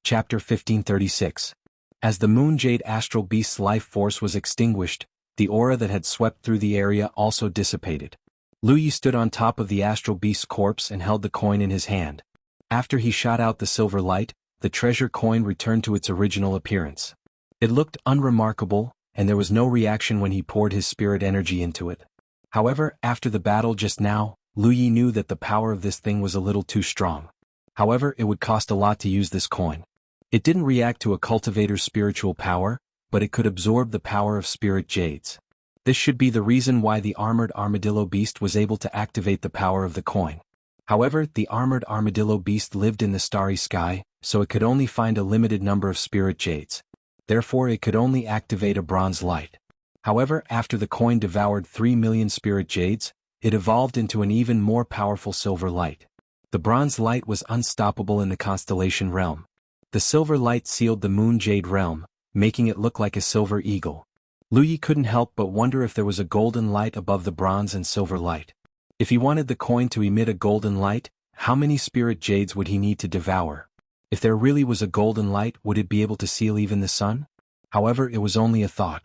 Chapter 1536. As the moon jade astral beast's life force was extinguished, the aura that had swept through the area also dissipated. Lu Yi stood on top of the astral beast's corpse and held the coin in his hand. After he shot out the silver light, the treasure coin returned to its original appearance. It looked unremarkable, and there was no reaction when he poured his spirit energy into it. However, after the battle just now, Lu Yi knew that the power of this thing was a little too strong. However, it would cost a lot to use this coin. It didn't react to a cultivator's spiritual power, but it could absorb the power of spirit jades. This should be the reason why the armored armadillo beast was able to activate the power of the coin. However, the armored armadillo beast lived in the starry sky, so it could only find a limited number of spirit jades. Therefore, it could only activate a bronze light. However, after the coin devoured 3 million spirit jades, it evolved into an even more powerful silver light. The bronze light was unstoppable in the constellation realm. The silver light sealed the moon jade realm, making it look like a silver eagle. Lu Yi couldn't help but wonder if there was a golden light above the bronze and silver light. If he wanted the coin to emit a golden light, how many spirit jades would he need to devour? If there really was a golden light, would it be able to seal even the sun? However, it was only a thought.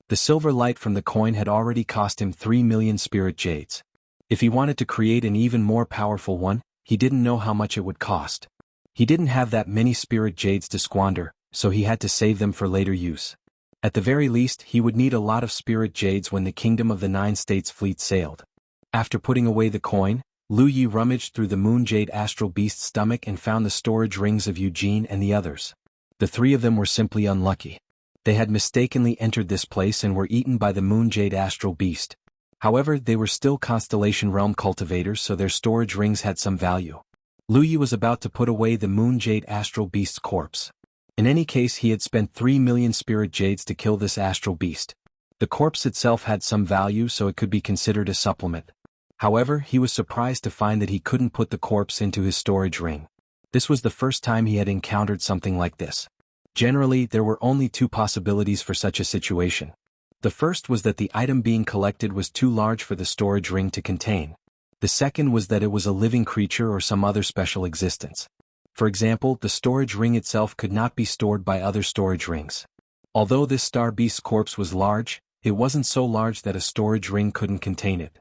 The silver light from the coin had already cost him 3 million spirit jades. If he wanted to create an even more powerful one, he didn't know how much it would cost. He didn't have that many spirit jades to squander, so he had to save them for later use. At the very least, he would need a lot of spirit jades when the Kingdom of the Nine States fleet sailed. After putting away the coin, Lu Yi rummaged through the moon jade astral beast's stomach and found the storage rings of Eugene and the others. The three of them were simply unlucky. They had mistakenly entered this place and were eaten by the moon jade astral beast. However, they were still constellation realm cultivators, so their storage rings had some value. Lu Yi was about to put away the moon jade astral beast's corpse. In any case, he had spent 3 million spirit jades to kill this astral beast. The corpse itself had some value, so it could be considered a supplement. However, he was surprised to find that he couldn't put the corpse into his storage ring. This was the first time he had encountered something like this. Generally, there were only two possibilities for such a situation. The first was that the item being collected was too large for the storage ring to contain. The second was that it was a living creature or some other special existence. For example, the storage ring itself could not be stored by other storage rings. Although this star beast's corpse was large, it wasn't so large that a storage ring couldn't contain it.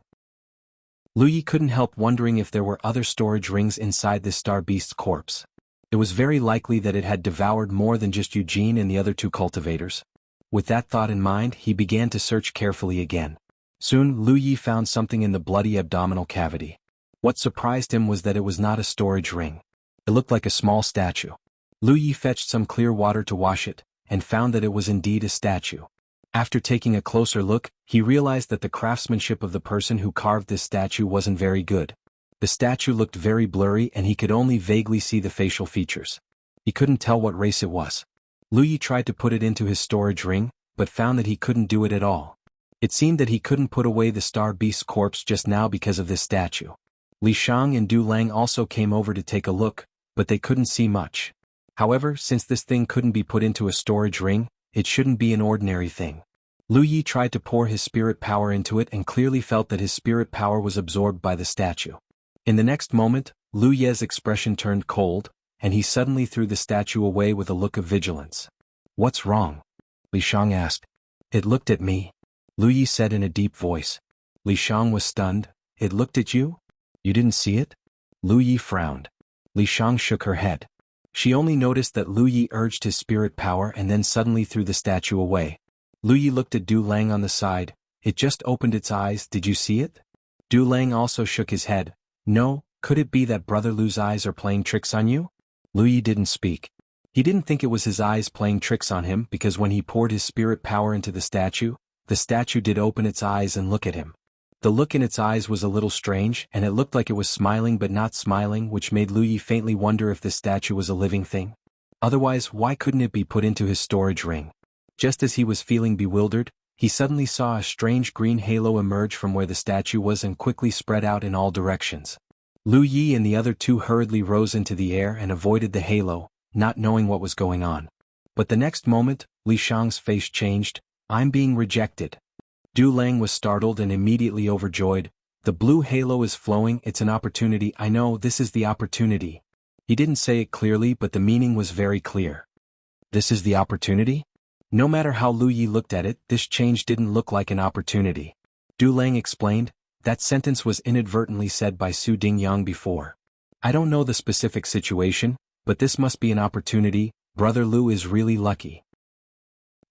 Lu Yi couldn't help wondering if there were other storage rings inside this star beast's corpse. It was very likely that it had devoured more than just Eugene and the other two cultivators. With that thought in mind, he began to search carefully again. Soon, Lu Yi found something in the bloody abdominal cavity. What surprised him was that it was not a storage ring. It looked like a small statue. Lu Yi fetched some clear water to wash it, and found that it was indeed a statue. After taking a closer look, he realized that the craftsmanship of the person who carved this statue wasn't very good. The statue looked very blurry and he could only vaguely see the facial features. He couldn't tell what race it was. Lu Yi tried to put it into his storage ring, but found that he couldn't do it at all. It seemed that he couldn't put away the star beast's corpse just now because of this statue. Li Shang and Du Lang also came over to take a look, but they couldn't see much. However, since this thing couldn't be put into a storage ring, it shouldn't be an ordinary thing. Lu Yi tried to pour his spirit power into it and clearly felt that his spirit power was absorbed by the statue. In the next moment, Lu Ye's expression turned cold, and he suddenly threw the statue away with a look of vigilance. "What's wrong?" Li Shang asked. "It looked at me," Lu Yi said in a deep voice. Li Shang was stunned. "It looked at you? You didn't see it?" Lu Yi frowned. Li Shang shook her head. She only noticed that Lu Yi urged his spirit power and then suddenly threw the statue away. Lu Yi looked at Du Lang on the side. "It just opened its eyes, did you see it?" Du Lang also shook his head. "No, could it be that Brother Lu's eyes are playing tricks on you?" Lu Yi didn't speak. He didn't think it was his eyes playing tricks on him because when he poured his spirit power into the statue did open its eyes and look at him. The look in its eyes was a little strange, and it looked like it was smiling but not smiling, which made Lu Yi faintly wonder if the statue was a living thing. Otherwise, why couldn't it be put into his storage ring? Just as he was feeling bewildered, he suddenly saw a strange green halo emerge from where the statue was and quickly spread out in all directions. Lu Yi and the other two hurriedly rose into the air and avoided the halo, not knowing what was going on. But the next moment, Li Shang's face changed. "I'm being rejected." Du Lang was startled and immediately overjoyed. "The blue halo is flowing, it's an opportunity, I know, this is the opportunity." He didn't say it clearly, but the meaning was very clear. This is the opportunity? No matter how Lu Yi looked at it, this change didn't look like an opportunity. Du Lang explained, that sentence was inadvertently said by Su Dingyang before. I don't know the specific situation, but this must be an opportunity. Brother Lu is really lucky.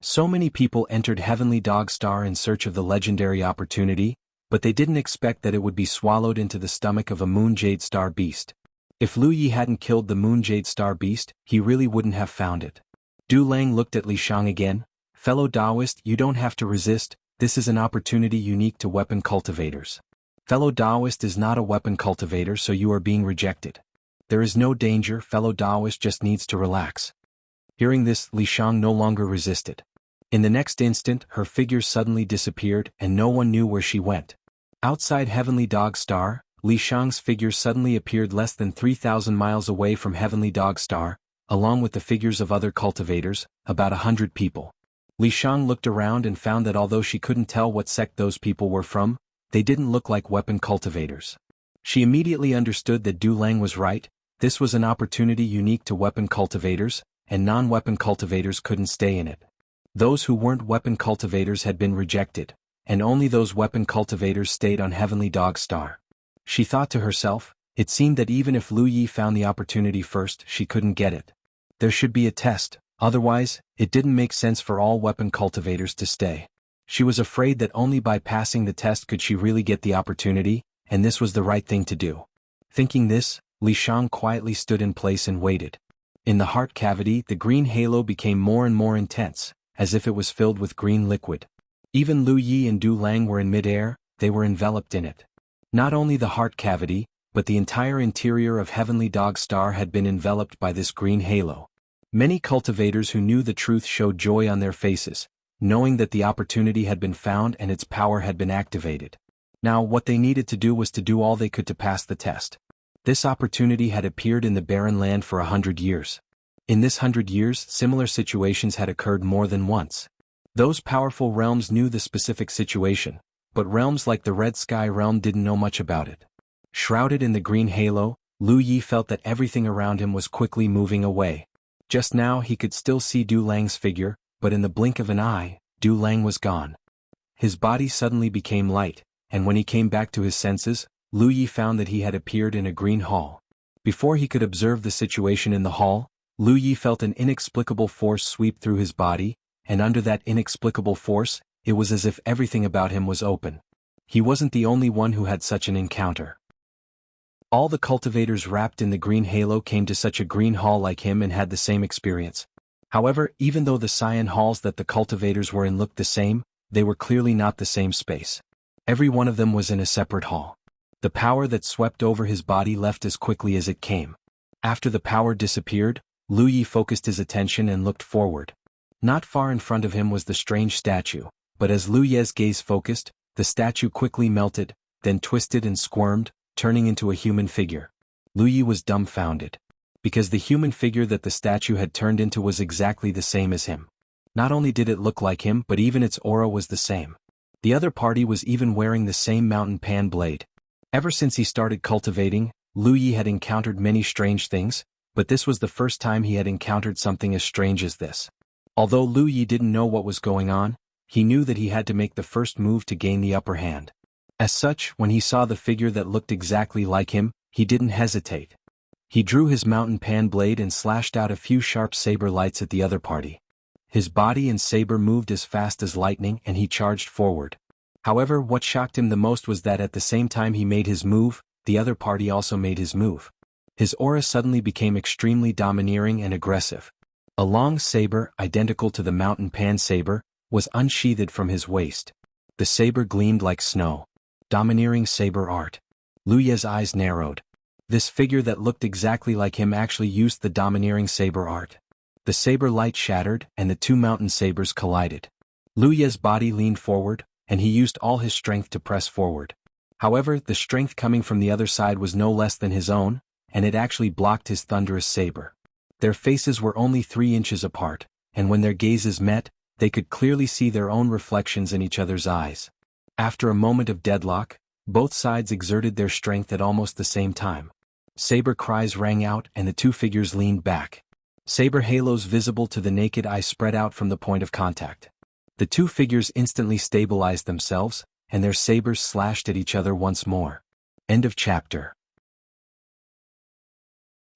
So many people entered Heavenly Dog Star in search of the legendary opportunity, but they didn't expect that it would be swallowed into the stomach of a Moon Jade Star beast. If Lu Yi hadn't killed the Moon Jade Star beast, he really wouldn't have found it. Du Lang looked at Li Shang again. Fellow Taoist, you don't have to resist, this is an opportunity unique to weapon cultivators. Fellow Taoist is not a weapon cultivator, so you are being rejected. There is no danger, fellow Taoist just needs to relax. Hearing this, Li Shang no longer resisted. In the next instant, her figure suddenly disappeared, and no one knew where she went. Outside Heavenly Dog Star, Li Shang's figure suddenly appeared less than 3,000 miles away from Heavenly Dog Star, along with the figures of other cultivators, about 100 people. Li Shang looked around and found that although she couldn't tell what sect those people were from, they didn't look like weapon cultivators. She immediately understood that Du Lang was right. This was an opportunity unique to weapon cultivators, and non-weapon cultivators couldn't stay in it. Those who weren't weapon cultivators had been rejected, and only those weapon cultivators stayed on Heavenly Dog Star. She thought to herself, it seemed that even if Lu Yi found the opportunity first, she couldn't get it. There should be a test, otherwise, it didn't make sense for all weapon cultivators to stay. She was afraid that only by passing the test could she really get the opportunity, and this was the right thing to do. Thinking this, Li Shang quietly stood in place and waited. In the heart cavity, the green halo became more and more intense, as if it was filled with green liquid. Even Lu Yi and Du Lang were in mid-air, they were enveloped in it. Not only the heart cavity, but the entire interior of Heavenly Dog Star had been enveloped by this green halo. Many cultivators who knew the truth showed joy on their faces, knowing that the opportunity had been found and its power had been activated. Now what they needed to do was to do all they could to pass the test. This opportunity had appeared in the barren land for 100 years. In this 100 years, similar situations had occurred more than once. Those powerful realms knew the specific situation, but realms like the Red Sky realm didn't know much about it. Shrouded in the green halo, Lu Yi felt that everything around him was quickly moving away. Just now he could still see Du Lang's figure, but in the blink of an eye, Du Lang was gone. His body suddenly became light, and when he came back to his senses, Lu Yi found that he had appeared in a green hall. Before he could observe the situation in the hall, Lu Yi felt an inexplicable force sweep through his body, and under that inexplicable force, it was as if everything about him was open. He wasn't the only one who had such an encounter. All the cultivators wrapped in the green halo came to such a green hall like him and had the same experience. However, even though the cyan halls that the cultivators were in looked the same, they were clearly not the same space. Every one of them was in a separate hall. The power that swept over his body left as quickly as it came. After the power disappeared, Lu Yi focused his attention and looked forward. Not far in front of him was the strange statue, but as Lu Yi's gaze focused, the statue quickly melted, then twisted and squirmed, turning into a human figure. Lu Yi was dumbfounded. Because the human figure that the statue had turned into was exactly the same as him. Not only did it look like him, but even its aura was the same. The other party was even wearing the same mountain pan blade. Ever since he started cultivating, Lu Yi had encountered many strange things, but this was the first time he had encountered something as strange as this. Although Lu Yi didn't know what was going on, he knew that he had to make the first move to gain the upper hand. As such, when he saw the figure that looked exactly like him, he didn't hesitate. He drew his mountain pan blade and slashed out a few sharp saber lights at the other party. His body and saber moved as fast as lightning and he charged forward. However, what shocked him the most was that at the same time he made his move, the other party also made his move. His aura suddenly became extremely domineering and aggressive. A long saber, identical to the mountain pan saber, was unsheathed from his waist. The saber gleamed like snow. Domineering saber art. Lu Yi's eyes narrowed. This figure that looked exactly like him actually used the domineering saber art. The saber light shattered and the two mountain sabers collided. Lu Yi's body leaned forward, and he used all his strength to press forward. However, the strength coming from the other side was no less than his own, and it actually blocked his thunderous saber. Their faces were only 3 inches apart, and when their gazes met, they could clearly see their own reflections in each other's eyes. After a moment of deadlock, both sides exerted their strength at almost the same time. Saber cries rang out and the two figures leaned back. Saber halos visible to the naked eye spread out from the point of contact. The two figures instantly stabilized themselves, and their sabers slashed at each other once more. End of chapter.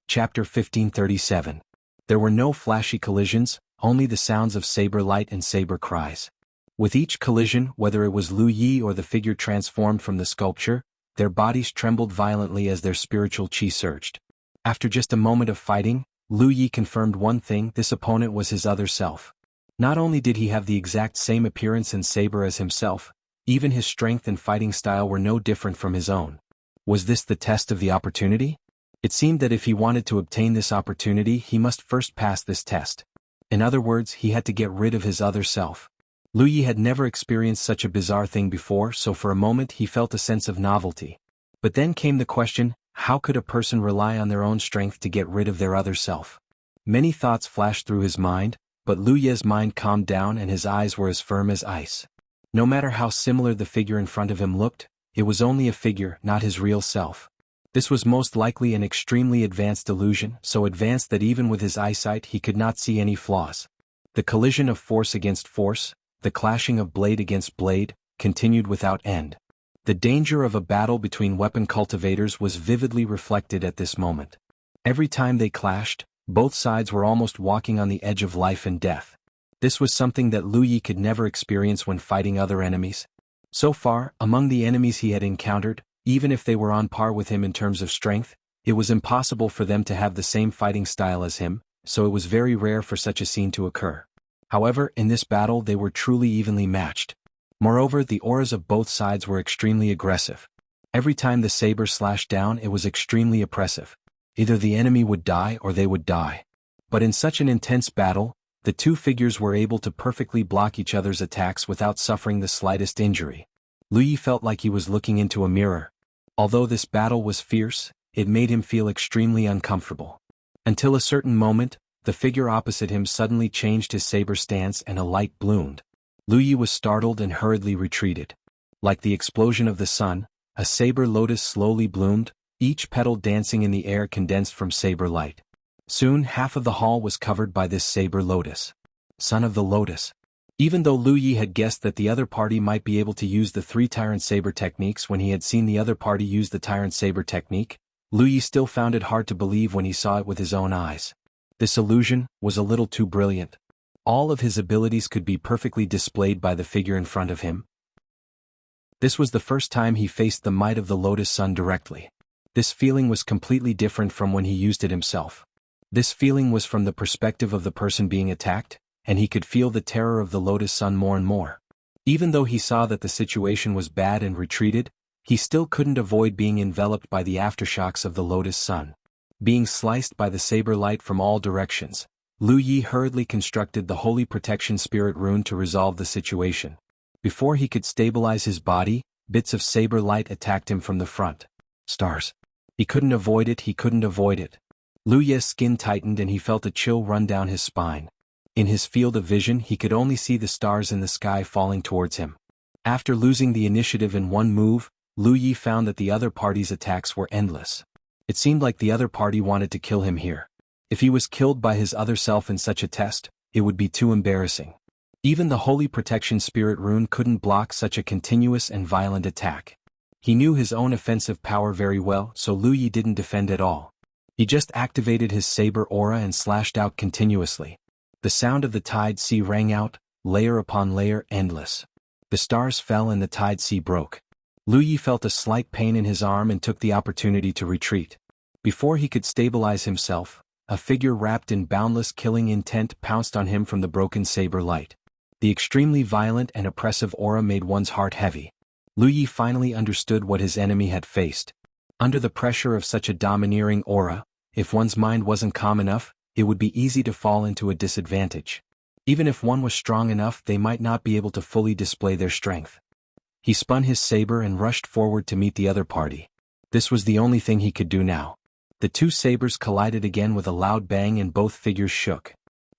Chapter 1537. There were no flashy collisions, only the sounds of saber light and saber cries. With each collision, whether it was Lu Yi or the figure transformed from the sculpture, their bodies trembled violently as their spiritual qi surged. After just a moment of fighting, Lu Yi confirmed one thing: this opponent was his other self. Not only did he have the exact same appearance and saber as himself, even his strength and fighting style were no different from his own. Was this the test of the opportunity? It seemed that if he wanted to obtain this opportunity, he must first pass this test. In other words, he had to get rid of his other self. Lu Yi had never experienced such a bizarre thing before, so for a moment he felt a sense of novelty. But then came the question, how could a person rely on their own strength to get rid of their other self? Many thoughts flashed through his mind, but Lu Yi's mind calmed down and his eyes were as firm as ice. No matter how similar the figure in front of him looked, it was only a figure, not his real self. This was most likely an extremely advanced illusion, so advanced that even with his eyesight he could not see any flaws. The collision of force against force, the clashing of blade against blade, continued without end. The danger of a battle between weapon cultivators was vividly reflected at this moment. Every time they clashed, both sides were almost walking on the edge of life and death. This was something that Lu Yi could never experience when fighting other enemies. So far, among the enemies he had encountered, even if they were on par with him in terms of strength, it was impossible for them to have the same fighting style as him, so it was very rare for such a scene to occur. However, in this battle they were truly evenly matched. Moreover, the auras of both sides were extremely aggressive. Every time the saber slashed down, it was extremely oppressive. Either the enemy would die or they would die. But in such an intense battle, the two figures were able to perfectly block each other's attacks without suffering the slightest injury. Lu Yi felt like he was looking into a mirror. Although this battle was fierce, it made him feel extremely uncomfortable. Until a certain moment, the figure opposite him suddenly changed his saber stance and a light bloomed. Lu Yi was startled and hurriedly retreated. Like the explosion of the sun, a saber lotus slowly bloomed, each petal dancing in the air condensed from saber light. Soon half of the hall was covered by this saber lotus. Son of the lotus. Even though Lu Yi had guessed that the other party might be able to use the three tyrant saber techniques when he had seen the other party use the tyrant saber technique, Lu Yi still found it hard to believe when he saw it with his own eyes. This illusion was a little too brilliant. All of his abilities could be perfectly displayed by the figure in front of him. This was the first time he faced the might of the Lotus Sun directly. This feeling was completely different from when he used it himself. This feeling was from the perspective of the person being attacked, and he could feel the terror of the Lotus Sun more and more. Even though he saw that the situation was bad and retreated, he still couldn't avoid being enveloped by the aftershocks of the Lotus Sun. Being sliced by the saber light from all directions, Lu Yi hurriedly constructed the Holy Protection Spirit rune to resolve the situation. Before he could stabilize his body, bits of saber light attacked him from the front. Stars. He couldn't avoid it. Lu Yi's skin tightened and he felt a chill run down his spine. In his field of vision he could only see the stars in the sky falling towards him. After losing the initiative in one move, Lu Yi found that the other party's attacks were endless. It seemed like the other party wanted to kill him here. If he was killed by his other self in such a test, it would be too embarrassing. Even the Holy Protection Spirit rune couldn't block such a continuous and violent attack. He knew his own offensive power very well, so Lu Yi didn't defend at all. He just activated his saber aura and slashed out continuously. The sound of the tide sea rang out, layer upon layer, endless. The stars fell and the tide sea broke. Lu Yi felt a slight pain in his arm and took the opportunity to retreat. Before he could stabilize himself, a figure wrapped in boundless killing intent pounced on him from the broken saber light. The extremely violent and oppressive aura made one's heart heavy. Lu Yi finally understood what his enemy had faced. Under the pressure of such a domineering aura, if one's mind wasn't calm enough, it would be easy to fall into a disadvantage. Even if one was strong enough, they might not be able to fully display their strength. He spun his saber and rushed forward to meet the other party. This was the only thing he could do now. The two sabers collided again with a loud bang and both figures shook.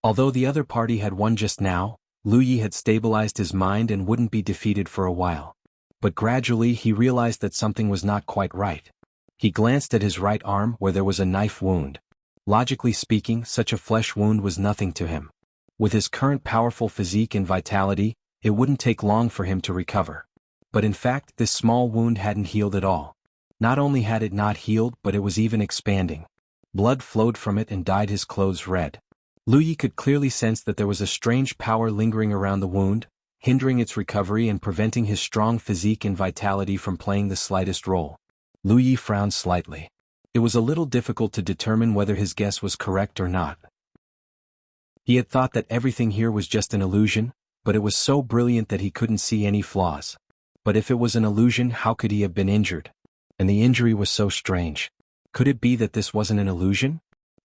Although the other party had won just now, Lu Yi had stabilized his mind and wouldn't be defeated for a while. But gradually he realized that something was not quite right. He glanced at his right arm where there was a knife wound. Logically speaking, such a flesh wound was nothing to him. With his current powerful physique and vitality, it wouldn't take long for him to recover. But in fact, this small wound hadn't healed at all. Not only had it not healed, but it was even expanding. Blood flowed from it and dyed his clothes red. Lu Yi could clearly sense that there was a strange power lingering around the wound, hindering its recovery and preventing his strong physique and vitality from playing the slightest role. Lu Yi frowned slightly. It was a little difficult to determine whether his guess was correct or not. He had thought that everything here was just an illusion, but it was so brilliant that he couldn't see any flaws. But if it was an illusion, how could he have been injured? And the injury was so strange. Could it be that this wasn't an illusion?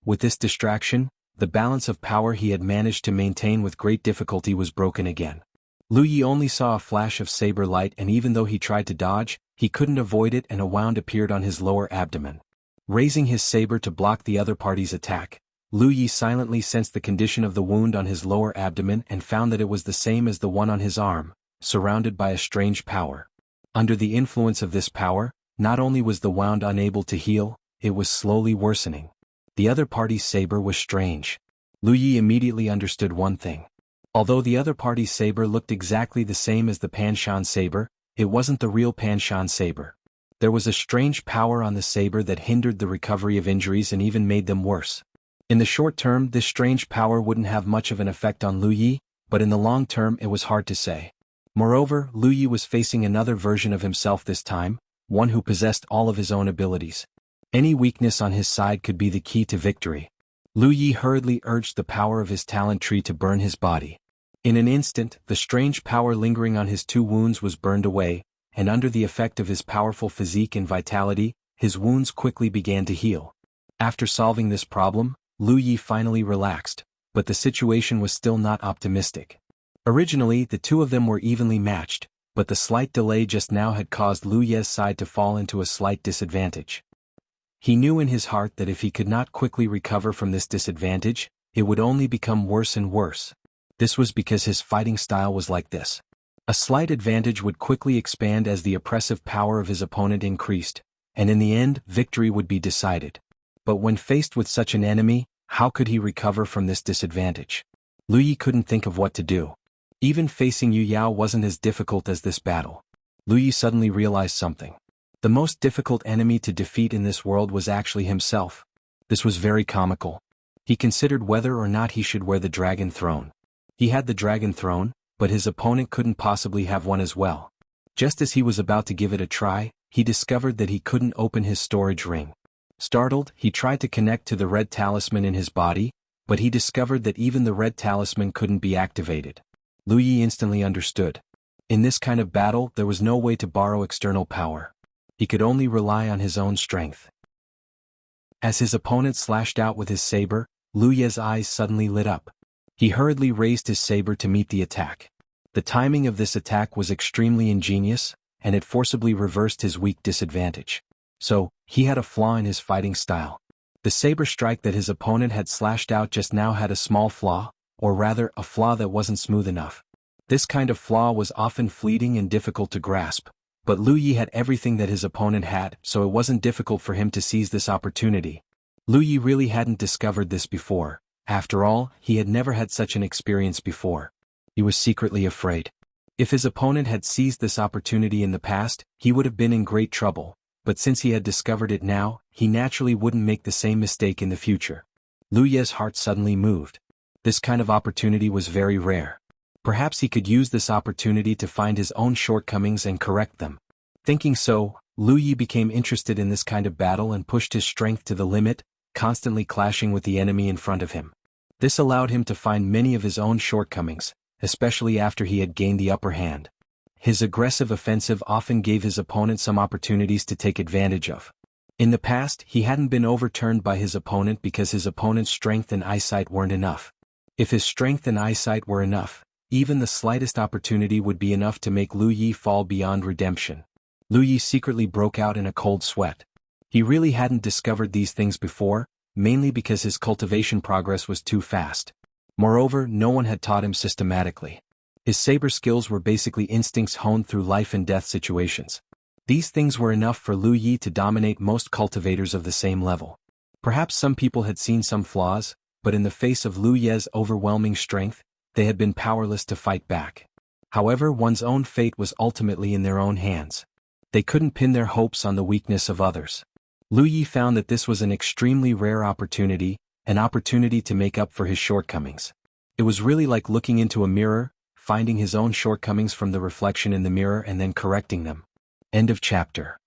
With this distraction, the balance of power he had managed to maintain with great difficulty was broken again. Lu Yi only saw a flash of saber light, and even though he tried to dodge, he couldn't avoid it, and a wound appeared on his lower abdomen. Raising his saber to block the other party's attack, Lu Yi silently sensed the condition of the wound on his lower abdomen and found that it was the same as the one on his arm, surrounded by a strange power. Under the influence of this power, not only was the wound unable to heal, it was slowly worsening. The other party's saber was strange. Lu Yi immediately understood one thing. Although the other party's saber looked exactly the same as the Panshan saber, it wasn't the real Panshan saber. There was a strange power on the saber that hindered the recovery of injuries and even made them worse. In the short term, this strange power wouldn't have much of an effect on Lu Yi, but in the long term it was hard to say. Moreover, Lu Yi was facing another version of himself this time, one who possessed all of his own abilities. Any weakness on his side could be the key to victory. Lu Yi hurriedly urged the power of his talent tree to burn his body. In an instant, the strange power lingering on his two wounds was burned away, and under the effect of his powerful physique and vitality, his wounds quickly began to heal. After solving this problem, Lu Yi finally relaxed, but the situation was still not optimistic. Originally, the two of them were evenly matched, but the slight delay just now had caused Lu Yi's side to fall into a slight disadvantage. He knew in his heart that if he could not quickly recover from this disadvantage, it would only become worse and worse. This was because his fighting style was like this. A slight advantage would quickly expand as the oppressive power of his opponent increased, and in the end, victory would be decided. But when faced with such an enemy, how could he recover from this disadvantage? Lu Yi couldn't think of what to do. Even facing Yu Yao wasn't as difficult as this battle. Lu Yi suddenly realized something. The most difficult enemy to defeat in this world was actually himself. This was very comical. He considered whether or not he should wear the dragon throne. He had the dragon throne, but his opponent couldn't possibly have one as well. Just as he was about to give it a try, he discovered that he couldn't open his storage ring. Startled, he tried to connect to the red talisman in his body, but he discovered that even the red talisman couldn't be activated. Lu Yi instantly understood. In this kind of battle, there was no way to borrow external power. He could only rely on his own strength. As his opponent slashed out with his saber, Lu Yi's eyes suddenly lit up. He hurriedly raised his saber to meet the attack. The timing of this attack was extremely ingenious, and it forcibly reversed his weak disadvantage. So, he had a flaw in his fighting style. The saber strike that his opponent had slashed out just now had a small flaw, or rather, a flaw that wasn't smooth enough. This kind of flaw was often fleeting and difficult to grasp, but Lu Yi had everything that his opponent had, so it wasn't difficult for him to seize this opportunity. Lu Yi really hadn't discovered this before. After all, he had never had such an experience before. He was secretly afraid. If his opponent had seized this opportunity in the past, he would have been in great trouble, but since he had discovered it now, he naturally wouldn't make the same mistake in the future. Lu Yi's heart suddenly moved. This kind of opportunity was very rare. Perhaps he could use this opportunity to find his own shortcomings and correct them. Thinking so, Lu Yi became interested in this kind of battle and pushed his strength to the limit, constantly clashing with the enemy in front of him. This allowed him to find many of his own shortcomings, especially after he had gained the upper hand. His aggressive offensive often gave his opponent some opportunities to take advantage of. In the past, he hadn't been overturned by his opponent because his opponent's strength and eyesight weren't enough. If his strength and eyesight were enough, even the slightest opportunity would be enough to make Lu Yi fall beyond redemption. Lu Yi secretly broke out in a cold sweat. He really hadn't discovered these things before, mainly because his cultivation progress was too fast. Moreover, no one had taught him systematically. His saber skills were basically instincts honed through life and death situations. These things were enough for Lu Yi to dominate most cultivators of the same level. Perhaps some people had seen some flaws, but in the face of Lu Ye's overwhelming strength, they had been powerless to fight back. However, one's own fate was ultimately in their own hands. They couldn't pin their hopes on the weakness of others. Lu Yi found that this was an extremely rare opportunity, an opportunity to make up for his shortcomings. It was really like looking into a mirror, finding his own shortcomings from the reflection in the mirror and then correcting them. End of chapter.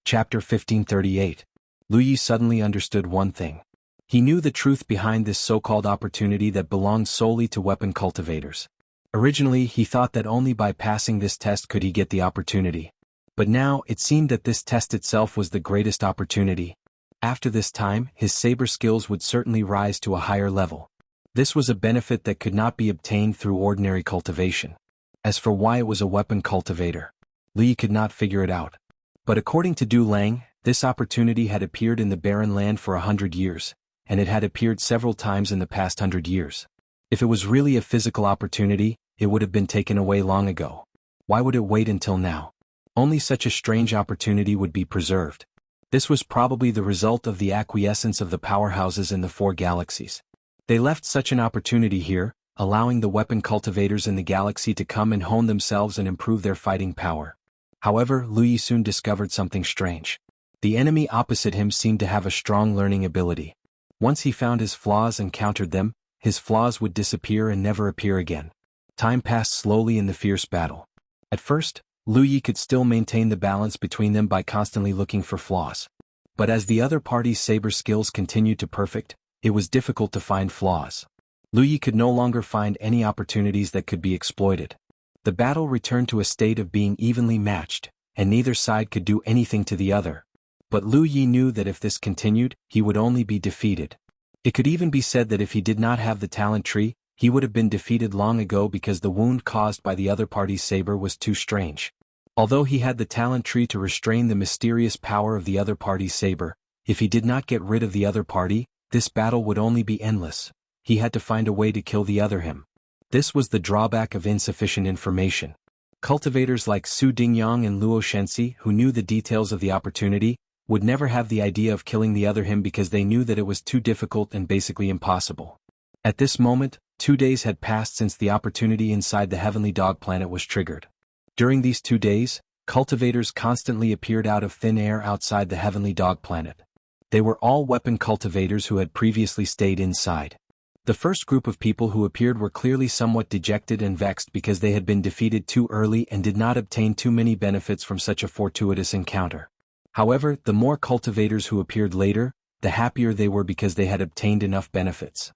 Chapter 1538. Lu Yi suddenly understood one thing. He knew the truth behind this so-called opportunity that belonged solely to weapon cultivators. Originally, he thought that only by passing this test could he get the opportunity. But now, it seemed that this test itself was the greatest opportunity. After this time, his saber skills would certainly rise to a higher level. This was a benefit that could not be obtained through ordinary cultivation. As for why it was a weapon cultivator, Lu Yi could not figure it out. But according to Du Lang, this opportunity had appeared in the barren land for 100 years, and it had appeared several times in the past 100 years. If it was really a physical opportunity, it would have been taken away long ago. Why would it wait until now? Only such a strange opportunity would be preserved. This was probably the result of the acquiescence of the powerhouses in the 4 galaxies. They left such an opportunity here, allowing the weapon cultivators in the galaxy to come and hone themselves and improve their fighting power. However, Lu Yi soon discovered something strange. The enemy opposite him seemed to have a strong learning ability. Once he found his flaws and countered them, his flaws would disappear and never appear again. Time passed slowly in the fierce battle. At first, Lu Yi could still maintain the balance between them by constantly looking for flaws. But as the other party's saber skills continued to perfect, it was difficult to find flaws. Lu Yi could no longer find any opportunities that could be exploited. The battle returned to a state of being evenly matched, and neither side could do anything to the other. But Lu Yi knew that if this continued, he would only be defeated. It could even be said that if he did not have the talent tree, he would have been defeated long ago because the wound caused by the other party's saber was too strange. Although he had the talent tree to restrain the mysterious power of the other party's saber, if he did not get rid of the other party, this battle would only be endless. He had to find a way to kill the other him. This was the drawback of insufficient information. Cultivators like Su Dingyang and Luo Shenxi, who knew the details of the opportunity, would never have the idea of killing the other him because they knew that it was too difficult and basically impossible. At this moment, 2 days had passed since the opportunity inside the Heavenly Dog Planet was triggered. During these 2 days, cultivators constantly appeared out of thin air outside the Heavenly Dog Planet. They were all weapon cultivators who had previously stayed inside. The first group of people who appeared were clearly somewhat dejected and vexed because they had been defeated too early and did not obtain too many benefits from such a fortuitous encounter. However, the more cultivators who appeared later, the happier they were because they had obtained enough benefits.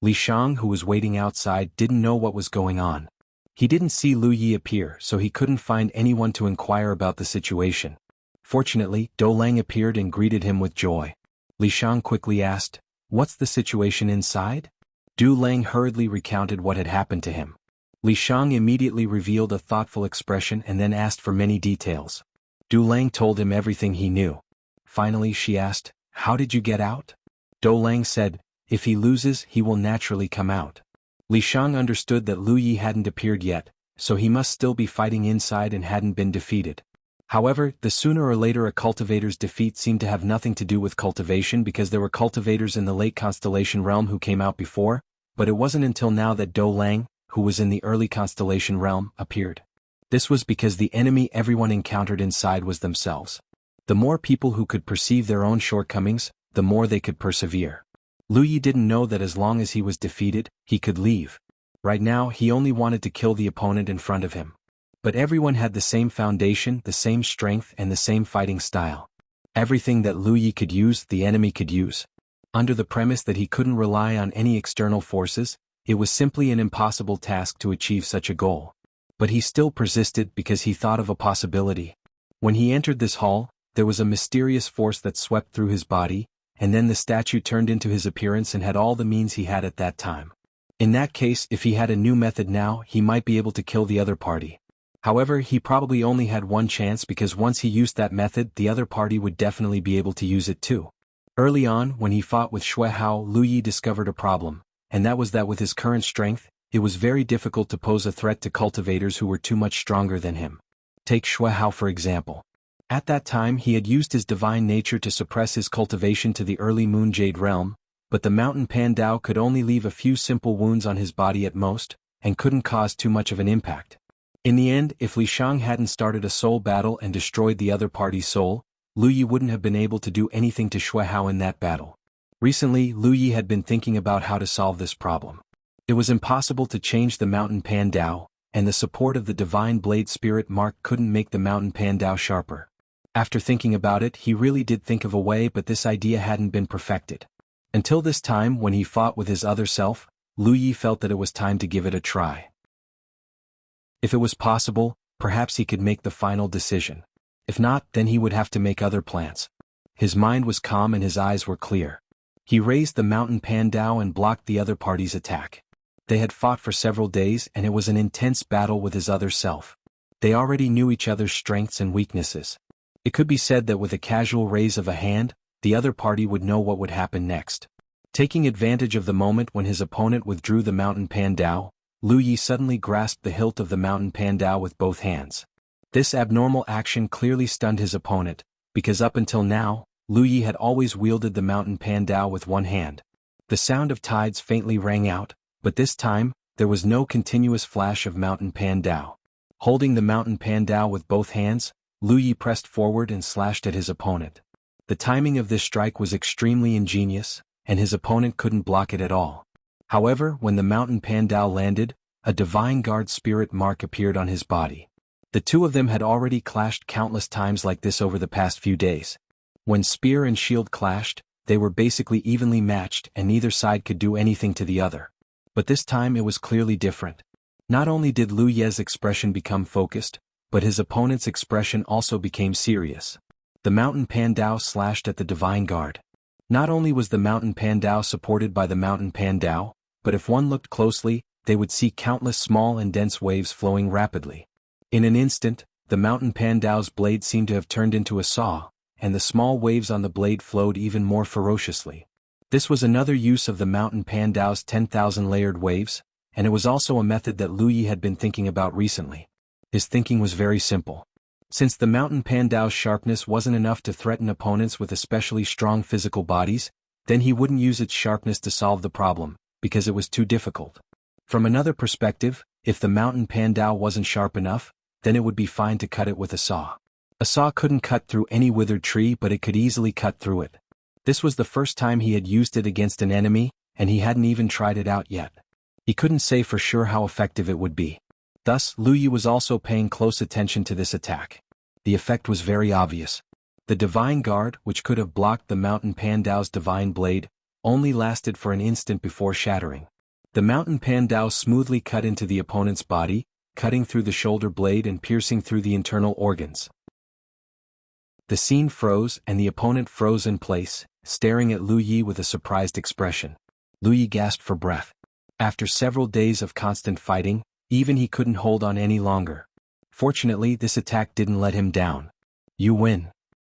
Li Shang, who was waiting outside, didn't know what was going on. He didn't see Lu Yi appear, so he couldn't find anyone to inquire about the situation. Fortunately, Dou Lang appeared and greeted him with joy. Li Shang quickly asked, "What's the situation inside?" Du Lang hurriedly recounted what had happened to him. Li Shang immediately revealed a thoughtful expression and then asked for many details. Du Lang told him everything he knew. Finally, she asked, "How did you get out?" Dou Lang said, "If he loses, he will naturally come out." Li Shang understood that Lu Yi hadn't appeared yet, so he must still be fighting inside and hadn't been defeated. However, the sooner or later a cultivator's defeat seemed to have nothing to do with cultivation because there were cultivators in the late constellation realm who came out before, but it wasn't until now that Dou Lang, who was in the early constellation realm, appeared. This was because the enemy everyone encountered inside was themselves. The more people who could perceive their own shortcomings, the more they could persevere. Lu Yi didn't know that as long as he was defeated, he could leave. Right now, he only wanted to kill the opponent in front of him. But everyone had the same foundation, the same strength, and the same fighting style. Everything that Lu Yi could use, the enemy could use. Under the premise that he couldn't rely on any external forces, it was simply an impossible task to achieve such a goal. But he still persisted because he thought of a possibility. When he entered this hall, there was a mysterious force that swept through his body, and then the statue turned into his appearance and had all the means he had at that time. In that case, if he had a new method now, he might be able to kill the other party. However, he probably only had one chance because once he used that method, the other party would definitely be able to use it too. Early on, when he fought with Xue Hao, Lu Yi discovered a problem, and that was that with his current strength, it was very difficult to pose a threat to cultivators who were too much stronger than him. Take Shui Hao for example. At that time he had used his divine nature to suppress his cultivation to the early Moon Jade realm, but the Mountain Pandao could only leave a few simple wounds on his body at most, and couldn't cause too much of an impact. In the end, if Li Shang hadn't started a soul battle and destroyed the other party's soul, Lu Yi wouldn't have been able to do anything to Shui Hao in that battle. Recently, Lu Yi had been thinking about how to solve this problem. It was impossible to change the Mountain Pandao, and the support of the Divine Blade Spirit Mark couldn't make the Mountain Pandao sharper. After thinking about it, he really did think of a way, but this idea hadn't been perfected. Until this time, when he fought with his other self, Lu Yi felt that it was time to give it a try. If it was possible, perhaps he could make the final decision. If not, then he would have to make other plans. His mind was calm and his eyes were clear. He raised the Mountain Pandao and blocked the other party's attack. They had fought for several days and it was an intense battle with his other self. They already knew each other's strengths and weaknesses. It could be said that with a casual raise of a hand, the other party would know what would happen next. Taking advantage of the moment when his opponent withdrew the Mountain Pandao, Lu Yi suddenly grasped the hilt of the Mountain Pandao with both hands. This abnormal action clearly stunned his opponent, because up until now, Lu Yi had always wielded the Mountain Pandao with one hand. The sound of tides faintly rang out, but this time, there was no continuous flash of Mountain Pandao. Holding the Mountain Pandao with both hands, Lu Yi pressed forward and slashed at his opponent. The timing of this strike was extremely ingenious, and his opponent couldn't block it at all. However, when the Mountain Pandao landed, a Divine Guard Spirit Mark appeared on his body. The two of them had already clashed countless times like this over the past few days. When spear and shield clashed, they were basically evenly matched and neither side could do anything to the other. But this time it was clearly different. Not only did Lu Ye's expression become focused, but his opponent's expression also became serious. The Mountain Pandao slashed at the Divine Guard. Not only was the Mountain Pandao supported by the Mountain Pandao, but if one looked closely, they would see countless small and dense waves flowing rapidly. In an instant, the Mountain Pandao's blade seemed to have turned into a saw, and the small waves on the blade flowed even more ferociously. This was another use of the Mountain Pandao's 10,000 layered waves, and it was also a method that Lu Yi had been thinking about recently. His thinking was very simple. Since the Mountain Pandao's sharpness wasn't enough to threaten opponents with especially strong physical bodies, then he wouldn't use its sharpness to solve the problem, because it was too difficult. From another perspective, if the Mountain Pandao wasn't sharp enough, then it would be fine to cut it with a saw. A saw couldn't cut through any withered tree, but it could easily cut through it. This was the first time he had used it against an enemy, and he hadn't even tried it out yet. He couldn't say for sure how effective it would be. Thus, Lu Yi was also paying close attention to this attack. The effect was very obvious. The Divine Guard, which could have blocked the Mountain Pandao's divine blade, only lasted for an instant before shattering. The Mountain Pandao smoothly cut into the opponent's body, cutting through the shoulder blade and piercing through the internal organs. The scene froze and the opponent froze in place, staring at Lu Yi with a surprised expression. Lu Yi gasped for breath. After several days of constant fighting, even he couldn't hold on any longer. Fortunately, this attack didn't let him down. "You win."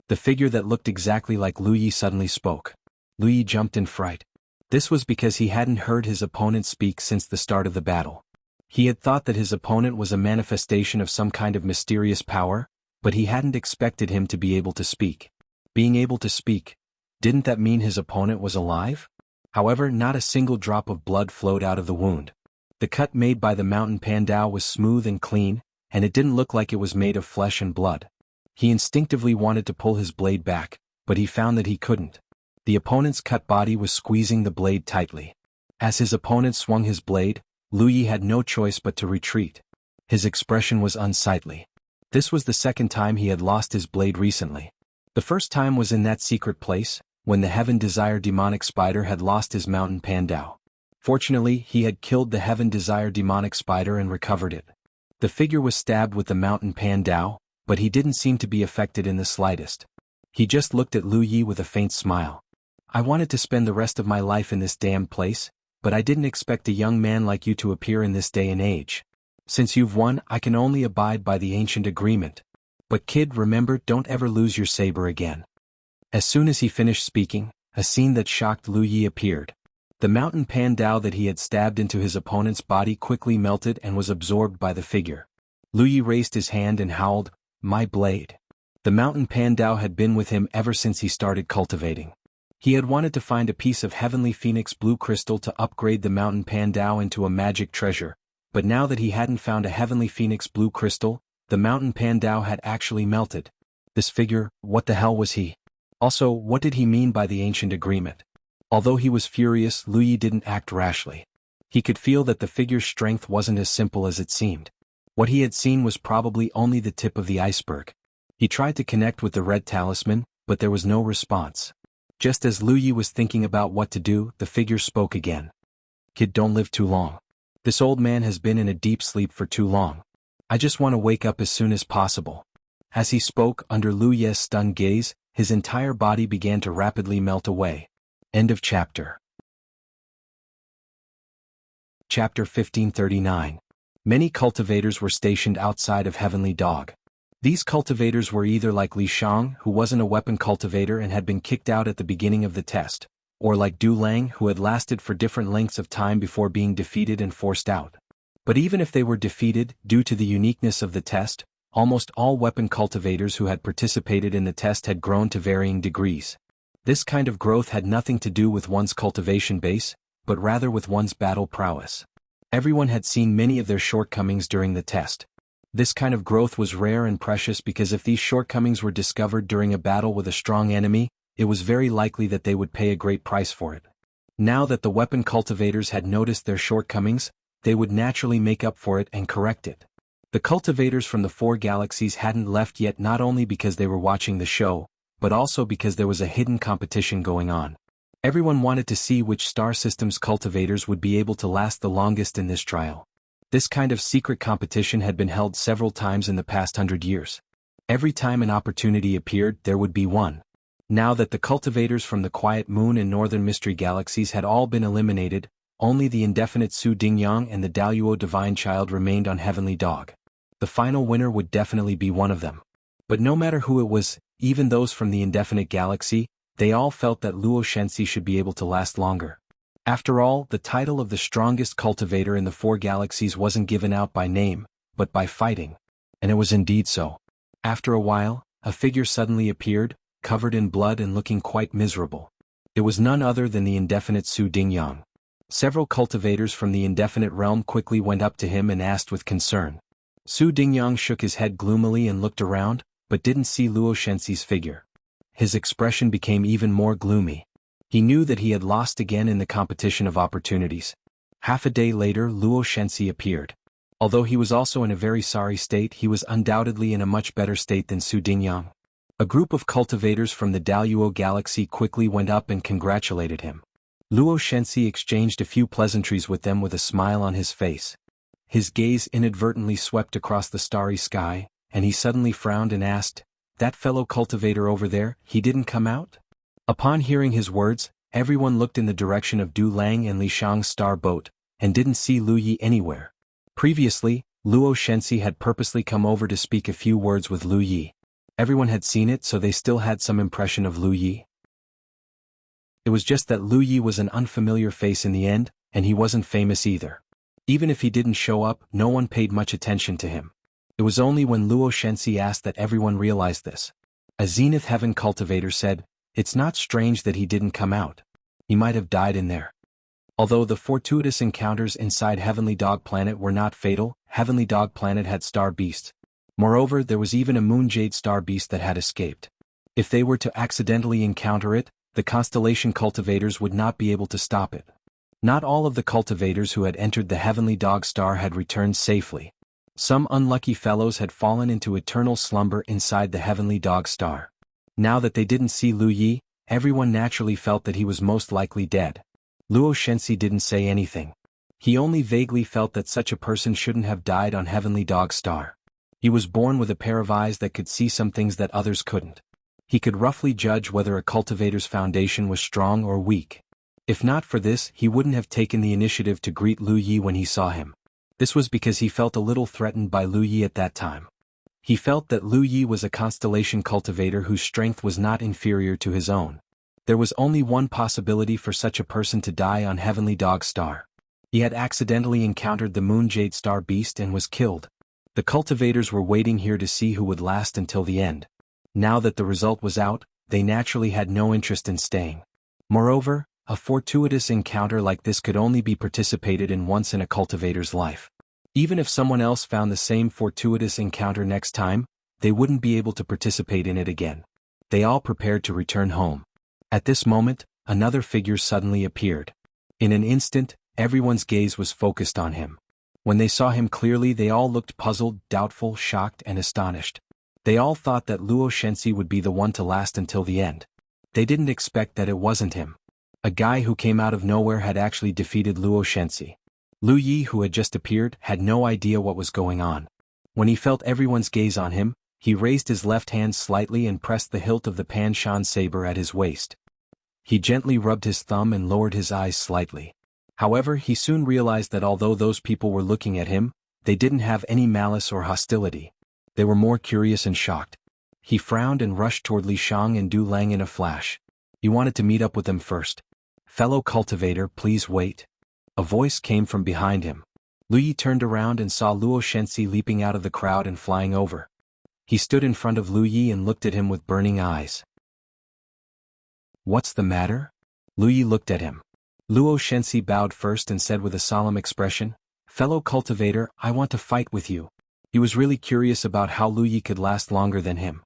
The figure that looked exactly like Lu Yi suddenly spoke. Lu Yi jumped in fright. This was because he hadn't heard his opponent speak since the start of the battle. He had thought that his opponent was a manifestation of some kind of mysterious power, but he hadn't expected him to be able to speak. Being able to speak, didn't that mean his opponent was alive? However, not a single drop of blood flowed out of the wound. The cut made by the Mountain Pandao was smooth and clean, and it didn't look like it was made of flesh and blood. He instinctively wanted to pull his blade back, but he found that he couldn't. The opponent's cut body was squeezing the blade tightly. As his opponent swung his blade, Lu Yi had no choice but to retreat. His expression was unsightly. This was the second time he had lost his blade recently. The first time was in that secret place, when the Heaven Desire demonic spider had lost his Mountain Pandao. Fortunately, he had killed the Heaven Desire demonic spider and recovered it. The figure was stabbed with the Mountain Pandao, but he didn't seem to be affected in the slightest. He just looked at Lu Yi with a faint smile. "I wanted to spend the rest of my life in this damned place, but I didn't expect a young man like you to appear in this day and age. Since you've won, I can only abide by the ancient agreement. But kid, remember, don't ever lose your saber again." As soon as he finished speaking, a scene that shocked Lu Yi appeared. The mountain pandao that he had stabbed into his opponent's body quickly melted and was absorbed by the figure. Lu Yi raised his hand and howled, "My blade." The mountain pandao had been with him ever since he started cultivating. He had wanted to find a piece of heavenly phoenix blue crystal to upgrade the mountain pandao into a magic treasure, but now that he hadn't found a heavenly phoenix blue crystal, the mountain pandao had actually melted. This figure, what the hell was he? Also, what did he mean by the ancient agreement? Although he was furious, Lu Yi didn't act rashly. He could feel that the figure's strength wasn't as simple as it seemed. What he had seen was probably only the tip of the iceberg. He tried to connect with the red talisman, but there was no response. Just as Lu Yi was thinking about what to do, the figure spoke again. "Kid, don't live too long. This old man has been in a deep sleep for too long. I just want to wake up as soon as possible." As he spoke, under Lu Yi's stunned gaze, his entire body began to rapidly melt away. End of chapter. Chapter 1539. Many cultivators were stationed outside of Heavenly Dog. These cultivators were either like Li Shang, who wasn't a weapon cultivator and had been kicked out at the beginning of the test, or like Du Lang, who had lasted for different lengths of time before being defeated and forced out. But even if they were defeated, due to the uniqueness of the test, almost all weapon cultivators who had participated in the test had grown to varying degrees. This kind of growth had nothing to do with one's cultivation base, but rather with one's battle prowess. Everyone had seen many of their shortcomings during the test. This kind of growth was rare and precious because if these shortcomings were discovered during a battle with a strong enemy, it was very likely that they would pay a great price for it. Now that the weapon cultivators had noticed their shortcomings, they would naturally make up for it and correct it. The cultivators from the 4 galaxies hadn't left yet, not only because they were watching the show, but also because there was a hidden competition going on. Everyone wanted to see which star system's cultivators would be able to last the longest in this trial. This kind of secret competition had been held several times in the past 100 years. Every time an opportunity appeared, there would be one. Now that the cultivators from the Quiet Moon and Northern Mystery Galaxies had all been eliminated, only the indefinite Su Dingyang and the Daluo Divine Child remained on Heavenly Dog. The final winner would definitely be one of them. But no matter who it was, even those from the indefinite galaxy, they all felt that Luo Shenxi should be able to last longer. After all, the title of the strongest cultivator in the 4 galaxies wasn't given out by name, but by fighting. And it was indeed so. After a while, a figure suddenly appeared, covered in blood and looking quite miserable. It was none other than the indefinite Su Dingyang. Several cultivators from the indefinite realm quickly went up to him and asked with concern. Su Dingyang shook his head gloomily and looked around, but didn't see Luo Shenxi's figure. His expression became even more gloomy. He knew that he had lost again in the competition of opportunities. Half a day later, Luo Shenxi appeared. Although he was also in a very sorry state, he was undoubtedly in a much better state than Su Dingyang. A group of cultivators from the Daluo galaxy quickly went up and congratulated him. Luo Shenxi exchanged a few pleasantries with them with a smile on his face. His gaze inadvertently swept across the starry sky, and he suddenly frowned and asked, "That fellow cultivator over there, he didn't come out?" Upon hearing his words, everyone looked in the direction of Du Lang and Li Shang's star boat, and didn't see Lu Yi anywhere. Previously, Luo Shenxi had purposely come over to speak a few words with Lu Yi. Everyone had seen it, so they still had some impression of Lu Yi. It was just that Lu Yi was an unfamiliar face in the end, and he wasn't famous either. Even if he didn't show up, no one paid much attention to him. It was only when Luo Shenxi asked that everyone realized this. A Zenith Heaven cultivator said, "It's not strange that he didn't come out. He might have died in there." Although the fortuitous encounters inside Heavenly Dog Planet were not fatal, Heavenly Dog Planet had star beasts. Moreover, there was even a Moonjade star beast that had escaped. If they were to accidentally encounter it, the constellation cultivators would not be able to stop it. Not all of the cultivators who had entered the Heavenly Dog Star had returned safely. Some unlucky fellows had fallen into eternal slumber inside the Heavenly Dog Star. Now that they didn't see Lu Yi, everyone naturally felt that he was most likely dead. Luo Shenxi didn't say anything. He only vaguely felt that such a person shouldn't have died on Heavenly Dog Star. He was born with a pair of eyes that could see some things that others couldn't. He could roughly judge whether a cultivator's foundation was strong or weak. If not for this, he wouldn't have taken the initiative to greet Lu Yi when he saw him. This was because he felt a little threatened by Lu Yi at that time. He felt that Lu Yi was a constellation cultivator whose strength was not inferior to his own. There was only one possibility for such a person to die on Heavenly Dog Star. He had accidentally encountered the Moon Jade Star Beast and was killed. The cultivators were waiting here to see who would last until the end. Now that the result was out, they naturally had no interest in staying. Moreover, a fortuitous encounter like this could only be participated in once in a cultivator's life. Even if someone else found the same fortuitous encounter next time, they wouldn't be able to participate in it again. They all prepared to return home. At this moment, another figure suddenly appeared. In an instant, everyone's gaze was focused on him. When they saw him clearly, they all looked puzzled, doubtful, shocked, and astonished. They all thought that Luo Shenxi would be the one to last until the end. They didn't expect that it wasn't him. A guy who came out of nowhere had actually defeated Luo Shenxi. Lu Yi, who had just appeared, had no idea what was going on. When he felt everyone's gaze on him, he raised his left hand slightly and pressed the hilt of the Pan Shan saber at his waist. He gently rubbed his thumb and lowered his eyes slightly. However, he soon realized that although those people were looking at him, they didn't have any malice or hostility. They were more curious and shocked. He frowned and rushed toward Li Shang and Du Lang in a flash. He wanted to meet up with them first. "Fellow cultivator, please wait." A voice came from behind him. Lu Yi turned around and saw Luo Shenxi leaping out of the crowd and flying over. He stood in front of Lu Yi and looked at him with burning eyes. "What's the matter?" Lu Yi looked at him. Luo Shenxi bowed first and said with a solemn expression, "Fellow cultivator, I want to fight with you." He was really curious about how Lu Yi could last longer than him.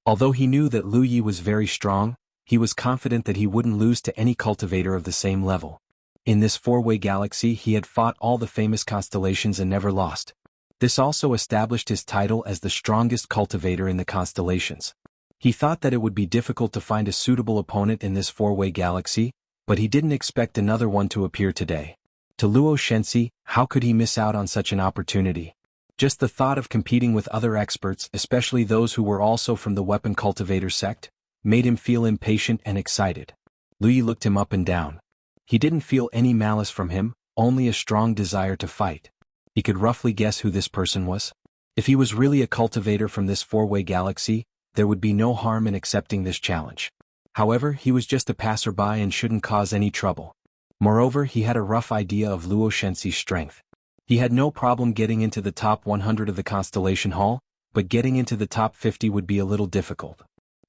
Although he knew that Lu Yi was very strong, he was confident that he wouldn't lose to any cultivator of the same level. In this four-way galaxy he had fought all the famous constellations and never lost. This also established his title as the strongest cultivator in the constellations. He thought that it would be difficult to find a suitable opponent in this four-way galaxy, but he didn't expect another one to appear today. To Luo Shenxi, how could he miss out on such an opportunity? Just the thought of competing with other experts, especially those who were also from the weapon cultivator sect, made him feel impatient and excited. Lu Yi looked him up and down. He didn't feel any malice from him, only a strong desire to fight. He could roughly guess who this person was. If he was really a cultivator from this four-way galaxy, there would be no harm in accepting this challenge. However, he was just a passerby and shouldn't cause any trouble. Moreover, he had a rough idea of Luo Shenxi's strength. He had no problem getting into the top 100 of the Constellation Hall, but getting into the top 50 would be a little difficult.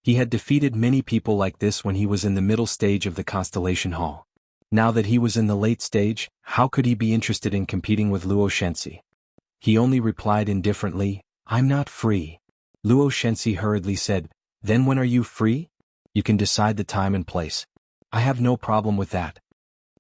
He had defeated many people like this when he was in the middle stage of the Constellation Hall. Now that he was in the late stage, how could he be interested in competing with Luo Shenxi? He only replied indifferently, "I'm not free." Luo Shenxi hurriedly said, "Then when are you free? You can decide the time and place." "I have no problem with that."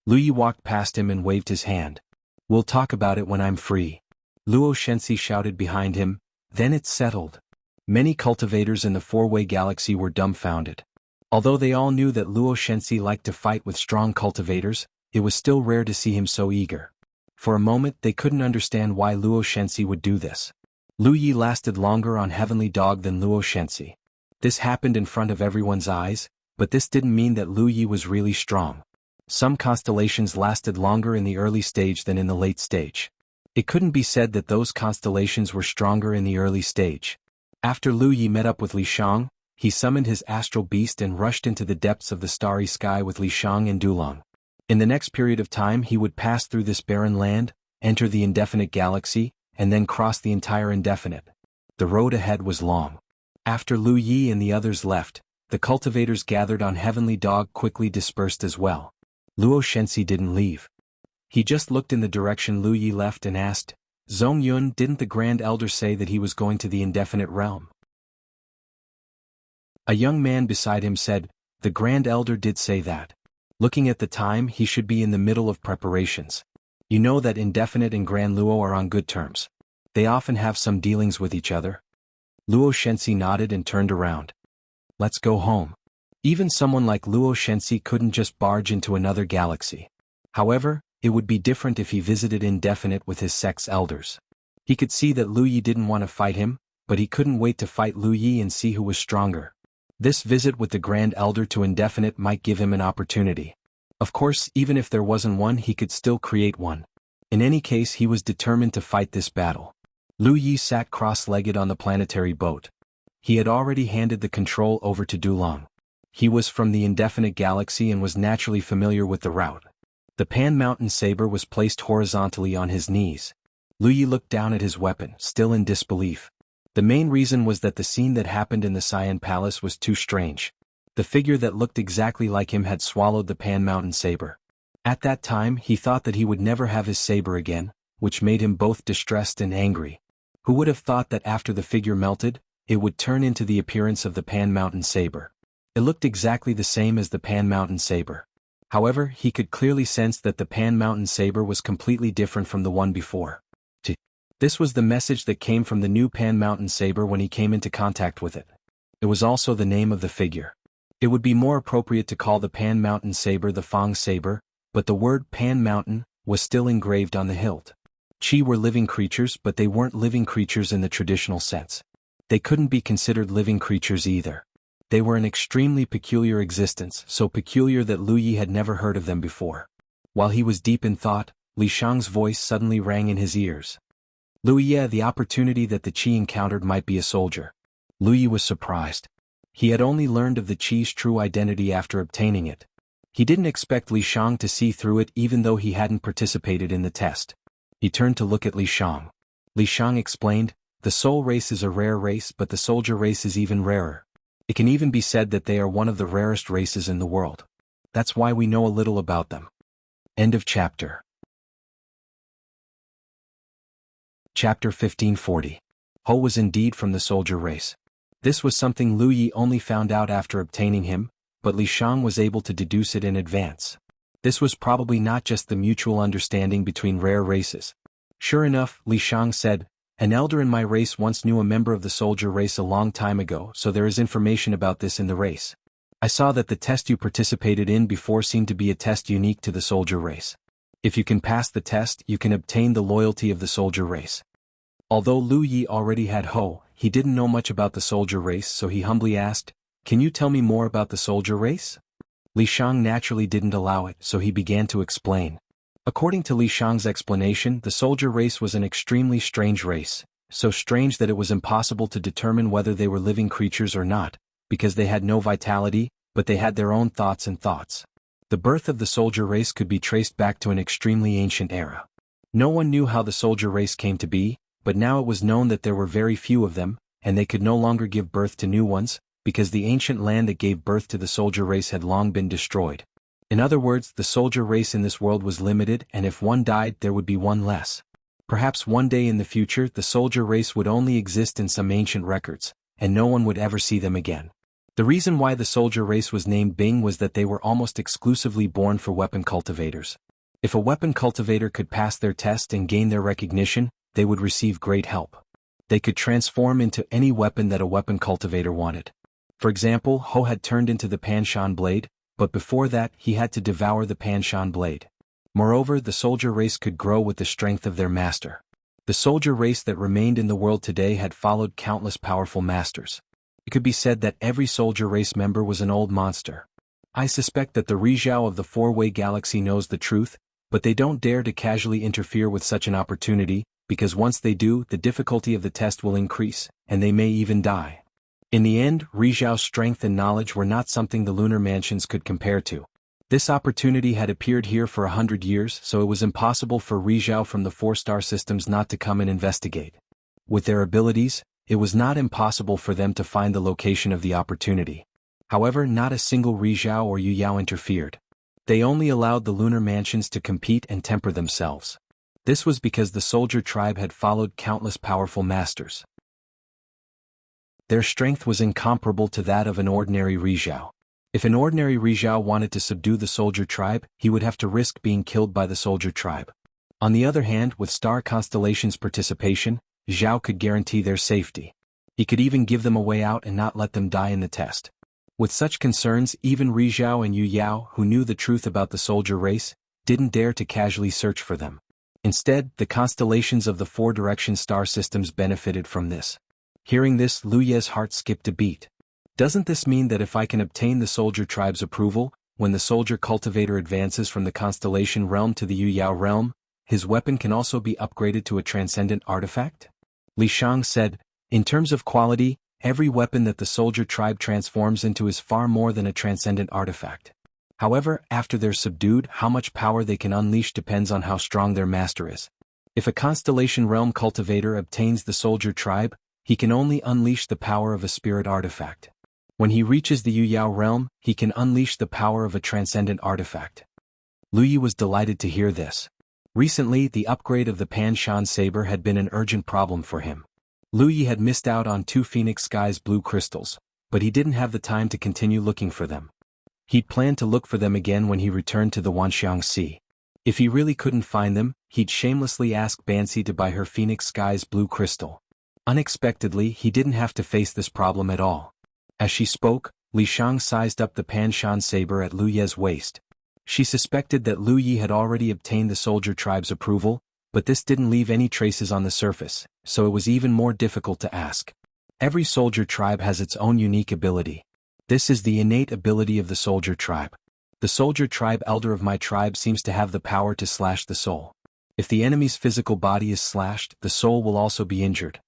Lu Yi walked past him and waved his hand. "We'll talk about it when I'm free." Luo Shenxi shouted behind him, "Then it's settled." Many cultivators in the four-way galaxy were dumbfounded. Although they all knew that Luo Shenxi liked to fight with strong cultivators, it was still rare to see him so eager. For a moment they couldn't understand why Luo Shenxi would do this. Lu Yi lasted longer on Heavenly Dog than Luo Shenxi. This happened in front of everyone's eyes, but this didn't mean that Lu Yi was really strong. Some constellations lasted longer in the early stage than in the late stage. It couldn't be said that those constellations were stronger in the early stage. After Lu Yi met up with Li Shang, he summoned his astral beast and rushed into the depths of the starry sky with Li Shang and Dulang. In the next period of time he would pass through this barren land, enter the indefinite galaxy, and then cross the entire indefinite. The road ahead was long. After Lu Yi and the others left, the cultivators gathered on Heavenly Dog quickly dispersed as well. Luo Shenxi didn't leave. He just looked in the direction Lu Yi left and asked, "Zhong Yun, didn't the Grand Elder say that he was going to the indefinite realm?" A young man beside him said, "The Grand Elder did say that. Looking at the time, he should be in the middle of preparations. You know that Indefinite and Grand Luo are on good terms. They often have some dealings with each other." Luo Shenxi nodded and turned around. "Let's go home." Even someone like Luo Shenxi couldn't just barge into another galaxy. However, it would be different if he visited Indefinite with his sect's elders. He could see that Lu Yi didn't want to fight him, but he couldn't wait to fight Lu Yi and see who was stronger. This visit with the Grand Elder to Indefinite might give him an opportunity. Of course, even if there wasn't one, he could still create one. In any case, he was determined to fight this battle. Lu Yi sat cross-legged on the planetary boat. He had already handed the control over to Dulang. He was from the indefinite galaxy and was naturally familiar with the route. The Pan Mountain saber was placed horizontally on his knees. Lu Yi looked down at his weapon, still in disbelief. The main reason was that the scene that happened in the Cyan Palace was too strange. The figure that looked exactly like him had swallowed the Pan Mountain saber. At that time he thought that he would never have his saber again, which made him both distressed and angry. Who would have thought that after the figure melted, it would turn into the appearance of the Pan Mountain saber? It looked exactly the same as the Pan Mountain saber. However, he could clearly sense that the Pan Mountain saber was completely different from the one before. This was the message that came from the new Pan Mountain saber when he came into contact with it. It was also the name of the figure. It would be more appropriate to call the Pan Mountain saber the Fang saber, but the word Pan Mountain was still engraved on the hilt. Qi were living creatures, but they weren't living creatures in the traditional sense. They couldn't be considered living creatures either. They were an extremely peculiar existence, so peculiar that Lu Yi had never heard of them before. While he was deep in thought, Li Shang's voice suddenly rang in his ears. Lu Yi, the opportunity that the Qi encountered might be a soldier. Lu Yi was surprised. He had only learned of the Qi's true identity after obtaining it. He didn't expect Li Shang to see through it even though he hadn't participated in the test. He turned to look at Li Shang. Li Shang explained, "The soul race is a rare race, but the soldier race is even rarer. It can even be said that they are one of the rarest races in the world. That's why we know a little about them." End of chapter. Chapter 1540. Ho was indeed from the soldier race. This was something Lu Yi only found out after obtaining him, but Li Shang was able to deduce it in advance. This was probably not just the mutual understanding between rare races. Sure enough, Li Shang said, "An elder in my race once knew a member of the soldier race a long time ago, so there is information about this in the race. I saw that the test you participated in before seemed to be a test unique to the soldier race. If you can pass the test, you can obtain the loyalty of the soldier race." Although Lu Yi already had Ho, he didn't know much about the soldier race, so he humbly asked, "Can you tell me more about the soldier race?" Li Shang naturally didn't allow it, so he began to explain. According to Li Shang's explanation, the soldier race was an extremely strange race, so strange that it was impossible to determine whether they were living creatures or not, because they had no vitality, but they had their own thoughts and thoughts. The birth of the soldier race could be traced back to an extremely ancient era. No one knew how the soldier race came to be, but now it was known that there were very few of them, and they could no longer give birth to new ones, because the ancient land that gave birth to the soldier race had long been destroyed. In other words, the soldier race in this world was limited, and if one died, there would be one less. Perhaps one day in the future the soldier race would only exist in some ancient records, and no one would ever see them again. The reason why the soldier race was named Bing was that they were almost exclusively born for weapon cultivators. If a weapon cultivator could pass their test and gain their recognition, they would receive great help. They could transform into any weapon that a weapon cultivator wanted. For example, Ho had turned into the Panshan blade, but before that he had to devour the Panshan blade. Moreover, the soldier race could grow with the strength of their master. The soldier race that remained in the world today had followed countless powerful masters. It could be said that every soldier race member was an old monster. I suspect that the Rizhao of the Four-Way Galaxy knows the truth, but they don't dare to casually interfere with such an opportunity, because once they do, the difficulty of the test will increase, and they may even die. In the end, Rizhao's strength and knowledge were not something the lunar mansions could compare to. This opportunity had appeared here for 100 years, so it was impossible for Rizhao from the 4-star systems not to come and investigate. With their abilities, it was not impossible for them to find the location of the opportunity. However, not a single Rizhao or Yu Yao interfered. They only allowed the lunar mansions to compete and temper themselves. This was because the soldier tribe had followed countless powerful masters. Their strength was incomparable to that of an ordinary Rizhao. If an ordinary Rizhao wanted to subdue the soldier tribe, he would have to risk being killed by the soldier tribe. On the other hand, with Star Constellation's participation, Zhao could guarantee their safety. He could even give them a way out and not let them die in the test. With such concerns, even Rizhao and Yu Yao, who knew the truth about the soldier race, didn't dare to casually search for them. Instead, the constellations of the 4-direction star systems benefited from this. Hearing this, Lu Ye's heart skipped a beat. Doesn't this mean that if I can obtain the soldier tribe's approval, when the soldier cultivator advances from the constellation realm to the Yu Yao realm, his weapon can also be upgraded to a transcendent artifact? Li Shang said, "In terms of quality, Every weapon that the soldier tribe transforms into is far more than a transcendent artifact. However, after they're subdued, how much power they can unleash depends on how strong their master is. If a Constellation Realm cultivator obtains the soldier tribe, he can only unleash the power of a spirit artifact. When he reaches the Yu Yao realm, he can unleash the power of a transcendent artifact. Lu Yi was delighted to hear this. Recently, the upgrade of the Pan Shan saber had been an urgent problem for him. Lu Yi had missed out on 2 Phoenix Sky's blue crystals, but he didn't have the time to continue looking for them. He'd planned to look for them again when he returned to the Wanxiang Sea. If he really couldn't find them, he'd shamelessly ask Bansi to buy her Phoenix Sky's blue crystal. Unexpectedly, he didn't have to face this problem at all. As she spoke, Li Shang sized up the Pan Shan saber at Lu Ye's waist. She suspected that Lu Yi had already obtained the soldier tribe's approval, but this didn't leave any traces on the surface, so it was even more difficult to ask. Every soldier tribe has its own unique ability. This is the innate ability of the soldier tribe. The soldier tribe elder of my tribe seems to have the power to slash the soul. If the enemy's physical body is slashed, the soul will also be injured.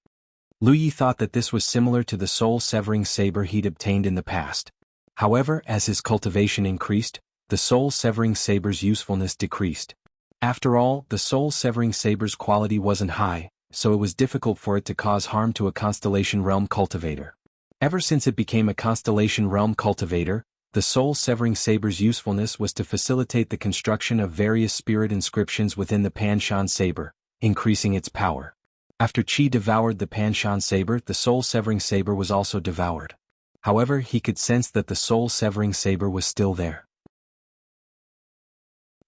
Lu Yi thought that this was similar to the soul-severing saber he'd obtained in the past. However, as his cultivation increased, the soul-severing saber's usefulness decreased. After all, the soul-severing saber's quality wasn't high, so it was difficult for it to cause harm to a Constellation Realm cultivator. Ever since it became a Constellation Realm cultivator, the soul-severing saber's usefulness was to facilitate the construction of various spirit inscriptions within the Pan Shan saber, increasing its power. After Qi devoured the Pan Shan saber, the soul-severing saber was also devoured. However, he could sense that the soul-severing saber was still there.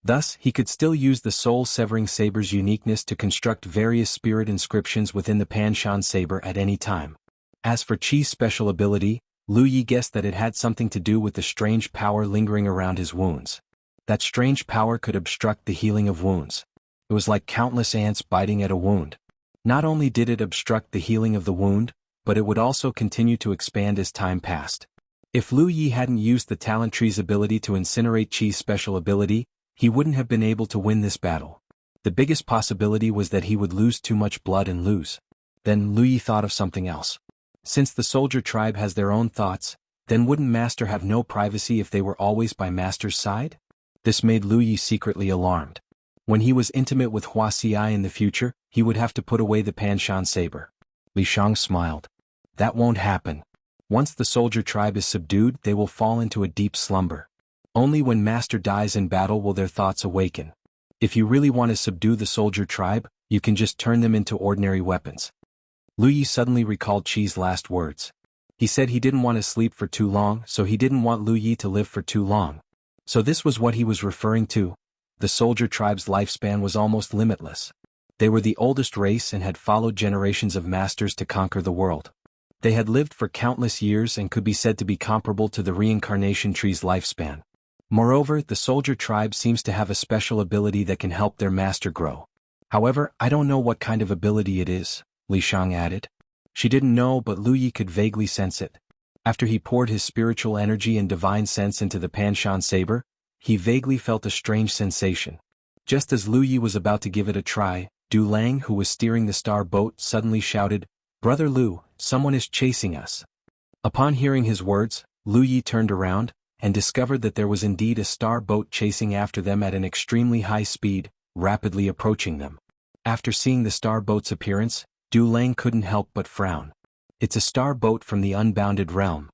Thus, he could still use the soul-severing saber's uniqueness to construct various spirit inscriptions within the Pan Shan saber at any time. As for Qi's special ability, Lu Yi guessed that it had something to do with the strange power lingering around his wounds. That strange power could obstruct the healing of wounds. It was like countless ants biting at a wound. Not only did it obstruct the healing of the wound, but it would also continue to expand as time passed. If Lu Yi hadn't used the talent tree's ability to incinerate Qi's special ability, he wouldn't have been able to win this battle. The biggest possibility was that he would lose too much blood and lose. Then Lu Yi thought of something else. Since the soldier tribe has their own thoughts, then wouldn't Master have no privacy if they were always by Master's side? This made Lu Yi secretly alarmed. When he was intimate with Hua Xi in the future, he would have to put away the Pan Shan saber. Li Shang smiled. That won't happen. Once the soldier tribe is subdued, they will fall into a deep slumber. Only when Master dies in battle will their thoughts awaken. If you really want to subdue the soldier tribe, you can just turn them into ordinary weapons. Lu Yi suddenly recalled Qi's last words. He said he didn't want to sleep for too long, so he didn't want Lu Yi to live for too long. So this was what he was referring to. The soldier tribe's lifespan was almost limitless. They were the oldest race and had followed generations of masters to conquer the world. They had lived for countless years and could be said to be comparable to the reincarnation tree's lifespan. Moreover, the soldier tribe seems to have a special ability that can help their master grow. However, I don't know what kind of ability it is, Li Shang added. She didn't know, but Lu Yi could vaguely sense it. After he poured his spiritual energy and divine sense into the Pan Shan saber, he vaguely felt a strange sensation. Just as Lu Yi was about to give it a try, Du Lang, who was steering the star boat, suddenly shouted, "Brother Lu, someone is chasing us." Upon hearing his words, Lu Yi turned around, and discovered that there was indeed a star boat chasing after them at an extremely high speed, rapidly approaching them. After seeing the star boat's appearance, Du Lang couldn't help but frown. It's a star boat from the unbounded realm.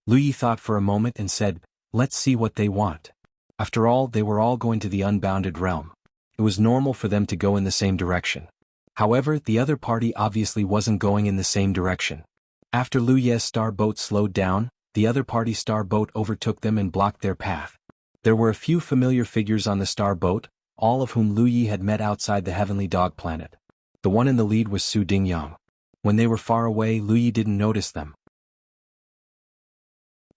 Lu Yi thought for a moment and said, "Let's see what they want." After all, they were all going to the unbounded realm. It was normal for them to go in the same direction. However, the other party obviously wasn't going in the same direction. After Lu Ye's star boat slowed down, the other party's star boat overtook them and blocked their path. There were a few familiar figures on the star boat, all of whom Lu Yi had met outside the Heavenly Dog Planet. The one in the lead was Su Dingyang. When they were far away, Lu Yi didn't notice them.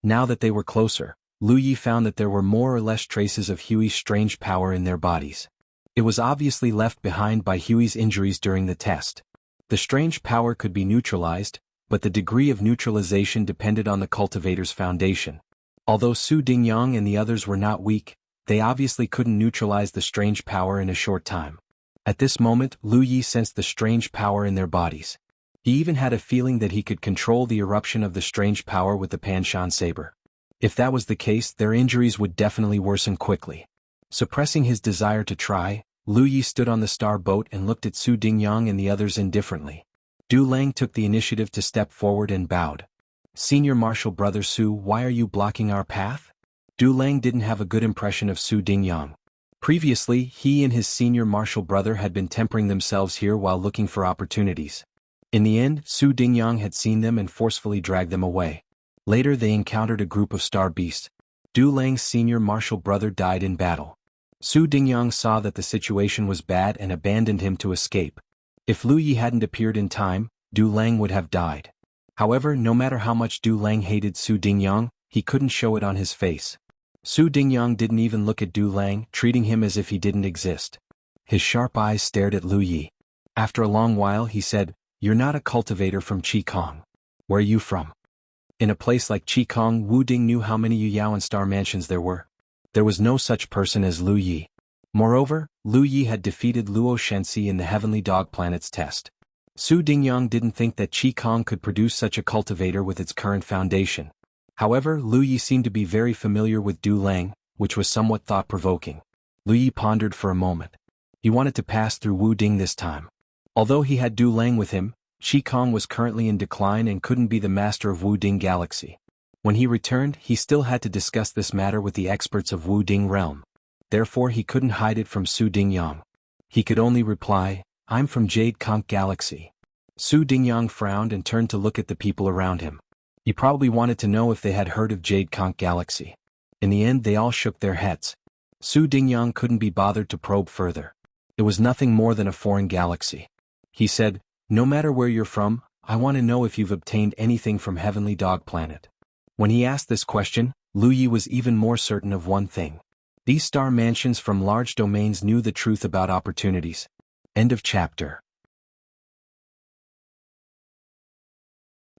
Now that they were closer, Lu Yi found that there were more or less traces of Huey's strange power in their bodies. It was obviously left behind by Huey's injuries during the test. The strange power could be neutralized, but the degree of neutralization depended on the cultivator's foundation. Although Su Dingyang and the others were not weak, they obviously couldn't neutralize the strange power in a short time. At this moment, Lu Yi sensed the strange power in their bodies. He even had a feeling that he could control the eruption of the strange power with the Panshan saber. If that was the case, their injuries would definitely worsen quickly. Suppressing his desire to try, Lu Yi stood on the star boat and looked at Su Dingyang and the others indifferently. Du Lang took the initiative to step forward and bowed. Senior Marshal Brother Su, why are you blocking our path? Du Lang didn't have a good impression of Su Dingyang. Previously, he and his senior martial brother had been tempering themselves here while looking for opportunities. In the end, Su Dingyang had seen them and forcefully dragged them away. Later they encountered a group of star beasts. Du Lang's senior martial brother died in battle. Su Dingyang saw that the situation was bad and abandoned him to escape. If Lu Yi hadn't appeared in time, Du Lang would have died. However, no matter how much Du Lang hated Su Dingyang, he couldn't show it on his face. Su Dingyang didn't even look at Du Lang, treating him as if he didn't exist. His sharp eyes stared at Lu Yi. After a long while he said, "You're not a cultivator from Qikong. Where are you from?" In a place like Qikong, Wu Ding knew how many Yuyaoan star mansions there were. There was no such person as Lu Yi. Moreover, Lu Yi had defeated Luo Shenxi in the Heavenly Dog Planet's test. Su Dingyang didn't think that Qikong could produce such a cultivator with its current foundation. However, Lu Yi seemed to be very familiar with Du Lang, which was somewhat thought-provoking. Lu Yi pondered for a moment. He wanted to pass through Wu Ding this time. Although he had Du Lang with him, Qikong was currently in decline and couldn't be the master of Wu Ding Galaxy. When he returned, he still had to discuss this matter with the experts of Wu Ding Realm. Therefore he couldn't hide it from Su Dingyang. He could only reply, "I'm from Jade Conch Galaxy." Su Dingyang frowned and turned to look at the people around him. He probably wanted to know if they had heard of Jade Conch Galaxy. In the end they all shook their heads. Su Dingyang couldn't be bothered to probe further. It was nothing more than a foreign galaxy. He said, "No matter where you're from, I want to know if you've obtained anything from Heavenly Dog Planet." When he asked this question, Lu Yi was even more certain of one thing. These star mansions from large domains knew the truth about opportunities. End of chapter.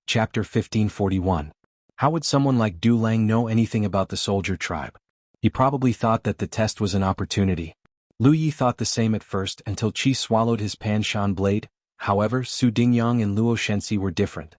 Chapter 1541. How would someone like Du Lang know anything about the soldier tribe? He probably thought that the test was an opportunity. Lu Yi thought the same at first until Qi swallowed his Panshan blade. However, Su Dingyang and Luo Shenxi were different.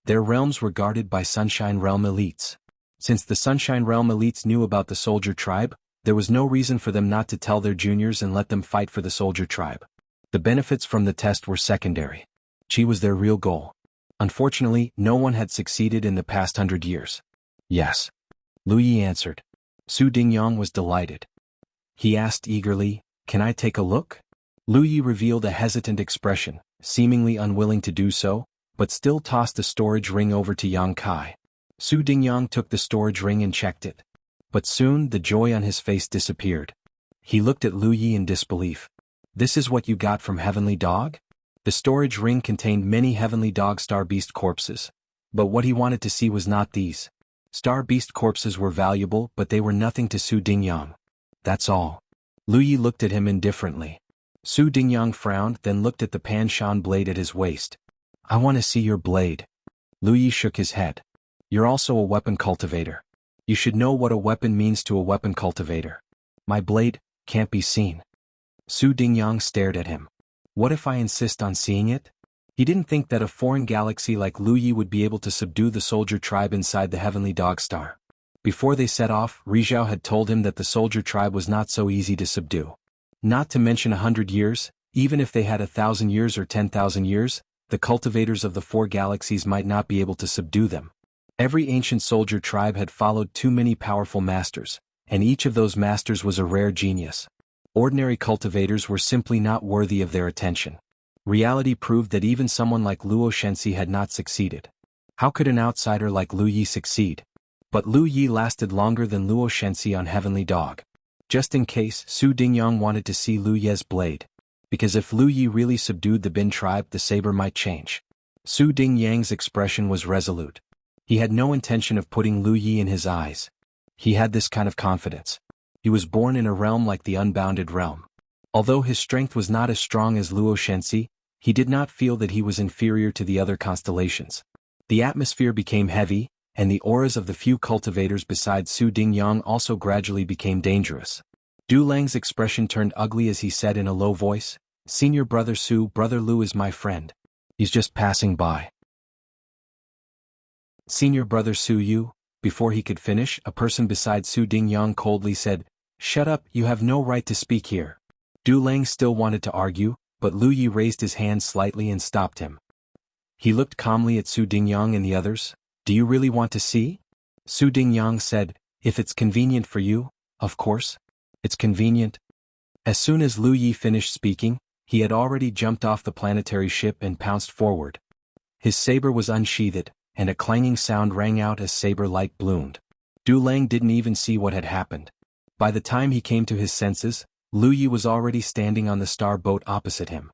Their realms were guarded by Sunshine Realm elites. Since the Sunshine Realm elites knew about the soldier tribe, there was no reason for them not to tell their juniors and let them fight for the soldier tribe. The benefits from the test were secondary. Qi was their real goal. Unfortunately, no one had succeeded in the past 100 years. Yes. Lu Yi answered. Su Dingyang was delighted. He asked eagerly, "Can I take a look?" Lu Yi revealed a hesitant expression, seemingly unwilling to do so, but still tossed the storage ring over to Yang Kai. Su Dingyang took the storage ring and checked it. But soon the joy on his face disappeared. He looked at Lu Yi in disbelief. "This is what you got from Heavenly Dog?" The storage ring contained many Heavenly Dog Star Beast corpses. But what he wanted to see was not these. Star Beast corpses were valuable, but they were nothing to Su Dingyang. That's all. Lu Yi looked at him indifferently. Su Dingyang frowned, then looked at the Panshan blade at his waist. "I want to see your blade." Lu Yi shook his head. "You're also a weapon cultivator. You should know what a weapon means to a weapon cultivator. My blade can't be seen." Su Dingyang stared at him. What if I insist on seeing it? He didn't think that a foreign galaxy like Lu Yi would be able to subdue the soldier tribe inside the Heavenly Dog Star. Before they set off, Rizhao had told him that the soldier tribe was not so easy to subdue. Not to mention 100 years, even if they had 1,000 years or 10,000 years, the cultivators of the four galaxies might not be able to subdue them. Every ancient soldier tribe had followed too many powerful masters, and each of those masters was a rare genius. Ordinary cultivators were simply not worthy of their attention. Reality proved that even someone like Luo Shenxi had not succeeded. How could an outsider like Lu Yi succeed? But Lu Yi lasted longer than Luo Shenxi on Heavenly Dog. Just in case, Su Dingyang wanted to see Lu Ye's blade. Because if Lu Yi really subdued the Bin tribe, the saber might change. Su Dingyang's expression was resolute. He had no intention of putting Lu Yi in his eyes. He had this kind of confidence. He was born in a realm like the Unbounded Realm. Although his strength was not as strong as Luo Shenxi, he did not feel that he was inferior to the other constellations. The atmosphere became heavy, and the auras of the few cultivators besides Su Dingyang also gradually became dangerous. Du Lang's expression turned ugly as he said in a low voice, "Senior Brother Su, Brother Lu is my friend. He's just passing by. Senior brother Su Yu. Before he could finish, a person beside Su Dingyang coldly said, "Shut up, you have no right to speak here." Du Lang still wanted to argue, but Lu Yi raised his hand slightly and stopped him. He looked calmly at Su Dingyang and the others. "Do you really want to see?" Su Dingyang said, "If it's convenient for you, of course. It's convenient." As soon as Lu Yi finished speaking, he had already jumped off the planetary ship and pounced forward. His saber was unsheathed, and a clanging sound rang out as saber light bloomed. Du Lang didn't even see what had happened. By the time he came to his senses, Lu Yi was already standing on the star boat opposite him.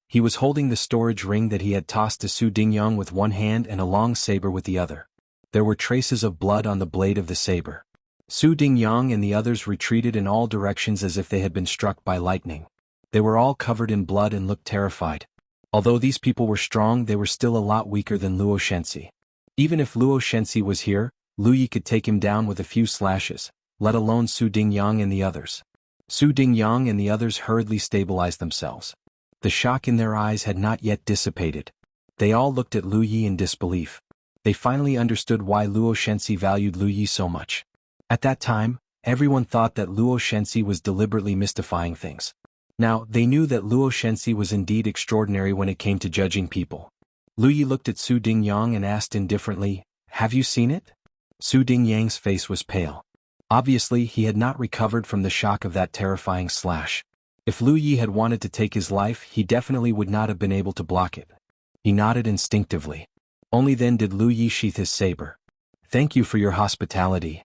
He was holding the storage ring that he had tossed to Su Dingyang with one hand and a long saber with the other. There were traces of blood on the blade of the saber. Su Dingyang and the others retreated in all directions as if they had been struck by lightning. They were all covered in blood and looked terrified. Although these people were strong, they were still a lot weaker than Luo Shenxi. Even if Luo Shenxi was here, Lu Yi could take him down with a few slashes, let alone Su Dingyang and the others. Su Dingyang and the others hurriedly stabilized themselves. The shock in their eyes had not yet dissipated. They all looked at Lu Yi in disbelief. They finally understood why Luo Shenxi valued Lu Yi so much. At that time, everyone thought that Luo Shenxi was deliberately mystifying things. Now, they knew that Luo Shenxi was indeed extraordinary when it came to judging people. Lu Yi looked at Su Dingyang and asked indifferently, "Have you seen it?" Su Dingyang's face was pale. Obviously, he had not recovered from the shock of that terrifying slash. If Lu Yi had wanted to take his life, he definitely would not have been able to block it. He nodded instinctively. Only then did Lu Yi sheath his saber. "Thank you for your hospitality."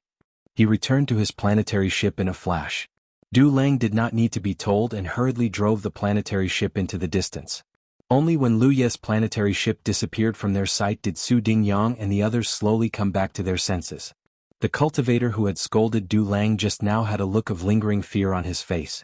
He returned to his planetary ship in a flash. Du Lang did not need to be told and hurriedly drove the planetary ship into the distance. Only when Lu Ye's planetary ship disappeared from their sight did Su Dingyang and the others slowly come back to their senses. The cultivator who had scolded Du Lang just now had a look of lingering fear on his face.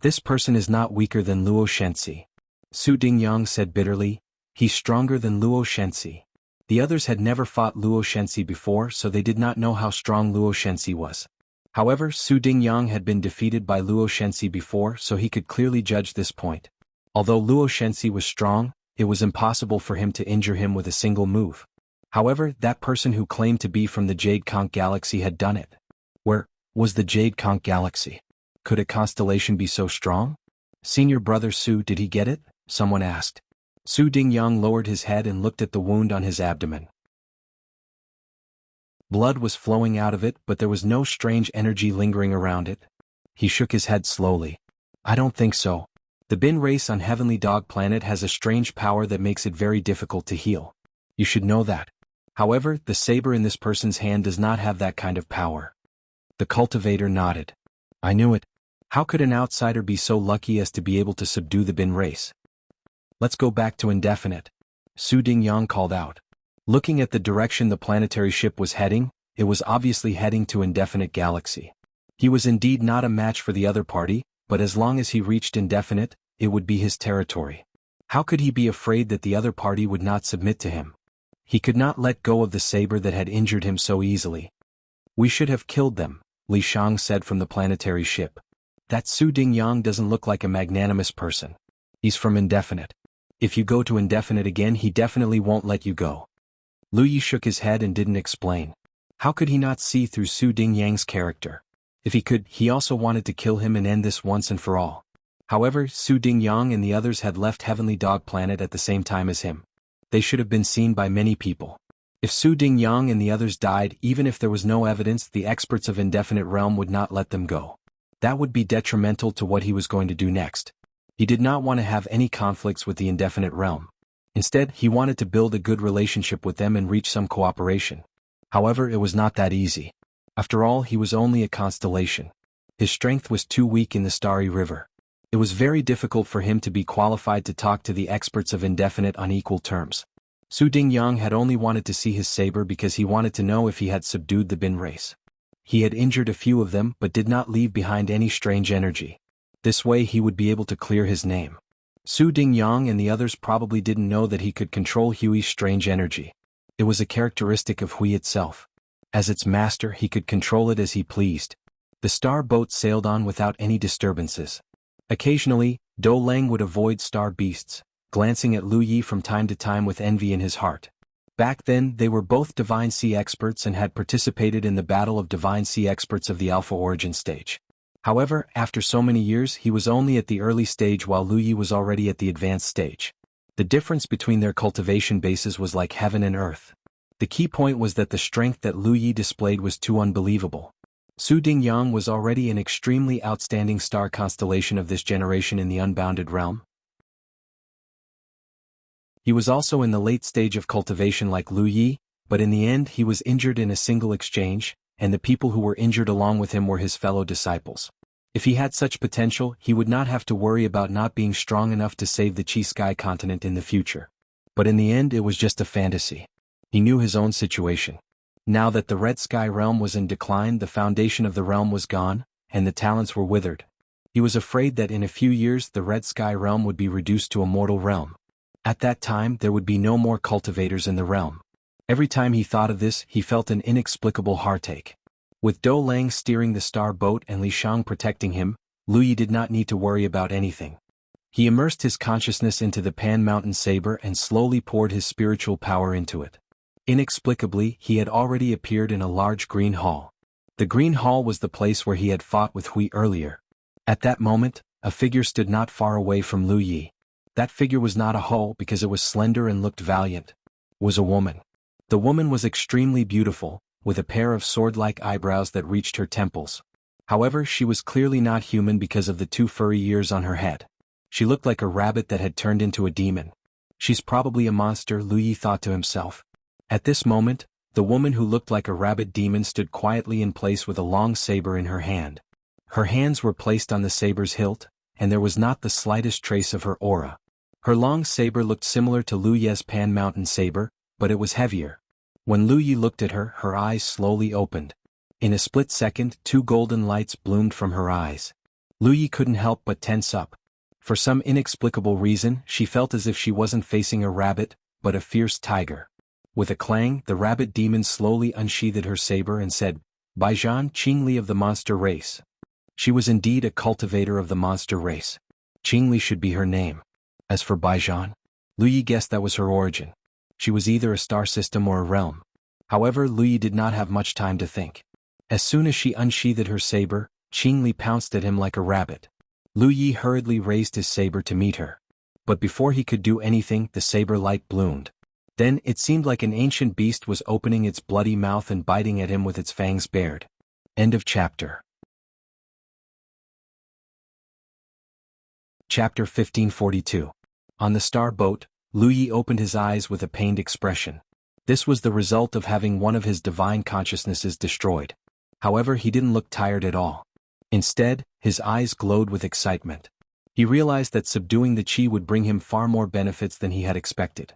"This person is not weaker than Luo Shenxi," Su Dingyang said bitterly. "He's stronger than Luo Shenxi." The others had never fought Luo Shenxi before, so they did not know how strong Luo Shenxi was. However, Su Dingyang had been defeated by Luo Shenxi before, so he could clearly judge this point. Although Luo Shenxi was strong, it was impossible for him to injure him with a single move. However, that person who claimed to be from the Jade Conch Galaxy had done it. Where was the Jade Conch Galaxy? Could a constellation be so strong? "Senior brother Su, did he get it?" someone asked. Su Dingyang lowered his head and looked at the wound on his abdomen. Blood was flowing out of it, but there was no strange energy lingering around it. He shook his head slowly. "I don't think so. The Bin race on Heavenly Dog Planet has a strange power that makes it very difficult to heal. You should know that. However, the saber in this person's hand does not have that kind of power." The cultivator nodded. "I knew it. How could an outsider be so lucky as to be able to subdue the Bin race?" "Let's go back to Indefinite," Su Dingyang called out. Looking at the direction the planetary ship was heading, it was obviously heading to Indefinite Galaxy. He was indeed not a match for the other party, but as long as he reached Indefinite, it would be his territory. How could he be afraid that the other party would not submit to him? He could not let go of the saber that had injured him so easily. "We should have killed them," Li Shang said from the planetary ship. "That Su Dingyang doesn't look like a magnanimous person. He's from Indefinite. If you go to Indefinite again, he definitely won't let you go." Lu Yi shook his head and didn't explain. How could he not see through Su Dingyang's character? If he could, he also wanted to kill him and end this once and for all. However, Su Dingyang and the others had left Heavenly Dog Planet at the same time as him. They should have been seen by many people. If Su Dingyang and the others died, even if there was no evidence, the experts of Indefinite Realm would not let them go. That would be detrimental to what he was going to do next. He did not want to have any conflicts with the Indefinite Realm. Instead, he wanted to build a good relationship with them and reach some cooperation. However, it was not that easy. After all, he was only a constellation. His strength was too weak in the Starry River. It was very difficult for him to be qualified to talk to the experts of Indefinite on equal terms. Su Dingyang had only wanted to see his saber because he wanted to know if he had subdued the Bin race. He had injured a few of them but did not leave behind any strange energy. This way he would be able to clear his name. Su Dingyang and the others probably didn't know that he could control Hui's strange energy. It was a characteristic of Hui itself. As its master, he could control it as he pleased. The star boat sailed on without any disturbances. Occasionally, Do Lang would avoid star beasts, glancing at Lu Yi from time to time with envy in his heart. Back then, they were both Divine Sea experts and had participated in the Battle of Divine Sea Experts of the Alpha Origin stage. However, after so many years, he was only at the early stage while Lu Yi was already at the advanced stage. The difference between their cultivation bases was like heaven and earth. The key point was that the strength that Lu Yi displayed was too unbelievable. Su Dingyang was already an extremely outstanding star constellation of this generation in the Unbounded Realm. He was also in the late stage of cultivation like Lu Yi, but in the end he was injured in a single exchange, and the people who were injured along with him were his fellow disciples. If he had such potential, he would not have to worry about not being strong enough to save the Qi Sky continent in the future. But in the end it was just a fantasy. He knew his own situation. Now that the Red Sky realm was in decline, the foundation of the realm was gone, and the talents were withered. He was afraid that in a few years the Red Sky realm would be reduced to a mortal realm. At that time there would be no more cultivators in the realm. Every time he thought of this, he felt an inexplicable heartache. With Dou Lang steering the star boat and Li Shang protecting him, Lu Yi did not need to worry about anything. He immersed his consciousness into the Pan Mountain Saber and slowly poured his spiritual power into it. Inexplicably, he had already appeared in a large green hall. The green hall was the place where he had fought with Hui earlier. At that moment, a figure stood not far away from Lu Yi. That figure was not a Ho because it was slender and looked valiant. It was a woman. The woman was extremely beautiful, with a pair of sword-like eyebrows that reached her temples. However, she was clearly not human because of the two furry ears on her head. She looked like a rabbit that had turned into a demon. She's probably a monster, Lu Yi thought to himself. At this moment, the woman who looked like a rabbit demon stood quietly in place with a long saber in her hand. Her hands were placed on the saber's hilt, and there was not the slightest trace of her aura. Her long saber looked similar to Lu Ye's Pan Mountain saber, but it was heavier. When Lu Yi looked at her, her eyes slowly opened. In a split second, two golden lights bloomed from her eyes. Lu Yi couldn't help but tense up. For some inexplicable reason, she felt as if she wasn't facing a rabbit, but a fierce tiger. With a clang, the rabbit demon slowly unsheathed her saber and said, "Baijian Qingli of the monster race." She was indeed a cultivator of the monster race. Qingli should be her name. As for Baijian, Lu Yi guessed that was her origin. She was either a star system or a realm. However, Lu Yi did not have much time to think. As soon as she unsheathed her saber, Qingli pounced at him like a rabbit. Lu Yi hurriedly raised his saber to meet her. But before he could do anything, the saber light bloomed. Then, it seemed like an ancient beast was opening its bloody mouth and biting at him with its fangs bared. End of chapter. Chapter 1542. On the star boat, Lu Yi opened his eyes with a pained expression. This was the result of having one of his divine consciousnesses destroyed. However, he didn't look tired at all. Instead, his eyes glowed with excitement. He realized that subduing the Qi would bring him far more benefits than he had expected.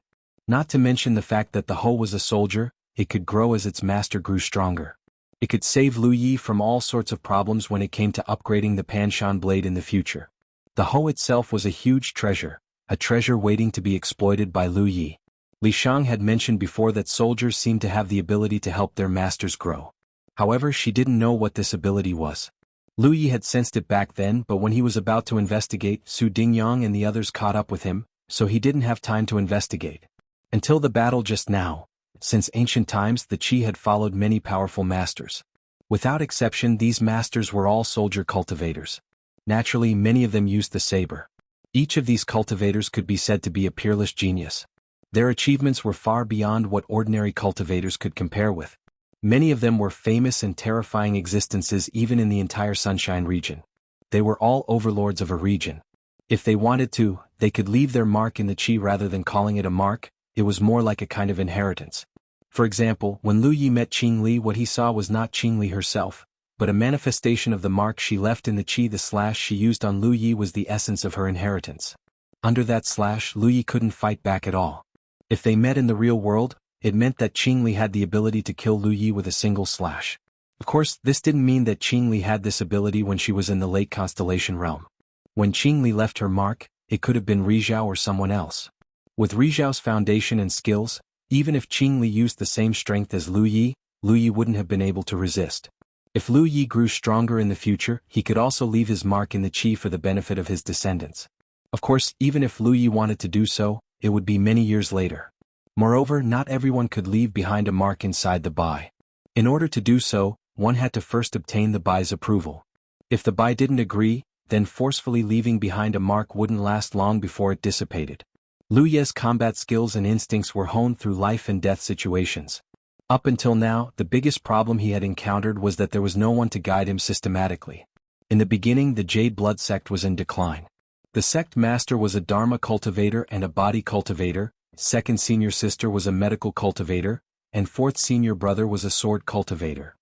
Not to mention the fact that the Ho was a soldier, it could grow as its master grew stronger. It could save Lu Yi from all sorts of problems when it came to upgrading the Panshan blade in the future. The Ho itself was a huge treasure, a treasure waiting to be exploited by Lu Yi. Li Shang had mentioned before that soldiers seemed to have the ability to help their masters grow. However, she didn't know what this ability was. Lu Yi had sensed it back then, but when he was about to investigate, Su Dingyang and the others caught up with him, so he didn't have time to investigate. Until the battle just now, since ancient times the Qi had followed many powerful masters. Without exception, these masters were all soldier cultivators. Naturally, many of them used the saber. Each of these cultivators could be said to be a peerless genius. Their achievements were far beyond what ordinary cultivators could compare with. Many of them were famous and terrifying existences even in the entire Sunshine region. They were all overlords of a region. If they wanted to, they could leave their mark in the Qi rather than calling it a mark. It was more like a kind of inheritance. For example, when Lu Yi met Qingli, what he saw was not Qingli herself, but a manifestation of the mark she left in the Qi. The slash she used on Lu Yi was the essence of her inheritance. Under that slash, Lu Yi couldn't fight back at all. If they met in the real world, it meant that Qingli had the ability to kill Lu Yi with a single slash. Of course, this didn't mean that Qingli had this ability when she was in the late constellation realm. When Qingli left her mark, it could have been Rizhao or someone else. With Rizhao's foundation and skills, even if Qingli used the same strength as Lu Yi wouldn't have been able to resist. If Lu Yi grew stronger in the future, he could also leave his mark in the Qi for the benefit of his descendants. Of course, even if Lu Yi wanted to do so, it would be many years later. Moreover, not everyone could leave behind a mark inside the bai. In order to do so, one had to first obtain the bai's approval. If the bai didn't agree, then forcefully leaving behind a mark wouldn't last long before it dissipated. Lu Ye's combat skills and instincts were honed through life and death situations. Up until now, the biggest problem he had encountered was that there was no one to guide him systematically. In the beginning, the Jade Blood sect was in decline. The sect master was a Dharma cultivator and a body cultivator, second senior sister was a medical cultivator, and fourth senior brother was a sword cultivator.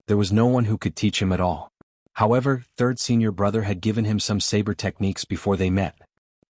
There was no one who could teach him at all. However, third senior brother had given him some saber techniques before they met.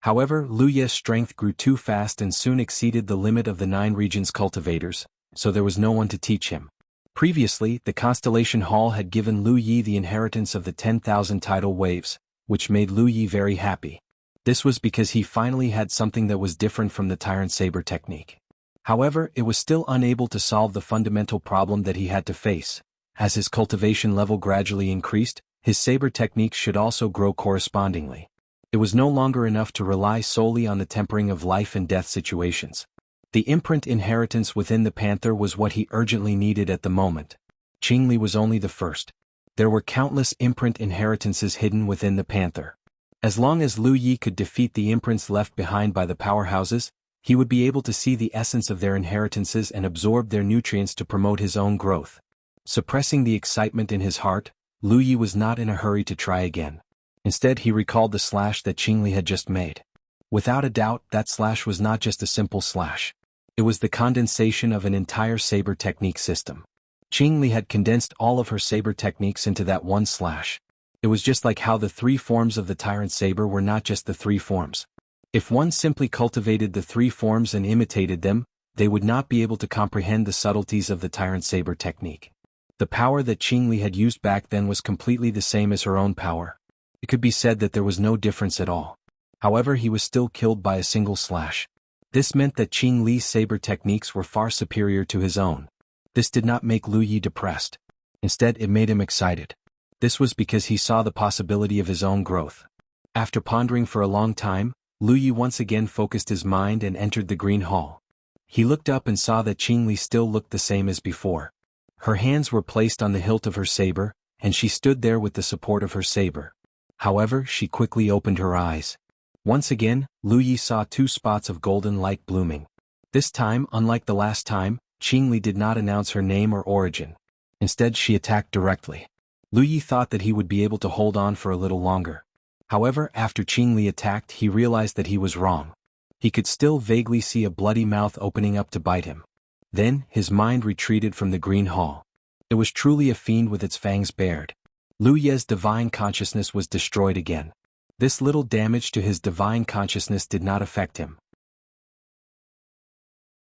However, Lu Ye's strength grew too fast and soon exceeded the limit of the 9 regions cultivators, so there was no one to teach him. Previously, the Constellation Hall had given Lu Yi the inheritance of the 10,000 tidal waves, which made Lu Yi very happy. This was because he finally had something that was different from the Tyrant Saber technique. However, it was still unable to solve the fundamental problem that he had to face. As his cultivation level gradually increased, his saber techniques should also grow correspondingly. It was no longer enough to rely solely on the tempering of life and death situations. The imprint inheritance within the panther was what he urgently needed at the moment. Qingli was only the first. There were countless imprint inheritances hidden within the panther. As long as Lu Yi could defeat the imprints left behind by the powerhouses, he would be able to see the essence of their inheritances and absorb their nutrients to promote his own growth. Suppressing the excitement in his heart, Lu Yi was not in a hurry to try again. Instead, he recalled the slash that Qingli had just made. Without a doubt, that slash was not just a simple slash. It was the condensation of an entire saber technique system. Qingli had condensed all of her saber techniques into that one slash. It was just like how the 3 forms of the Tyrant Saber were not just the 3 forms. If one simply cultivated the 3 forms and imitated them, they would not be able to comprehend the subtleties of the Tyrant Saber technique. The power that Qingli had used back then was completely the same as her own power. It could be said that there was no difference at all. However, he was still killed by a single slash. This meant that Qingli's saber techniques were far superior to his own. This did not make Lu Yi depressed. Instead, it made him excited. This was because he saw the possibility of his own growth. After pondering for a long time, Lu Yi once again focused his mind and entered the Green Hall. He looked up and saw that Qingli still looked the same as before. Her hands were placed on the hilt of her saber, and she stood there with the support of her saber. However, she quickly opened her eyes. Once again, Lu Yi saw 2 spots of golden light blooming. This time, unlike the last time, Qingli did not announce her name or origin. Instead, she attacked directly. Lu Yi thought that he would be able to hold on for a little longer. However, after Qingli attacked, he realized that he was wrong. He could still vaguely see a bloody mouth opening up to bite him. Then, his mind retreated from the Green Hall. It was truly a fiend with its fangs bared. Lu Ye's divine consciousness was destroyed again. This little damage to his divine consciousness did not affect him.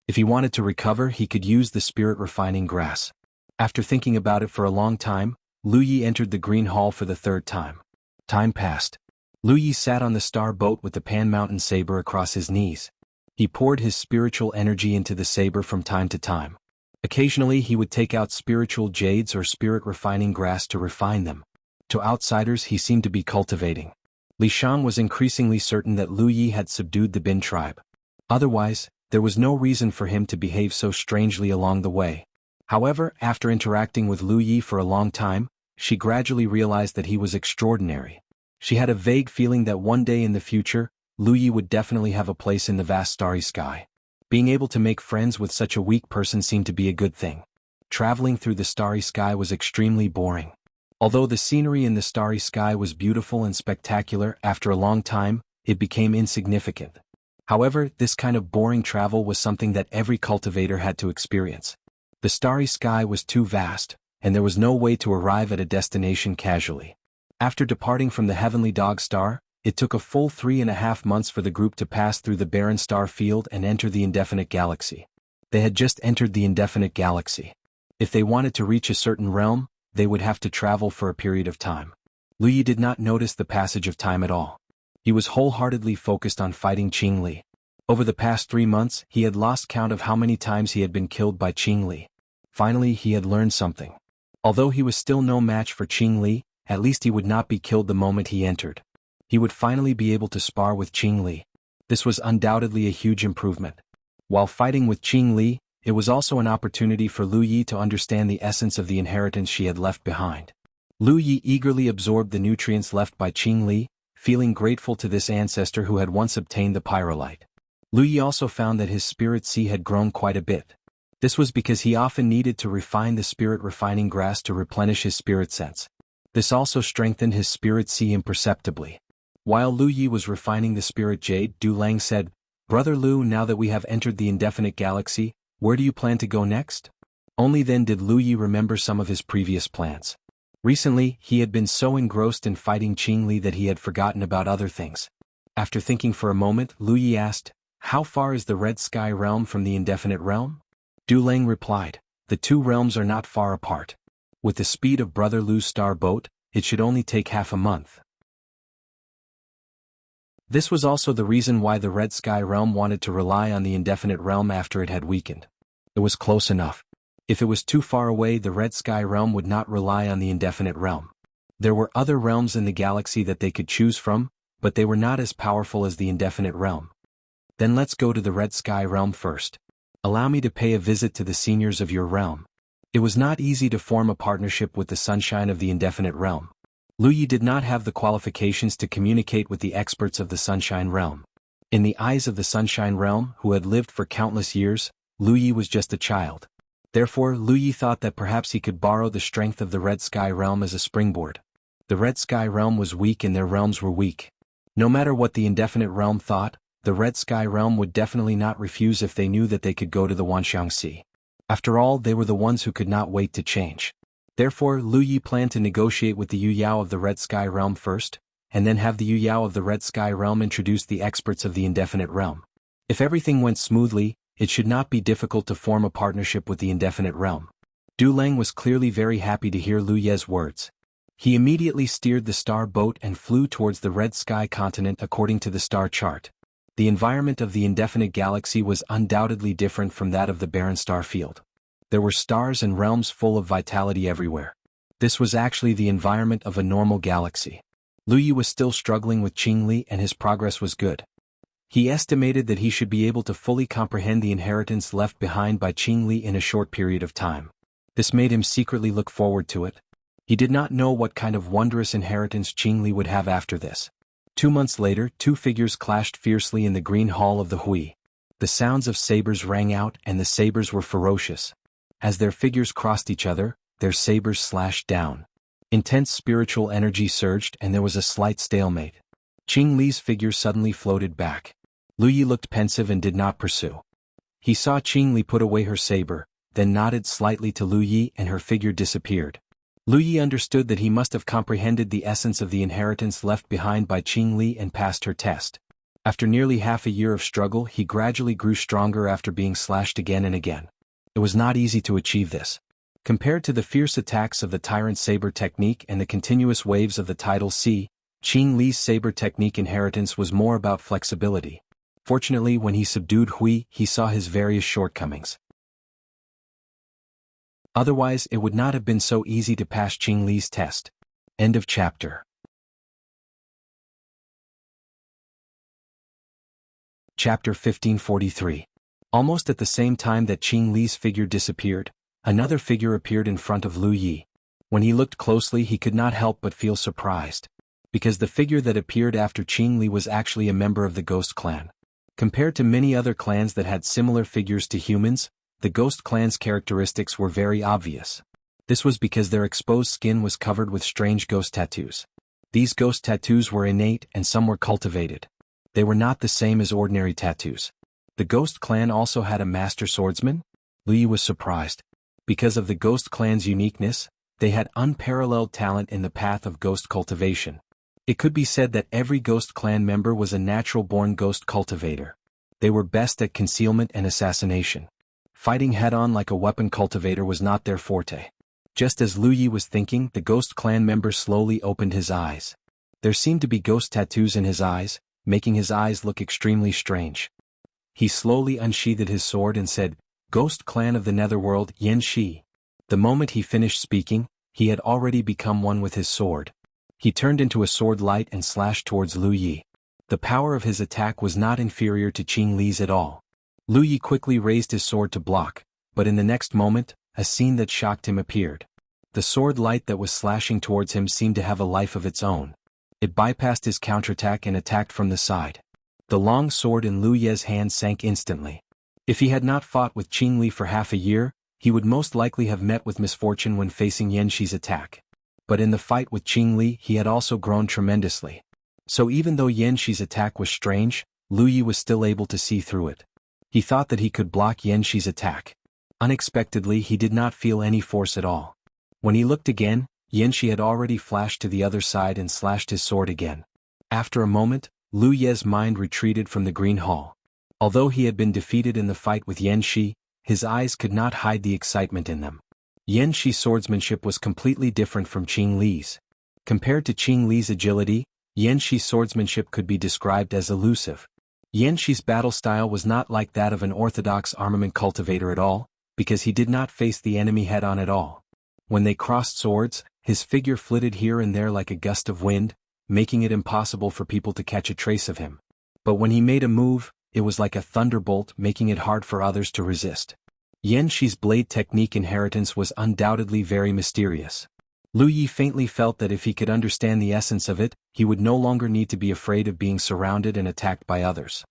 If he wanted to recover, he could use the spirit refining grass. After thinking about it for a long time, Lu Yi entered the Green Hall for the 3rd time. Time passed. Lu Yi sat on the star boat with the Pan Mountain saber across his knees. He poured his spiritual energy into the saber from time to time. Occasionally he would take out spiritual jades or spirit refining grass to refine them. To outsiders he seemed to be cultivating. Li Shang was increasingly certain that Lu Yi had subdued the Bin tribe. Otherwise, there was no reason for him to behave so strangely along the way. However, after interacting with Lu Yi for a long time, she gradually realized that he was extraordinary. She had a vague feeling that one day in the future, Lu Yi would definitely have a place in the vast starry sky. Being able to make friends with such a weak person seemed to be a good thing. Traveling through the starry sky was extremely boring. Although the scenery in the starry sky was beautiful and spectacular, after a long time, it became insignificant. However, this kind of boring travel was something that every cultivator had to experience. The starry sky was too vast, and there was no way to arrive at a destination casually. After departing from the heavenly dog star, it took a full 3.5 months for the group to pass through the barren star field and enter the indefinite galaxy. They had just entered the indefinite galaxy. If they wanted to reach a certain realm, they would have to travel for a period of time. Lu Yi did not notice the passage of time at all. He was wholeheartedly focused on fighting Qingli. Over the past 3 months, he had lost count of how many times he had been killed by Qingli. Finally, he had learned something. Although he was still no match for Qingli, at least he would not be killed the moment he entered. He would finally be able to spar with Qing Li. This was undoubtedly a huge improvement. While fighting with Qing Li, it was also an opportunity for Lu Yi to understand the essence of the inheritance she had left behind. Lu Yi eagerly absorbed the nutrients left by Qing Li, feeling grateful to this ancestor who had once obtained the pyrolite. Lu Yi also found that his spirit sea had grown quite a bit. This was because he often needed to refine the spirit refining grass to replenish his spirit sense. This also strengthened his spirit sea imperceptibly. While Lu Yi was refining the spirit jade, Du Lang said, "Brother Lu, now that we have entered the indefinite galaxy, where do you plan to go next?" Only then did Lu Yi remember some of his previous plans. Recently, he had been so engrossed in fighting Qing Li that he had forgotten about other things. After thinking for a moment, Lu Yi asked, "How far is the Red Sky Realm from the Indefinite Realm?" Du Lang replied, "The two realms are not far apart. With the speed of Brother Lu's star boat, it should only take half a month." This was also the reason why the Red Sky Realm wanted to rely on the Indefinite Realm after it had weakened. It was close enough. If it was too far away, the Red Sky Realm would not rely on the Indefinite Realm. There were other realms in the galaxy that they could choose from, but they were not as powerful as the Indefinite Realm. "Then let's go to the Red Sky Realm first. Allow me to pay a visit to the seniors of your realm." It was not easy to form a partnership with the Sunshine of the Indefinite Realm. Lu Yi did not have the qualifications to communicate with the experts of the Sunshine Realm. In the eyes of the Sunshine Realm, who had lived for countless years, Lu Yi was just a child. Therefore, Lu Yi thought that perhaps he could borrow the strength of the Red Sky Realm as a springboard. The Red Sky Realm was weak and their realms were weak. No matter what the Indefinite Realm thought, the Red Sky Realm would definitely not refuse if they knew that they could go to the Wanxiang Sea. After all, they were the ones who could not wait to change. Therefore, Lu Yi planned to negotiate with the Yu Yao of the Red Sky Realm first, and then have the Yu Yao of the Red Sky Realm introduce the experts of the Indefinite Realm. If everything went smoothly, it should not be difficult to form a partnership with the Indefinite Realm. Du Lang was clearly very happy to hear Lu Ye's words. He immediately steered the star boat and flew towards the Red Sky continent according to the star chart. The environment of the indefinite galaxy was undoubtedly different from that of the barren star field. There were stars and realms full of vitality everywhere. This was actually the environment of a normal galaxy. Lu Yi was still struggling with Qing Li and his progress was good. He estimated that he should be able to fully comprehend the inheritance left behind by Qing Li in a short period of time. This made him secretly look forward to it. He did not know what kind of wondrous inheritance Qing Li would have after this. 2 months later, two figures clashed fiercely in the green hall of the Hui. The sounds of sabers rang out and the sabers were ferocious. As their figures crossed each other, their sabers slashed down. Intense spiritual energy surged and there was a slight stalemate. Qing Li's figure suddenly floated back. Lu Yi looked pensive and did not pursue. He saw Qing Li put away her saber, then nodded slightly to Lu Yi and her figure disappeared. Lu Yi understood that he must have comprehended the essence of the inheritance left behind by Qing Li and passed her test. After nearly half a year of struggle, he gradually grew stronger after being slashed again and again. It was not easy to achieve this. Compared to the fierce attacks of the Tyrant Saber technique and the continuous waves of the tidal sea, Qing Li's saber technique inheritance was more about flexibility. Fortunately, when he subdued Hui, he saw his various shortcomings. Otherwise, it would not have been so easy to pass Qing Li's test. End of chapter. Chapter 1543. Almost at the same time that Qing Li's figure disappeared, another figure appeared in front of Lu Yi. When he looked closely, he could not help but feel surprised. Because the figure that appeared after Qing Li was actually a member of the Ghost Clan. Compared to many other clans that had similar figures to humans, the Ghost Clan's characteristics were very obvious. This was because their exposed skin was covered with strange ghost tattoos. These ghost tattoos were innate and some were cultivated. They were not the same as ordinary tattoos. The Ghost Clan also had a master swordsman? Lu Yi was surprised. Because of the Ghost Clan's uniqueness, they had unparalleled talent in the path of ghost cultivation. It could be said that every Ghost Clan member was a natural-born ghost cultivator. They were best at concealment and assassination. Fighting head-on like a weapon cultivator was not their forte. Just as Lu Yi was thinking, the Ghost Clan member slowly opened his eyes. There seemed to be ghost tattoos in his eyes, making his eyes look extremely strange. He slowly unsheathed his sword and said, "Ghost Clan of the Netherworld, Yan Shi." The moment he finished speaking, he had already become one with his sword. He turned into a sword light and slashed towards Lu Yi. The power of his attack was not inferior to Qing Li's at all. Lu Yi quickly raised his sword to block, but in the next moment, a scene that shocked him appeared. The sword light that was slashing towards him seemed to have a life of its own. It bypassed his counterattack and attacked from the side. The long sword in Lu Ye's hand sank instantly. If he had not fought with Qing Li for half a year, he would most likely have met with misfortune when facing Yan Shi's attack. But in the fight with Qing Li he had also grown tremendously. So even though Yan Shi's attack was strange, Lu Yi was still able to see through it. He thought that he could block Yan Shi's attack. Unexpectedly he did not feel any force at all. When he looked again, Yan Shi had already flashed to the other side and slashed his sword again. After a moment, Lu Ye's mind retreated from the Green Hall. Although he had been defeated in the fight with Yan Shi, his eyes could not hide the excitement in them. Yan Shi's swordsmanship was completely different from Qing Li's. Compared to Qing Li's agility, Yan Shi's swordsmanship could be described as elusive. Yan Shi's battle style was not like that of an orthodox armament cultivator at all, because he did not face the enemy head-on at all. When they crossed swords, his figure flitted here and there like a gust of wind, making it impossible for people to catch a trace of him. But when he made a move, it was like a thunderbolt, making it hard for others to resist. Yan Shi's blade technique inheritance was undoubtedly very mysterious. Lu Yi faintly felt that if he could understand the essence of it, he would no longer need to be afraid of being surrounded and attacked by others.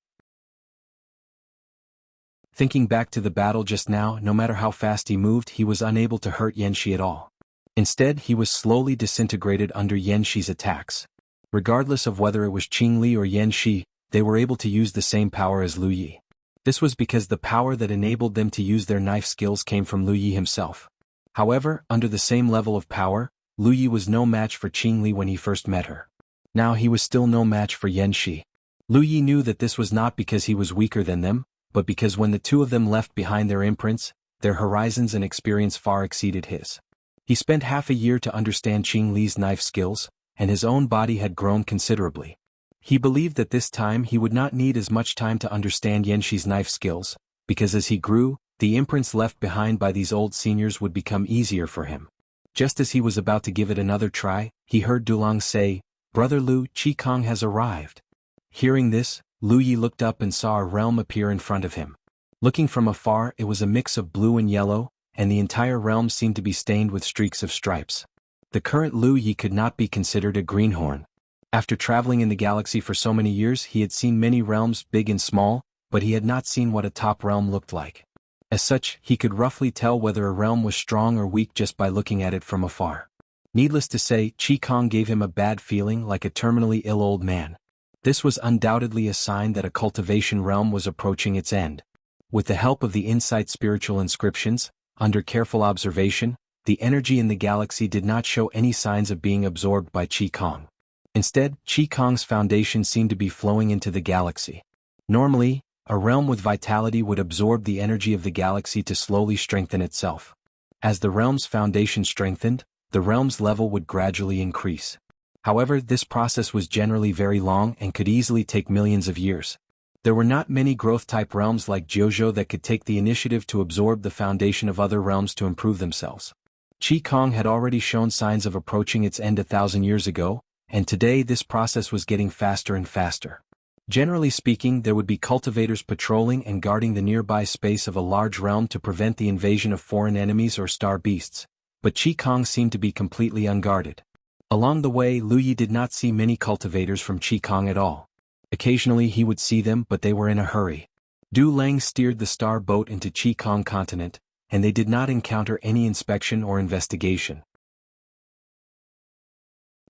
Thinking back to the battle just now, no matter how fast he moved, he was unable to hurt Yan Shi at all. Instead, he was slowly disintegrated under Yan Shi's attacks. Regardless of whether it was Qing Li or Yan Shi, they were able to use the same power as Lu Yi. This was because the power that enabled them to use their knife skills came from Lu Yi himself. However, under the same level of power, Lu Yi was no match for Qing Li when he first met her. Now he was still no match for Yan Shi. Lu Yi knew that this was not because he was weaker than them, but because when the two of them left behind their imprints, their horizons and experience far exceeded his. He spent half a year to understand Qing Li's knife skills, and his own body had grown considerably. He believed that this time he would not need as much time to understand Yan Shi's knife skills, because as he grew, the imprints left behind by these old seniors would become easier for him. Just as he was about to give it another try, he heard Dulang say, "Brother Lu, Qi Kong has arrived." Hearing this, Lu Yi looked up and saw a realm appear in front of him. Looking from afar, it was a mix of blue and yellow, and the entire realm seemed to be stained with streaks of stripes. The current Lu Yi could not be considered a greenhorn. After traveling in the galaxy for so many years, he had seen many realms, big and small, but he had not seen what a top realm looked like. As such, he could roughly tell whether a realm was strong or weak just by looking at it from afar. Needless to say, Qi Kong gave him a bad feeling, like a terminally ill old man. This was undoubtedly a sign that a cultivation realm was approaching its end. With the help of the insight spiritual inscriptions, under careful observation, the energy in the galaxy did not show any signs of being absorbed by Qi Kong. Instead, Qi Kong's foundation seemed to be flowing into the galaxy. Normally, a realm with vitality would absorb the energy of the galaxy to slowly strengthen itself. As the realm's foundation strengthened, the realm's level would gradually increase. However, this process was generally very long and could easily take millions of years. There were not many growth-type realms like Jianghu that could take the initiative to absorb the foundation of other realms to improve themselves. Qi Kong had already shown signs of approaching its end 1,000 years ago, and today this process was getting faster and faster. Generally speaking, there would be cultivators patrolling and guarding the nearby space of a large realm to prevent the invasion of foreign enemies or star beasts, but Qi Kong seemed to be completely unguarded. Along the way, Lu Yi did not see many cultivators from Qi Kong at all. Occasionally he would see them, but they were in a hurry. Du Lang steered the star boat into Qi Kong continent, and they did not encounter any inspection or investigation.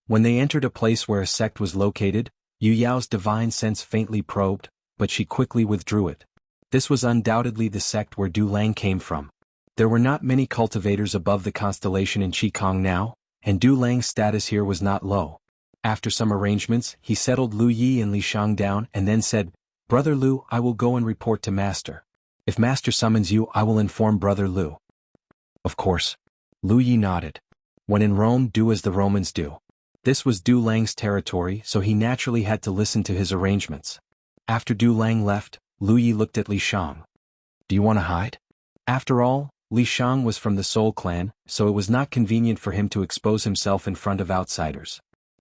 When they entered a place where a sect was located, Yu Yao's divine sense faintly probed, but she quickly withdrew it. This was undoubtedly the sect where Du Lang came from. There were not many cultivators above the constellation in Qi Kong now, and Du Lang's status here was not low. After some arrangements, he settled Lu Yi and Li Shang down and then said, "Brother Lu, I will go and report to Master. If Master summons you, I will inform Brother Lu." Of course. Lu Yi nodded. When in Rome, do as the Romans do. This was Du Lang's territory, so he naturally had to listen to his arrangements. After Du Lang left, Lu Yi looked at Li Shang. "Do you want to hide?" After all, Li Shang was from the Soul clan, so it was not convenient for him to expose himself in front of outsiders.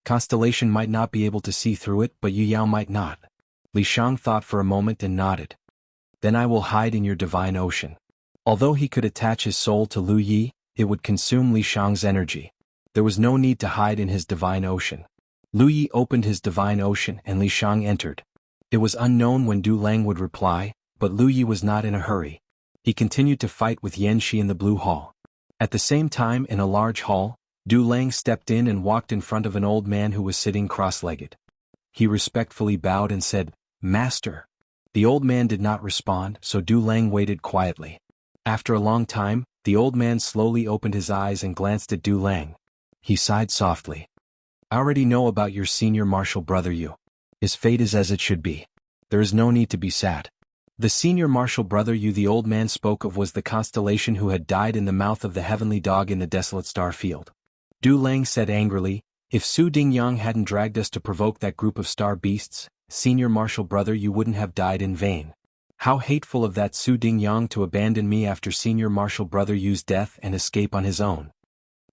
Constellation might not be able to see through it, but Yu Yao might not. Li Shang thought for a moment and nodded. Then I will hide in your divine ocean. Although he could attach his soul to Lu Yi, it would consume Li Shang's energy. There was no need to hide in his divine ocean. Lu Yi opened his divine ocean and Li Shang entered. It was unknown when Du Lang would reply, but Lu Yi was not in a hurry. He continued to fight with Yan Shi in the Blue Hall. At the same time, in a large hall, Du Lang stepped in and walked in front of an old man who was sitting cross-legged. He respectfully bowed and said, "Master." The old man did not respond, so Du Lang waited quietly. After a long time, the old man slowly opened his eyes and glanced at Du Lang. He sighed softly. "I already know about your senior martial brother Yu. His fate is as it should be. There is no need to be sad." The senior martial brother Yu the old man spoke of was the constellation who had died in the mouth of the heavenly dog in the desolate star field. Du Lang said angrily, "If Su Dingyang hadn't dragged us to provoke that group of star beasts, senior martial brother Yu wouldn't have died in vain. How hateful of that Su Dingyang to abandon me after senior martial brother Yu's death and escape on his own."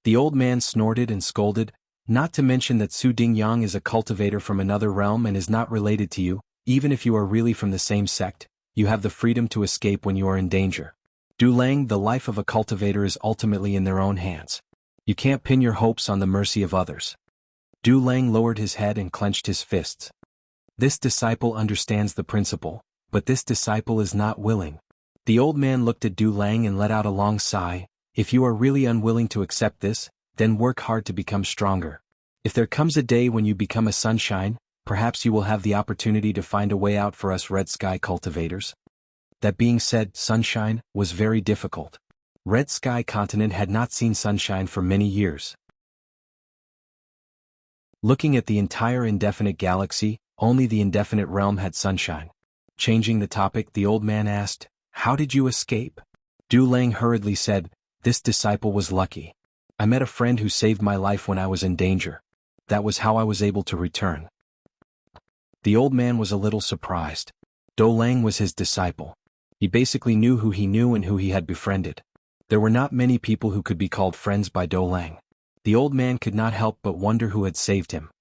The old man snorted and scolded, "Not to mention that Su Dingyang is a cultivator from another realm and is not related to you. Even if you are really from the same sect, you have the freedom to escape when you are in danger. Du Lang, the life of a cultivator is ultimately in their own hands. You can't pin your hopes on the mercy of others." Du Lang lowered his head and clenched his fists. This disciple understands the principle, but this disciple is not willing. The old man looked at Du Lang and let out a long sigh. "If you are really unwilling to accept this, then work hard to become stronger. If there comes a day when you become a sunshine, perhaps you will have the opportunity to find a way out for us Red Sky cultivators." That being said, sunshine was very difficult. Red Sky continent had not seen sunshine for many years. Looking at the entire indefinite galaxy, only the indefinite realm had sunshine. Changing the topic, the old man asked, "How did you escape?" Du Lang hurriedly said, "This disciple was lucky. I met a friend who saved my life when I was in danger. That was how I was able to return." The old man was a little surprised. Du Lang was his disciple. He basically knew who he knew and who he had befriended. There were not many people who could be called friends by Du Lang. The old man could not help but wonder who had saved him.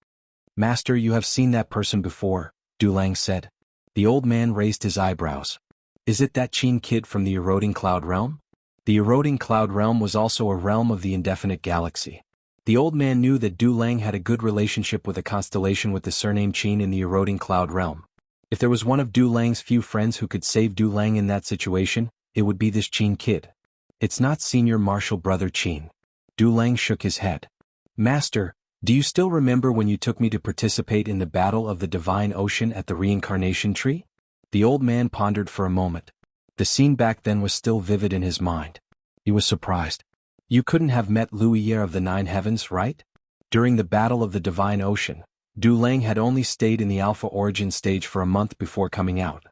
"Master, you have seen that person before," Du Lang said. The old man raised his eyebrows. "Is it that Qin kid from the eroding cloud realm?" The eroding cloud realm was also a realm of the indefinite galaxy. The old man knew that Du Lang had a good relationship with a constellation with the surname Qin in the eroding cloud realm. If there was one of Du Lang's few friends who could save Du Lang in that situation, it would be this Qin kid. "It's not senior martial brother Qin." Du Lang shook his head. "Master, do you still remember when you took me to participate in the Battle of the Divine Ocean at the Reincarnation Tree?" The old man pondered for a moment. The scene back then was still vivid in his mind. He was surprised. "You couldn't have met Wuxia of the Nine Heavens, right?" During the Battle of the Divine Ocean, Du Lang had only stayed in the Alpha Origin stage for a month before coming out.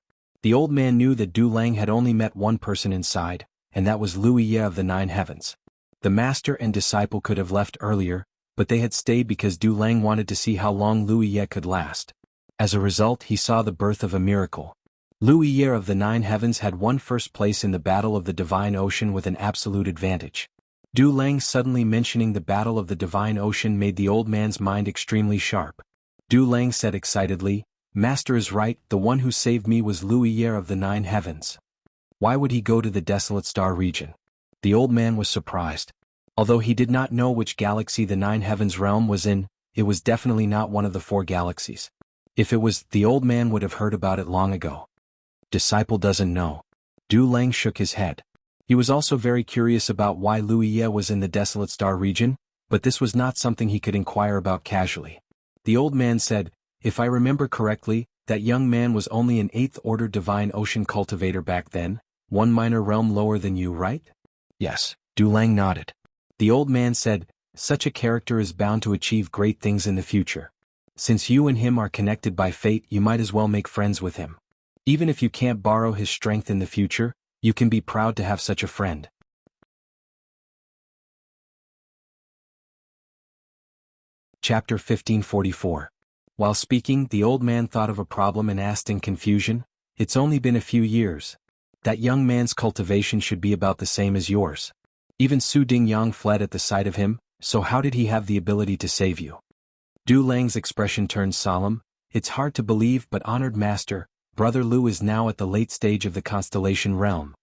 The old man knew that Du Lang had only met one person inside, and that was Wuxia of the Nine Heavens. The master and disciple could have left earlier, but they had stayed because Du Lang wanted to see how long Wuxia could last. As a result, he saw the birth of a miracle. Wuxia of the Nine Heavens had won first place in the Battle of the Divine Ocean with an absolute advantage. Du Lang suddenly mentioning the Battle of the Divine Ocean made the old man's mind extremely sharp. Du Lang said excitedly, "Master is right, the one who saved me was Wuxia of the Nine Heavens. Why would he go to the desolate star region?" The old man was surprised. Although he did not know which galaxy the Nine Heavens realm was in, it was definitely not one of the four galaxies. If it was, the old man would have heard about it long ago. Disciple doesn't know. Du Lang shook his head. He was also very curious about why Wuxia was in the desolate star region, but this was not something he could inquire about casually. The old man said, "If I remember correctly, that young man was only an 8th order divine ocean cultivator back then, one minor realm lower than you, right?" "Yes," Du Lang nodded. The old man said, "Such a character is bound to achieve great things in the future. Since you and him are connected by fate, you might as well make friends with him. Even if you can't borrow his strength in the future, you can be proud to have such a friend." Chapter 1544. While speaking, the old man thought of a problem and asked in confusion, "It's only been a few years. That young man's cultivation should be about the same as yours. Even Su Dingyang fled at the sight of him, so how did he have the ability to save you?" Du Lang's expression turned solemn. It's hard to believe, but honored master, Brother Lu is now at the late stage of the constellation realm.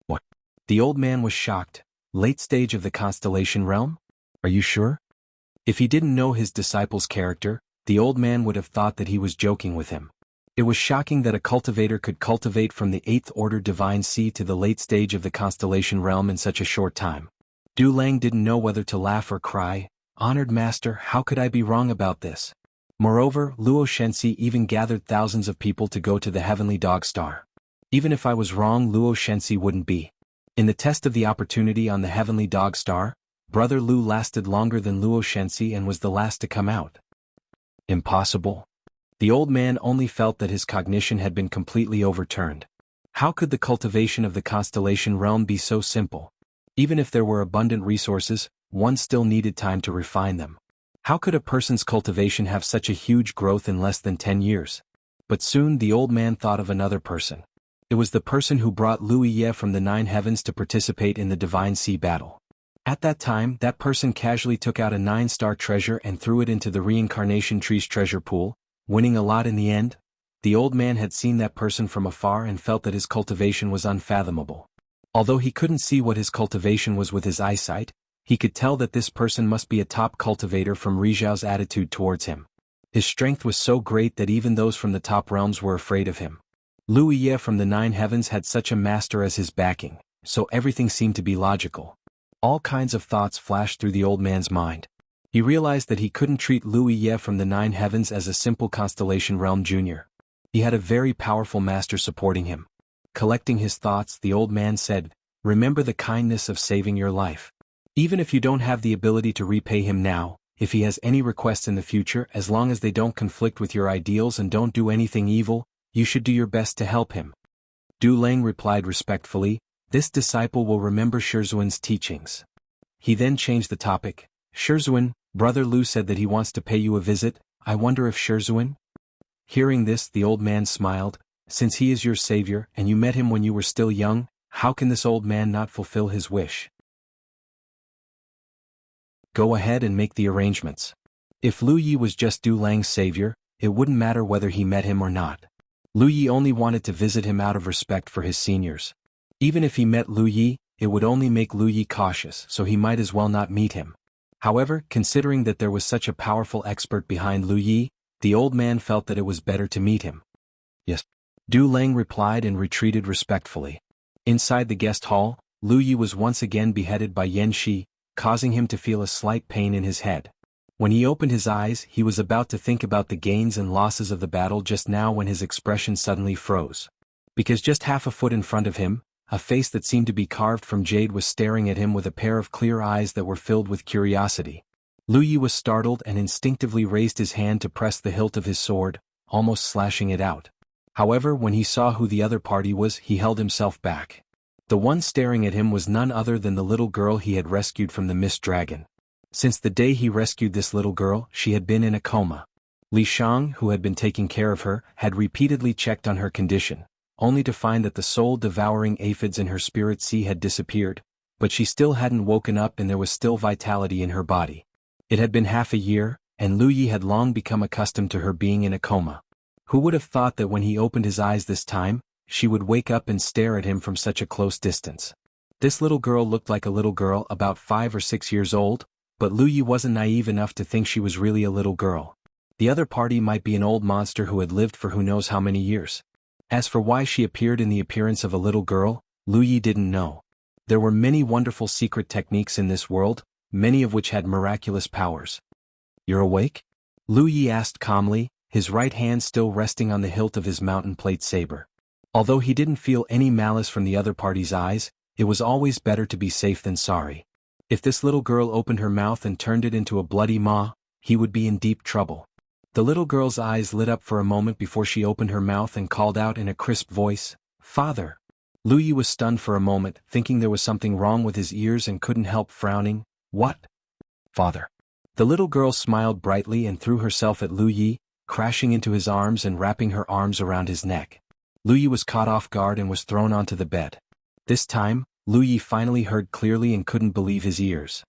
What? The old man was shocked. Late stage of the constellation realm? Are you sure? If he didn't know his disciple's character, the old man would have thought that he was joking with him. It was shocking that a cultivator could cultivate from the 8th order divine seed to the late stage of the constellation realm in such a short time. Du Lang didn't know whether to laugh or cry. Honored master, how could I be wrong about this? Moreover, Luo Shenxi even gathered thousands of people to go to the heavenly dog star. Even if I was wrong, Luo Shenxi wouldn't be. In the test of the opportunity on the heavenly dog star, Brother Lu lasted longer than Luo Shenxi and was the last to come out. Impossible. The old man only felt that his cognition had been completely overturned. How could the cultivation of the constellation realm be so simple? Even if there were abundant resources, one still needed time to refine them. How could a person's cultivation have such a huge growth in less than 10 years? But soon the old man thought of another person. It was the person who brought Lu Ye from the 9 heavens to participate in the divine sea battle. At that time, that person casually took out a 9-star treasure and threw it into the reincarnation tree's treasure pool, winning a lot in the end. The old man had seen that person from afar and felt that his cultivation was unfathomable. Although he couldn't see what his cultivation was with his eyesight, he could tell that this person must be a top cultivator from Rizhao's attitude towards him. His strength was so great that even those from the top realms were afraid of him. Lu Ye from the 9 heavens had such a master as his backing, so everything seemed to be logical. All kinds of thoughts flashed through the old man's mind. He realized that he couldn't treat Lu Ye from the 9 heavens as a simple constellation realm junior. He had a very powerful master supporting him. Collecting his thoughts, the old man said, "Remember the kindness of saving your life. Even if you don't have the ability to repay him now, if he has any requests in the future, as long as they don't conflict with your ideals and don't do anything evil, you should do your best to help him." Du Lang replied respectfully, "This disciple will remember Shizhuan's teachings." He then changed the topic. "Shizhuan, Brother Lu said that he wants to pay you a visit. I wonder if Shizhuan—" Hearing this, the old man smiled. "Since he is your savior and you met him when you were still young, how can this old man not fulfill his wish? Go ahead and make the arrangements." If Lu Yi was just Du Lang's savior, it wouldn't matter whether he met him or not. Lu Yi only wanted to visit him out of respect for his seniors. Even if he met Lu Yi, it would only make Lu Yi cautious, so he might as well not meet him. However, considering that there was such a powerful expert behind Lu Yi, the old man felt that it was better to meet him. "Yes." Du Lang replied and retreated respectfully. Inside the guest hall, Lu Yi was once again beheaded by Yan Shi, causing him to feel a slight pain in his head. When he opened his eyes, he was about to think about the gains and losses of the battle just now when his expression suddenly froze. Because just half a foot in front of him, a face that seemed to be carved from jade was staring at him with a pair of clear eyes that were filled with curiosity. Lu Yi was startled and instinctively raised his hand to press the hilt of his sword, almost slashing it out. However, when he saw who the other party was, he held himself back. The one staring at him was none other than the little girl he had rescued from the Mist Dragon. Since the day he rescued this little girl, she had been in a coma. Li Shang, who had been taking care of her, had repeatedly checked on her condition, only to find that the soul-devouring aphids in her spirit sea had disappeared, but she still hadn't woken up and there was still vitality in her body. It had been half a year, and Lu Yi had long become accustomed to her being in a coma. Who would have thought that when he opened his eyes this time, she would wake up and stare at him from such a close distance? This little girl looked like a little girl about 5 or 6 years old, but Lu Yi wasn't naive enough to think she was really a little girl. The other party might be an old monster who had lived for who knows how many years. As for why she appeared in the appearance of a little girl, Lu Yi didn't know. There were many wonderful secret techniques in this world, many of which had miraculous powers. "You're awake?" Lu Yi asked calmly, his right hand still resting on the hilt of his mountain plate saber. Although he didn't feel any malice from the other party's eyes, it was always better to be safe than sorry. If this little girl opened her mouth and turned it into a bloody maw, he would be in deep trouble. The little girl's eyes lit up for a moment before she opened her mouth and called out in a crisp voice, "Father!" Lu Yi was stunned for a moment, thinking there was something wrong with his ears and couldn't help frowning. "What? Father?" The little girl smiled brightly and threw herself at Lu Yi, crashing into his arms and wrapping her arms around his neck. Lu Yi was caught off guard and was thrown onto the bed. This time, Lu Yi finally heard clearly and couldn't believe his ears.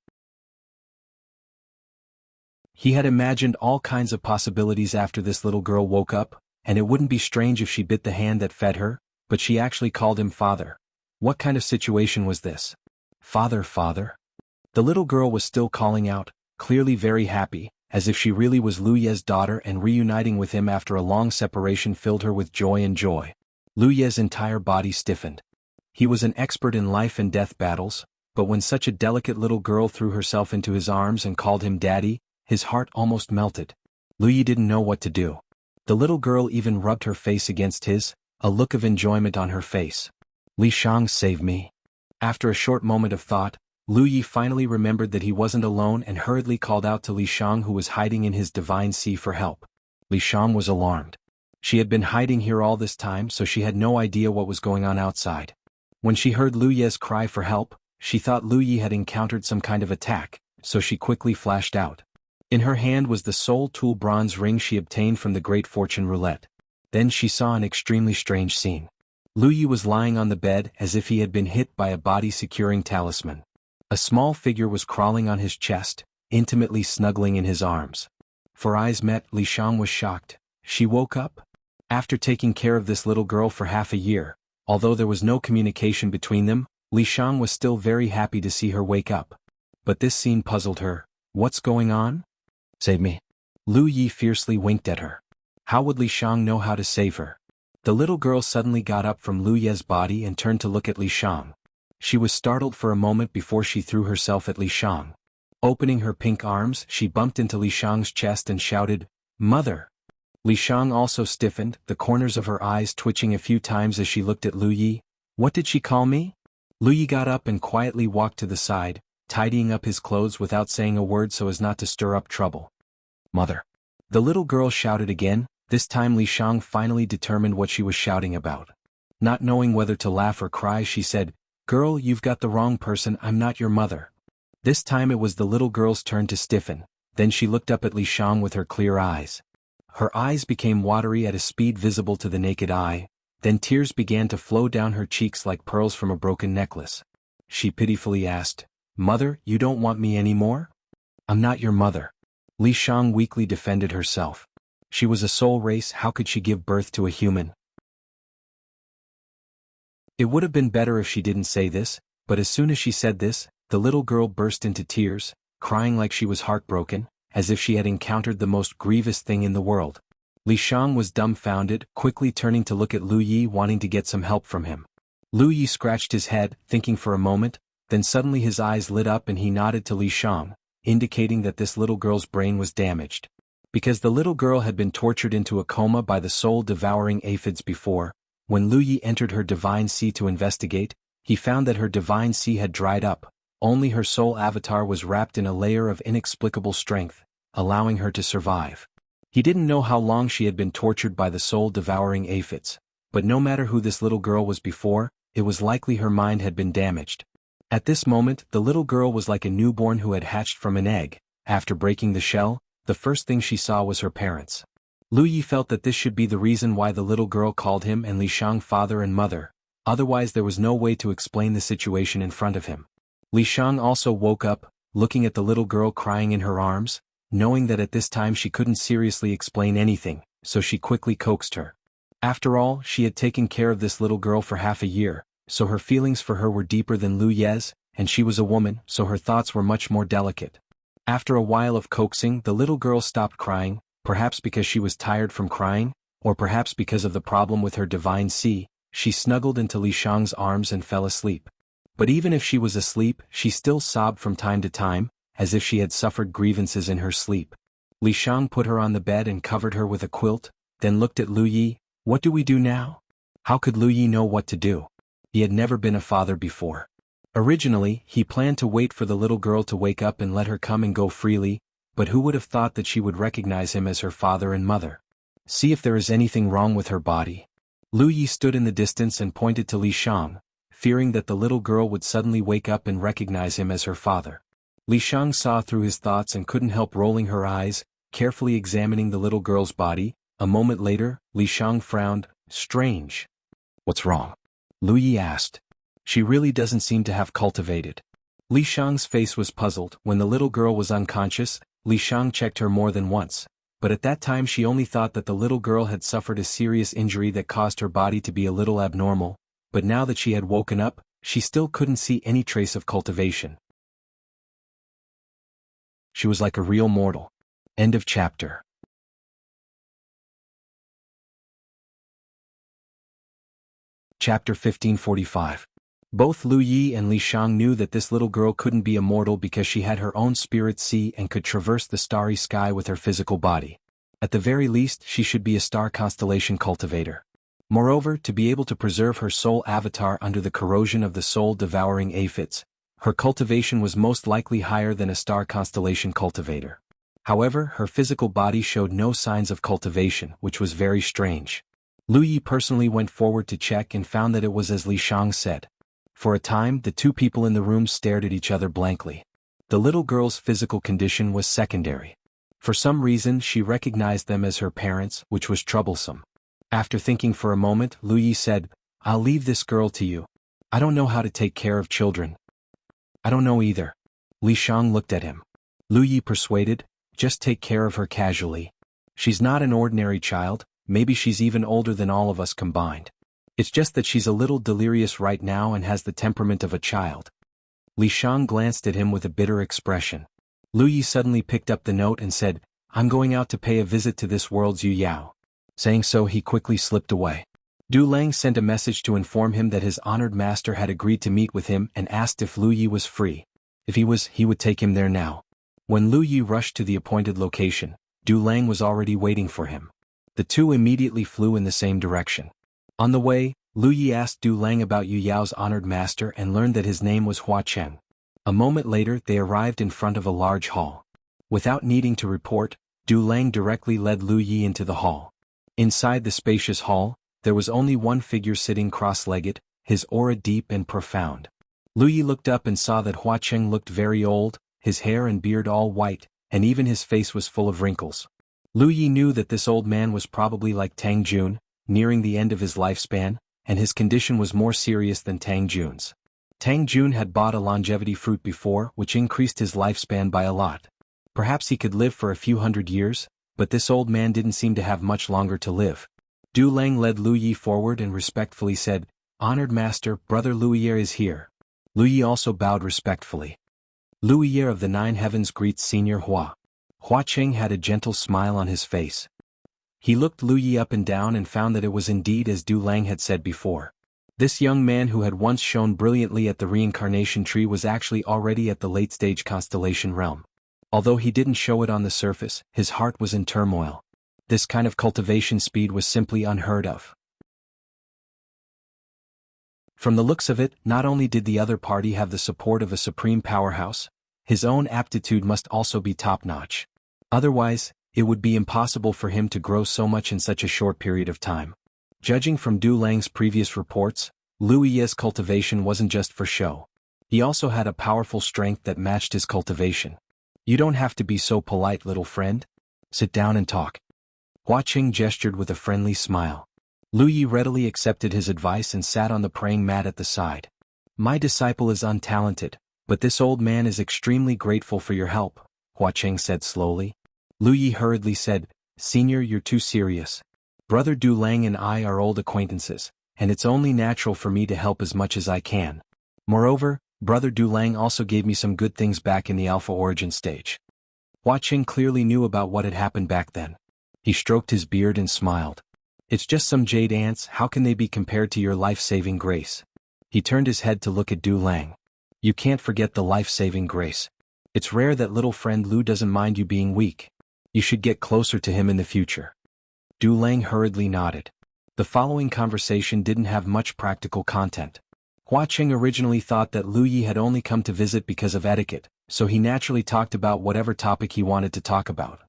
He had imagined all kinds of possibilities after this little girl woke up, and it wouldn't be strange if she bit the hand that fed her, but she actually called him father. What kind of situation was this? Father, father? The little girl was still calling out, clearly very happy, as if she really was Lu Ye's daughter, and reuniting with him after a long separation filled her with joy and joy. Lu Ye's entire body stiffened. He was an expert in life and death battles, but when such a delicate little girl threw herself into his arms and called him daddy, his heart almost melted. Lu Ye didn't know what to do. The little girl even rubbed her face against his, a look of enjoyment on her face. Li Shang, save me. After a short moment of thought, Lu Ye finally remembered that he wasn't alone and hurriedly called out to Li Shang, who was hiding in his divine sea, for help. Li Shang was alarmed. She had been hiding here all this time, so she had no idea what was going on outside. When she heard Lu Ye's cry for help, she thought Lu Ye had encountered some kind of attack, so she quickly flashed out. In her hand was the soul tool bronze ring she obtained from the Great Fortune Roulette. Then she saw an extremely strange scene. Lu Ye was lying on the bed as if he had been hit by a body-securing talisman. A small figure was crawling on his chest, intimately snuggling in his arms. For eyes met, Li Shang was shocked. She woke up? After taking care of this little girl for half a year, although there was no communication between them, Li Shang was still very happy to see her wake up. But this scene puzzled her. What's going on? Save me. Lu Ye fiercely winked at her. How would Li Shang know how to save her? The little girl suddenly got up from Lu Ye's body and turned to look at Li Shang. She was startled for a moment before she threw herself at Li Shang. Opening her pink arms, she bumped into Li Shang's chest and shouted, "Mother!" Li Shang also stiffened, the corners of her eyes twitching a few times as she looked at Lu Ye. What did she call me? Lu Ye got up and quietly walked to the side, tidying up his clothes without saying a word so as not to stir up trouble. Mother! The little girl shouted again. This time Li Shang finally determined what she was shouting about. Not knowing whether to laugh or cry, she said, "Girl, you've got the wrong person, I'm not your mother." This time it was the little girl's turn to stiffen, then she looked up at Li Shang with her clear eyes. Her eyes became watery at a speed visible to the naked eye, then tears began to flow down her cheeks like pearls from a broken necklace. She pitifully asked, "Mother, you don't want me anymore?" "I'm not your mother." Li Shang weakly defended herself. She was a soul race, how could she give birth to a human? It would have been better if she didn't say this, but as soon as she said this, the little girl burst into tears, crying like she was heartbroken, as if she had encountered the most grievous thing in the world. Li Shang was dumbfounded, quickly turning to look at Lu Ye, wanting to get some help from him. Lu Ye scratched his head, thinking for a moment, then suddenly his eyes lit up and he nodded to Li Shang, indicating that this little girl's brain was damaged. Because the little girl had been tortured into a coma by the soul-devouring aphids before, when Lu Ye entered her divine sea to investigate, he found that her divine sea had dried up, only her soul avatar was wrapped in a layer of inexplicable strength, allowing her to survive. He didn't know how long she had been tortured by the soul-devouring aphids, but no matter who this little girl was before, it was likely her mind had been damaged. At this moment, the little girl was like a newborn who had hatched from an egg. After breaking the shell, the first thing she saw was her parents. Lu Ye felt that this should be the reason why the little girl called him and Li Shang father and mother, otherwise there was no way to explain the situation in front of him. Li Shang also woke up, looking at the little girl crying in her arms, knowing that at this time she couldn't seriously explain anything, so she quickly coaxed her. After all, she had taken care of this little girl for half a year, so her feelings for her were deeper than Lu Ye's, and she was a woman, so her thoughts were much more delicate. After a while of coaxing, the little girl stopped crying, perhaps because she was tired from crying, or perhaps because of the problem with her divine sea. She snuggled into Li Shang's arms and fell asleep. But even if she was asleep, she still sobbed from time to time, as if she had suffered grievances in her sleep. Li Shang put her on the bed and covered her with a quilt, then looked at Lu Ye. What do we do now? How could Lu Ye know what to do? He had never been a father before. Originally, he planned to wait for the little girl to wake up and let her come and go freely, but who would have thought that she would recognize him as her father and mother? See if there is anything wrong with her body. Lu Ye stood in the distance and pointed to Li Shang, fearing that the little girl would suddenly wake up and recognize him as her father. Li Shang saw through his thoughts and couldn't help rolling her eyes, carefully examining the little girl's body. A moment later, Li Shang frowned. Strange. What's wrong? Lu Ye asked. She really doesn't seem to have cultivated. Li Shang's face was puzzled. When the little girl was unconscious, Li Shang checked her more than once, but at that time she only thought that the little girl had suffered a serious injury that caused her body to be a little abnormal, but now that she had woken up, she still couldn't see any trace of cultivation. She was like a real mortal. End of chapter. Chapter 1545. Both Lu Yi and Li Shang knew that this little girl couldn't be immortal because she had her own spirit sea and could traverse the starry sky with her physical body. At the very least, she should be a star constellation cultivator. Moreover, to be able to preserve her soul avatar under the corrosion of the soul-devouring aphids, her cultivation was most likely higher than a star constellation cultivator. However, her physical body showed no signs of cultivation, which was very strange. Lu Yi personally went forward to check and found that it was as Li Shang said. For a time, the two people in the room stared at each other blankly. The little girl's physical condition was secondary. For some reason, she recognized them as her parents, which was troublesome. After thinking for a moment, Lu Yi said, "I'll leave this girl to you. I don't know how to take care of children." "I don't know either." Li Shang looked at him. Lu Yi persuaded, "Just take care of her casually. She's not an ordinary child, maybe she's even older than all of us combined. It's just that she's a little delirious right now and has the temperament of a child." Li Shang glanced at him with a bitter expression. Lu Yi suddenly picked up the note and said, "I'm going out to pay a visit to this world's Yu Yao." Saying so, he quickly slipped away. Du Lang sent a message to inform him that his honored master had agreed to meet with him and asked if Lu Yi was free. If he was, he would take him there now. When Lu Yi rushed to the appointed location, Du Lang was already waiting for him. The two immediately flew in the same direction. On the way, Lu Yi asked Du Lang about Yu Yao's honored master and learned that his name was Hua Cheng. A moment later, they arrived in front of a large hall. Without needing to report, Du Lang directly led Lu Yi into the hall. Inside the spacious hall, there was only one figure sitting cross-legged, his aura deep and profound. Lu Yi looked up and saw that Hua Cheng looked very old, his hair and beard all white, and even his face was full of wrinkles. Lu Yi knew that this old man was probably like Tang Jun, nearing the end of his lifespan, and his condition was more serious than Tang Jun's. Tang Jun had bought a longevity fruit before, which increased his lifespan by a lot. Perhaps he could live for a few hundred years, but this old man didn't seem to have much longer to live. Du Lang led Lu Yi forward and respectfully said, "Honored master, brother Lu Yi is here." Lu Yi also bowed respectfully. Lu Yi of the Nine Heavens greets Senior Hua. Hua Cheng had a gentle smile on his face. He looked Lu Yi up and down and found that it was indeed as Du Lang had said before. This young man who had once shone brilliantly at the reincarnation tree was actually already at the late-stage constellation realm. Although he didn't show it on the surface, his heart was in turmoil. This kind of cultivation speed was simply unheard of. From the looks of it, not only did the other party have the support of a supreme powerhouse, his own aptitude must also be top-notch. Otherwise, it would be impossible for him to grow so much in such a short period of time. Judging from Du Lang's previous reports, Lu Yi's cultivation wasn't just for show. He also had a powerful strength that matched his cultivation. "You don't have to be so polite, little friend. Sit down and talk." Hua Cheng gestured with a friendly smile. Lu Yi readily accepted his advice and sat on the praying mat at the side. "My disciple is untalented, but this old man is extremely grateful for your help," Hua Cheng said slowly. Lu Yi hurriedly said, "Senior, you're too serious. Brother Du Lang and I are old acquaintances, and it's only natural for me to help as much as I can. Moreover, Brother Du Lang also gave me some good things back in the Alpha Origin stage." Hua Cheng clearly knew about what had happened back then. He stroked his beard and smiled. "It's just some jade ants, how can they be compared to your life-saving grace?" He turned his head to look at Du Lang. "You can't forget the life-saving grace. It's rare that little friend Lu doesn't mind you being weak. You should get closer to him in the future." Du Lang hurriedly nodded. The following conversation didn't have much practical content. Hua Cheng originally thought that Lu Yi had only come to visit because of etiquette, so he naturally talked about whatever topic he wanted to talk about.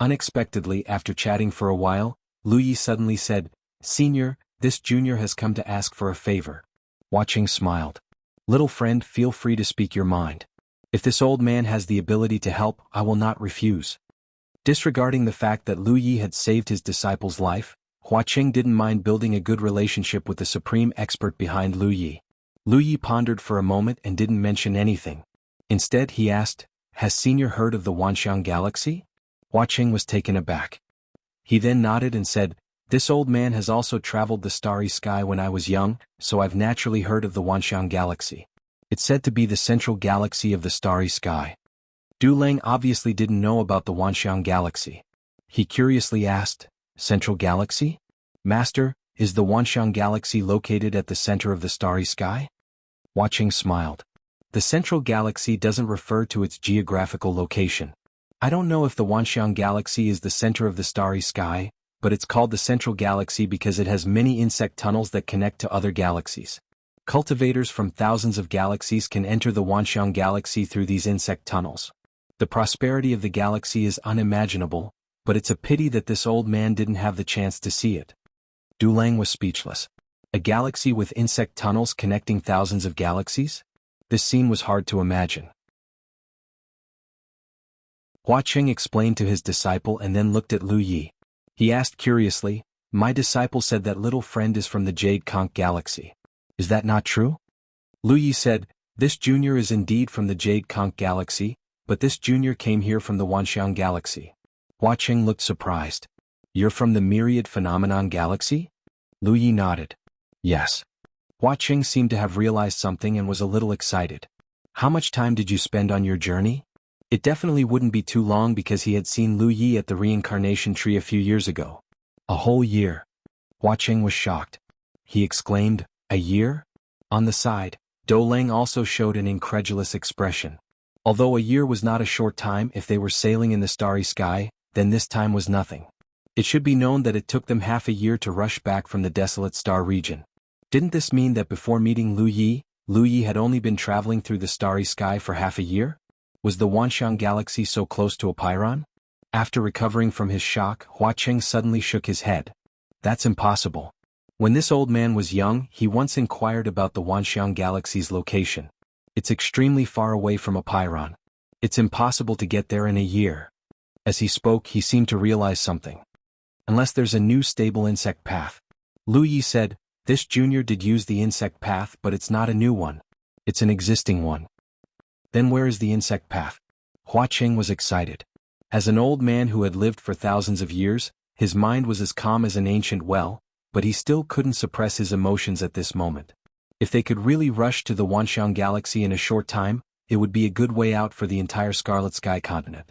Unexpectedly, after chatting for a while, Lu Yi suddenly said, "Senior, this junior has come to ask for a favor." Hua Cheng smiled. "Little friend, feel free to speak your mind. If this old man has the ability to help, I will not refuse." Disregarding the fact that Lu Yi had saved his disciple's life, Hua Cheng didn't mind building a good relationship with the supreme expert behind Lu Yi. Lu Yi pondered for a moment and didn't mention anything. Instead, he asked, Has Senior heard of the Wanxiang Galaxy? Hua Qing was taken aback. He then nodded and said, this old man has also traveled the starry sky when I was young, so I've naturally heard of the Wanxiang Galaxy. It's said to be the central galaxy of the starry sky. Du Lang obviously didn't know about the Wanxiang Galaxy. He curiously asked, Central Galaxy? Master, is the Wanxiang Galaxy located at the center of the starry sky? Hua Qing smiled. The central galaxy doesn't refer to its geographical location. I don't know if the Wanxiang Galaxy is the center of the starry sky, but it's called the central galaxy because it has many insect tunnels that connect to other galaxies. Cultivators from thousands of galaxies can enter the Wanxiang Galaxy through these insect tunnels. The prosperity of the galaxy is unimaginable, but it's a pity that this old man didn't have the chance to see it. Du Lang was speechless. A galaxy with insect tunnels connecting thousands of galaxies? This scene was hard to imagine. Hua Qing explained to his disciple and then looked at Lu Yi. He asked curiously, my disciple said that little friend is from the Jade Conch Galaxy. Is that not true? Lu Yi said, this junior is indeed from the Jade Conch Galaxy, but this junior came here from the Wanxiang Galaxy. Hua Qing looked surprised. You're from the Myriad Phenomenon Galaxy? Lu Yi nodded. Yes. Hua Qing seemed to have realized something and was a little excited. How much time did you spend on your journey? It definitely wouldn't be too long because he had seen Lu Yi at the reincarnation tree a few years ago. A whole year. Hua Qing was shocked. He exclaimed, a year? On the side, Du Lang also showed an incredulous expression. Although a year was not a short time if they were sailing in the starry sky, then this time was nothing. It should be known that it took them half a year to rush back from the desolate star region. Didn't this mean that before meeting Lu Yi had only been traveling through the starry sky for half a year? Was the Wanxiang Galaxy so close to a Pyrrhon? After recovering from his shock, Hua Qing suddenly shook his head. That's impossible. When this old man was young, he once inquired about the Wanxiang Galaxy's location. It's extremely far away from a Pyrrhon. It's impossible to get there in a year. As he spoke, he seemed to realize something. Unless there's a new stable insect path. Lu Yi said, this junior did use the insect path, but it's not a new one. It's an existing one. Then where is the insect path? Hua Qing was excited. As an old man who had lived for thousands of years, his mind was as calm as an ancient well, but he still couldn't suppress his emotions at this moment. If they could really rush to the Wanxiang Galaxy in a short time, it would be a good way out for the entire Scarlet Sky continent.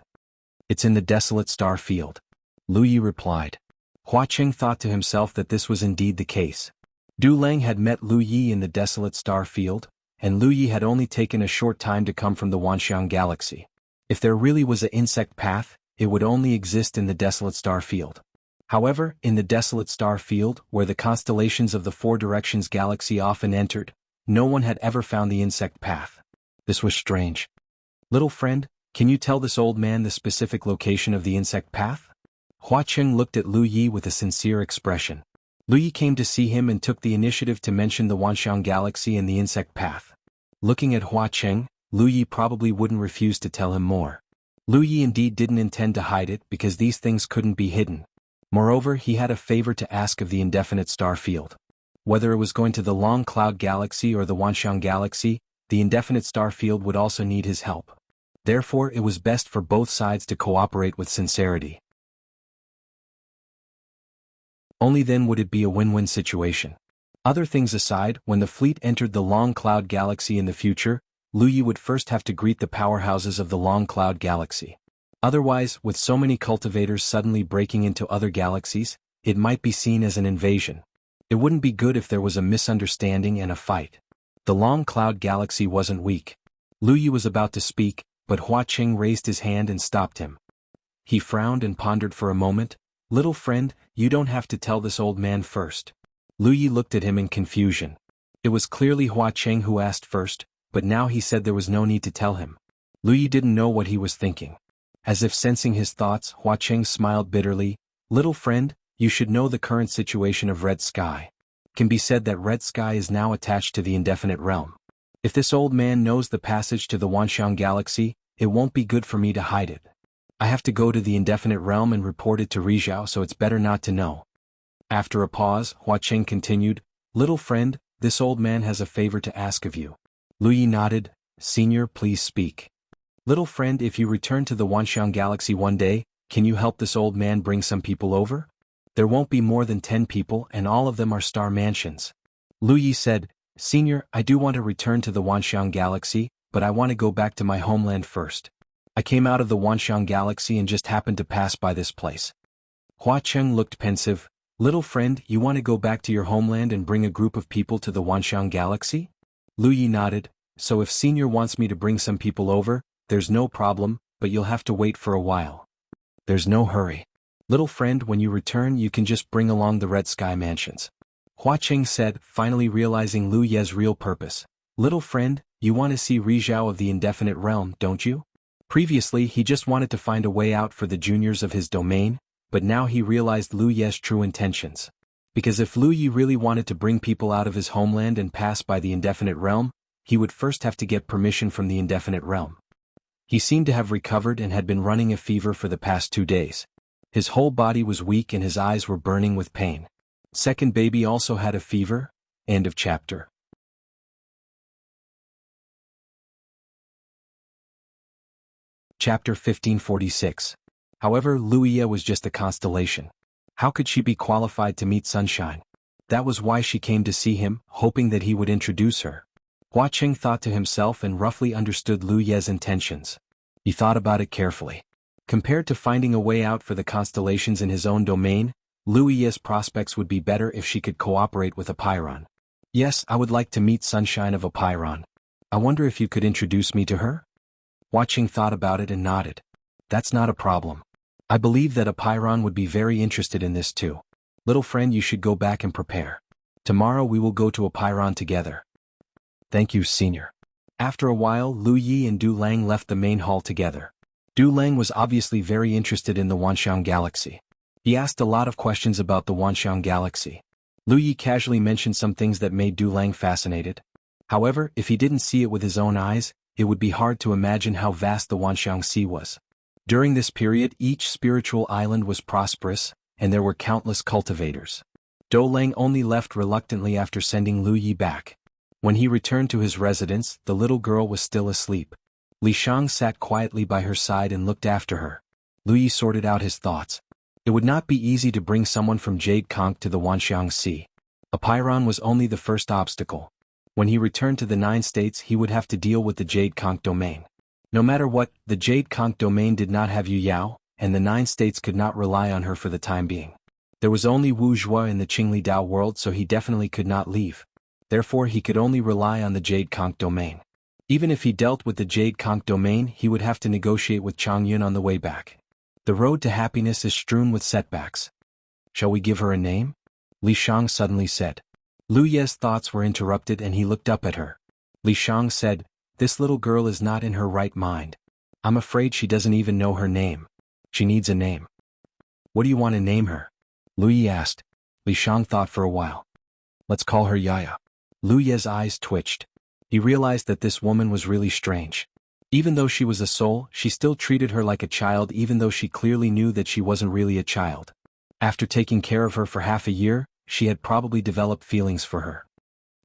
It's in the desolate star field. Lu Yi replied. Hua Qing thought to himself that this was indeed the case. Du Lang had met Lu Yi in the desolate star field, and Lu Yi had only taken a short time to come from the Wanxiang Galaxy. If there really was an insect path, it would only exist in the desolate star field. However, in the desolate star field, where the constellations of the Four Directions Galaxy often entered, no one had ever found the insect path. This was strange. Little friend, can you tell this old man the specific location of the insect path? Hua Qing looked at Lu Yi with a sincere expression. Lu Yi came to see him and took the initiative to mention the Wanxiang Galaxy and the insect path. Looking at Hua Qing, Lu Yi probably wouldn't refuse to tell him more. Lu Yi indeed didn't intend to hide it because these things couldn't be hidden. Moreover, he had a favor to ask of the indefinite star field. Whether it was going to the Long Cloud Galaxy or the Wanxiang Galaxy, the indefinite star field would also need his help. Therefore, it was best for both sides to cooperate with sincerity. Only then would it be a win-win situation. Other things aside, when the fleet entered the Long Cloud Galaxy in the future, Lu Yi would first have to greet the powerhouses of the Long Cloud Galaxy. Otherwise, with so many cultivators suddenly breaking into other galaxies, it might be seen as an invasion. It wouldn't be good if there was a misunderstanding and a fight. The Long Cloud Galaxy wasn't weak. Lu Yi was about to speak, but Hua Qing raised his hand and stopped him. He frowned and pondered for a moment. Little friend, you don't have to tell this old man first. Lu Yi looked at him in confusion. It was clearly Hua Qing who asked first, but now he said there was no need to tell him. Lu Yi didn't know what he was thinking. As if sensing his thoughts, Hua Qing smiled bitterly. Little friend, you should know the current situation of Red Sky. It can be said that Red Sky is now attached to the indefinite realm. If this old man knows the passage to the Wanxiang Galaxy, it won't be good for me to hide it. I have to go to the indefinite realm and report it to Rizhao, so it's better not to know. After a pause, Hua Qing continued, Little friend, this old man has a favor to ask of you. Lu Yi nodded. Senior, please speak. Little friend, if you return to the Wanxiang Galaxy one day, can you help this old man bring some people over? There won't be more than 10 people and all of them are star mansions. Lu Yi said, Senior, I do want to return to the Wanxiang Galaxy, but I want to go back to my homeland first. I came out of the Wanxiang Galaxy and just happened to pass by this place. Hua Cheng looked pensive. Little friend, you want to go back to your homeland and bring a group of people to the Wanxiang Galaxy? Lu Yi nodded. So if Senior wants me to bring some people over, there's no problem, but you'll have to wait for a while. There's no hurry. Little friend, when you return you can just bring along the Red Sky Mansions. Hua Cheng said, finally realizing Lu Ye's real purpose. Little friend, you want to see Rizhao of the Indefinite Realm, don't you? Previously he just wanted to find a way out for the juniors of his domain, but now he realized Lu Ye's true intentions. Because if Lu Yi really wanted to bring people out of his homeland and pass by the Indefinite Realm, he would first have to get permission from the Indefinite Realm. He seemed to have recovered and had been running a fever for the past 2 days. His whole body was weak and his eyes were burning with pain. Second baby also had a fever. End of chapter. Chapter 1546. However, Lu Yi was just a constellation. How could she be qualified to meet Sunshine? That was why she came to see him, hoping that he would introduce her. Hua Cheng thought to himself and roughly understood Lu Ye's intentions. He thought about it carefully. Compared to finding a way out for the constellations in his own domain, Lu Ye's prospects would be better if she could cooperate with Apeiron. Yes, I would like to meet Sunshine of Apeiron. I wonder if you could introduce me to her? Hua Cheng thought about it and nodded. That's not a problem. I believe that Apeiron would be very interested in this too. Little friend, you should go back and prepare. Tomorrow we will go to Apeiron together. Thank you, Senior. After a while, Lu Yi and Du Lang left the main hall together. Du Lang was obviously very interested in the Wanxiang Galaxy. He asked a lot of questions about the Wanxiang Galaxy. Lu Yi casually mentioned some things that made Du Lang fascinated. However, if he didn't see it with his own eyes, it would be hard to imagine how vast the Wanxiang Sea was. During this period, each spiritual island was prosperous, and there were countless cultivators. Du Lang only left reluctantly after sending Lu Yi back. When he returned to his residence, the little girl was still asleep. Li Shang sat quietly by her side and looked after her. Lu Yi sorted out his thoughts. It would not be easy to bring someone from Jade Conch to the Wanxiang Sea. Apeiron was only the first obstacle. When he returned to the 9 states he would have to deal with the Jade Conch domain. No matter what, the Jade Conch domain did not have Yu Yao, and the 9 states could not rely on her for the time being. There was only Wu Zhua in the Qingli Dao world, so he definitely could not leave. Therefore he could only rely on the Jade Conch domain. Even if he dealt with the Jade Conch domain, he would have to negotiate with Chang Yun on the way back. The road to happiness is strewn with setbacks. Shall we give her a name? Li Shang suddenly said. Lu Ye's thoughts were interrupted and he looked up at her. Li Shang said, this little girl is not in her right mind. I'm afraid she doesn't even know her name. She needs a name. What do you want to name her? Lu Yi asked. Li Shang thought for a while. Let's call her Yaya. Lu Ye's eyes twitched. He realized that this woman was really strange. Even though she was a soul, she still treated her like a child even though she clearly knew that she wasn't really a child. After taking care of her for half a year, she had probably developed feelings for her.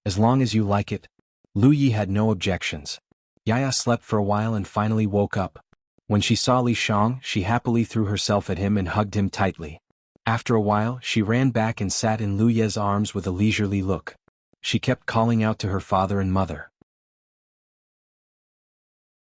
As long as you like it. Lu Yi had no objections. Yaya slept for a while and finally woke up. When she saw Li Shang, she happily threw herself at him and hugged him tightly. After a while, she ran back and sat in Lu Ye's arms with a leisurely look. She kept calling out to her father and mother.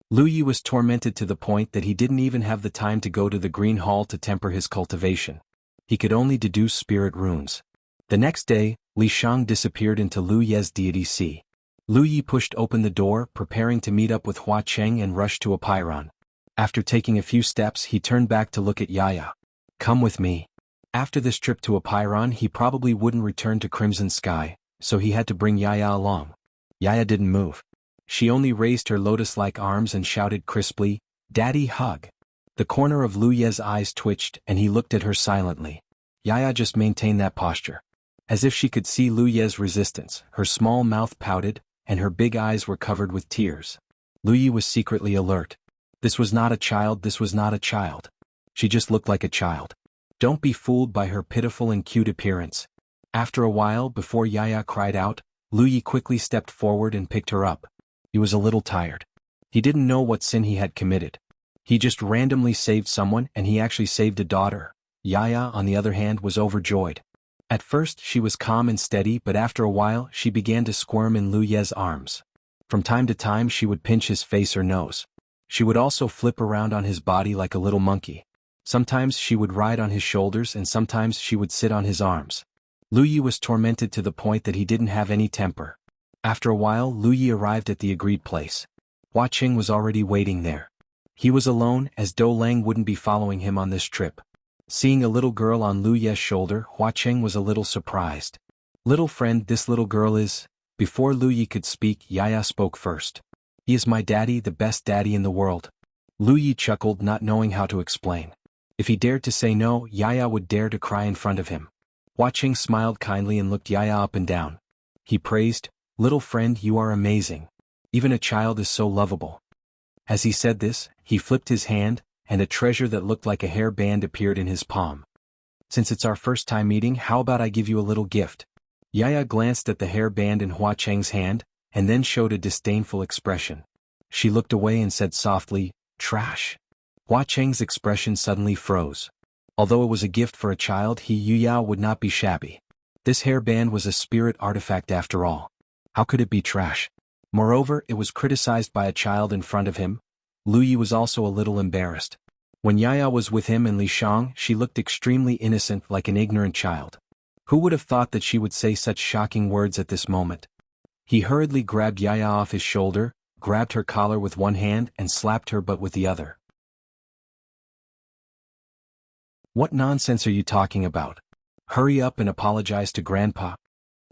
Lu Yi was tormented to the point that he didn't even have the time to go to the Green Hall to temper his cultivation. He could only deduce spirit runes. The next day, Li Shang disappeared into Lu Ye's deity sea. Lu Yi pushed open the door, preparing to meet up with Hua Cheng and rushed to Apeiron. After taking a few steps, he turned back to look at Yaya. Come with me. After this trip to Apeiron, he probably wouldn't return to Crimson Sky, so he had to bring Yaya along. Yaya didn't move. She only raised her lotus-like arms and shouted crisply, Daddy, hug. The corner of Lu Ye's eyes twitched and he looked at her silently. Yaya just maintained that posture. As if she could see Lu Ye's resistance, her small mouth pouted, and her big eyes were covered with tears. Lu Yi was secretly alert. This was not a child, this was not a child. She just looked like a child. Don't be fooled by her pitiful and cute appearance. After a while, before Yaya cried out, Lu Yi quickly stepped forward and picked her up. He was a little tired. He didn't know what sin he had committed. He just randomly saved someone, and he actually saved a daughter. Yaya, on the other hand, was overjoyed. At first she was calm and steady, but after a while she began to squirm in Lu Ye's arms. From time to time she would pinch his face or nose. She would also flip around on his body like a little monkey. Sometimes she would ride on his shoulders and sometimes she would sit on his arms. Lu Yi was tormented to the point that he didn't have any temper. After a while Lu Yi arrived at the agreed place. Hua Qing was already waiting there. He was alone, as Dou Lang wouldn't be following him on this trip. Seeing a little girl on Lu Ye's shoulder, Hua Qing was a little surprised. "Little friend, this little girl is..." Before Lu Yi could speak, Yaya spoke first. "He is my daddy, the best daddy in the world." Lu Yi chuckled, not knowing how to explain. If he dared to say no, Yaya would dare to cry in front of him. Hua Qing smiled kindly and looked Yaya up and down. He praised, "Little friend, you are amazing. Even a child is so lovable." As he said this, he flipped his hand, and a treasure that looked like a hair band appeared in his palm. "Since it's our first time meeting, how about I give you a little gift?" Yaya glanced at the hair band in Hua Qing's hand, and then showed a disdainful expression. She looked away and said softly, "Trash." Hua Qing's expression suddenly froze. Although it was a gift for a child, Yu Yao would not be shabby. This hairband was a spirit artifact after all. How could it be trash? Moreover, it was criticized by a child in front of him. Lu Yi was also a little embarrassed. When Yaya was with him and Li Shang, she looked extremely innocent, like an ignorant child. Who would have thought that she would say such shocking words at this moment? He hurriedly grabbed Yaya off his shoulder, grabbed her collar with one hand and slapped her butt with the other. "What nonsense are you talking about? Hurry up and apologize to Grandpa."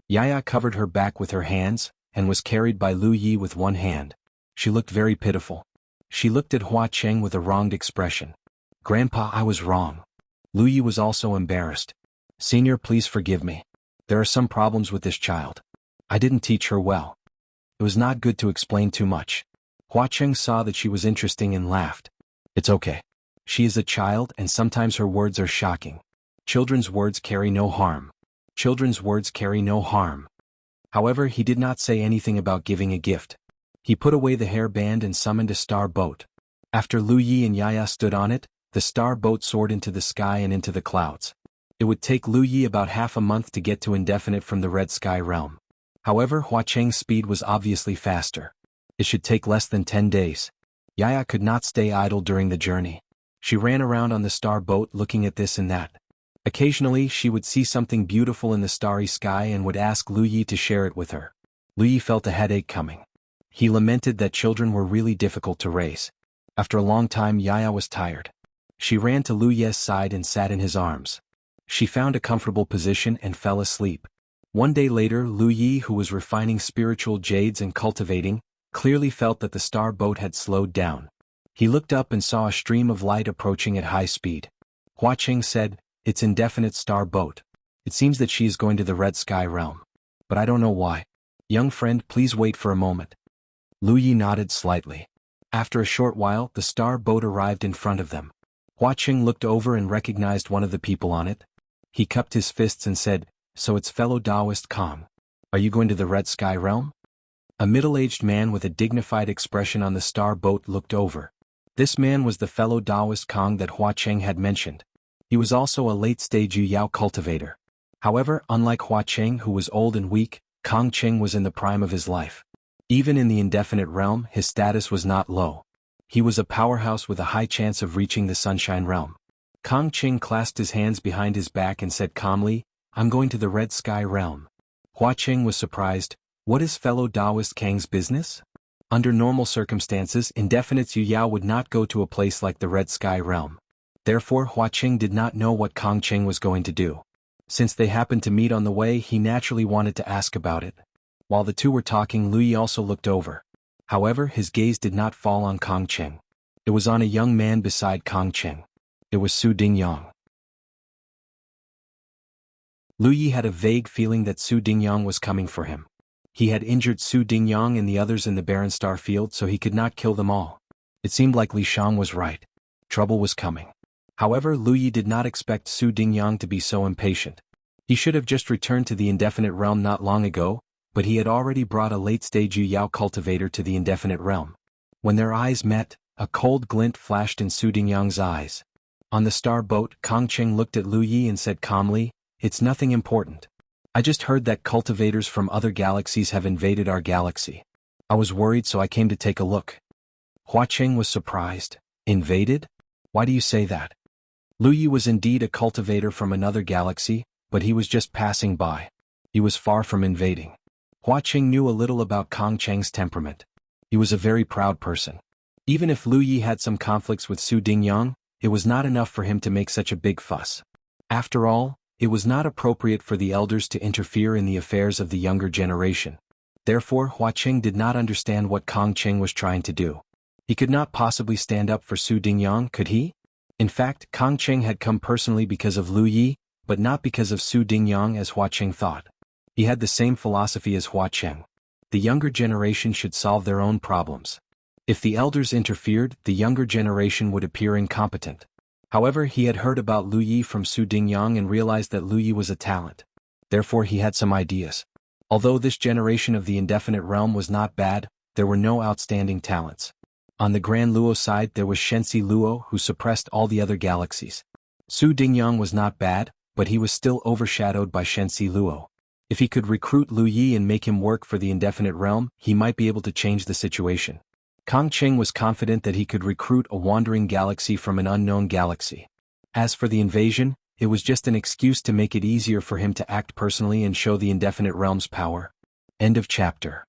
Yaya covered her back with her hands, and was carried by Lu Yi with one hand. She looked very pitiful. She looked at Hua Qing with a wronged expression. "Grandpa, I was wrong." Lu Yi was also embarrassed. "Senior, please forgive me. There are some problems with this child. I didn't teach her well. It was not good to explain too much." Hua Qing saw that she was interesting and laughed. "It's okay. She is a child and sometimes her words are shocking. Children's words carry no harm. Children's words carry no harm." However, he did not say anything about giving a gift. He put away the hairband and summoned a star boat. After Lu Yi and Yaya stood on it, the star boat soared into the sky and into the clouds. It would take Lu Yi about half a month to get to Indefinite from the Red Sky realm. However, Hua Qing's speed was obviously faster. It should take less than 10 days. Yaya could not stay idle during the journey. She ran around on the star boat looking at this and that. Occasionally she would see something beautiful in the starry sky and would ask Lu Yi to share it with her. Lu Yi felt a headache coming. He lamented that children were really difficult to raise. After a long time Yaya was tired. She ran to Lu Ye's side and sat in his arms. She found a comfortable position and fell asleep. One day later Lu Yi, who was refining spiritual jades and cultivating, clearly felt that the star boat had slowed down. He looked up and saw a stream of light approaching at high speed. Hua Qing said, "It's Indefinite star boat. It seems that she is going to the Red Sky realm. But I don't know why. Young friend, please wait for a moment." Lu Yi nodded slightly. After a short while, the star boat arrived in front of them. Hua Qing looked over and recognized one of the people on it. He cupped his fists and said, "So it's fellow Taoist Kong. Are you going to the Red Sky realm?" A middle-aged man with a dignified expression on the star boat looked over. This man was the fellow Taoist Kong that Hua Qing had mentioned. He was also a late-stage Yu Yao cultivator. However, unlike Hua Qing, who was old and weak, Kong Qing was in the prime of his life. Even in the Indefinite realm, his status was not low. He was a powerhouse with a high chance of reaching the Sunshine realm. Kong Qing clasped his hands behind his back and said calmly, "I'm going to the Red Sky realm." Hua Qing was surprised. What is fellow Taoist Kang's business? Under normal circumstances, Indefinite's Yu Yao would not go to a place like the Red Sky realm. Therefore Hua Qing did not know what Kong Qing was going to do. Since they happened to meet on the way, he naturally wanted to ask about it. While the two were talking, Lu Yi also looked over. However, his gaze did not fall on Kong Qing. It was on a young man beside Kong Qing. It was Su Dingyang. Lu Yi had a vague feeling that Su Dingyang was coming for him. He had injured Su Dingyang and the others in the Barren Star Field, so he could not kill them all. It seemed like Li Shang was right. Trouble was coming. However, Lu Yi did not expect Su Dingyang to be so impatient. He should have just returned to the Indefinite realm not long ago, but he had already brought a late-stage Yu Yao cultivator to the Indefinite realm. When their eyes met, a cold glint flashed in Su Dingyang's eyes. On the star boat, Kang Cheng looked at Lu Yi and said calmly, "It's nothing important. I just heard that cultivators from other galaxies have invaded our galaxy. I was worried, so I came to take a look." Hua Cheng was surprised. "Invaded? Why do you say that?" Lu Yi was indeed a cultivator from another galaxy, but he was just passing by. He was far from invading. Hua Cheng knew a little about Kang Cheng's temperament. He was a very proud person. Even if Lu Yi had some conflicts with Su Dingyang, it was not enough for him to make such a big fuss. After all, it was not appropriate for the elders to interfere in the affairs of the younger generation. Therefore, Hua Cheng did not understand what Kang Cheng was trying to do. He could not possibly stand up for Su Dingyang, could he? In fact, Kang Cheng had come personally because of Lu Yi, but not because of Su Dingyang as Hua Cheng thought. He had the same philosophy as Hua Cheng. The younger generation should solve their own problems. If the elders interfered, the younger generation would appear incompetent. However, he had heard about Lu Yi from Su Dingyang and realized that Lu Yi was a talent. Therefore, he had some ideas. Although this generation of the indefinite realm was not bad, there were no outstanding talents. On the Grand Luo side there was Shensi Luo who suppressed all the other galaxies. Su Dingyang was not bad, but he was still overshadowed by Shensi Luo. If he could recruit Lu Yi and make him work for the indefinite realm, he might be able to change the situation. Kang Cheng was confident that he could recruit a wandering galaxy from an unknown galaxy. As for the invasion, it was just an excuse to make it easier for him to act personally and show the indefinite realm's power. End of chapter.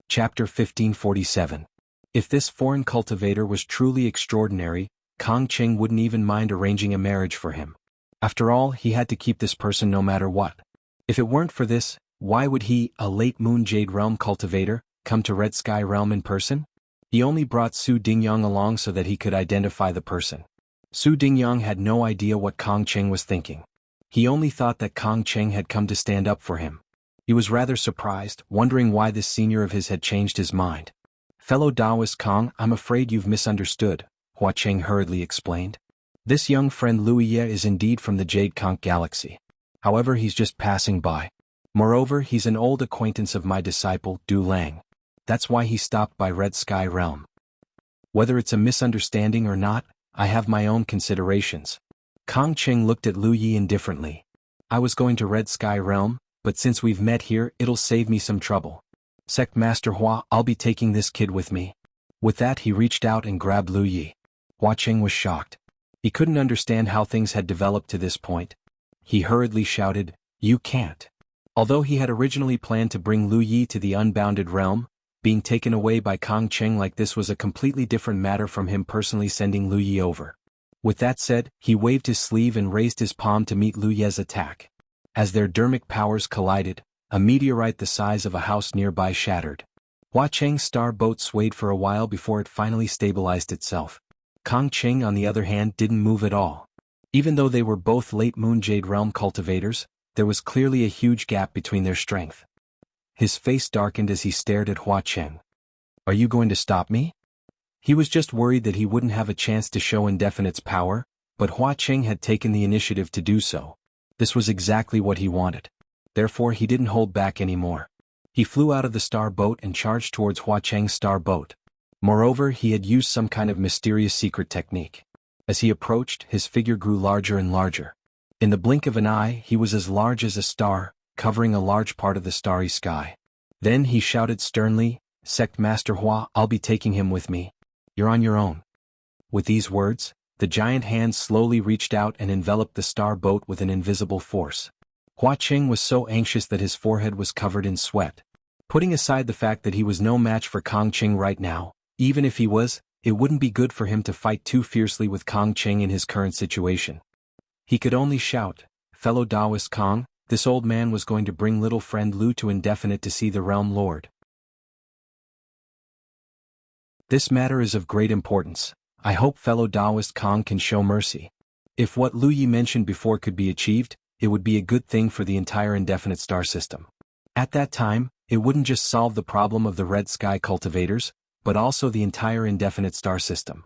Chapter 1547. If this foreign cultivator was truly extraordinary, Kang Cheng wouldn't even mind arranging a marriage for him. After all, he had to keep this person no matter what. If it weren't for this, why would he, a late Moon Jade Realm cultivator, come to Red Sky Realm in person? He only brought Su Dingyang along so that he could identify the person. Su Dingyang had no idea what Kang Cheng was thinking. He only thought that Kang Cheng had come to stand up for him. He was rather surprised, wondering why this senior of his had changed his mind. "Fellow Taoist Kang, I'm afraid you've misunderstood," Hua Cheng hurriedly explained. "This young friend Lu Yi is indeed from the Jade Conch Galaxy. However, he's just passing by. Moreover, he's an old acquaintance of my disciple, Du Lang. That's why he stopped by Red Sky Realm. Whether it's a misunderstanding or not, I have my own considerations." Kang Cheng looked at Lu Yi indifferently. "I was going to Red Sky Realm, but since we've met here, it'll save me some trouble. Sect Master Hua, I'll be taking this kid with me." With that he reached out and grabbed Lu Yi. Hua Cheng was shocked. He couldn't understand how things had developed to this point. He hurriedly shouted, "You can't." Although he had originally planned to bring Lu Yi to the unbounded realm, being taken away by Kang Cheng like this was a completely different matter from him personally sending Lu Yi over. With that said, he waved his sleeve and raised his palm to meet Lu Yi's attack. As their dermic powers collided, a meteorite the size of a house nearby shattered. Hua Cheng's star boat swayed for a while before it finally stabilized itself. Kang Cheng, on the other hand, didn't move at all. Even though they were both late Moon Jade Realm cultivators, there was clearly a huge gap between their strength. His face darkened as he stared at Hua Cheng. "Are you going to stop me?" He was just worried that he wouldn't have a chance to show Indefinite's power, but Hua Cheng had taken the initiative to do so. This was exactly what he wanted. Therefore he didn't hold back anymore. He flew out of the star boat and charged towards Hua Cheng's star boat. Moreover, he had used some kind of mysterious secret technique. As he approached, his figure grew larger and larger. In the blink of an eye, he was as large as a star, covering a large part of the starry sky. Then he shouted sternly, "Sect Master Hua, I'll be taking him with me. You're on your own." With these words, the giant hand slowly reached out and enveloped the star boat with an invisible force. Hua Cheng was so anxious that his forehead was covered in sweat. Putting aside the fact that he was no match for Kang Cheng right now, even if he was, it wouldn't be good for him to fight too fiercely with Kang Cheng in his current situation. He could only shout, "Fellow Taoist Kang, this old man was going to bring little friend Lu to Indefinite to see the Realm Lord. This matter is of great importance. I hope fellow Taoist Kang can show mercy. If what Lu Yi mentioned before could be achieved, it would be a good thing for the entire indefinite star system. At that time, it wouldn't just solve the problem of the Red Sky cultivators, but also the entire indefinite star system."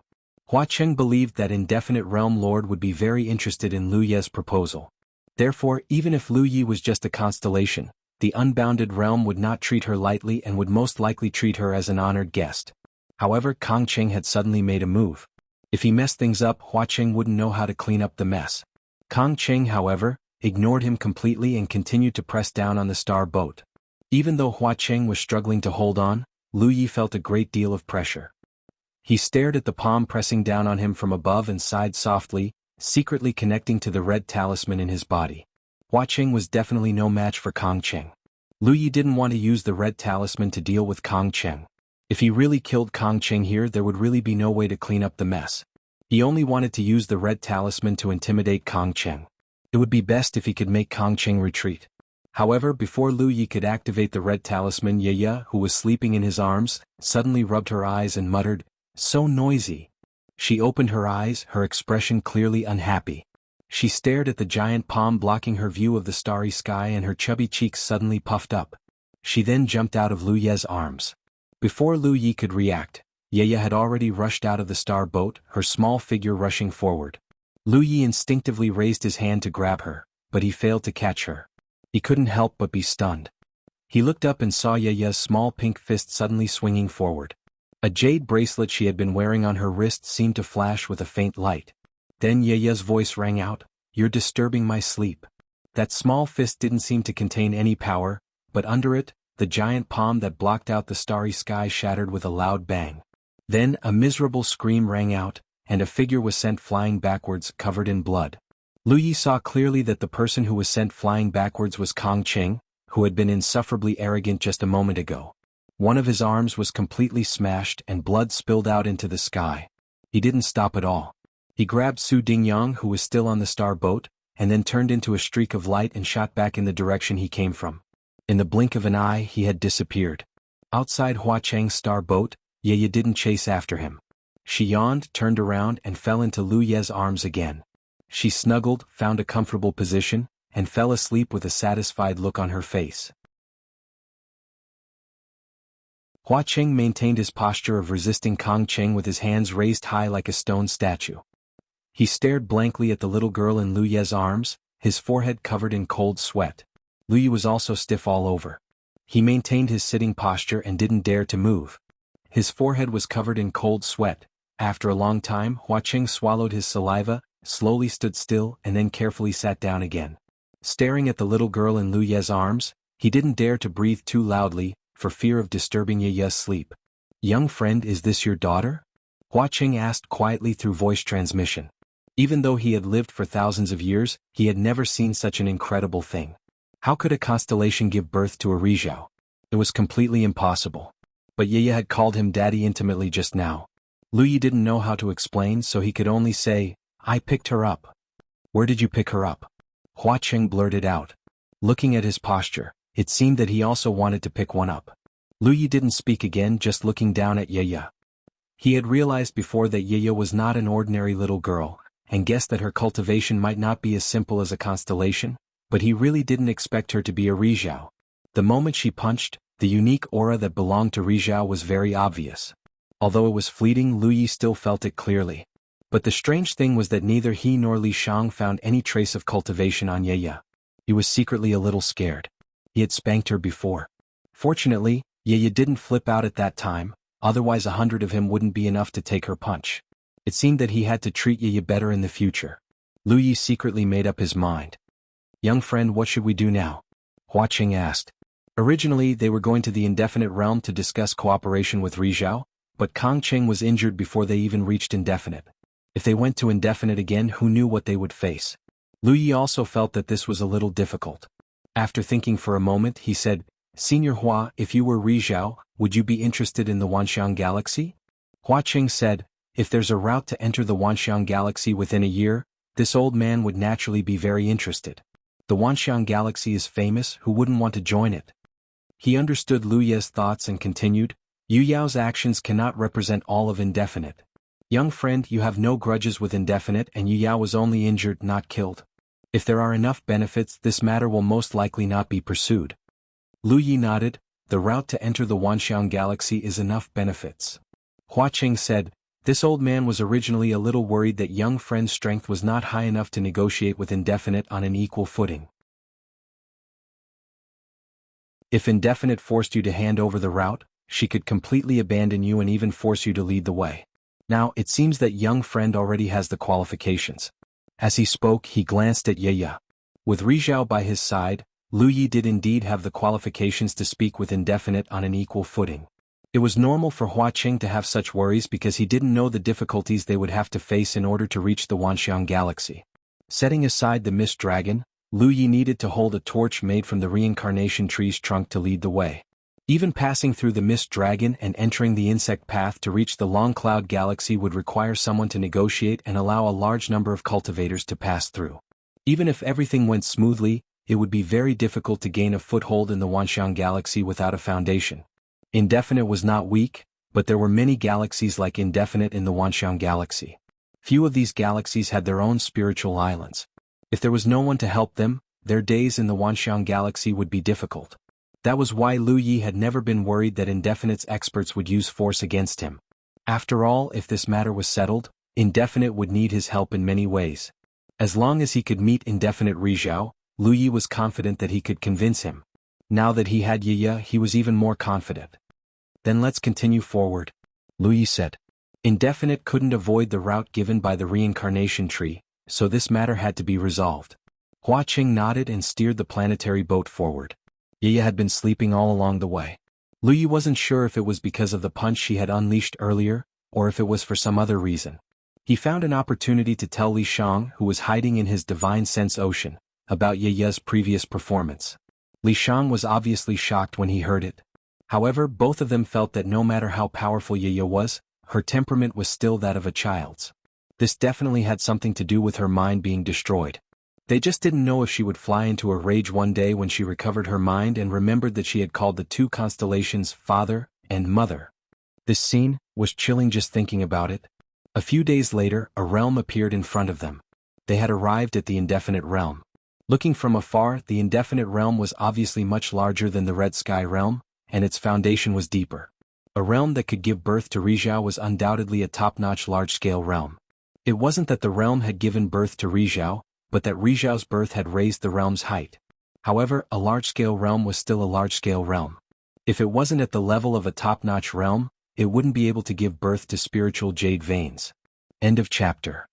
Hua Cheng believed that Indefinite Realm Lord would be very interested in Lu Yi's proposal. Therefore, even if Lu Yi was just a constellation, The unbounded realm would not treat her lightly and would most likely treat her as an honored guest. However, Kang Cheng had suddenly made a move. If he messed things up, Hua Cheng wouldn't know how to clean up the mess. Kang Cheng, however, ignored him completely and continued to press down on the star boat. Even though Hua Cheng was struggling to hold on, Lu Yi felt a great deal of pressure. He stared at the palm pressing down on him from above and sighed softly, secretly connecting to the red talisman in his body. Hua Cheng was definitely no match for Kang Cheng. Lu Yi didn't want to use the red talisman to deal with Kang Cheng. If he really killed Kang Cheng here, there would really be no way to clean up the mess. He only wanted to use the red talisman to intimidate Kang Cheng. It would be best if he could make Kang Cheng retreat. However, before Lu Yi could activate the red talisman, Ye, who was sleeping in his arms, suddenly rubbed her eyes and muttered, "So noisy." She opened her eyes, her expression clearly unhappy. She stared at the giant palm blocking her view of the starry sky and her chubby cheeks suddenly puffed up. She then jumped out of Lu Ye's arms. Before Lu Yi could react, Ye had already rushed out of the star boat, her small figure rushing forward. Lu Yi instinctively raised his hand to grab her, but he failed to catch her. He couldn't help but be stunned. He looked up and saw Ye's small pink fist suddenly swinging forward. A jade bracelet she had been wearing on her wrist seemed to flash with a faint light. Then Ye's voice rang out, "You're disturbing my sleep." That small fist didn't seem to contain any power, but under it, the giant palm that blocked out the starry sky shattered with a loud bang. Then a miserable scream rang out, and a figure was sent flying backwards, covered in blood. Lu Yi saw clearly that the person who was sent flying backwards was Kang Cheng, who had been insufferably arrogant just a moment ago. One of his arms was completely smashed and blood spilled out into the sky. He didn't stop at all. He grabbed Su Dingyang, who was still on the star boat, and then turned into a streak of light and shot back in the direction he came from. In the blink of an eye, he had disappeared. Outside Hua Cheng's star boat, Ye didn't chase after him. She yawned, turned around and fell into Lu Ye's arms again. She snuggled, found a comfortable position, and fell asleep with a satisfied look on her face. Hua Cheng maintained his posture of resisting Kang Cheng with his hands raised high like a stone statue. He stared blankly at the little girl in Lu Ye's arms, his forehead covered in cold sweat. Lu Yi was also stiff all over. He maintained his sitting posture and didn't dare to move. His forehead was covered in cold sweat. After a long time, Hua Cheng swallowed his saliva, slowly stood still and then carefully sat down again. Staring at the little girl in Lu Ye's arms, he didn't dare to breathe too loudly, for fear of disturbing Ye's sleep. "Young friend, is this your daughter?" Hua Cheng asked quietly through voice transmission. Even though he had lived for thousands of years, he had never seen such an incredible thing. How could a constellation give birth to a Rizhao? It was completely impossible. But Ye had called him daddy intimately just now. Lu Yi didn't know how to explain, so he could only say, "I picked her up." "Where did you pick her up?" Hua Cheng blurted out. Looking at his posture, it seemed that he also wanted to pick one up. Lu Yi didn't speak again, just looking down at Ye. He had realized before that Ye was not an ordinary little girl, and guessed that her cultivation might not be as simple as a constellation, but he really didn't expect her to be a Rizhao. The moment she punched, the unique aura that belonged to Rizhao was very obvious. Although it was fleeting, Lu Yi still felt it clearly. But the strange thing was that neither he nor Li Shang found any trace of cultivation on Ye. He was secretly a little scared. He had spanked her before. Fortunately, Ye didn't flip out at that time, otherwise 100 of him wouldn't be enough to take her punch. It seemed that he had to treat Ye better in the future. Lu Yi secretly made up his mind. "Young friend, what should we do now?" Hua Cheng asked. Originally, they were going to the Indefinite Realm to discuss cooperation with Rizhao, but Kang Cheng was injured before they even reached Indefinite. If they went to Indefinite again, who knew what they would face? Lu Yi also felt that this was a little difficult. After thinking for a moment, he said, "Senior Hua, if you were Rizhao, would you be interested in the Wanxiang Galaxy?" Hua Cheng said, "If there's a route to enter the Wanxiang Galaxy within a year, this old man would naturally be very interested. The Wanxiang Galaxy is famous, who wouldn't want to join it?" He understood Lu Ye's thoughts and continued, "Yu Yao's actions cannot represent all of Indefinite. Young friend, you have no grudges with Indefinite and Yu Yao was only injured, not killed. If there are enough benefits, this matter will most likely not be pursued." Lu Yi nodded. "The route to enter the Wanxiang Galaxy is enough benefits." Hua Cheng said, "This old man was originally a little worried that young friend's strength was not high enough to negotiate with Indefinite on an equal footing. If Indefinite forced you to hand over the route, she could completely abandon you and even force you to lead the way. Now, it seems that young friend already has the qualifications. As he spoke, he glanced at Ye. With Rizhao by his side, Lu Yi did indeed have the qualifications to speak with Indefinite on an equal footing. It was normal for Hua Qing to have such worries because he didn't know the difficulties they would have to face in order to reach the Wanxiang galaxy. Setting aside the Mist Dragon, Lu Yi needed to hold a torch made from the reincarnation tree's trunk to lead the way. Even passing through the Mist Dragon and entering the insect path to reach the Long Cloud galaxy would require someone to negotiate and allow a large number of cultivators to pass through. Even if everything went smoothly, it would be very difficult to gain a foothold in the Wanxiang galaxy without a foundation. Indefinite was not weak, but there were many galaxies like Indefinite in the Wanxiang galaxy. Few of these galaxies had their own spiritual islands. If there was no one to help them, their days in the Wanxiang galaxy would be difficult. That was why Lu Yi had never been worried that Indefinite's experts would use force against him. After all, if this matter was settled, Indefinite would need his help in many ways. As long as he could meet Indefinite Rizhao, Lu Yi was confident that he could convince him. Now that he had Ye, he was even more confident. Then let's continue forward, Lu Yi said. Indefinite couldn't avoid the route given by the reincarnation tree, so this matter had to be resolved. Hua Qing nodded and steered the planetary boat forward. Ye had been sleeping all along the way. Lu Yi wasn't sure if it was because of the punch she had unleashed earlier, or if it was for some other reason. He found an opportunity to tell Li Shang, who was hiding in his divine sense ocean, about Ye's previous performance. Li Shang was obviously shocked when he heard it. However, both of them felt that no matter how powerful Ye was, her temperament was still that of a child's. This definitely had something to do with her mind being destroyed. They just didn't know if she would fly into a rage one day when she recovered her mind and remembered that she had called the two constellations Father and Mother. This scene was chilling just thinking about it. A few days later, a realm appeared in front of them. They had arrived at the Indefinite Realm. Looking from afar, the Indefinite Realm was obviously much larger than the Red Sky Realm, and its foundation was deeper. A realm that could give birth to Rizhao was undoubtedly a top-notch large-scale realm. It wasn't that the realm had given birth to Rizhao, but that Rizhao's birth had raised the realm's height. However, a large-scale realm was still a large-scale realm. If it wasn't at the level of a top-notch realm, it wouldn't be able to give birth to spiritual jade veins. End of chapter.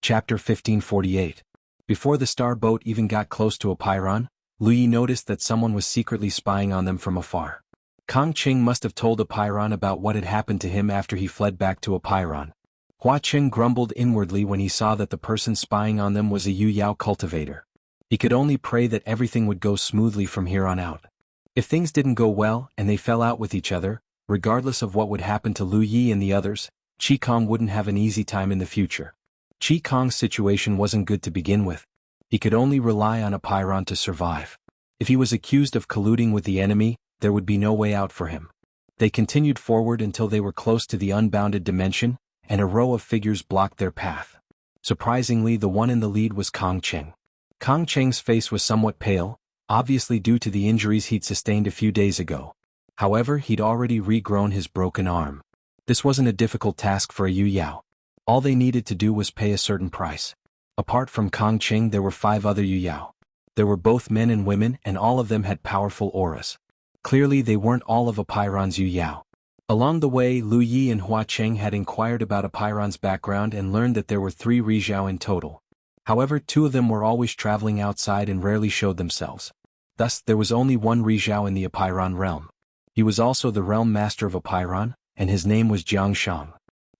Chapter 1548. Before the star boat even got close to Apeiron, Lu Yi noticed that someone was secretly spying on them from afar. Kong Qing must have told Apeiron about what had happened to him after he fled back to Apeiron. Hua Qing grumbled inwardly when he saw that the person spying on them was a Yu Yao cultivator. He could only pray that everything would go smoothly from here on out. If things didn't go well and they fell out with each other, regardless of what would happen to Lu Yi and the others, Qi Kong wouldn't have an easy time in the future. Qi Kong's situation wasn't good to begin with. He could only rely on Apeiron to survive. If he was accused of colluding with the enemy, there would be no way out for him. They continued forward until they were close to the unbounded dimension, and a row of figures blocked their path. Surprisingly, the one in the lead was Kong Qing. Kong Qing's face was somewhat pale, obviously due to the injuries he'd sustained a few days ago. However, he'd already regrown his broken arm. This wasn't a difficult task for a Yu Yao. All they needed to do was pay a certain price. Apart from Kong Qing, there were 5 other Yu Yao. There were both men and women, and all of them had powerful auras. Clearly, they weren't all of Apeiron's Yu Yao. Along the way, Lu Yi and Hua Qing had inquired about Apeiron's background and learned that there were 3 Rizhao in total. However, 2 of them were always traveling outside and rarely showed themselves. Thus, there was only one Rizhao in the Apeiron realm. He was also the realm master of Apeiron, and his name was Jianghu.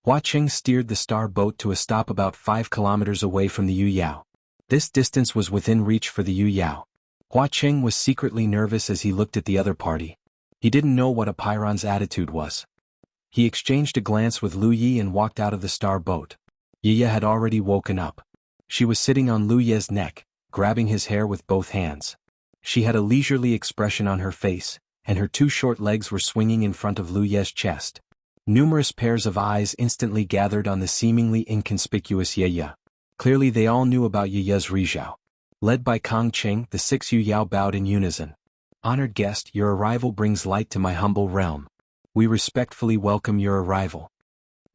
Hua Qing steered the star boat to a stop about 5 kilometers away from the Yu Yao. This distance was within reach for the Yu Yao. Hua Qing was secretly nervous as he looked at the other party. He didn't know what Apeiron's attitude was. He exchanged a glance with Lu Yi and walked out of the star boat. Ye had already woken up. She was sitting on Lu Ye's neck, grabbing his hair with both hands. She had a leisurely expression on her face, and her 2 short legs were swinging in front of Lu Ye's chest. Numerous pairs of eyes instantly gathered on the seemingly inconspicuous Ye. Clearly they all knew about Ye's Rizhao. Led by Kong Qing, the 6 Yu Yao bowed in unison. Honored guest, your arrival brings light to my humble realm. We respectfully welcome your arrival.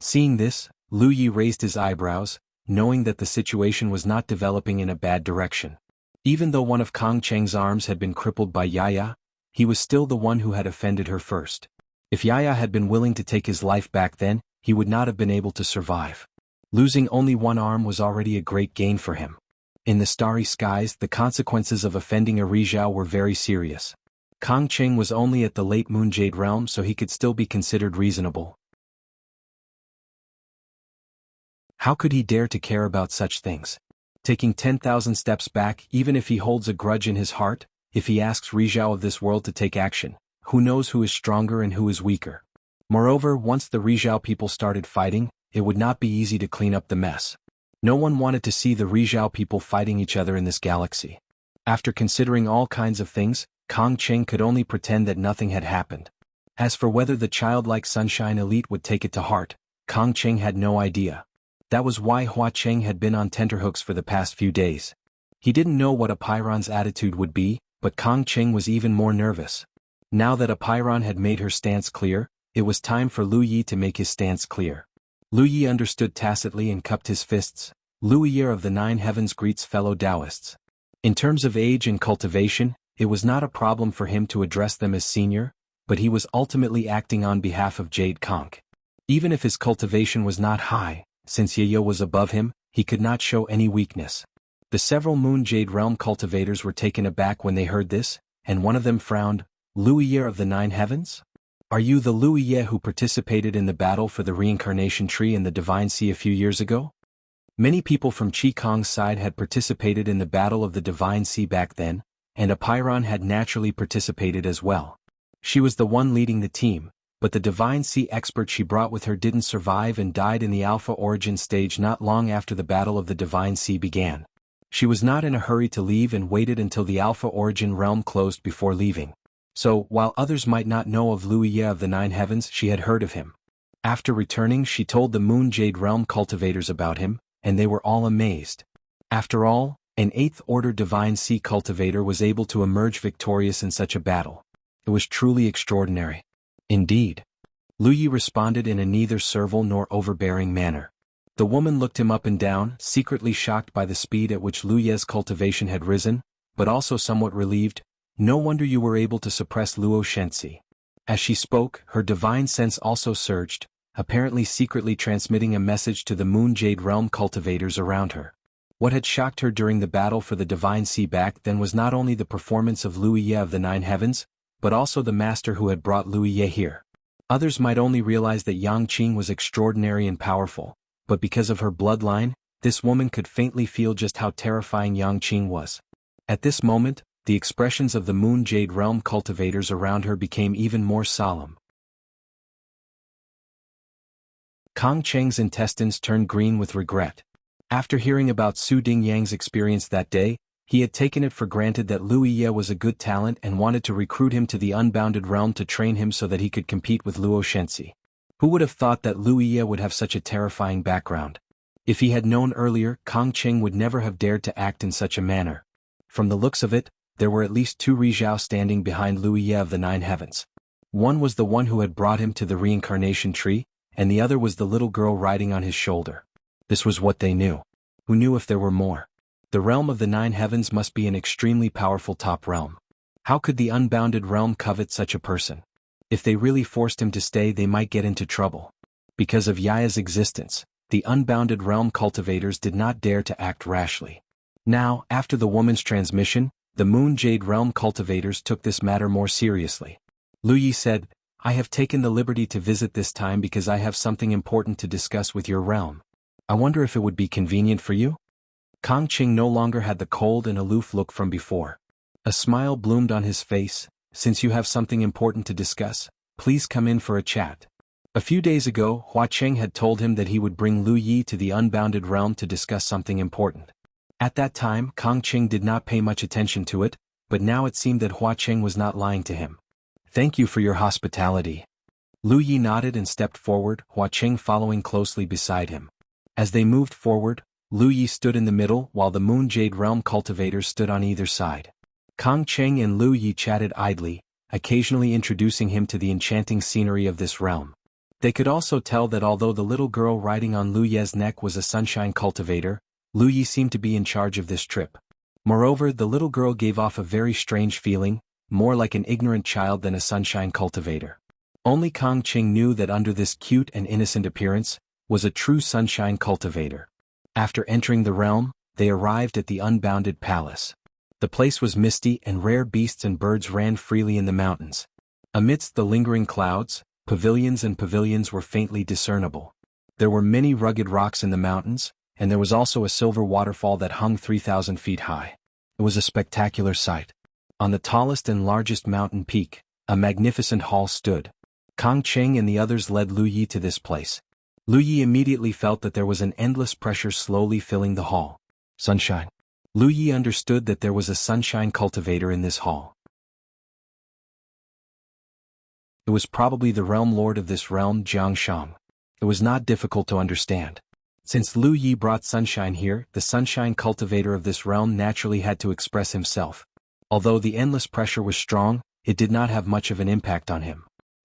Seeing this, Lu Yi raised his eyebrows. knowing that the situation was not developing in a bad direction. Even though one of Kang Cheng's arms had been crippled by Yaya, he was still the one who had offended her first. If Yaya had been willing to take his life back then, he would not have been able to survive. Losing only one arm was already a great gain for him. In the starry skies, the consequences of offending a Rizhao were very serious. Kang Cheng was only at the late Moonjade realm, so he could still be considered reasonable. How could he dare to care about such things? Taking 10,000 steps back, even if he holds a grudge in his heart, if he asks Rizhao of this world to take action, who knows who is stronger and who is weaker? Moreover, once the Rizhao people started fighting, it would not be easy to clean up the mess. No one wanted to see the Rizhao people fighting each other in this galaxy. After considering all kinds of things, Kang Cheng could only pretend that nothing had happened. As for whether the childlike Sunshine Elite would take it to heart, Kang Cheng had no idea. That was why Hua Cheng had been on tenterhooks for the past few days. He didn't know what Apeiron's attitude would be, but Kang Cheng was even more nervous. Now that Apeiron had made her stance clear, it was time for Lu Yi to make his stance clear. Lu Yi understood tacitly and cupped his fists. Lu Yi of the Nine Heavens greets fellow Taoists. In terms of age and cultivation, it was not a problem for him to address them as senior, but he was ultimately acting on behalf of Jade Conch. Even if his cultivation was not high, since Yayo was above him, he could not show any weakness. The several Moon Jade Realm cultivators were taken aback when they heard this, and one of them frowned. Lu Yi of the Nine Heavens? Are you the Lu Yi who participated in the battle for the reincarnation tree in the Divine Sea a few years ago? Many people from Qi Kong's side had participated in the Battle of the Divine Sea back then, and Apeiron had naturally participated as well. She was the one leading the team, but the Divine Sea expert she brought with her didn't survive and died in the Alpha Origin stage not long after the Battle of the Divine Sea began. She was not in a hurry to leave and waited until the Alpha Origin realm closed before leaving. So, while others might not know of Lu Yi of the Nine Heavens, she had heard of him. After returning, she told the Moon Jade Realm cultivators about him, and they were all amazed. After all, an 8th Order Divine Sea cultivator was able to emerge victorious in such a battle. It was truly extraordinary. Indeed. Lu Yi responded in a neither servile nor overbearing manner. The woman looked him up and down, secretly shocked by the speed at which Lu Yi's cultivation had risen, but also somewhat relieved. No wonder you were able to suppress Luo Shenzi. As she spoke, her divine sense also surged, apparently secretly transmitting a message to the Moon Jade Realm cultivators around her. What had shocked her during the battle for the Divine Sea back then was not only the performance of Lu Yi of the Nine Heavens, but also the master who had brought Lu Yi here. Others might only realize that Yang Qing was extraordinary and powerful, but because of her bloodline, this woman could faintly feel just how terrifying Yang Qing was. At this moment, the expressions of the Moon Jade Realm cultivators around her became even more solemn. Kang Cheng's intestines turned green with regret. After hearing about Su Dingyang's experience that day, he had taken it for granted that Lu Yi was a good talent and wanted to recruit him to the Unbounded Realm to train him so that he could compete with Luo Shenzi. Who would have thought that Lu Yi would have such a terrifying background? If he had known earlier, Kang Cheng would never have dared to act in such a manner. From the looks of it, there were at least 2 Rizhao standing behind Lu Yi of the Nine Heavens. One was the one who had brought him to the reincarnation tree, and the other was the little girl riding on his shoulder. This was what they knew. Who knew if there were more? The realm of the Nine Heavens must be an extremely powerful top realm. How could the Unbounded Realm covet such a person? If they really forced him to stay, they might get into trouble. Because of Yaya's existence, the Unbounded Realm cultivators did not dare to act rashly. Now, after the woman's transmission, the Moon Jade Realm cultivators took this matter more seriously. Lu Yi said, I have taken the liberty to visit this time because I have something important to discuss with your realm. I wonder if it would be convenient for you? Kang Cheng no longer had the cold and aloof look from before. A smile bloomed on his face. Since you have something important to discuss, please come in for a chat. A few days ago, Hua Cheng had told him that he would bring Lu Yi to the Unbounded Realm to discuss something important. At that time, Kang Cheng did not pay much attention to it, but now it seemed that Hua Cheng was not lying to him. Thank you for your hospitality. Lu Yi nodded and stepped forward, Hua Cheng following closely beside him. As they moved forward, Lu Yi stood in the middle while the Moon Jade Realm cultivators stood on either side. Kang Cheng and Lu Yi chatted idly, occasionally introducing him to the enchanting scenery of this realm. They could also tell that although the little girl riding on Lu Ye's neck was a sunshine cultivator, Lu Yi seemed to be in charge of this trip. Moreover, the little girl gave off a very strange feeling, more like an ignorant child than a sunshine cultivator. Only Kang Qing knew that under this cute and innocent appearance, was a true sunshine cultivator. After entering the realm, they arrived at the unbounded palace. The place was misty and rare beasts and birds ran freely in the mountains. Amidst the lingering clouds, pavilions and pavilions were faintly discernible. There were many rugged rocks in the mountains, and there was also a silver waterfall that hung 3,000 feet high. It was a spectacular sight. On the tallest and largest mountain peak, a magnificent hall stood. Kang Qing and the others led Lu Yi to this place. Lu Yi immediately felt that there was an endless pressure slowly filling the hall. Sunshine. Lu Yi understood that there was a sunshine cultivator in this hall. It was probably the realm lord of this realm, Jianghu. It was not difficult to understand. Since Lu Yi brought sunshine here, the sunshine cultivator of this realm naturally had to express himself. Although the endless pressure was strong, it did not have much of an impact on him.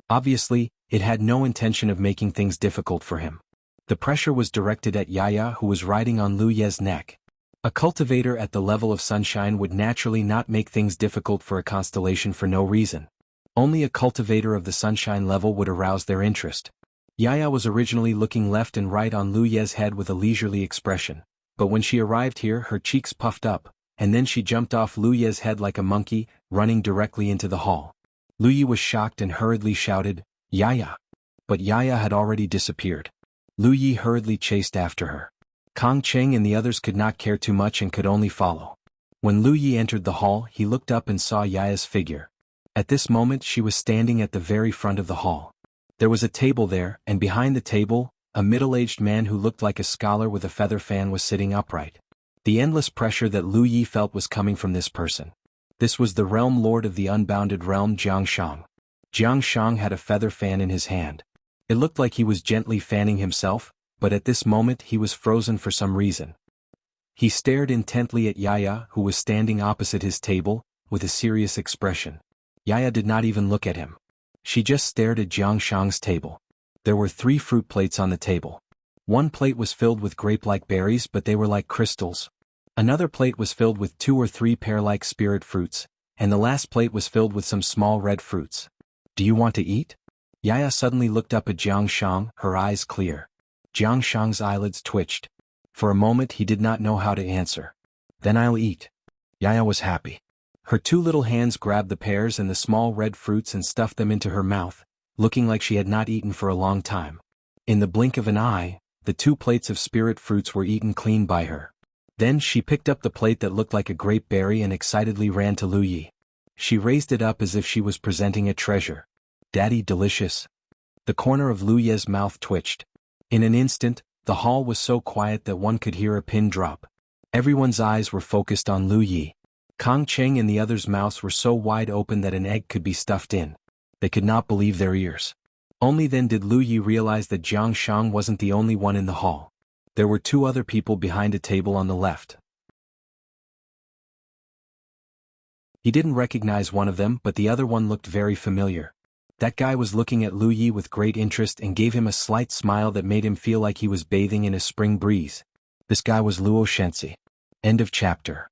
Obviously, it had no intention of making things difficult for him. The pressure was directed at Yaya, who was riding on Lu Ye's neck. A cultivator at the level of sunshine would naturally not make things difficult for a constellation for no reason. Only a cultivator of the sunshine level would arouse their interest. Yaya was originally looking left and right on Lu Ye's head with a leisurely expression, but when she arrived here her cheeks puffed up, and then she jumped off Lu Ye's head like a monkey, running directly into the hall. Lu Yi was shocked and hurriedly shouted, "Yaya!" But Yaya had already disappeared. Lu Yi hurriedly chased after her. Kang Qing and the others could not care too much and could only follow. When Lu Yi entered the hall, he looked up and saw Yaya's figure. At this moment she was standing at the very front of the hall. There was a table there, and behind the table, a middle-aged man who looked like a scholar with a feather fan was sitting upright. The endless pressure that Lu Yi felt was coming from this person. This was the realm lord of the unbounded realm, Jianghu. Jianghu had a feather fan in his hand. It looked like he was gently fanning himself, but at this moment he was frozen for some reason. He stared intently at Yaya, who was standing opposite his table, with a serious expression. Yaya did not even look at him. She just stared at Jianghu's table. There were 3 fruit plates on the table. One plate was filled with grape-like berries, but they were like crystals. Another plate was filled with 2 or 3 pear-like spirit fruits, and the last plate was filled with some small red fruits. "Do you want to eat?" Yaya suddenly looked up at Jianghu, her eyes clear. Jianghu's eyelids twitched. For a moment he did not know how to answer. "Then I'll eat." Yaya was happy. Her 2 little hands grabbed the pears and the small red fruits and stuffed them into her mouth, looking like she had not eaten for a long time. In the blink of an eye, the 2 plates of spirit fruits were eaten clean by her. Then she picked up the plate that looked like a grape berry and excitedly ran to Lu Yi. She raised it up as if she was presenting a treasure. "Daddy, delicious." The corner of Lu Yi's mouth twitched. In an instant, the hall was so quiet that one could hear a pin drop. Everyone's eyes were focused on Lu Yi. Kang Qing and the others' mouths were so wide open that an egg could be stuffed in. They could not believe their ears. Only then did Lu Yi realize that Jianghu wasn't the only one in the hall. There were 2 other people behind a table on the left. He didn't recognize one of them, but the other one looked very familiar. That guy was looking at Lu Yi with great interest and gave him a slight smile that made him feel like he was bathing in a spring breeze. This guy was Luo Shensi. End of chapter.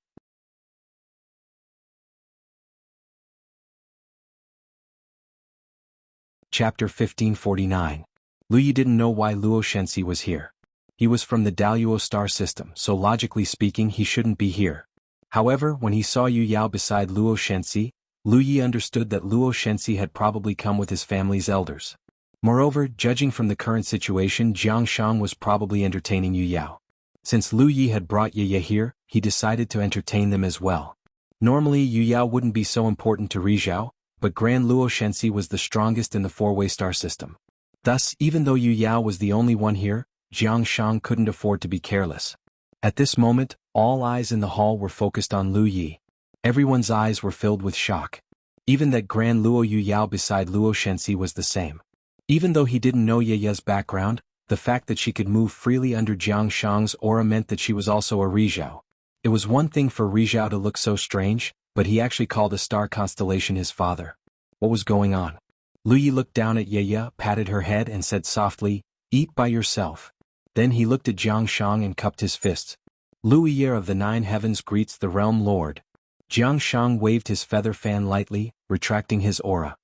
Chapter 1549. Lu Yi didn't know why Luo Shensi was here. He was from the Daluo star system, so logically speaking he shouldn't be here. However, when he saw Yu Yao beside Luo Shensi, Lu Yi understood that Luo Shensi had probably come with his family's elders. Moreover, judging from the current situation, Jianghu was probably entertaining Yu Yao. Since Lu Yi had brought Yaya here, he decided to entertain them as well. Normally Yu Yao wouldn't be so important to Rizhao, but Grand Luo Shensi was the strongest in the 4-way star system. Thus, even though Yu Yao was the only one here, Jianghu couldn't afford to be careless. At this moment, all eyes in the hall were focused on Lu Yi. Everyone's eyes were filled with shock. Even that Grand Luo Yu Yao beside Luo Shensi was the same. Even though he didn't know Yaya's background, the fact that she could move freely under Jianghu's aura meant that she was also a Rizhao. It was one thing for Rizhao to look so strange, but he actually called a star constellation his father. What was going on? Lu Yi looked down at Ye, patted her head and said softly, "Eat by yourself." Then he looked at Jiang Shang and cupped his fists. "Lu Yi of the Nine Heavens greets the Realm Lord." Jiang Shang waved his feather fan lightly, retracting his aura.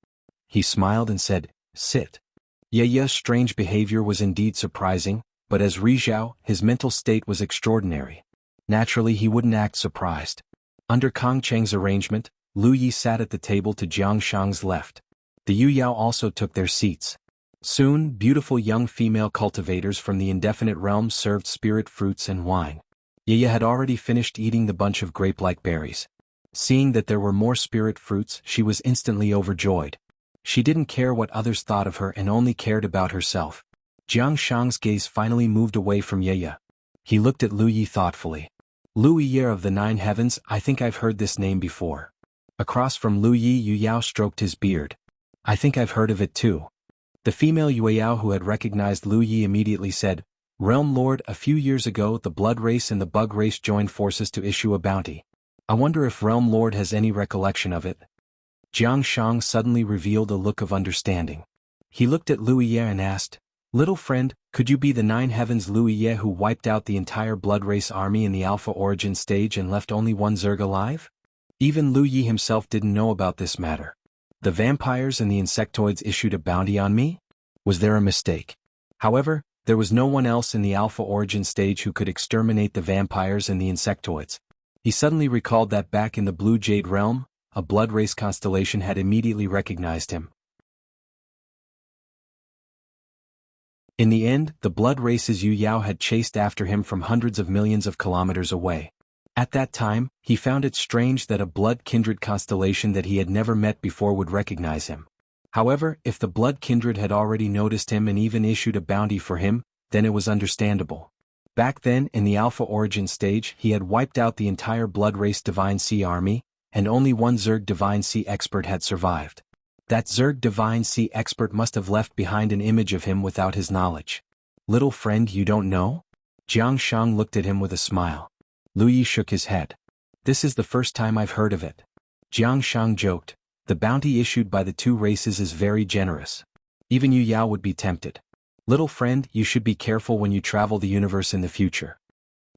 He smiled and said, "Sit." Ye's strange behavior was indeed surprising, but as Rizhao, his mental state was extraordinary. Naturally he wouldn't act surprised. Under Kang Cheng's arrangement, Lu Yi sat at the table to Jiang Shang's left. The Yu Yao also took their seats. Soon, beautiful young female cultivators from the indefinite realm served spirit fruits and wine. Ye had already finished eating the bunch of grape-like berries. Seeing that there were more spirit fruits, she was instantly overjoyed. She didn't care what others thought of her and only cared about herself. Jiang Shang's gaze finally moved away from Ye. He looked at Lu Yi thoughtfully. "Lu Yi of the Nine Heavens, I think I've heard this name before." Across from Lu Yi, Yu Yao stroked his beard. "I think I've heard of it too." The female Yu Yao who had recognized Lu Yi immediately said, "Realm Lord, a few years ago the Blood Race and the Bug Race joined forces to issue a bounty. I wonder if Realm Lord has any recollection of it." Jiang Shang suddenly revealed a look of understanding. He looked at Lu Yi and asked, "Little friend, could you be the Nine Heavens Lu Yi who wiped out the entire Blood Race army in the Alpha Origin stage and left only one Zerg alive?" Even Lu Yi himself didn't know about this matter. The vampires and the insectoids issued a bounty on me? Was there a mistake? However, there was no one else in the Alpha Origin stage who could exterminate the vampires and the insectoids. He suddenly recalled that back in the Blue Jade realm, a Blood Race constellation had immediately recognized him. In the end, the Blood Race's Yu Yao had chased after him from hundreds of millions of kilometers away. At that time, he found it strange that a blood kindred constellation that he had never met before would recognize him. However, if the blood kindred had already noticed him and even issued a bounty for him, then it was understandable. Back then, in the Alpha Origin stage, he had wiped out the entire Blood Race Divine Sea army, and only one Zerg Divine Sea expert had survived. That Zerg Divine Sea expert must have left behind an image of him without his knowledge. "Little friend, you don't know?" Jiang Shang looked at him with a smile. Lu Yi shook his head. "This is the first time I've heard of it." Jiang Shang joked, "The bounty issued by the two races is very generous. Even Yu Yao would be tempted. Little friend, you should be careful when you travel the universe in the future."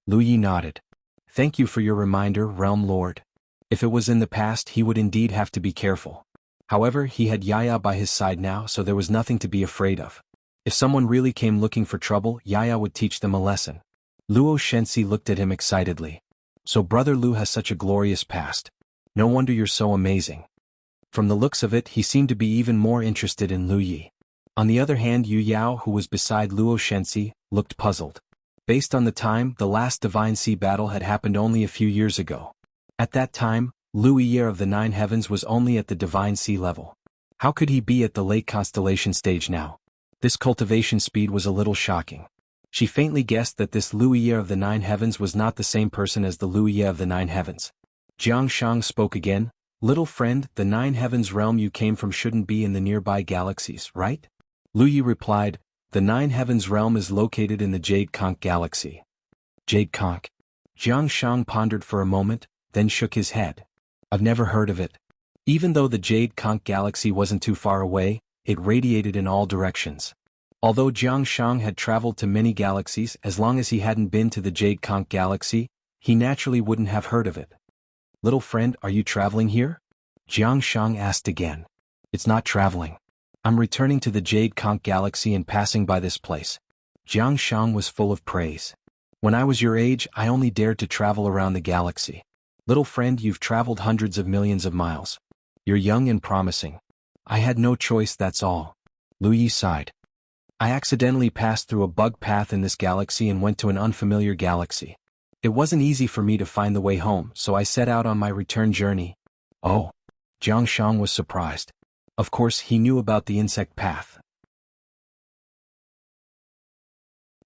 Lu Yi nodded. "Thank you for your reminder, Realm Lord." If it was in the past he would indeed have to be careful. However, he had Yaya by his side now, so there was nothing to be afraid of. If someone really came looking for trouble, Yaya would teach them a lesson. Luo Shenxi looked at him excitedly. "So Brother Lu has such a glorious past. No wonder you're so amazing." From the looks of it, he seemed to be even more interested in Lu Yi. On the other hand, Yu Yao, who was beside Luo Shenxi, looked puzzled. Based on the time, the last Divine Sea battle had happened only a few years ago. At that time, Lu Yi of the Nine Heavens was only at the Divine Sea level. How could he be at the late constellation stage now? This cultivation speed was a little shocking. She faintly guessed that this Lu Yi of the Nine Heavens was not the same person as the Lu Yi of the Nine Heavens. Jiang Shang spoke again. "Little friend, the Nine Heavens realm you came from shouldn't be in the nearby galaxies, right?" Lu Yi replied, "The Nine Heavens realm is located in the Jade Conch galaxy." Jade Conch? Jiang Shang pondered for a moment, then shook his head. "I've never heard of it." Even though the Jade Conch galaxy wasn't too far away, it radiated in all directions. Although Jiang Shang had traveled to many galaxies, as long as he hadn't been to the Jade Conch galaxy, he naturally wouldn't have heard of it. "Little friend, are you traveling here?" Jiang Shang asked again. "It's not traveling. I'm returning to the Jade Conch galaxy and passing by this place." Jiang Shang was full of praise. "When I was your age, I only dared to travel around the galaxy. Little friend, you've traveled hundreds of millions of miles. You're young and promising. I had no choice, that's all." Lu Yi sighed. "I accidentally passed through a bug path in this galaxy and went to an unfamiliar galaxy. It wasn't easy for me to find the way home, so I set out on my return journey." "Oh." Jiang Shang was surprised. Of course, he knew about the insect path.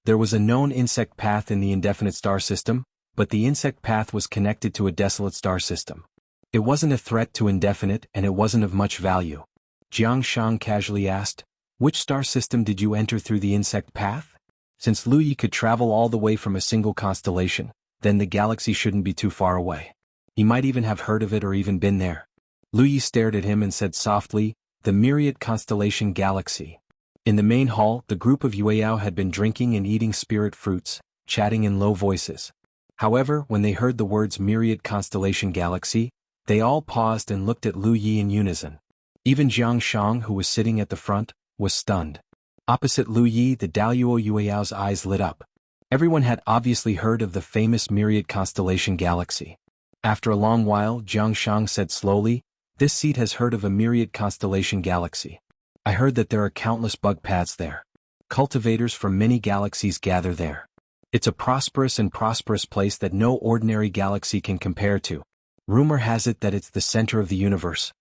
There was a known insect path in the indefinite star system, but the insect path was connected to a desolate star system. It wasn't a threat to indefinite and it wasn't of much value. Jiang Shang casually asked, "Which star system did you enter through the insect path?" Since Lu Yi could travel all the way from a single constellation, then the galaxy shouldn't be too far away. He might even have heard of it or even been there. Lu Yi stared at him and said softly, the Myriad Constellation Galaxy. In the main hall, the group of Yueyao had been drinking and eating spirit fruits, chatting in low voices. However, when they heard the words Myriad Constellation Galaxy, they all paused and looked at Lu Yi in unison. Even Jiang Shang, who was sitting at the front, was stunned. Opposite Lu Yi, the Daluo Yueyao's eyes lit up. Everyone had obviously heard of the famous Myriad Constellation Galaxy. After a long while, Jiang Shang said slowly, "This seat has heard of a Myriad Constellation Galaxy. I heard that there are countless bug paths there. Cultivators from many galaxies gather there. It's a prosperous place that no ordinary galaxy can compare to. Rumor has it that it's the center of the universe."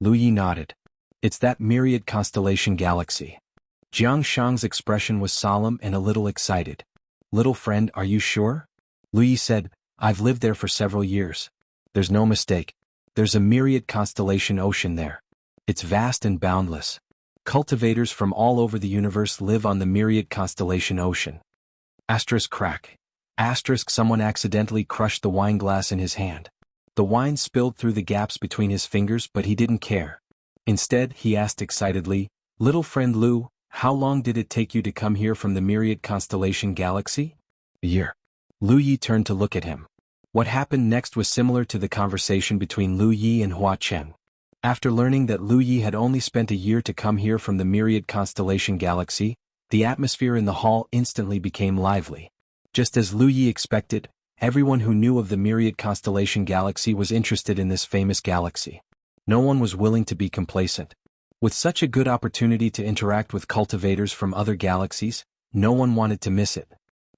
Lu Yi nodded. "It's that Myriad Constellation Galaxy." Jiang Shang's expression was solemn and a little excited. "Little friend, are you sure?" Lu Yi said, "I've lived there for several years. There's no mistake. There's a Myriad Constellation ocean there. It's vast and boundless. Cultivators from all over the universe live on the Myriad Constellation ocean." Asterisk crack. Asterisk someone accidentally crushed the wine glass in his hand. The wine spilled through the gaps between his fingers, but he didn't care. Instead, he asked excitedly, "Little friend Lu, how long did it take you to come here from the Myriad Constellation Galaxy?" "A year." Lu Yi turned to look at him. What happened next was similar to the conversation between Lu Yi and Hua Chen. After learning that Lu Yi had only spent a year to come here from the Myriad Constellation Galaxy, the atmosphere in the hall instantly became lively. Just as Lu Yi expected, everyone who knew of the Myriad Constellation Galaxy was interested in this famous galaxy. No one was willing to be complacent. With such a good opportunity to interact with cultivators from other galaxies, no one wanted to miss it.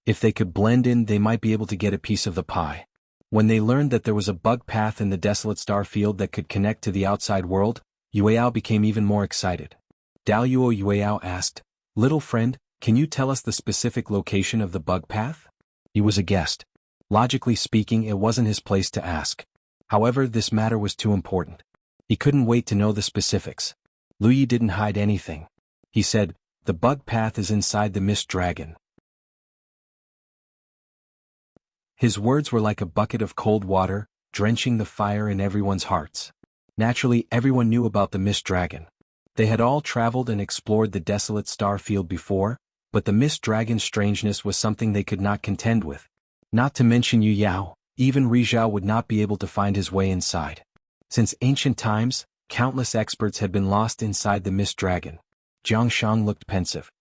If they could blend in, they might be able to get a piece of the pie. When they learned that there was a bug path in the desolate star field that could connect to the outside world, Yueyao became even more excited. Daluo Yueyao asked, "Little friend, can you tell us the specific location of the bug path?" He was a guest. Logically speaking, it wasn't his place to ask. However, this matter was too important. He couldn't wait to know the specifics. Lu Yi didn't hide anything. He said, "The bug path is inside the Mist Dragon." His words were like a bucket of cold water, drenching the fire in everyone's hearts. Naturally, everyone knew about the Mist Dragon. They had all traveled and explored the desolate star field before, but the Mist Dragon's strangeness was something they could not contend with. Not to mention Yu Yao, even Rizhao would not be able to find his way inside. Since ancient times, countless experts had been lost inside the Mist Dragon. Jiang Shang looked pensive.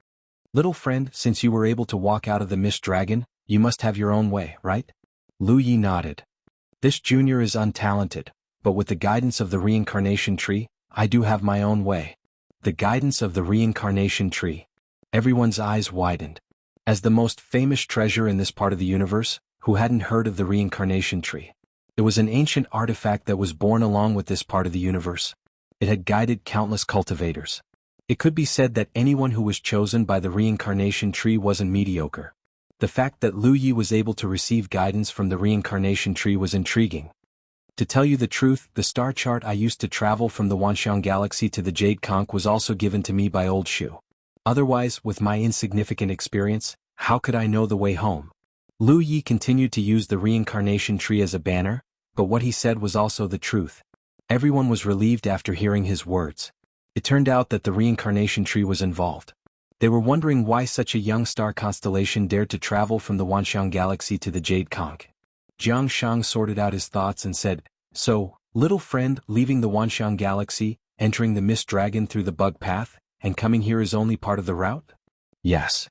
"Little friend, since you were able to walk out of the Mist Dragon, you must have your own way, right?" Lu Yi nodded. "This junior is untalented, but with the guidance of the reincarnation tree, I do have my own way." The guidance of the reincarnation tree. Everyone's eyes widened. As the most famous treasure in this part of the universe, who hadn't heard of the reincarnation tree? It was an ancient artifact that was born along with this part of the universe. It had guided countless cultivators. It could be said that anyone who was chosen by the reincarnation tree wasn't mediocre. The fact that Lu Yi was able to receive guidance from the reincarnation tree was intriguing. To tell you the truth, the star chart I used to travel from the Wanxiang Galaxy to the Jade Conch was also given to me by Old Shu. Otherwise, with my insignificant experience, how could I know the way home? Lu Yi continued to use the reincarnation tree as a banner, but what he said was also the truth. Everyone was relieved after hearing his words. It turned out that the reincarnation tree was involved. They were wondering why such a young star constellation dared to travel from the Wanxiang Galaxy to the Jade Conch. Jiang Shang sorted out his thoughts and said, "So, little friend, leaving the Wanxiang Galaxy, entering the Mist Dragon through the bug path, and coming here is only part of the route?" "Yes.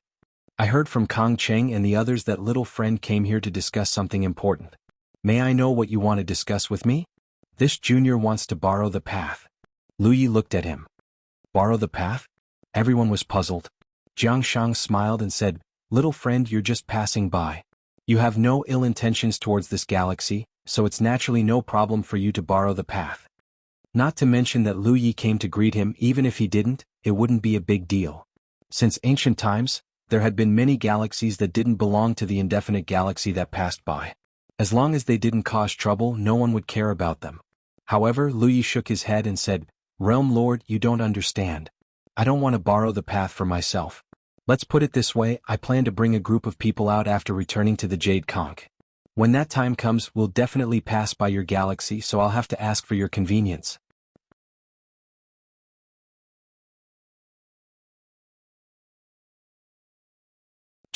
I heard from Kong Cheng and the others that little friend came here to discuss something important. May I know what you want to discuss with me?" "This junior wants to borrow the path." Lu Yi looked at him. "Borrow the path?" Everyone was puzzled. Jiang Shang smiled and said, "Little friend, you're just passing by. You have no ill intentions towards this galaxy, so it's naturally no problem for you to borrow the path." Not to mention that Lu Yi came to greet him. Even if he didn't, it wouldn't be a big deal. Since ancient times, there had been many galaxies that didn't belong to the indefinite galaxy that passed by. As long as they didn't cause trouble, no one would care about them. However, Lu Yi shook his head and said, "Realm Lord, you don't understand. I don't want to borrow the path for myself. Let's put it this way, I plan to bring a group of people out after returning to the Jade Conch. When that time comes, we'll definitely pass by your galaxy, so I'll have to ask for your convenience."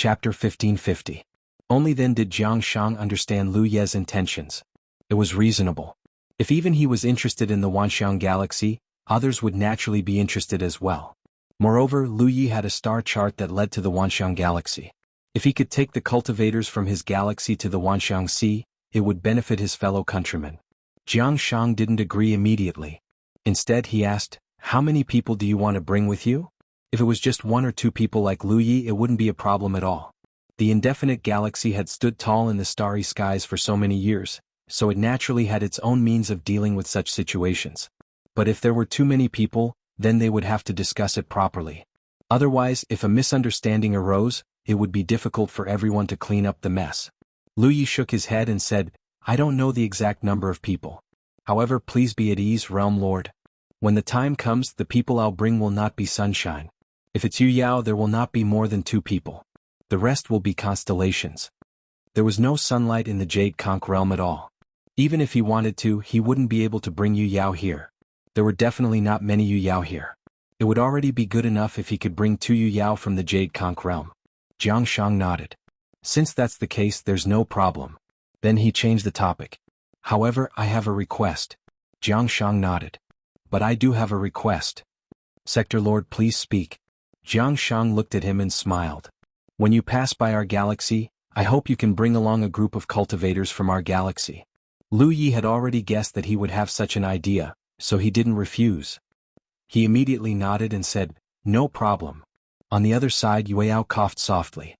Chapter 1550. Only then did Jiang Shang understand Lu Ye's intentions. It was reasonable. If even he was interested in the Wanxiang galaxy, others would naturally be interested as well. Moreover, Lu Yi had a star chart that led to the Wanxiang galaxy. If he could take the cultivators from his galaxy to the Wanxiang Sea, it would benefit his fellow countrymen. Jiang Shang didn't agree immediately. Instead he asked, "How many people do you want to bring with you?" If it was just 1 or 2 people like Lu Yi, it wouldn't be a problem at all. The indefinite galaxy had stood tall in the starry skies for so many years, so it naturally had its own means of dealing with such situations. But if there were too many people, then they would have to discuss it properly. Otherwise, if a misunderstanding arose, it would be difficult for everyone to clean up the mess. Lu Yi shook his head and said, "I don't know the exact number of people. However, please be at ease, Realm Lord. When the time comes, the people I'll bring will not be sunshine. If it's Yu Yao, there will not be more than 2 people. The rest will be constellations." There was no sunlight in the Jade Conch realm at all. Even if he wanted to, he wouldn't be able to bring Yu Yao here. There were definitely not many Yu Yao here. It would already be good enough if he could bring 2 Yu Yao from the Jade Conch realm. Jiang Shang nodded. Since that's the case, there's no problem. Then he changed the topic. "However, I have a request." Jiang Shang nodded. "But I do have a request." "Sector Lord, please speak." Jiang Shang looked at him and smiled. "When you pass by our galaxy, I hope you can bring along a group of cultivators from our galaxy." Lu Yi had already guessed that he would have such an idea, so he didn't refuse. He immediately nodded and said, "No problem." On the other side, Yueyao coughed softly.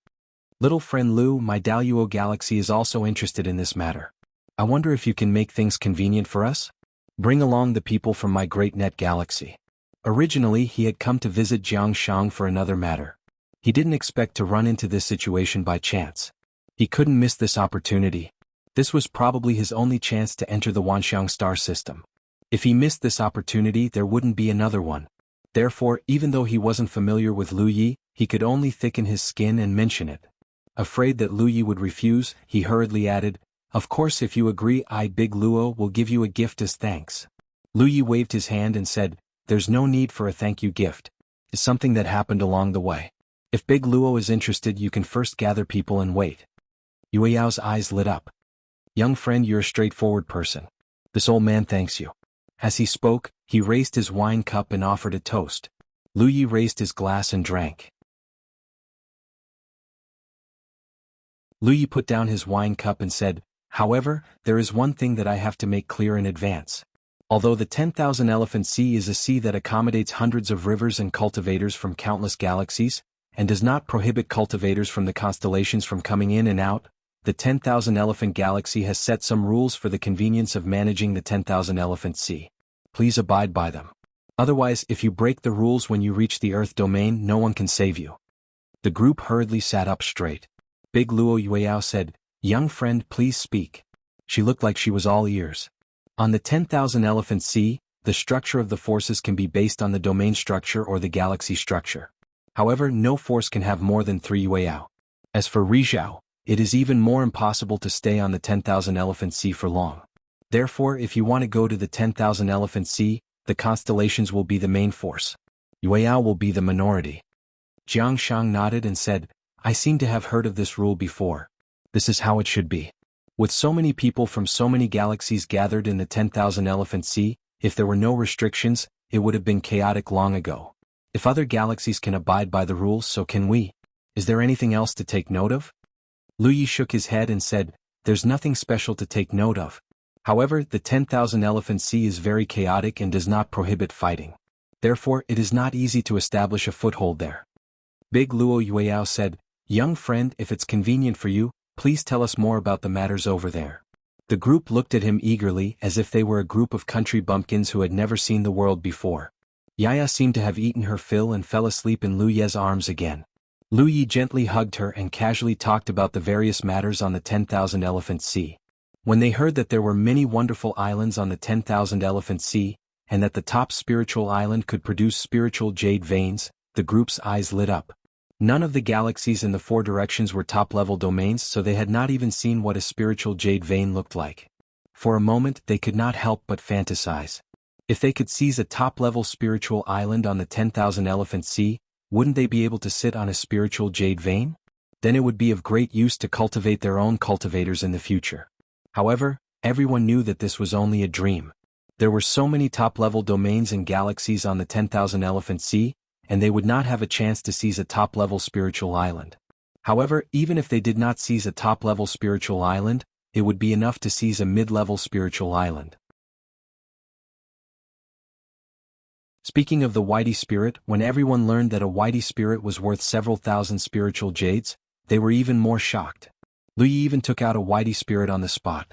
"Little friend Lu, my Daluo galaxy is also interested in this matter. I wonder if you can make things convenient for us? Bring along the people from my Great Net galaxy." Originally, he had come to visit Jiang Shang for another matter. He didn't expect to run into this situation by chance. He couldn't miss this opportunity. This was probably his only chance to enter the Wanxiang star system. If he missed this opportunity, there wouldn't be another one. Therefore, even though he wasn't familiar with Lu Yi, he could only thicken his skin and mention it. Afraid that Lu Yi would refuse, he hurriedly added, "Of course, if you agree, I, Big Luo, will give you a gift as thanks." Lu Yi waved his hand and said, "There's no need for a thank you gift. It's something that happened along the way. If Big Luo is interested, you can first gather people and wait." Yueyao's eyes lit up. "Young friend, you're a straightforward person. This old man thanks you." As he spoke, he raised his wine cup and offered a toast. Lu Yi raised his glass and drank. Lu Yi put down his wine cup and said, "However, there is one thing that I have to make clear in advance. Although the 10,000 Elephant Sea is a sea that accommodates hundreds of rivers and cultivators from countless galaxies, and does not prohibit cultivators from the constellations from coming in and out, the 10,000 Elephant Galaxy has set some rules for the convenience of managing the 10,000 Elephant Sea. Please abide by them. Otherwise, if you break the rules when you reach the Earth domain, no one can save you." The group hurriedly sat up straight. Big Luo Yueyao said, "Young friend, please speak." She looked like she was all ears. On the 10,000 Elephant Sea, the structure of the forces can be based on the domain structure or the galaxy structure. However, no force can have more than 3 Yueyao. As for Rizhao, it is even more impossible to stay on the 10,000 Elephant Sea for long. Therefore, if you want to go to the 10,000 Elephant Sea, the constellations will be the main force. Yueyao will be the minority. Jiang Shang nodded and said, "I seem to have heard of this rule before. This is how it should be. With so many people from so many galaxies gathered in the 10,000 Elephant Sea, if there were no restrictions, it would have been chaotic long ago. If other galaxies can abide by the rules, so can we. Is there anything else to take note of?" Lu Yi shook his head and said, "There's nothing special to take note of. However, the 10,000 Elephant Sea is very chaotic and does not prohibit fighting. Therefore, it is not easy to establish a foothold there." Big Luo Yueyao said, "Young friend, if it's convenient for you, please tell us more about the matters over there." The group looked at him eagerly as if they were a group of country bumpkins who had never seen the world before. Yaya seemed to have eaten her fill and fell asleep in Lu Ye's arms again. Lu Yi gently hugged her and casually talked about the various matters on the 10,000 Elephant Sea. When they heard that there were many wonderful islands on the 10,000 Elephant Sea, and that the top spiritual island could produce spiritual jade veins, the group's eyes lit up. None of the galaxies in the 4 directions were top-level domains, so they had not even seen what a spiritual jade vein looked like. For a moment, they could not help but fantasize. If they could seize a top-level spiritual island on the 10,000 Elephant Sea, wouldn't they be able to sit on a spiritual jade vein? Then it would be of great use to cultivate their own cultivators in the future. However, everyone knew that this was only a dream. There were so many top-level domains and galaxies on the 10,000 Elephant Sea, and they would not have a chance to seize a top-level spiritual island. However, even if they did not seize a top-level spiritual island, it would be enough to seize a mid-level spiritual island. Speaking of the Whitey spirit, when everyone learned that a Whitey spirit was worth several thousand spiritual jades, they were even more shocked. Lu Yi even took out a Whitey spirit on the spot.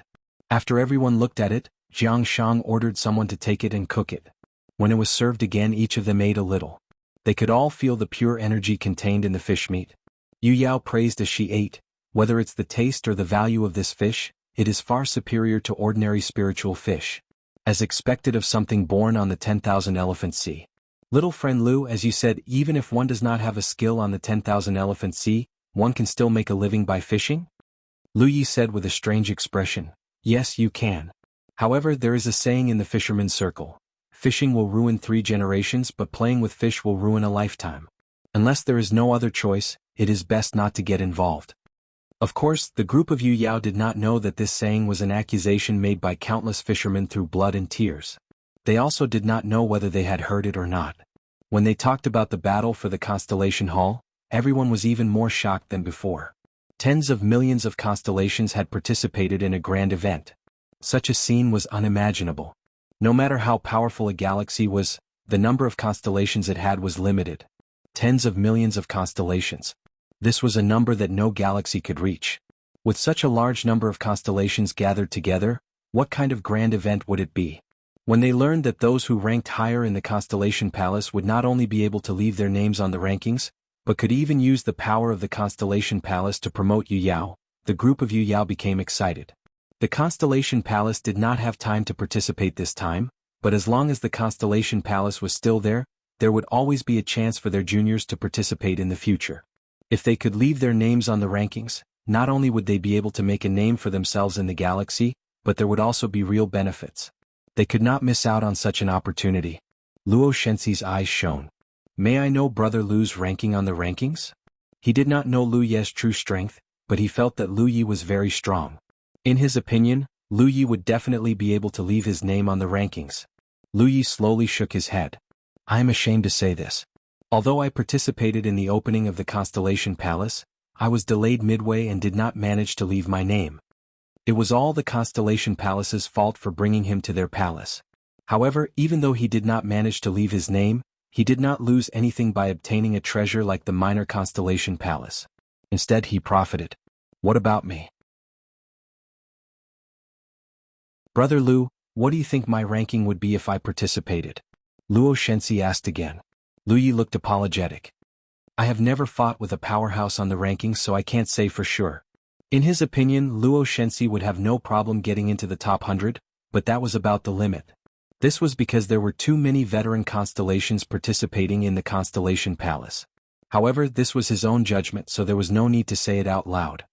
After everyone looked at it, Jianghu ordered someone to take it and cook it. When it was served again, each of them ate a little. They could all feel the pure energy contained in the fish meat. Yu Yao praised as she ate, whether it's the taste or the value of this fish, it is far superior to ordinary spiritual fish. As expected of something born on the 10,000 Elephant Sea. Little friend Lu, as you said, even if one does not have a skill on the 10,000 Elephant Sea, one can still make a living by fishing? Lu Yi said with a strange expression. Yes, you can. However, there is a saying in the fisherman's circle. Fishing will ruin 3 generations, but playing with fish will ruin a lifetime. Unless there is no other choice, it is best not to get involved. Of course, the group of Yu Yao did not know that this saying was an accusation made by countless fishermen through blood and tears. They also did not know whether they had heard it or not. When they talked about the battle for the Constellation Hall, everyone was even more shocked than before. Tens of millions of constellations had participated in a grand event. Such a scene was unimaginable. No matter how powerful a galaxy was, the number of constellations it had was limited. Tens of millions of constellations. This was a number that no galaxy could reach. With such a large number of constellations gathered together, what kind of grand event would it be? When they learned that those who ranked higher in the Constellation Palace would not only be able to leave their names on the rankings, but could even use the power of the Constellation Palace to promote Yu Yao, the group of Yu Yao became excited. The Constellation Palace did not have time to participate this time, but as long as the Constellation Palace was still there would always be a chance for their juniors to participate in the future. If they could leave their names on the rankings, not only would they be able to make a name for themselves in the galaxy, but there would also be real benefits. They could not miss out on such an opportunity. Luo Shenxi's eyes shone. May I know Brother Lu's ranking on the rankings? He did not know Lu Ye's true strength, but he felt that Lu Yi was very strong. In his opinion, Lu Yi would definitely be able to leave his name on the rankings. Lu Yi slowly shook his head. I am ashamed to say this. Although I participated in the opening of the Constellation Palace, I was delayed midway and did not manage to leave my name. It was all the Constellation Palace's fault for bringing him to their palace. However, even though he did not manage to leave his name, he did not lose anything by obtaining a treasure like the Minor Constellation Palace. Instead, he profited. What about me? Brother Lu, what do you think my ranking would be if I participated? Luo Shenxi asked again. Lu Yi looked apologetic. I have never fought with a powerhouse on the rankings, so I can't say for sure. In his opinion, Luo Shenxi would have no problem getting into the top 100, but that was about the limit. This was because there were too many veteran constellations participating in the Constellation Palace. However, this was his own judgment, so there was no need to say it out loud.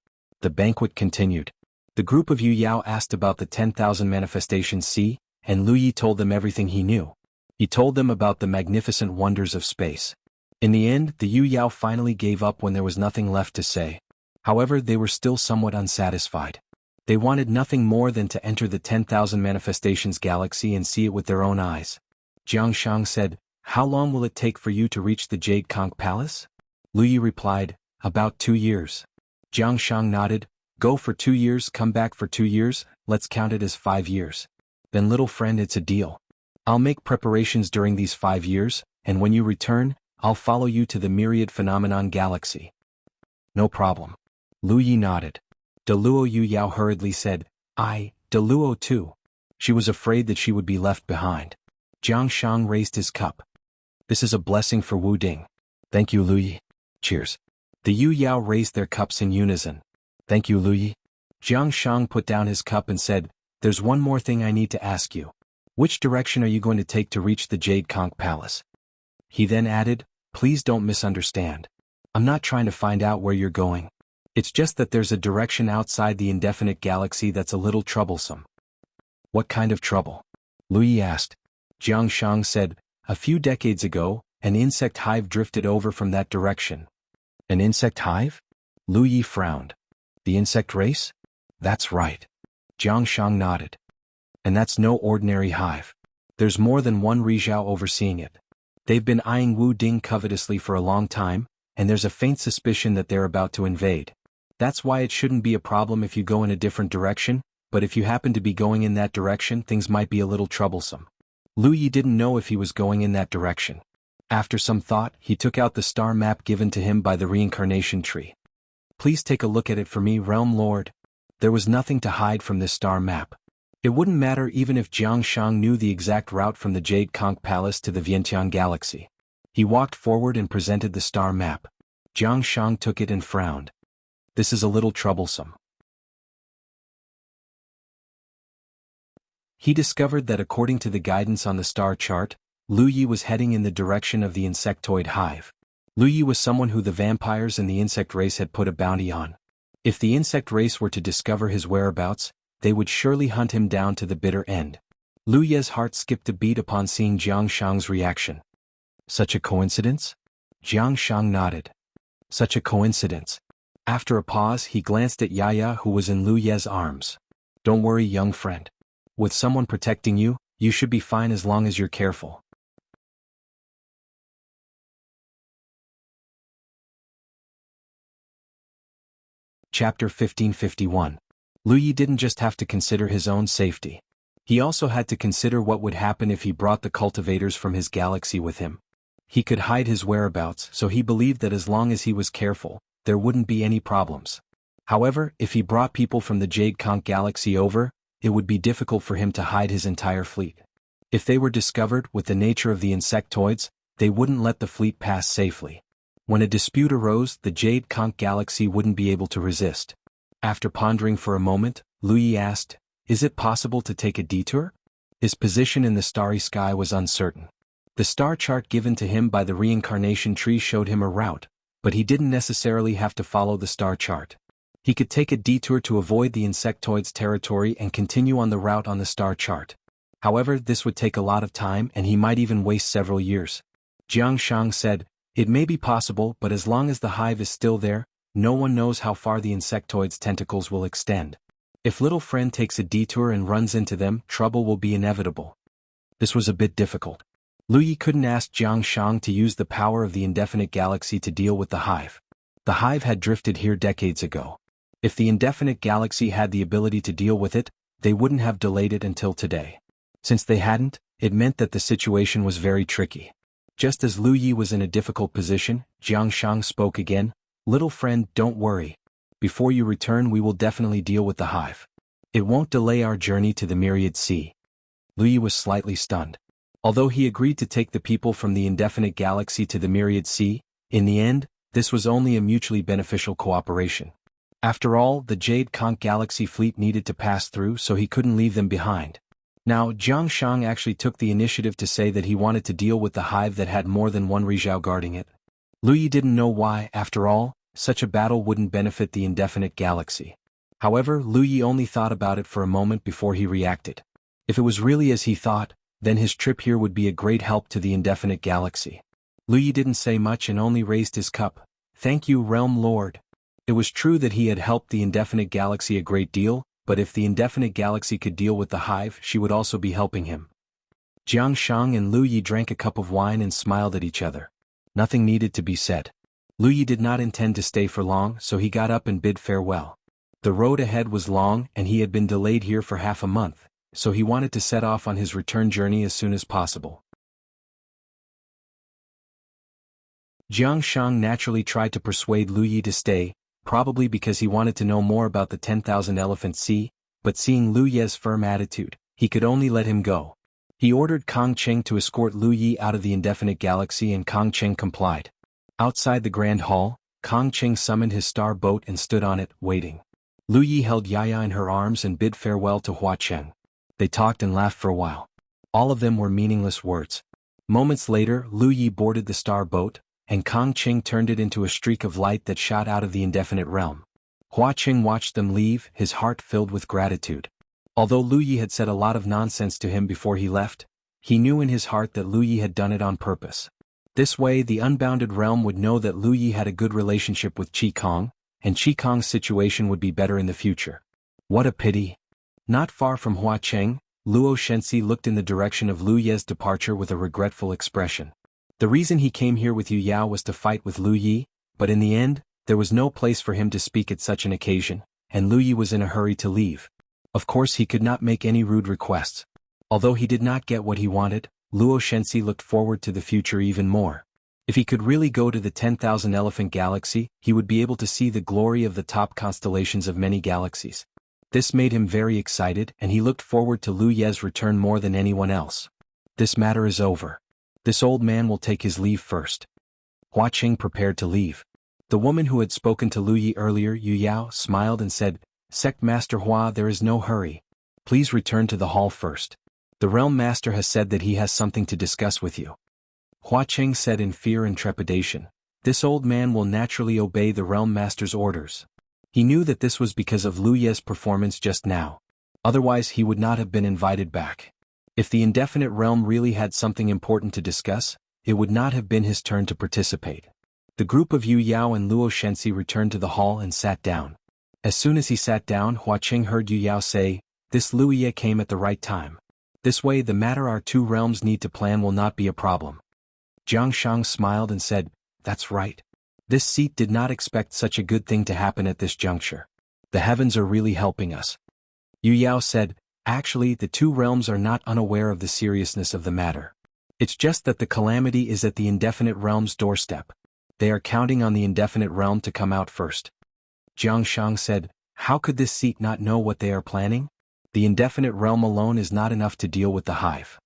The banquet continued. The group of Yu Yao asked about the 10,000 Manifestations Sea, and Lu Yi told them everything he knew. He told them about the magnificent wonders of space. In the end, the Yu Yao finally gave up when there was nothing left to say. However, they were still somewhat unsatisfied. They wanted nothing more than to enter the 10,000 Manifestations galaxy and see it with their own eyes. Jianghu said, How long will it take for you to reach the Jade Conch Palace? Lu Yi replied, About 2 years. Jianghu nodded, Go for 2 years, come back for 2 years, let's count it as 5 years. Then little friend, it's a deal. I'll make preparations during these 5 years, and when you return, I'll follow you to the Myriad Phenomenon Galaxy. No problem. Lu Yi nodded. Deluo Yu Yao hurriedly said, Deluo too. She was afraid that she would be left behind. Jianghu raised his cup. This is a blessing for Wu Ding. Thank you, Lu Yi. Cheers. The Yu Yao raised their cups in unison. Thank you, Lu Yi. Jianghu put down his cup and said, There's one more thing I need to ask you. Which direction are you going to take to reach the Jade Conch Palace? He then added, Please don't misunderstand. I'm not trying to find out where you're going. It's just that there's a direction outside the indefinite galaxy that's a little troublesome. What kind of trouble? Lu Yi asked. Jianghu said, A few decades ago, an insect hive drifted over from that direction. An insect hive? Lu Yi frowned. The insect race? That's right. Jiang Shang nodded. And that's no ordinary hive. There's more than one Rizhao overseeing it. They've been eyeing Wu Ding covetously for a long time, and there's a faint suspicion that they're about to invade. That's why it shouldn't be a problem if you go in a different direction, but if you happen to be going in that direction, things might be a little troublesome. Lu Yi didn't know if he was going in that direction. After some thought, he took out the star map given to him by the reincarnation tree. Please take a look at it for me, Realm Lord. There was nothing to hide from this star map. It wouldn't matter even if Jiang Shang knew the exact route from the Jade Conch Palace to the Vientiane Galaxy. He walked forward and presented the star map. Jiang Shang took it and frowned. This is a little troublesome. He discovered that according to the guidance on the star chart, Lu Yi was heading in the direction of the insectoid hive. Lu Yi was someone who the vampires and the insect race had put a bounty on. If the insect race were to discover his whereabouts, they would surely hunt him down to the bitter end. Lu Ye's heart skipped a beat upon seeing Jiang Shang's reaction. Such a coincidence? Jiang Shang nodded. Such a coincidence. After a pause, he glanced at Yaya, who was in Lu Ye's arms. Don't worry, young friend. With someone protecting you, you should be fine as long as you're careful. Chapter 1551. Lu Yi didn't just have to consider his own safety. He also had to consider what would happen if he brought the cultivators from his galaxy with him. He could hide his whereabouts, so he believed that as long as he was careful, there wouldn't be any problems. However, if he brought people from the Jade Conch Galaxy over, it would be difficult for him to hide his entire fleet. If they were discovered with the nature of the insectoids, they wouldn't let the fleet pass safely. When a dispute arose, the Jade Conch Galaxy wouldn't be able to resist. After pondering for a moment, Lu Yi asked, "Is it possible to take a detour?" His position in the starry sky was uncertain. The star chart given to him by the reincarnation tree showed him a route, but he didn't necessarily have to follow the star chart. He could take a detour to avoid the insectoids' territory and continue on the route on the star chart. However, this would take a lot of time and he might even waste several years. Jiang Shang said, "It may be possible, but as long as the hive is still there, no one knows how far the insectoids' tentacles will extend. If little friend takes a detour and runs into them, trouble will be inevitable." This was a bit difficult. Lu Yi couldn't ask Jiang Shang to use the power of the indefinite galaxy to deal with the hive. The hive had drifted here decades ago. If the indefinite galaxy had the ability to deal with it, they wouldn't have delayed it until today. Since they hadn't, it meant that the situation was very tricky. Just as Lu Yi was in a difficult position, Jiang Shang spoke again. "Little friend, don't worry. Before you return we will definitely deal with the hive. It won't delay our journey to the Myriad Sea." Lu Yi was slightly stunned. Although he agreed to take the people from the indefinite galaxy to the Myriad Sea, in the end, this was only a mutually beneficial cooperation. After all, the Jade Conch Galaxy fleet needed to pass through, so he couldn't leave them behind. Now, Jiang Shang actually took the initiative to say that he wanted to deal with the hive that had more than one Rizhao guarding it. Lu Yi didn't know why. After all, such a battle wouldn't benefit the indefinite galaxy. However, Lu Yi only thought about it for a moment before he reacted. If it was really as he thought, then his trip here would be a great help to the indefinite galaxy. Lu Yi didn't say much and only raised his cup. "Thank you, Realm Lord." It was true that he had helped the indefinite galaxy a great deal, but if the indefinite galaxy could deal with the hive, she would also be helping him. Jiang Shang and Lu Yi drank a cup of wine and smiled at each other. Nothing needed to be said. Lu Yi did not intend to stay for long, so he got up and bid farewell. The road ahead was long and he had been delayed here for half a month, so he wanted to set off on his return journey as soon as possible. Jiang Shang naturally tried to persuade Lu Yi to stay, probably because he wanted to know more about the 10,000 Elephant Sea, but seeing Lu Ye's firm attitude, he could only let him go. He ordered Kong Cheng to escort Lu Yi out of the indefinite galaxy and Kong Cheng complied. Outside the grand hall, Kong Cheng summoned his star boat and stood on it, waiting. Lu Yi held Yaya in her arms and bid farewell to Hua Cheng. They talked and laughed for a while. All of them were meaningless words. Moments later, Lu Yi boarded the star boat, and Kong Cheng turned it into a streak of light that shot out of the indefinite realm. Hua Cheng watched them leave, his heart filled with gratitude. Although Lu Yi had said a lot of nonsense to him before he left, he knew in his heart that Lu Yi had done it on purpose. This way the unbounded realm would know that Lu Yi had a good relationship with Qi Kong, and Qikong's situation would be better in the future. What a pity. Not far from Hua Cheng, Luo Shenxi looked in the direction of Lu Ye's departure with a regretful expression. The reason he came here with Yu Yao was to fight with Lu Yi, but in the end, there was no place for him to speak at such an occasion, and Lu Yi was in a hurry to leave. Of course he could not make any rude requests. Although he did not get what he wanted, Luo Shenxi looked forward to the future even more. If he could really go to the 10,000 Elephant Galaxy, he would be able to see the glory of the top constellations of many galaxies. This made him very excited, and he looked forward to Lu Ye's return more than anyone else. This matter is over. This old man will take his leave first. Hua Qing prepared to leave. The woman who had spoken to Lu Yi earlier, Yu Yao, smiled and said, "Sect Master Hua, there is no hurry. Please return to the hall first. The Realm Master has said that he has something to discuss with you." Hua Qing said in fear and trepidation, "This old man will naturally obey the Realm Master's orders." He knew that this was because of Lu Ye's performance just now. Otherwise he would not have been invited back. If the indefinite realm really had something important to discuss, it would not have been his turn to participate. The group of Yu Yao and Luo Shenxi returned to the hall and sat down. As soon as he sat down, Hua Qing heard Yu Yao say, "This Lu Ye came at the right time. This way the matter our two realms need to plan will not be a problem." Jiang Shang smiled and said, "That's right. This seat did not expect such a good thing to happen at this juncture. The heavens are really helping us." Yu Yao said, "Actually, the two realms are not unaware of the seriousness of the matter. It's just that the calamity is at the indefinite realm's doorstep. They are counting on the indefinite realm to come out first." Jiang Shang said, "How could this seat not know what they are planning? The indefinite realm alone is not enough to deal with the hive."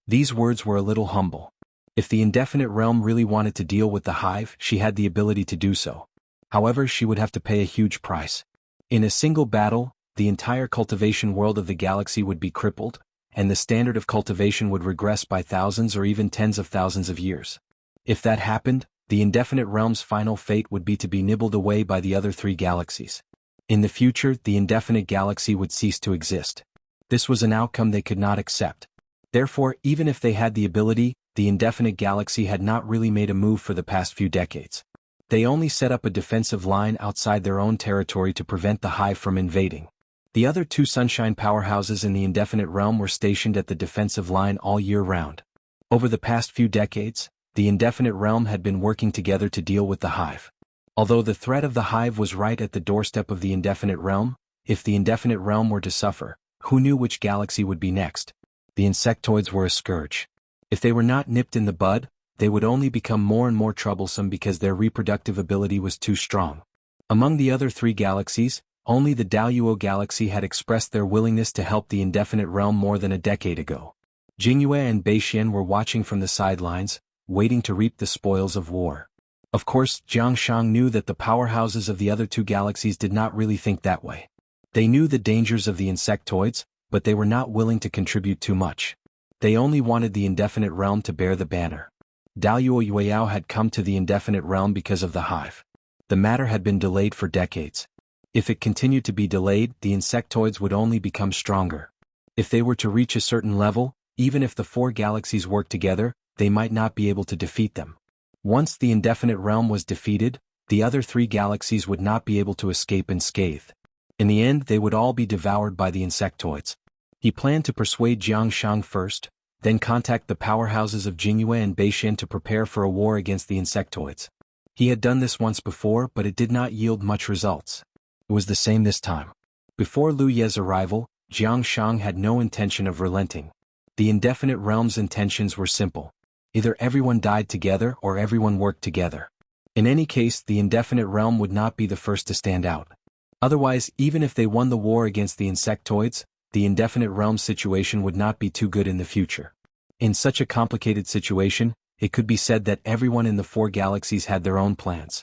These words were a little humble. If the indefinite realm really wanted to deal with the hive, she had the ability to do so. However, she would have to pay a huge price. In a single battle, the entire cultivation world of the galaxy would be crippled, and the standard of cultivation would regress by thousands or even tens of thousands of years. If that happened, the indefinite realm's final fate would be to be nibbled away by the other three galaxies. In the future, the indefinite galaxy would cease to exist. This was an outcome they could not accept. Therefore, even if they had the ability, the indefinite galaxy had not really made a move for the past few decades. They only set up a defensive line outside their own territory to prevent the hive from invading. The other two sunshine powerhouses in the indefinite realm were stationed at the defensive line all year round. Over the past few decades, the indefinite realm had been working together to deal with the hive. Although the threat of the hive was right at the doorstep of the indefinite realm, if the indefinite realm were to suffer, who knew which galaxy would be next? The insectoids were a scourge. If they were not nipped in the bud, they would only become more and more troublesome because their reproductive ability was too strong. Among the other three galaxies, only the Daluo galaxy had expressed their willingness to help the indefinite realm more than a decade ago. Jianghu and Beixian were watching from the sidelines, waiting to reap the spoils of war. Of course, Jiang Shang knew that the powerhouses of the other two galaxies did not really think that way. They knew the dangers of the insectoids, but they were not willing to contribute too much. They only wanted the indefinite realm to bear the banner. Daluo Yueyao had come to the indefinite realm because of the hive. The matter had been delayed for decades. If it continued to be delayed, the insectoids would only become stronger. If they were to reach a certain level, even if the four galaxies worked together, they might not be able to defeat them. Once the indefinite realm was defeated, the other three galaxies would not be able to escape unscathed. In the end, they would all be devoured by the insectoids. He planned to persuade Jiang Shang first, then contact the powerhouses of Jianghu and Beixian to prepare for a war against the insectoids. He had done this once before, but it did not yield much results. It was the same this time. Before Lu Ye's arrival, Jiang Shang had no intention of relenting. The indefinite realm's intentions were simple. Either everyone died together or everyone worked together. In any case, the indefinite realm would not be the first to stand out. Otherwise, even if they won the war against the insectoids, the indefinite realm situation would not be too good in the future. In such a complicated situation, it could be said that everyone in the four galaxies had their own plans.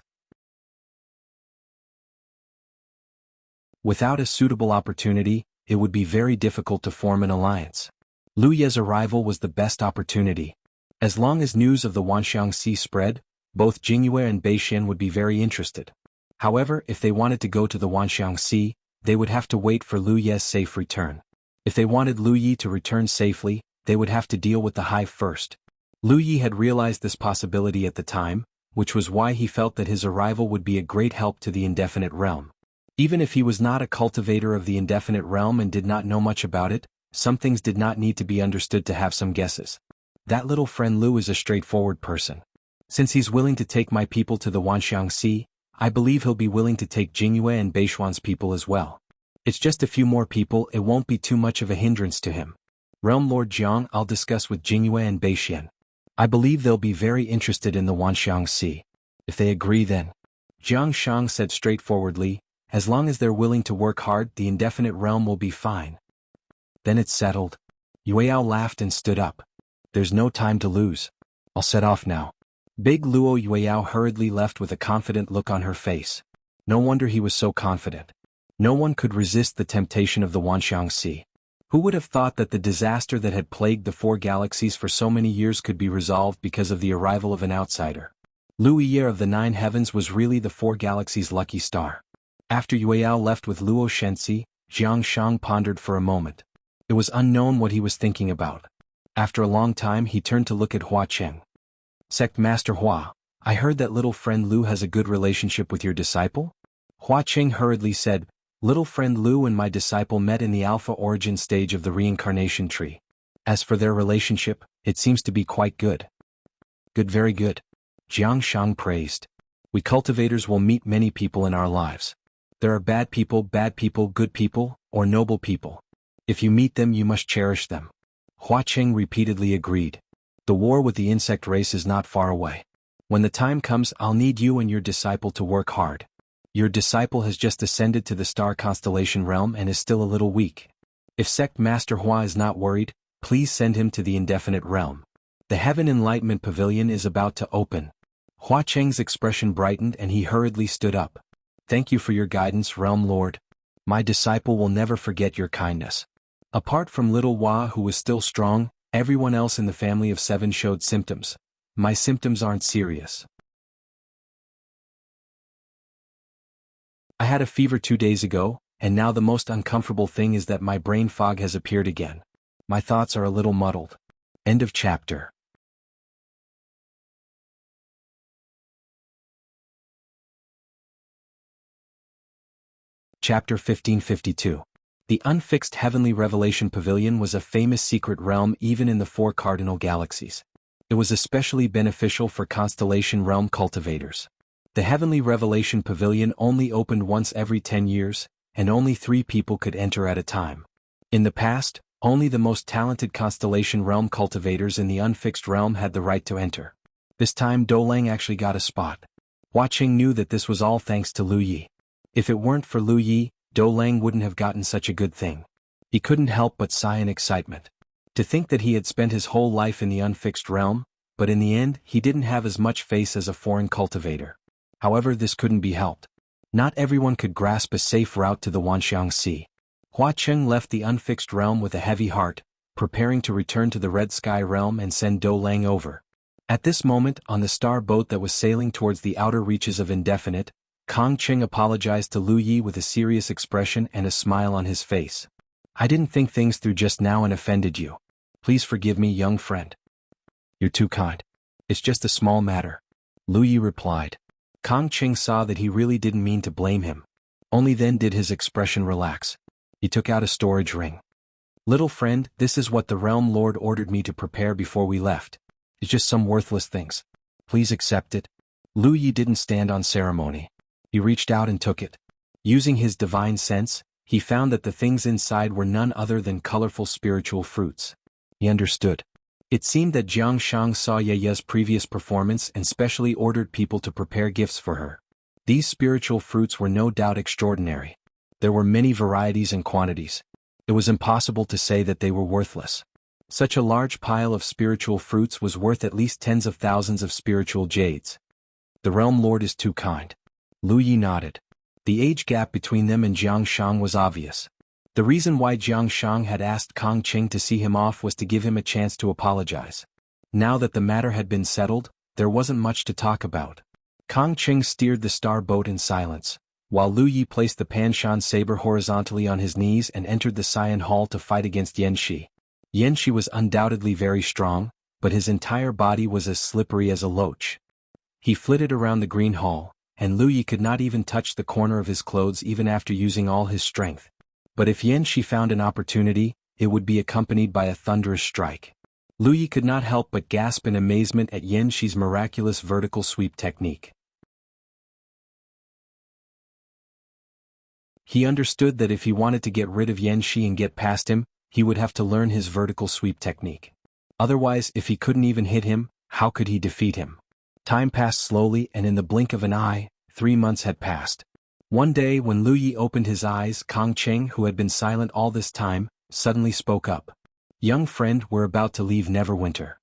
Without a suitable opportunity, it would be very difficult to form an alliance. Lu Ye's arrival was the best opportunity. As long as news of the Wanxiang Sea spread, both Jianghu and Beixian would be very interested. However, if they wanted to go to the Wanxiang Sea, they would have to wait for Lu Ye's safe return. If they wanted Lu Yi to return safely, they would have to deal with the hive first. Lu Yi had realized this possibility at the time, which was why he felt that his arrival would be a great help to the indefinite realm. Even if he was not a cultivator of the indefinite realm and did not know much about it, some things did not need to be understood to have some guesses. That little friend Lu is a straightforward person. Since he's willing to take my people to the Wanxiang Sea, I believe he'll be willing to take Jingyue and Beishuan's people as well. It's just a few more people, it won't be too much of a hindrance to him. Realm Lord Jiang, I'll discuss with Jingyue and Beishuan. I believe they'll be very interested in the Wanxiang Sea. If they agree then. Jiang Shang said straightforwardly, as long as they're willing to work hard, the indefinite realm will be fine. Then it's settled. Yueyao laughed and stood up. There's no time to lose. I'll set off now. Big Luo Yueyao hurriedly left with a confident look on her face. No wonder he was so confident. No one could resist the temptation of the Wanxiang Sea. Who would have thought that the disaster that had plagued the 4 galaxies for so many years could be resolved because of the arrival of an outsider? Lu Yi of the 9 heavens was really the 4 galaxies' lucky star. After Yueyao left with Luo Shenxi, Jiang Shang pondered for a moment. It was unknown what he was thinking about. After a long time he turned to look at Hua Cheng. Sect Master Hua, I heard that little friend Lu has a good relationship with your disciple? Hua Cheng hurriedly said, little friend Lu and my disciple met in the alpha origin stage of the reincarnation tree. As for their relationship, it seems to be quite good. Good, very good. Jiang Shang praised. We cultivators will meet many people in our lives. There are bad people, good people, or noble people. If you meet them you must cherish them. Hua Cheng repeatedly agreed. The war with the insect race is not far away. When the time comes I'll need you and your disciple to work hard. Your disciple has just ascended to the star constellation realm and is still a little weak. If Sect Master Hua is not worried, please send him to the indefinite realm. The Heaven Enlightenment Pavilion is about to open. Hua Cheng's expression brightened and he hurriedly stood up. Thank you for your guidance, Realm Lord. My disciple will never forget your kindness. Apart from little Hua, who was still strong, everyone else in the family of 7 showed symptoms. My symptoms aren't serious. I had a fever 2 days ago, and now the most uncomfortable thing is that my brain fog has appeared again. My thoughts are a little muddled. End of chapter. Chapter 1552. The unfixed heavenly revelation pavilion was a famous secret realm even in the 4 cardinal galaxies. It was especially beneficial for constellation realm cultivators. The heavenly revelation pavilion only opened once every 10 years, and only 3 people could enter at a time. In the past, only the most talented constellation realm cultivators in the unfixed realm had the right to enter. This time Doulang actually got a spot. Hua Cheng knew that this was all thanks to Lu Yi. If it weren't for Lu Yi, Doulang wouldn't have gotten such a good thing. He couldn't help but sigh in excitement. To think that he had spent his whole life in the unfixed realm, but in the end he didn't have as much face as a foreign cultivator. However, this couldn't be helped. Not everyone could grasp a safe route to the Wanxiang Sea. Hua Cheng left the unfixed realm with a heavy heart, preparing to return to the Red Sky realm and send Doulang over. At this moment, on the star boat that was sailing towards the outer reaches of indefinite, Kong Cheng apologized to Lu Yi with a serious expression and a smile on his face. I didn't think things through just now and offended you. Please forgive me, young friend. You're too kind. It's just a small matter. Lu Yi replied. Kong Cheng saw that he really didn't mean to blame him. Only then did his expression relax. He took out a storage ring. Little friend, this is what the Realm Lord ordered me to prepare before we left. It's just some worthless things. Please accept it. Lu Yi didn't stand on ceremony. He reached out and took it. Using his divine sense, he found that the things inside were none other than colorful spiritual fruits. He understood. It seemed that Jiang Shang saw Ye's previous performance and specially ordered people to prepare gifts for her. These spiritual fruits were no doubt extraordinary. There were many varieties and quantities. It was impossible to say that they were worthless. Such a large pile of spiritual fruits was worth at least tens of thousands of spiritual jades. The Realm Lord is too kind. Lu Yi nodded. The age gap between them and Jiang Shang was obvious. The reason why Jiang Shang had asked Kong Cheng to see him off was to give him a chance to apologize. Now that the matter had been settled, there wasn't much to talk about. Kong Cheng steered the star boat in silence, while Lu Yi placed the Panshan saber horizontally on his knees and entered the Cyan Hall to fight against Yan Shi. Yan Shi was undoubtedly very strong, but his entire body was as slippery as a loach. He flitted around the green hall, and Lu Yi could not even touch the corner of his clothes even after using all his strength. But if Yanxi found an opportunity, it would be accompanied by a thunderous strike. Lu Yi could not help but gasp in amazement at Yanxi's miraculous vertical sweep technique. He understood that if he wanted to get rid of Yanxi and get past him, he would have to learn his vertical sweep technique. Otherwise, if he couldn't even hit him, how could he defeat him? Time passed slowly, and in the blink of an eye, 3 months had passed. One day when Lu Yi opened his eyes, Kang Cheng, who had been silent all this time, suddenly spoke up. "Young friend, we're about to leave Neverwinter."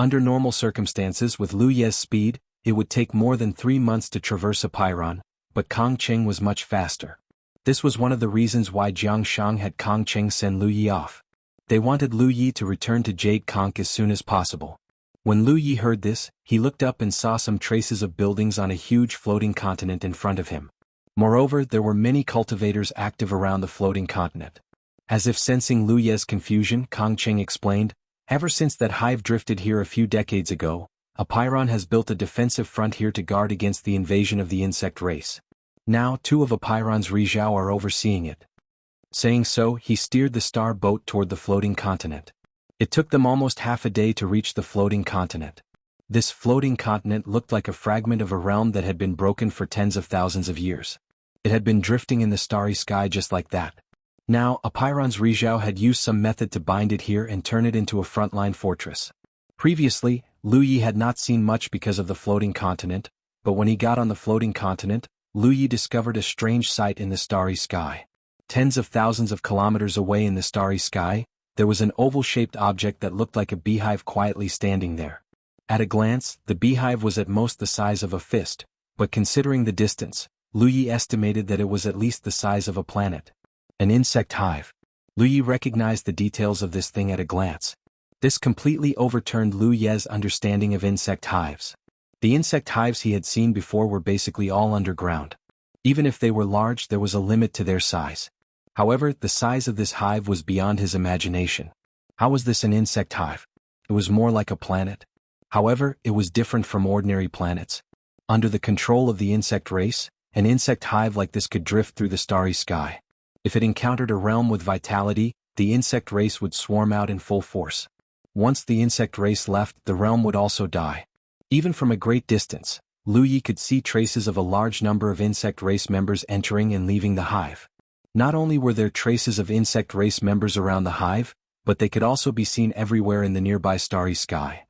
Under normal circumstances with Lu Ye's speed, it would take more than 3 months to traverse a Pairon, but Kang Cheng was much faster. This was one of the reasons why Jiangshang had Kang Cheng send Lu Yi off. They wanted Lu Yi to return to Jade Conch as soon as possible. When Lu Yi heard this, he looked up and saw some traces of buildings on a huge floating continent in front of him. Moreover, there were many cultivators active around the floating continent. As if sensing Lu Ye's confusion, Kang Cheng explained, "Ever since that hive drifted here a few decades ago, a Pairon has built a defensive front here to guard against the invasion of the insect race. Now 2 of Apeiron's Rizhao are overseeing it." Saying so, he steered the star boat toward the floating continent. It took them almost half a day to reach the floating continent. This floating continent looked like a fragment of a realm that had been broken for tens of thousands of years. It had been drifting in the starry sky just like that. Now, Apeiron's Rizhao had used some method to bind it here and turn it into a frontline fortress. Previously, Lu Yi had not seen much because of the floating continent, but when he got on the floating continent, Lu Yi discovered a strange sight in the starry sky. Tens of thousands of kilometers away in the starry sky, there was an oval-shaped object that looked like a beehive quietly standing there. At a glance, the beehive was at most the size of a fist, but considering the distance, Lu Yi estimated that it was at least the size of a planet. An insect hive. Lu Yi recognized the details of this thing at a glance. This completely overturned Lu Ye's understanding of insect hives. The insect hives he had seen before were basically all underground. Even if they were large, there was a limit to their size. However, the size of this hive was beyond his imagination. How was this an insect hive? It was more like a planet. However, it was different from ordinary planets. Under the control of the insect race, an insect hive like this could drift through the starry sky. If it encountered a realm with vitality, the insect race would swarm out in full force. Once the insect race left, the realm would also die. Even from a great distance, Lu Yi could see traces of a large number of insect race members entering and leaving the hive. Not only were there traces of insect race members around the hive, but they could also be seen everywhere in the nearby starry sky.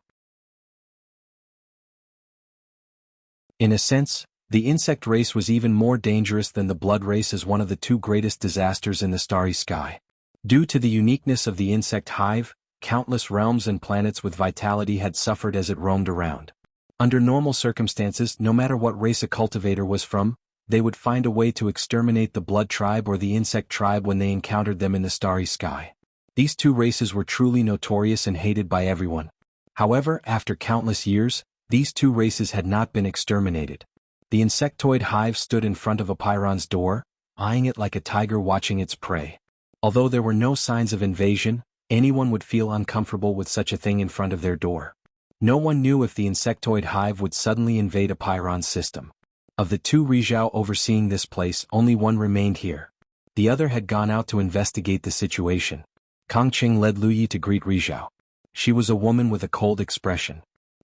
In a sense, the insect race was even more dangerous than the blood race as one of the 2 greatest disasters in the starry sky. Due to the uniqueness of the insect hive, countless realms and planets with vitality had suffered as it roamed around. Under normal circumstances, no matter what race a cultivator was from, they would find a way to exterminate the blood tribe or the insect tribe when they encountered them in the starry sky. These 2 races were truly notorious and hated by everyone. However, after countless years, these 2 races had not been exterminated. The insectoid hive stood in front of Apeiron's door, eyeing it like a tiger watching its prey. Although there were no signs of invasion, anyone would feel uncomfortable with such a thing in front of their door. No one knew if the insectoid hive would suddenly invade Apeiron's system. Of the 2 Rizhao overseeing this place, only one remained here. The other had gone out to investigate the situation. Kang Cheng led Lu Yi to greet Rizhao. She was a woman with a cold expression.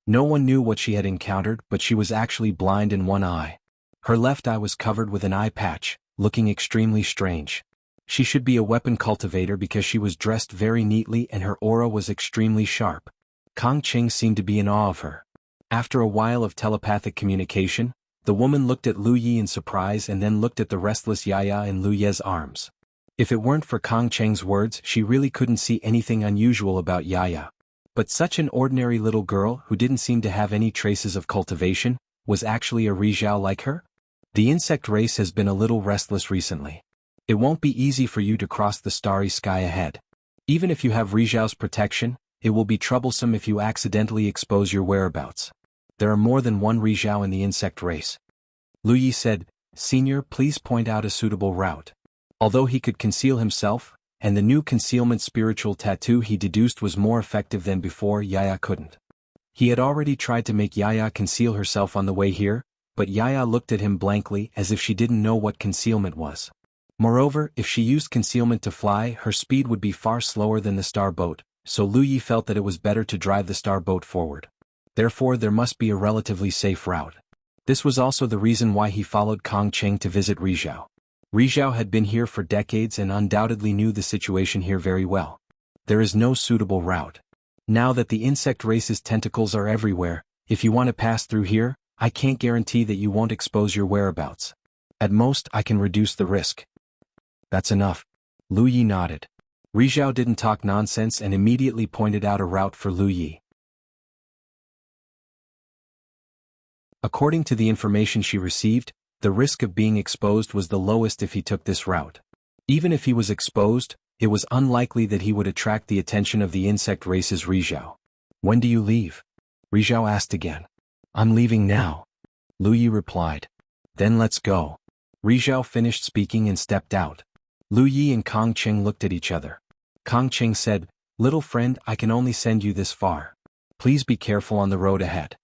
No one knew what she had encountered, but she was actually blind in one eye. Her left eye was covered with an eye patch, looking extremely strange. She should be a weapon cultivator because she was dressed very neatly and her aura was extremely sharp. Kang Cheng seemed to be in awe of her. After a while of telepathic communication, the woman looked at Lu Yi in surprise and then looked at the restless Yaya in Lu Ye's arms. If it weren't for Kang Cheng's words, she really couldn't see anything unusual about Yaya. But such an ordinary little girl who didn't seem to have any traces of cultivation, was actually a Rizhao like her? The insect race has been a little restless recently. It won't be easy for you to cross the starry sky ahead. Even if you have Rizhao's protection, it will be troublesome if you accidentally expose your whereabouts. There are more than one Rizhao in the insect race. Lu Yi said, "Senior, please point out a suitable route." Although he could conceal himself, and the new concealment spiritual tattoo he deduced was more effective than before, Yaya couldn't. He had already tried to make Yaya conceal herself on the way here, but Yaya looked at him blankly as if she didn't know what concealment was. Moreover, if she used concealment to fly, her speed would be far slower than the star boat, so Lu Yi felt that it was better to drive the star boat forward. Therefore there must be a relatively safe route. This was also the reason why he followed Kong Cheng to visit Rizhao. Rizhao had been here for decades and undoubtedly knew the situation here very well. There is no suitable route. Now that the insect race's tentacles are everywhere, if you want to pass through here, I can't guarantee that you won't expose your whereabouts. At most, I can reduce the risk. That's enough. Lu Yi nodded. Rizhao didn't talk nonsense and immediately pointed out a route for Lu Yi. According to the information she received, the risk of being exposed was the lowest if he took this route. Even if he was exposed, it was unlikely that he would attract the attention of the insect race's Rizhao. When do you leave? Rizhao asked again. I'm leaving now. Lu Yi replied. Then let's go. Rizhao finished speaking and stepped out. Lu Yi and Kong Cheng looked at each other. Kong Cheng said, Little friend, I can only send you this far. Please be careful on the road ahead.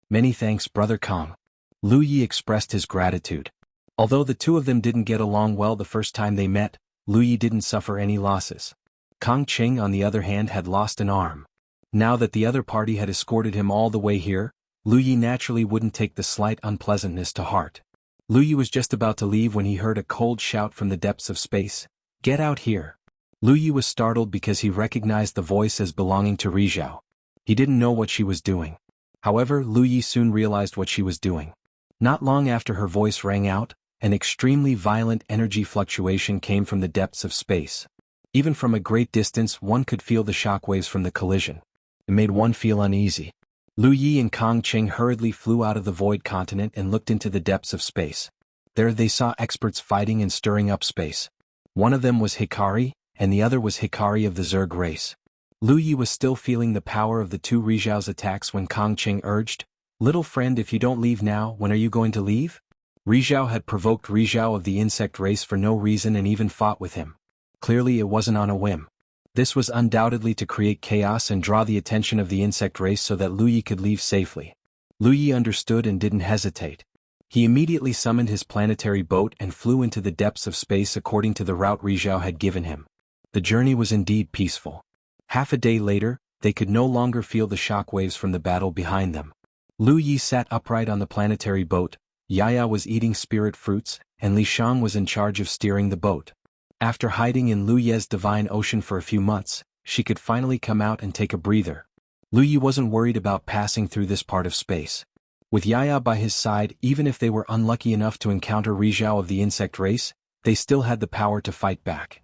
Many thanks, Brother Kong. Lu Yi expressed his gratitude. Although the two of them didn't get along well the first time they met, Lu Yi didn't suffer any losses. Kong Cheng, on the other hand, had lost an arm. Now that the other party had escorted him all the way here, Lu Yi naturally wouldn't take the slight unpleasantness to heart. Lu Yi was just about to leave when he heard a cold shout from the depths of space. Get out here! Lu Yi was startled because he recognized the voice as belonging to Rizhao. He didn't know what she was doing. However, Lu Yi soon realized what she was doing. Not long after her voice rang out, an extremely violent energy fluctuation came from the depths of space. Even from a great distance one could feel the shockwaves from the collision. It made one feel uneasy. Lu Yi and Kong Cheng hurriedly flew out of the void continent and looked into the depths of space. There they saw experts fighting and stirring up space. One of them was Hikari, and the other was Hikari of the Zerg race. Lu Yi was still feeling the power of the two Rizhao's attacks when Kong Cheng urged, Little friend, if you don't leave now, when are you going to leave? Rizhao had provoked Rizhao of the insect race for no reason and even fought with him. Clearly it wasn't on a whim. This was undoubtedly to create chaos and draw the attention of the insect race so that Lu Yi could leave safely. Lu Yi understood and didn't hesitate. He immediately summoned his planetary boat and flew into the depths of space according to the route Rizhao had given him. The journey was indeed peaceful. Half a day later, they could no longer feel the shockwaves from the battle behind them. Lu Yi sat upright on the planetary boat, Yaya was eating spirit fruits, and Li Shang was in charge of steering the boat. After hiding in Lu Ye's divine ocean for a few months, she could finally come out and take a breather. Lu Yi wasn't worried about passing through this part of space. With Yaya by his side, even if they were unlucky enough to encounter Rizhao of the insect race, they still had the power to fight back.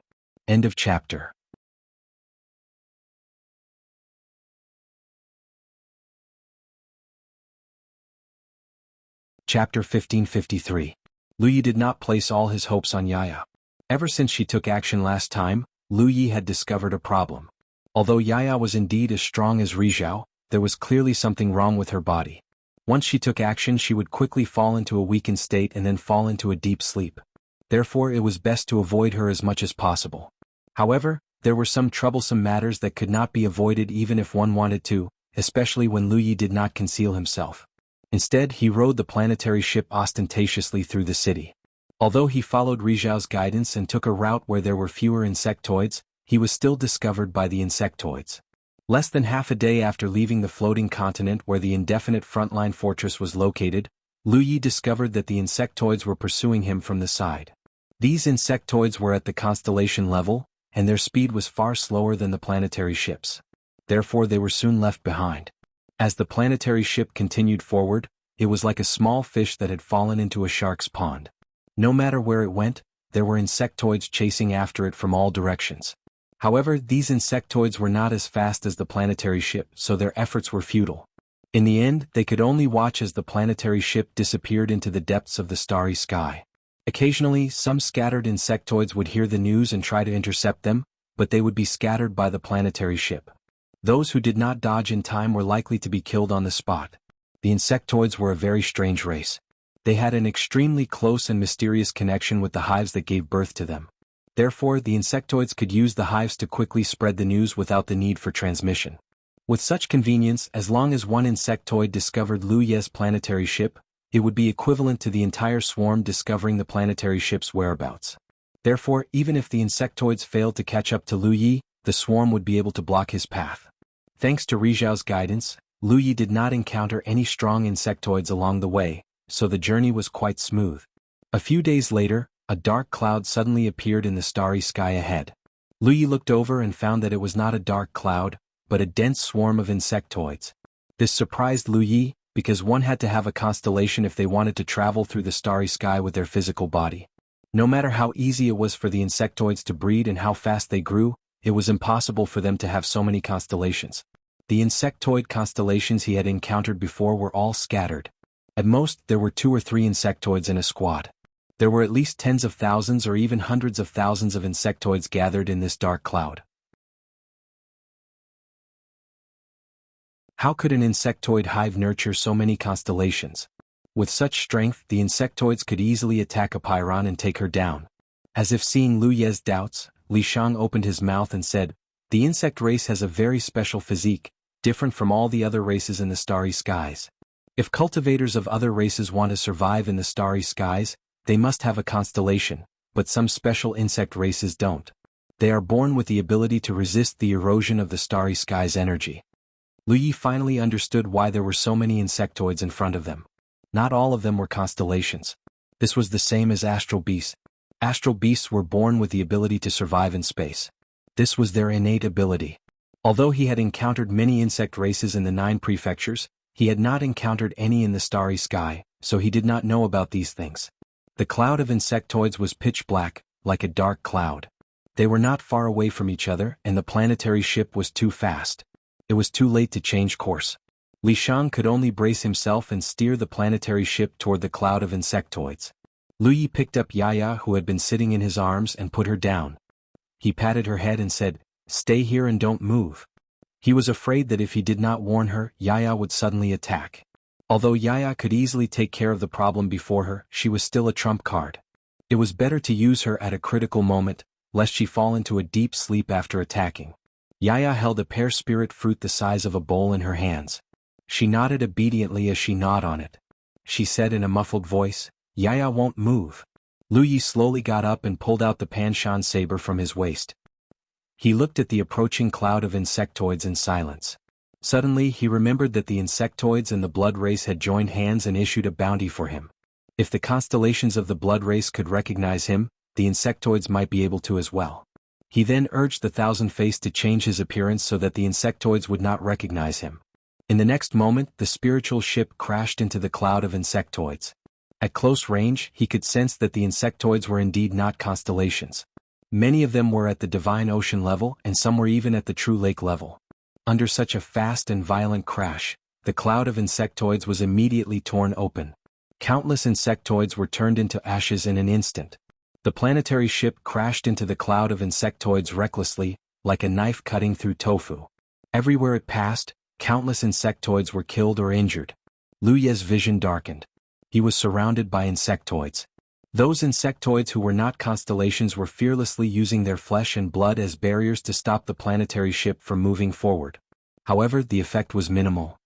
End of chapter. Chapter 1553. Lu Yi did not place all his hopes on Yaya. Ever since she took action last time, Lu Yi had discovered a problem. Although Yaya was indeed as strong as Rizhao, there was clearly something wrong with her body. Once she took action she would quickly fall into a weakened state and then fall into a deep sleep. Therefore it was best to avoid her as much as possible. However, there were some troublesome matters that could not be avoided even if one wanted to, especially when Lu Yi did not conceal himself. Instead, he rode the planetary ship ostentatiously through the city. Although he followed Rizhao's guidance and took a route where there were fewer insectoids, he was still discovered by the insectoids. Less than half a day after leaving the floating continent where the indefinite frontline fortress was located, Lu Yi discovered that the insectoids were pursuing him from the side. These insectoids were at the constellation level, and their speed was far slower than the planetary ships. Therefore they were soon left behind. As the planetary ship continued forward, it was like a small fish that had fallen into a shark's pond. No matter where it went, there were insectoids chasing after it from all directions. However, these insectoids were not as fast as the planetary ship, so their efforts were futile. In the end, they could only watch as the planetary ship disappeared into the depths of the starry sky. Occasionally, some scattered insectoids would hear the news and try to intercept them, but they would be scattered by the planetary ship. Those who did not dodge in time were likely to be killed on the spot. The insectoids were a very strange race. They had an extremely close and mysterious connection with the hives that gave birth to them. Therefore, the insectoids could use the hives to quickly spread the news without the need for transmission. With such convenience, as long as one insectoid discovered Lu Ye's planetary ship, it would be equivalent to the entire swarm discovering the planetary ship's whereabouts. Therefore, even if the insectoids failed to catch up to Lu Yi, the swarm would be able to block his path. Thanks to Rizhao's guidance, Lu Yi did not encounter any strong insectoids along the way, so the journey was quite smooth. A few days later, a dark cloud suddenly appeared in the starry sky ahead. Lu Yi looked over and found that it was not a dark cloud, but a dense swarm of insectoids. This surprised Lu Yi, because one had to have a constellation if they wanted to travel through the starry sky with their physical body. No matter how easy it was for the insectoids to breed and how fast they grew, it was impossible for them to have so many constellations. The insectoid constellations he had encountered before were all scattered. At most, there were 2 or 3 insectoids in a squad. There were at least tens of thousands or even hundreds of thousands of insectoids gathered in this dark cloud. How could an insectoid hive nurture so many constellations? With such strength, the insectoids could easily attack a Pyrrhon and take her down. As if seeing Lu Ye's doubts, Li Shang opened his mouth and said, "The insect race has a very special physique, different from all the other races in the starry skies. If cultivators of other races want to survive in the starry skies, they must have a constellation, but some special insect races don't. They are born with the ability to resist the erosion of the starry skies' energy." Lu Yi finally understood why there were so many insectoids in front of them. Not all of them were constellations. This was the same as astral beasts. Astral beasts were born with the ability to survive in space. This was their innate ability. Although he had encountered many insect races in the 9 prefectures, he had not encountered any in the starry sky, so he did not know about these things. The cloud of insectoids was pitch black, like a dark cloud. They were not far away from each other, and the planetary ship was too fast. It was too late to change course. Li Shang could only brace himself and steer the planetary ship toward the cloud of insectoids. Lu Yi picked up Yaya, who had been sitting in his arms, and put her down. He patted her head and said, "Stay here and don't move." He was afraid that if he did not warn her, Yaya would suddenly attack. Although Yaya could easily take care of the problem before her, she was still a trump card. It was better to use her at a critical moment, lest she fall into a deep sleep after attacking. Yaya held a pear spirit fruit the size of a bowl in her hands. She nodded obediently as she gnawed on it. She said in a muffled voice, "Yaya won't move." Lu Yi slowly got up and pulled out the Panshan saber from his waist. He looked at the approaching cloud of insectoids in silence. Suddenly he remembered that the insectoids and the blood race had joined hands and issued a bounty for him. If the constellations of the blood race could recognize him, the insectoids might be able to as well. He then urged the Thousand-Faced to change his appearance so that the insectoids would not recognize him. In the next moment, the spiritual ship crashed into the cloud of insectoids. At close range, he could sense that the insectoids were indeed not constellations. Many of them were at the divine ocean level, and some were even at the true lake level. Under such a fast and violent crash, the cloud of insectoids was immediately torn open. Countless insectoids were turned into ashes in an instant. The planetary ship crashed into the cloud of insectoids recklessly, like a knife cutting through tofu. Everywhere it passed, countless insectoids were killed or injured. Lu Ye's vision darkened. He was surrounded by insectoids. Those insectoids who were not constellations were fearlessly using their flesh and blood as barriers to stop the planetary ship from moving forward. However, the effect was minimal.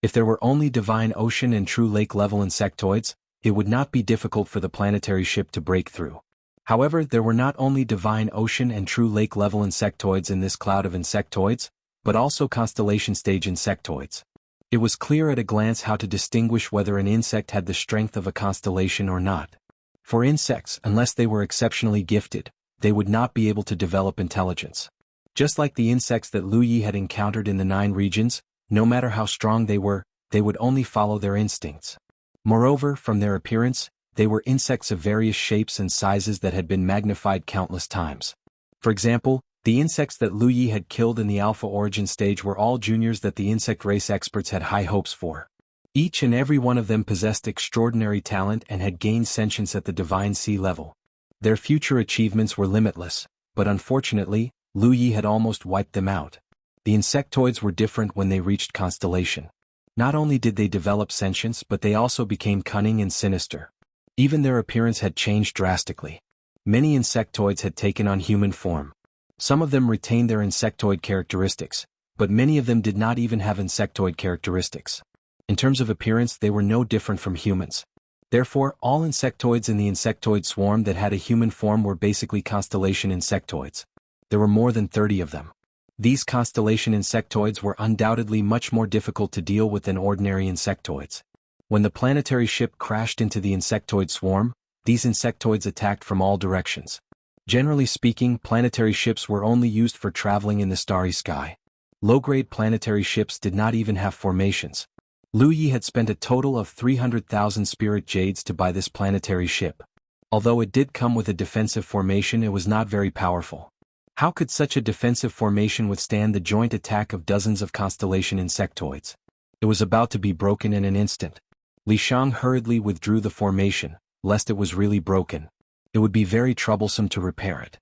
If there were only divine ocean and true lake level insectoids, it would not be difficult for the planetary ship to break through. However, there were not only divine ocean and true lake level insectoids in this cloud of insectoids, but also constellation stage insectoids. It was clear at a glance how to distinguish whether an insect had the strength of a constellation or not. For insects, unless they were exceptionally gifted, they would not be able to develop intelligence. Just like the insects that Lu Yi had encountered in the 9 regions, no matter how strong they would only follow their instincts. Moreover, from their appearance, they were insects of various shapes and sizes that had been magnified countless times. For example, the insects that Lu Yi had killed in the Alpha Origin stage were all juniors that the insect race experts had high hopes for. Each and every one of them possessed extraordinary talent and had gained sentience at the divine sea level. Their future achievements were limitless, but unfortunately, Lu Yi had almost wiped them out. The insectoids were different when they reached constellation. Not only did they develop sentience, but they also became cunning and sinister. Even their appearance had changed drastically. Many insectoids had taken on human form. Some of them retained their insectoid characteristics, but many of them did not even have insectoid characteristics. In terms of appearance, they were no different from humans. Therefore, all insectoids in the insectoid swarm that had a human form were basically constellation insectoids. There were more than 30 of them. These constellation insectoids were undoubtedly much more difficult to deal with than ordinary insectoids. When the planetary ship crashed into the insectoid swarm, these insectoids attacked from all directions. Generally speaking, planetary ships were only used for traveling in the starry sky. Low-grade planetary ships did not even have formations. Lu Yi had spent a total of 300,000 spirit jades to buy this planetary ship. Although it did come with a defensive formation, it was not very powerful. How could such a defensive formation withstand the joint attack of dozens of constellation insectoids? It was about to be broken in an instant. Li Shang hurriedly withdrew the formation, lest it was really broken. It would be very troublesome to repair it.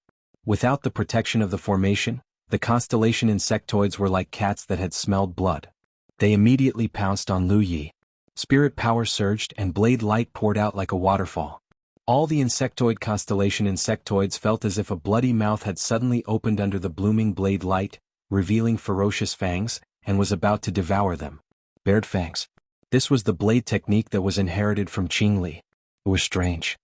Without the protection of the formation, the constellation insectoids were like cats that had smelled blood. They immediately pounced on Lu Yi. Spirit power surged and blade light poured out like a waterfall. All the insectoid constellation insectoids felt as if a bloody mouth had suddenly opened under the blooming blade light, revealing ferocious fangs, and was about to devour them. Bared fangs. This was the blade technique that was inherited from Qing Li. It was strange.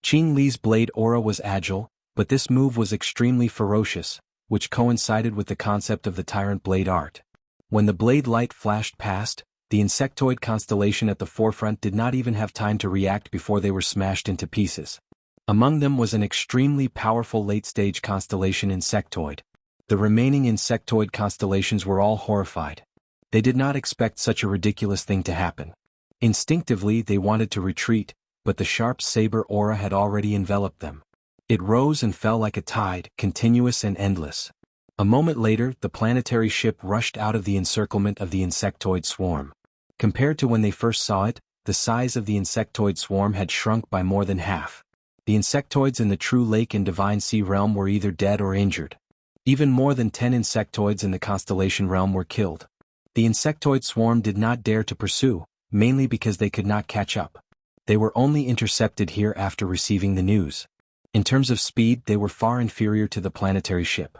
Qing Li's blade aura was agile, but this move was extremely ferocious, which coincided with the concept of the tyrant blade art. When the blade light flashed past, the insectoid constellation at the forefront did not even have time to react before they were smashed into pieces. Among them was an extremely powerful late-stage constellation insectoid. The remaining insectoid constellations were all horrified. They did not expect such a ridiculous thing to happen. Instinctively, they wanted to retreat, but the sharp saber aura had already enveloped them. It rose and fell like a tide, continuous and endless. A moment later, the planetary ship rushed out of the encirclement of the insectoid swarm. Compared to when they first saw it, the size of the insectoid swarm had shrunk by more than half. The insectoids in the true lake and divine sea realm were either dead or injured. Even more than 10 insectoids in the constellation realm were killed. The insectoid swarm did not dare to pursue, mainly because they could not catch up. They were only intercepted here after receiving the news. In terms of speed, they were far inferior to the planetary ship.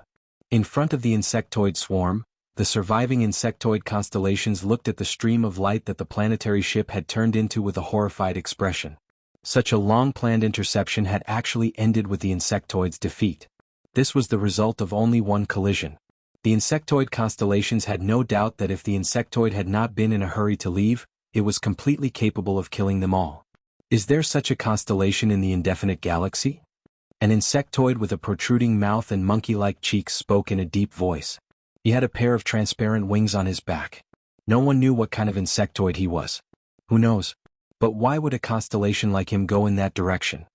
In front of the insectoid swarm, the surviving insectoid constellations looked at the stream of light that the planetary ship had turned into with a horrified expression. Such a long-planned interception had actually ended with the insectoid's defeat. This was the result of only one collision. The insectoid constellations had no doubt that if the insectoid had not been in a hurry to leave, it was completely capable of killing them all. Is there such a constellation in the indefinite galaxy? An insectoid with a protruding mouth and monkey-like cheeks spoke in a deep voice. He had a pair of transparent wings on his back. No one knew what kind of insectoid he was. Who knows? But why would a constellation like him go in that direction?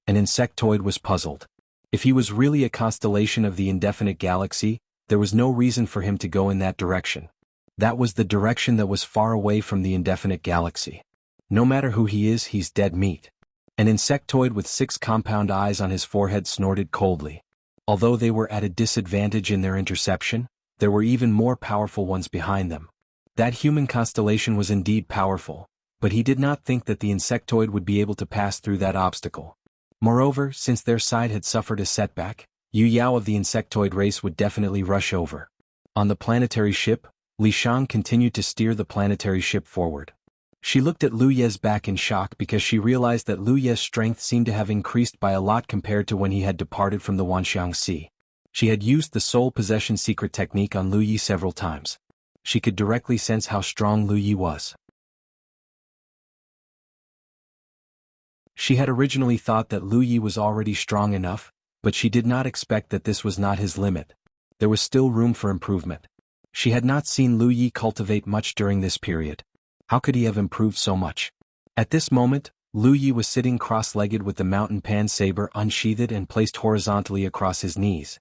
An insectoid was puzzled. If he was really a constellation of the indefinite galaxy, there was no reason for him to go in that direction. That was the direction that was far away from the indefinite galaxy. No matter who he is, he's dead meat. An insectoid with 6 compound eyes on his forehead snorted coldly. Although they were at a disadvantage in their interception, there were even more powerful ones behind them. That human constellation was indeed powerful, but he did not think that the insectoid would be able to pass through that obstacle. Moreover, since their side had suffered a setback, Yu Yao of the insectoid race would definitely rush over. On the planetary ship, Li Shang continued to steer the planetary ship forward. She looked at Lu Ye's back in shock because she realized that Lu Ye's strength seemed to have increased by a lot compared to when he had departed from the Wanxiang Sea. She had used the soul possession secret technique on Lu Yi several times. She could directly sense how strong Lu Yi was. She had originally thought that Lu Yi was already strong enough, but she did not expect that this was not his limit. There was still room for improvement. She had not seen Lu Yi cultivate much during this period. How could he have improved so much? At this moment, Lu Yi was sitting cross-legged with the mountain pan saber unsheathed and placed horizontally across his knees.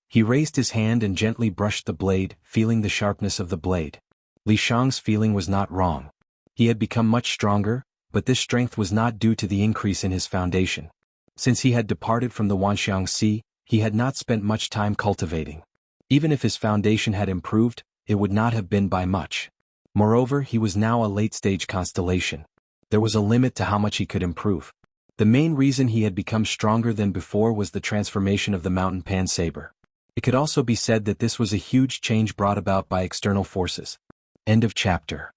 He raised his hand and gently brushed the blade, feeling the sharpness of the blade. Li Shang's feeling was not wrong. He had become much stronger, but this strength was not due to the increase in his foundation. Since he had departed from the Wanxiang Sea, he had not spent much time cultivating. Even if his foundation had improved, it would not have been by much. Moreover, he was now a late-stage constellation. There was a limit to how much he could improve. The main reason he had become stronger than before was the transformation of the mountain pan saber. It could also be said that this was a huge change brought about by external forces. End of chapter.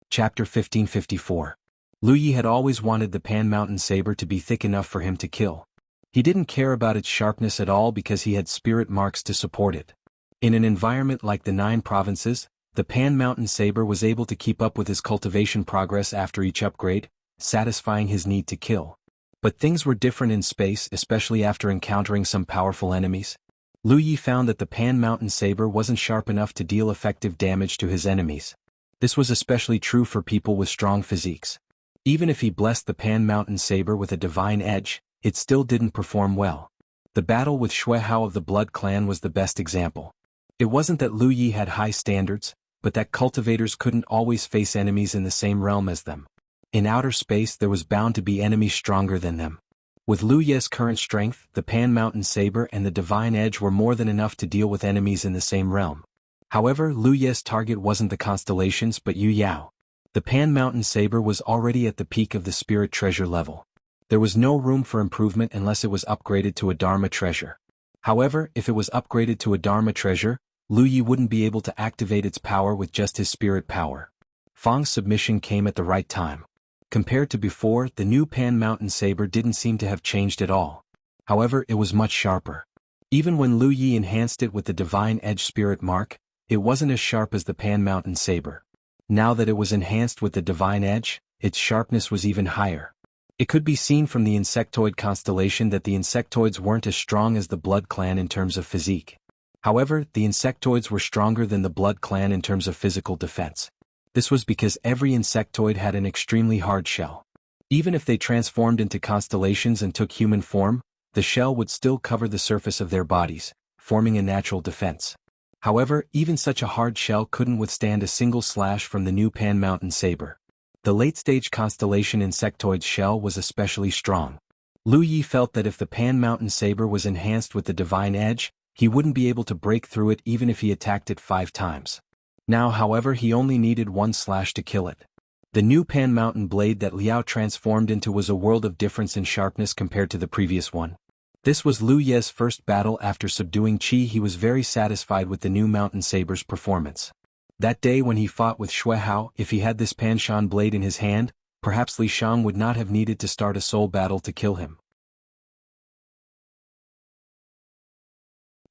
Chapter 1554. Lu Yi had always wanted the Pan Mountain Saber to be thick enough for him to kill. He didn't care about its sharpness at all because he had spirit marks to support it. In an environment like the 9 provinces, the Pan Mountain Saber was able to keep up with his cultivation progress after each upgrade, satisfying his need to kill. But things were different in space, especially after encountering some powerful enemies. Lu Yi found that the Pan Mountain Saber wasn't sharp enough to deal effective damage to his enemies. This was especially true for people with strong physiques. Even if he blessed the Pan Mountain Saber with a divine edge, it still didn't perform well. The battle with Shui Hao of the Blood Clan was the best example. It wasn't that Lu Yi had high standards, but that cultivators couldn't always face enemies in the same realm as them. In outer space there was bound to be enemies stronger than them. With Lu Yi's current strength, the Pan Mountain Saber and the divine edge were more than enough to deal with enemies in the same realm. However, Lu Yi's target wasn't the constellations but Yu Yao. The Pan Mountain Saber was already at the peak of the spirit treasure level. There was no room for improvement unless it was upgraded to a Dharma treasure. However, if it was upgraded to a Dharma treasure, Lu Yi wouldn't be able to activate its power with just his spirit power. Fang's submission came at the right time. Compared to before, the new Pan Mountain Saber didn't seem to have changed at all. However, it was much sharper. Even when Lu Yi enhanced it with the Divine Edge Spirit Mark, it wasn't as sharp as the Pan Mountain Saber. Now that it was enhanced with the Divine Edge, its sharpness was even higher. It could be seen from the insectoid constellation that the insectoids weren't as strong as the Blood Clan in terms of physique. However, the insectoids were stronger than the Blood Clan in terms of physical defense. This was because every insectoid had an extremely hard shell. Even if they transformed into constellations and took human form, the shell would still cover the surface of their bodies, forming a natural defense. However, even such a hard shell couldn't withstand a single slash from the new Pan Mountain Saber. The late-stage constellation insectoid's shell was especially strong. Lu Yi felt that if the Pan Mountain Saber was enhanced with the Divine Edge, he wouldn't be able to break through it even if he attacked it 5 times. Now, however, he only needed 1 slash to kill it. The new Pan Mountain blade that Liao transformed into was a world of difference in sharpness compared to the previous one. This was Lu Yi's first battle after subduing Qi. He was very satisfied with the new Mountain Saber's performance. That day when he fought with Shui Hao, if he had this Panshan blade in his hand, perhaps Li Shang would not have needed to start a soul battle to kill him.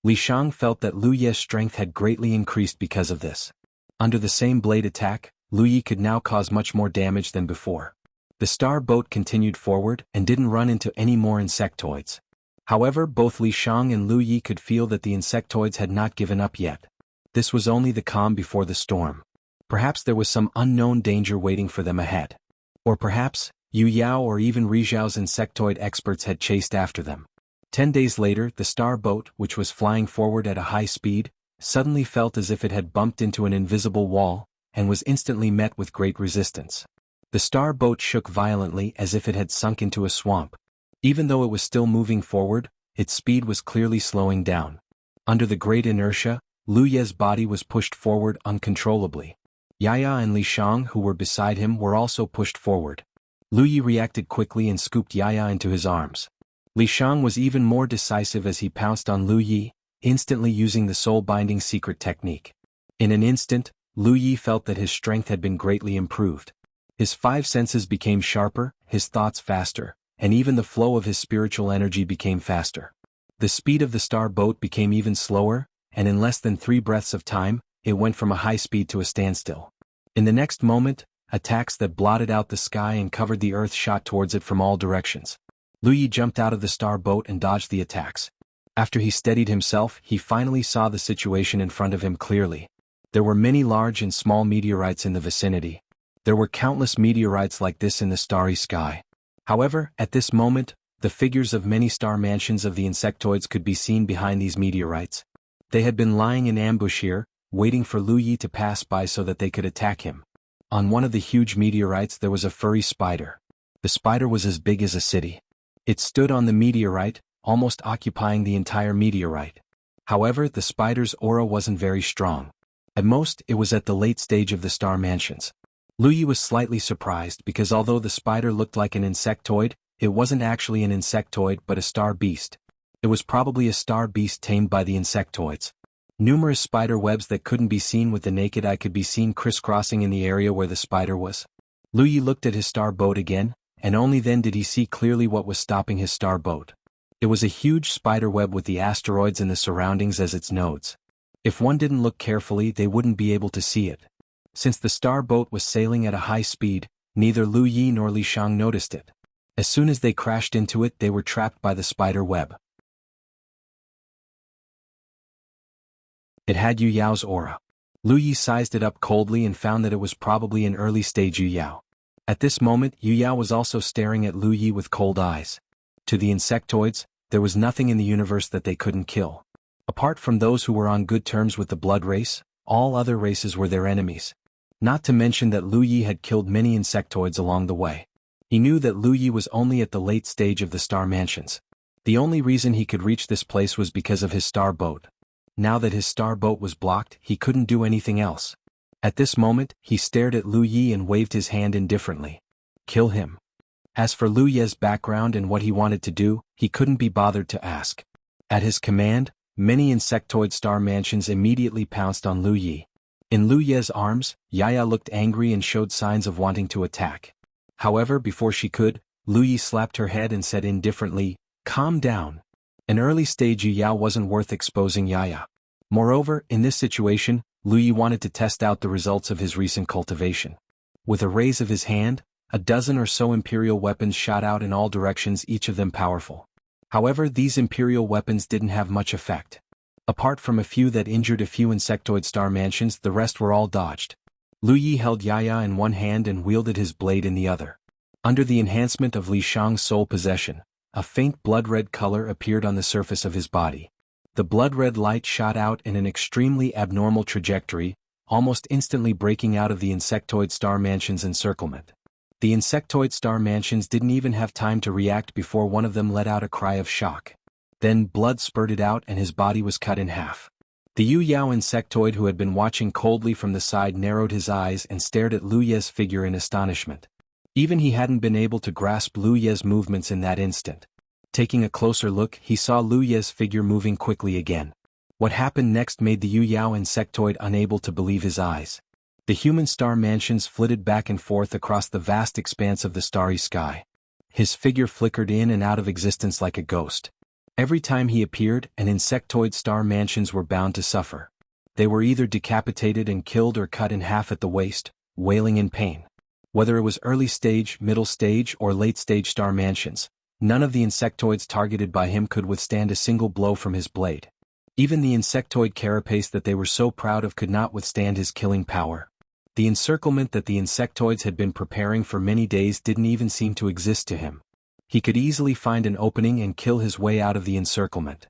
Li Shang felt that Lu Yi's strength had greatly increased because of this. Under the same blade attack, Lu Yi could now cause much more damage than before. The star boat continued forward and didn't run into any more insectoids. However, both Li Shang and Lu Yi could feel that the insectoids had not given up yet. This was only the calm before the storm. Perhaps there was some unknown danger waiting for them ahead. Or perhaps, Yu Yao or even Rizhao's insectoid experts had chased after them. 10 days later, the star boat, which was flying forward at a high speed, suddenly felt as if it had bumped into an invisible wall, and was instantly met with great resistance. The star boat shook violently as if it had sunk into a swamp. Even though it was still moving forward, its speed was clearly slowing down. Under the great inertia, Lu Yi's body was pushed forward uncontrollably. Yaya and Li Shang, who were beside him, were also pushed forward. Lu Yi reacted quickly and scooped Yaya into his arms. Li Shang was even more decisive as he pounced on Lu Yi, instantly using the soul-binding secret technique. In an instant, Lu Yi felt that his strength had been greatly improved. His 5 senses became sharper, his thoughts faster, and even the flow of his spiritual energy became faster. The speed of the star boat became even slower, and in less than 3 breaths of time, it went from a high speed to a standstill. In the next moment, attacks that blotted out the sky and covered the earth shot towards it from all directions. Lu Yi jumped out of the star boat and dodged the attacks. After he steadied himself, he finally saw the situation in front of him clearly. There were many large and small meteorites in the vicinity. There were countless meteorites like this in the starry sky. However, at this moment, the figures of many star mansions of the insectoids could be seen behind these meteorites. They had been lying in ambush here, waiting for Lu Yi to pass by so that they could attack him. On one of the huge meteorites there was a furry spider. The spider was as big as a city. It stood on the meteorite, almost occupying the entire meteorite. However, the spider's aura wasn't very strong. At most, it was at the late stage of the star mansions. Lu Yi was slightly surprised because although the spider looked like an insectoid, it wasn't actually an insectoid but a star beast. It was probably a star beast tamed by the insectoids. Numerous spider webs that couldn't be seen with the naked eye could be seen crisscrossing in the area where the spider was. Lu Yi looked at his star boat again, and only then did he see clearly what was stopping his star boat. It was a huge spider web with the asteroids and the surroundings as its nodes. If one didn't look carefully, they wouldn't be able to see it. Since the star boat was sailing at a high speed, neither Lu Yi nor Li Shang noticed it. As soon as they crashed into it, they were trapped by the spider web. It had Yu Yao's aura. Lu Yi sized it up coldly and found that it was probably an early-stage Yu Yao. At this moment, Yu Yao was also staring at Lu Yi with cold eyes. To the insectoids, there was nothing in the universe that they couldn't kill. Apart from those who were on good terms with the blood race, all other races were their enemies. Not to mention that Lu Yi had killed many insectoids along the way. He knew that Lu Yi was only at the late stage of the star mansions. The only reason he could reach this place was because of his star boat. Now that his star boat was blocked, he couldn't do anything else. At this moment, he stared at Lu Yi and waved his hand indifferently. Kill him. As for Lu Ye's background and what he wanted to do, he couldn't be bothered to ask. At his command, many insectoid star mansions immediately pounced on Lu Yi. In Lu Ye's arms, Yaya looked angry and showed signs of wanting to attack. However, before she could, Lu Yi slapped her head and said indifferently, "Calm down." An early-stage Yu Yao wasn't worth exposing Yaya. Moreover, in this situation, Lu Yi wanted to test out the results of his recent cultivation. With a raise of his hand, a dozen or so imperial weapons shot out in all directions, each of them powerful. However, these imperial weapons didn't have much effect. Apart from a few that injured a few insectoid star mansions, the rest were all dodged. Lu Yi held Yaya in one hand and wielded his blade in the other. Under the enhancement of Li Shang's soul possession, a faint blood-red color appeared on the surface of his body. The blood-red light shot out in an extremely abnormal trajectory, almost instantly breaking out of the insectoid star mansion's encirclement. The insectoid star mansions didn't even have time to react before one of them let out a cry of shock. Then blood spurted out and his body was cut in half. The Yu Yao insectoid who had been watching coldly from the side narrowed his eyes and stared at Lu Ye's figure in astonishment. Even he hadn't been able to grasp Lu Ye's movements in that instant. Taking a closer look, he saw Lu Ye's figure moving quickly again. What happened next made the Yu Yao insectoid unable to believe his eyes. The human star mansions flitted back and forth across the vast expanse of the starry sky. His figure flickered in and out of existence like a ghost. Every time he appeared, an insectoid star mansions were bound to suffer. They were either decapitated and killed or cut in half at the waist, wailing in pain. Whether it was early stage, middle stage, or late stage star mansions, none of the insectoids targeted by him could withstand a single blow from his blade. Even the insectoid carapace that they were so proud of could not withstand his killing power. The encirclement that the insectoids had been preparing for many days didn't even seem to exist to him. He could easily find an opening and kill his way out of the encirclement.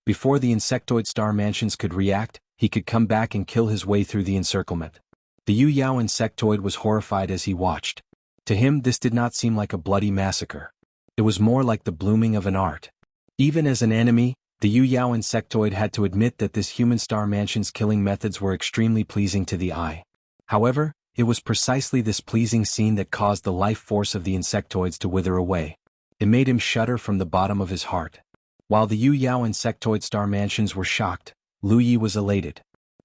Before the insectoid star mansions could react, he could come back and kill his way through the encirclement. The Yu Yao insectoid was horrified as he watched. To him, this did not seem like a bloody massacre. It was more like the blooming of an art. Even as an enemy, the Yu Yao insectoid had to admit that this human star mansion's killing methods were extremely pleasing to the eye. However, it was precisely this pleasing scene that caused the life force of the insectoids to wither away. It made him shudder from the bottom of his heart. While the Yu Yao insectoid star mansions were shocked, Lu Yi was elated.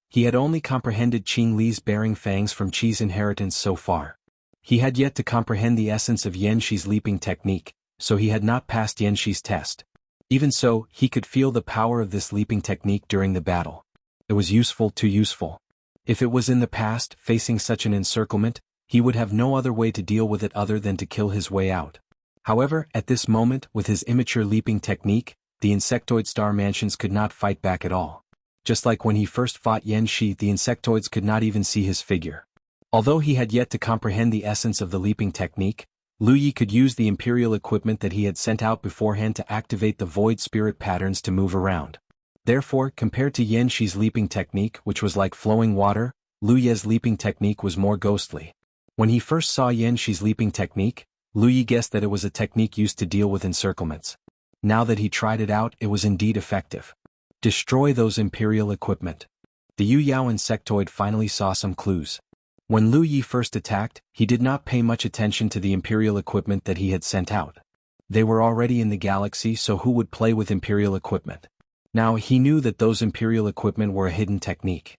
He had only comprehended Qing Li's bearing fangs from Qi's inheritance so far. He had yet to comprehend the essence of Yan Shi's leaping technique, so he had not passed Yan Shi's test. Even so, he could feel the power of this leaping technique during the battle. It was useful, too useful. If it was in the past, facing such an encirclement, he would have no other way to deal with it other than to kill his way out. However, at this moment, with his immature leaping technique, the insectoid star mansions could not fight back at all. Just like when he first fought Yan Shi, the insectoids could not even see his figure. Although he had yet to comprehend the essence of the leaping technique, Lu Yi could use the imperial equipment that he had sent out beforehand to activate the void spirit patterns to move around. Therefore, compared to Yan Shi's leaping technique, which was like flowing water, Lu Ye's leaping technique was more ghostly. When he first saw Yan Shi's leaping technique, Lu Yi guessed that it was a technique used to deal with encirclements. Now that he tried it out, it was indeed effective. Destroy those Imperial equipment. The Yu Yao insectoid finally saw some clues. When Lu Yi first attacked, he did not pay much attention to the Imperial equipment that he had sent out. They were already in the galaxy, so who would play with Imperial equipment? Now he knew that those Imperial equipment were a hidden technique.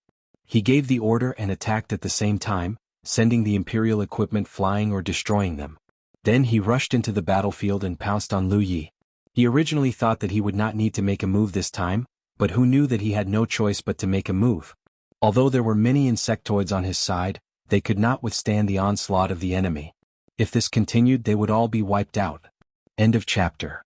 He gave the order and attacked at the same time, sending the Imperial equipment flying or destroying them. Then he rushed into the battlefield and pounced on Lu Yi. He originally thought that he would not need to make a move this time, but who knew that he had no choice but to make a move. Although there were many insectoids on his side, they could not withstand the onslaught of the enemy. If this continued, they would all be wiped out. End of chapter.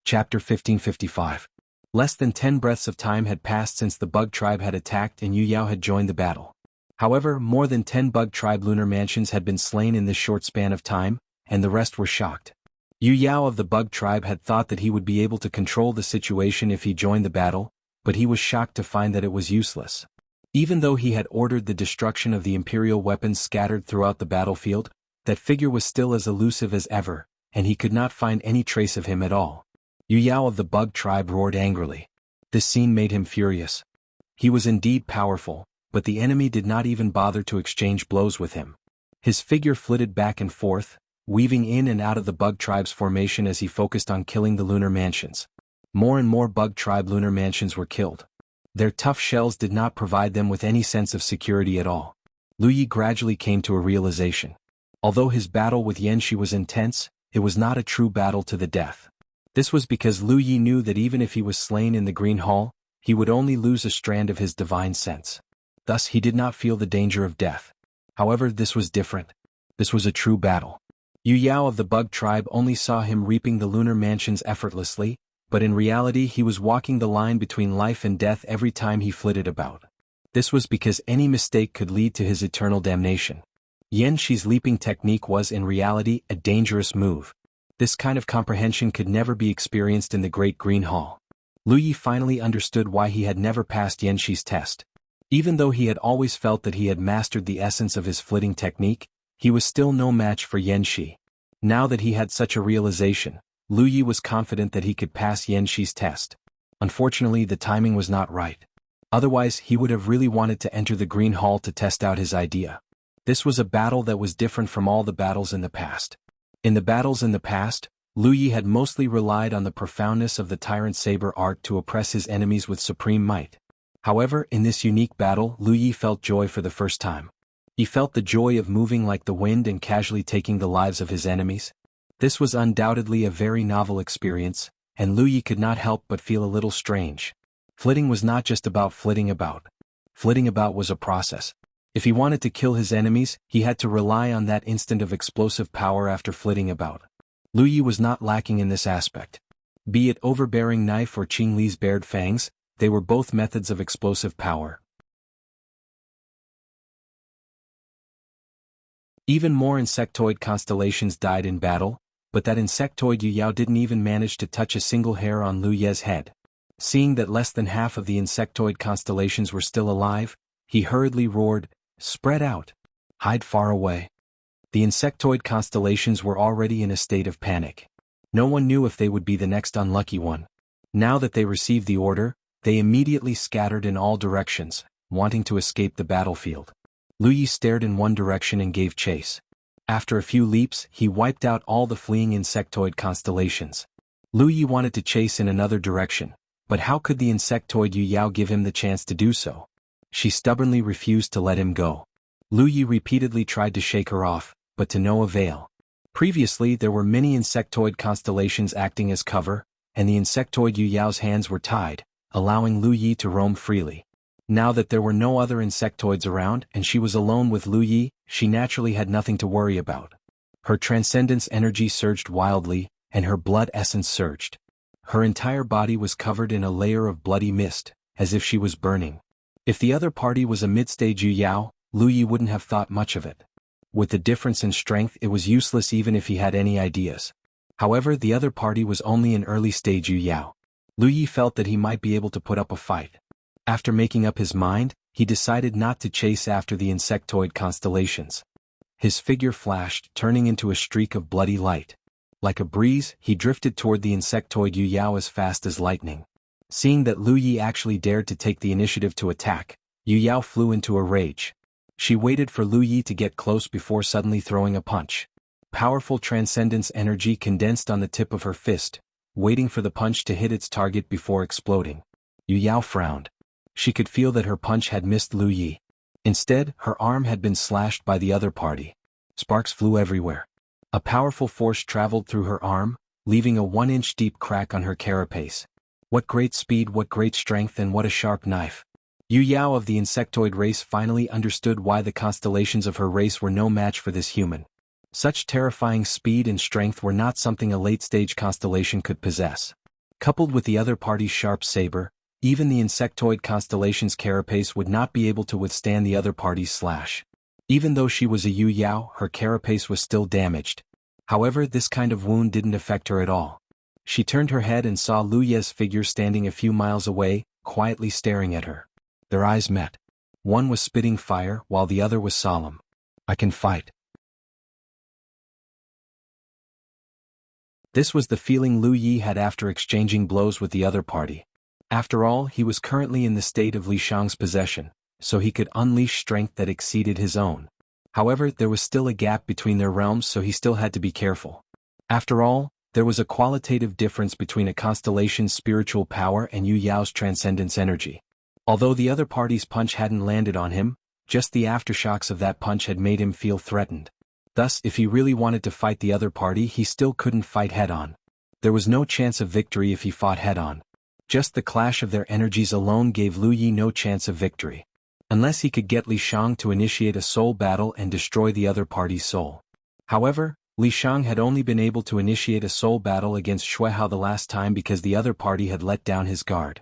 Chapter 1555. Less than 10 breaths of time had passed since the Bug Tribe had attacked and Yu Yao had joined the battle. However, more than 10 Bug Tribe lunar mansions had been slain in this short span of time, and the rest were shocked. Yu Yao of the Bug Tribe had thought that he would be able to control the situation if he joined the battle, but he was shocked to find that it was useless. Even though he had ordered the destruction of the Imperial weapons scattered throughout the battlefield, that figure was still as elusive as ever, and he could not find any trace of him at all. Yu Yao of the Bug Tribe roared angrily. This scene made him furious. He was indeed powerful, but the enemy did not even bother to exchange blows with him. His figure flitted back and forth, weaving in and out of the Bug Tribe's formation as he focused on killing the lunar mansions. More and more Bug Tribe lunar mansions were killed. Their tough shells did not provide them with any sense of security at all. Lu Yi gradually came to a realization. Although his battle with Yanxi was intense, it was not a true battle to the death. This was because Lu Yi knew that even if he was slain in the Green Hall, he would only lose a strand of his divine sense. Thus he did not feel the danger of death. However, this was different. This was a true battle. Yu Yao of the Bug Tribe only saw him reaping the lunar mansions effortlessly, but in reality he was walking the line between life and death every time he flitted about. This was because any mistake could lead to his eternal damnation. Yanxi's leaping technique was in reality a dangerous move. This kind of comprehension could never be experienced in the Great Green Hall. Lu Yi finally understood why he had never passed Yanxi's test. Even though he had always felt that he had mastered the essence of his flitting technique, he was still no match for Yanxi. Now that he had such a realization, Lu Yi was confident that he could pass Yanxi's test. Unfortunately, the timing was not right. Otherwise, he would have really wanted to enter the Green Hall to test out his idea. This was a battle that was different from all the battles in the past. In the battles in the past, Lu Yi had mostly relied on the profoundness of the Tyrant Saber art to oppress his enemies with supreme might. However, in this unique battle, Lu Yi felt joy for the first time. He felt the joy of moving like the wind and casually taking the lives of his enemies. This was undoubtedly a very novel experience, and Lu Yi could not help but feel a little strange. Flitting was not just about flitting about. Flitting about was a process. If he wanted to kill his enemies, he had to rely on that instant of explosive power after flitting about. Lu Yi was not lacking in this aspect. Be it overbearing knife or Qing Li's bared fangs, they were both methods of explosive power. Even more insectoid constellations died in battle, but that insectoid Yu Yao didn't even manage to touch a single hair on Lu Ye's head. Seeing that less than half of the insectoid constellations were still alive, he hurriedly roared, "Spread out! Hide far away!" The insectoid constellations were already in a state of panic. No one knew if they would be the next unlucky one. Now that they received the order, they immediately scattered in all directions, wanting to escape the battlefield. Lu Yi stared in one direction and gave chase. After a few leaps, he wiped out all the fleeing insectoid constellations. Lu Yi wanted to chase in another direction, but how could the insectoid Yu Yao give him the chance to do so? She stubbornly refused to let him go. Lu Yi repeatedly tried to shake her off, but to no avail. Previously there were many insectoid constellations acting as cover, and the insectoid Yu Yao's hands were tied, allowing Lu Yi to roam freely. Now that there were no other insectoids around and she was alone with Lu Yi, she naturally had nothing to worry about. Her transcendence energy surged wildly, and her blood essence surged. Her entire body was covered in a layer of bloody mist, as if she was burning. If the other party was a mid-stage Yu Yao, Lu Yi wouldn't have thought much of it. With the difference in strength, it was useless even if he had any ideas. However, the other party was only an early-stage Yu Yao. Lu Yi felt that he might be able to put up a fight. After making up his mind, he decided not to chase after the insectoid constellations. His figure flashed, turning into a streak of bloody light. Like a breeze, he drifted toward the insectoid Yu Yao as fast as lightning. Seeing that Lu Yi actually dared to take the initiative to attack, Yu Yao flew into a rage. She waited for Lu Yi to get close before suddenly throwing a punch. Powerful transcendence energy condensed on the tip of her fist, waiting for the punch to hit its target before exploding. Yu Yao frowned. She could feel that her punch had missed Lu Yi. Instead, her arm had been slashed by the other party. Sparks flew everywhere. A powerful force traveled through her arm, leaving a 1-inch deep crack on her carapace. What great speed, what great strength, and what a sharp knife. Yu Yao of the insectoid race finally understood why the constellations of her race were no match for this human. Such terrifying speed and strength were not something a late-stage constellation could possess. Coupled with the other party's sharp saber, even the insectoid constellation's carapace would not be able to withstand the other party's slash. Even though she was a Yu Yao, her carapace was still damaged. However, this kind of wound didn't affect her at all. She turned her head and saw Lu Ye's figure standing a few miles away, quietly staring at her. Their eyes met. One was spitting fire, while the other was solemn. "I can fight." This was the feeling Lu Yi had after exchanging blows with the other party. After all, he was currently in the state of Li Shang's possession, so he could unleash strength that exceeded his own. However, there was still a gap between their realms, so he still had to be careful. After all, there was a qualitative difference between a constellation's spiritual power and Yu Yao's transcendence energy. Although the other party's punch hadn't landed on him, just the aftershocks of that punch had made him feel threatened. Thus, if he really wanted to fight the other party, he still couldn't fight head-on. There was no chance of victory if he fought head-on. Just the clash of their energies alone gave Lu Yi no chance of victory. Unless he could get Li Shang to initiate a soul battle and destroy the other party's soul. However, Li Shang had only been able to initiate a soul battle against Xue Hao the last time because the other party had let down his guard.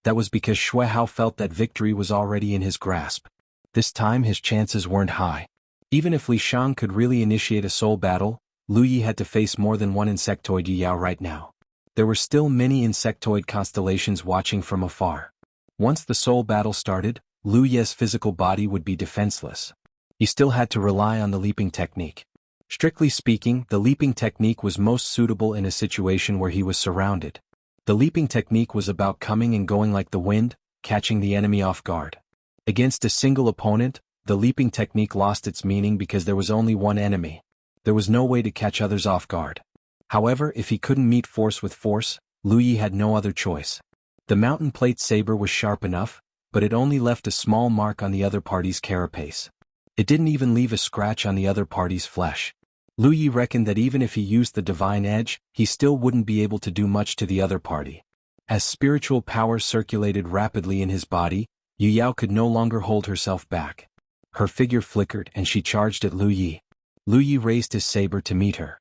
That was because Xue Hao felt that victory was already in his grasp. This time his chances weren't high. Even if Li Shang could really initiate a soul battle, Lu Yi had to face more than one insectoid Yu Yao right now. There were still many insectoid constellations watching from afar. Once the soul battle started, Lu Yi's physical body would be defenseless. He still had to rely on the leaping technique. Strictly speaking, the leaping technique was most suitable in a situation where he was surrounded. The leaping technique was about coming and going like the wind, catching the enemy off guard. Against a single opponent, the leaping technique lost its meaning because there was only one enemy. There was no way to catch others off guard. However, if he couldn't meet force with force, Lu Yi had no other choice. The mountain plate saber was sharp enough, but it only left a small mark on the other party's carapace. It didn't even leave a scratch on the other party's flesh. Lu Yi reckoned that even if he used the divine edge, he still wouldn't be able to do much to the other party. As spiritual power circulated rapidly in his body, Yu Yao could no longer hold herself back. Her figure flickered and she charged at Lu Yi. Lu Yi raised his saber to meet her.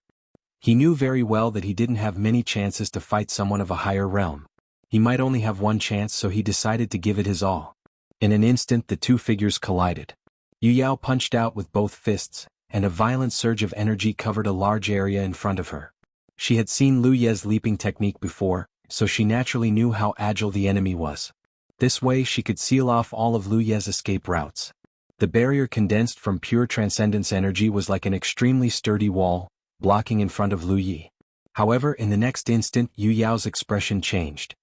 He knew very well that he didn't have many chances to fight someone of a higher realm. He might only have one chance, so he decided to give it his all. In an instant the two figures collided. Yu Yao punched out with both fists, and a violent surge of energy covered a large area in front of her. She had seen Lu Ye's leaping technique before, so she naturally knew how agile the enemy was. This way she could seal off all of Lu Ye's escape routes. The barrier condensed from pure transcendence energy was like an extremely sturdy wall, blocking in front of Lu Yi. However, in the next instant Yu Yao's expression changed.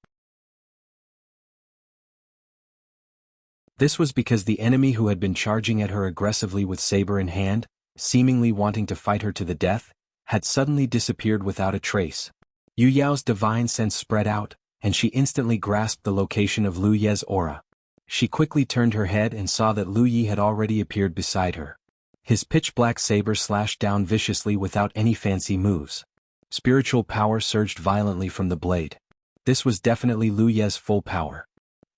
This was because the enemy who had been charging at her aggressively with saber in hand, seemingly wanting to fight her to the death, had suddenly disappeared without a trace. Yu Yao's divine sense spread out, and she instantly grasped the location of Lu Ye's aura. She quickly turned her head and saw that Lu Yi had already appeared beside her. His pitch-black saber slashed down viciously without any fancy moves. Spiritual power surged violently from the blade. This was definitely Lu Ye's full power.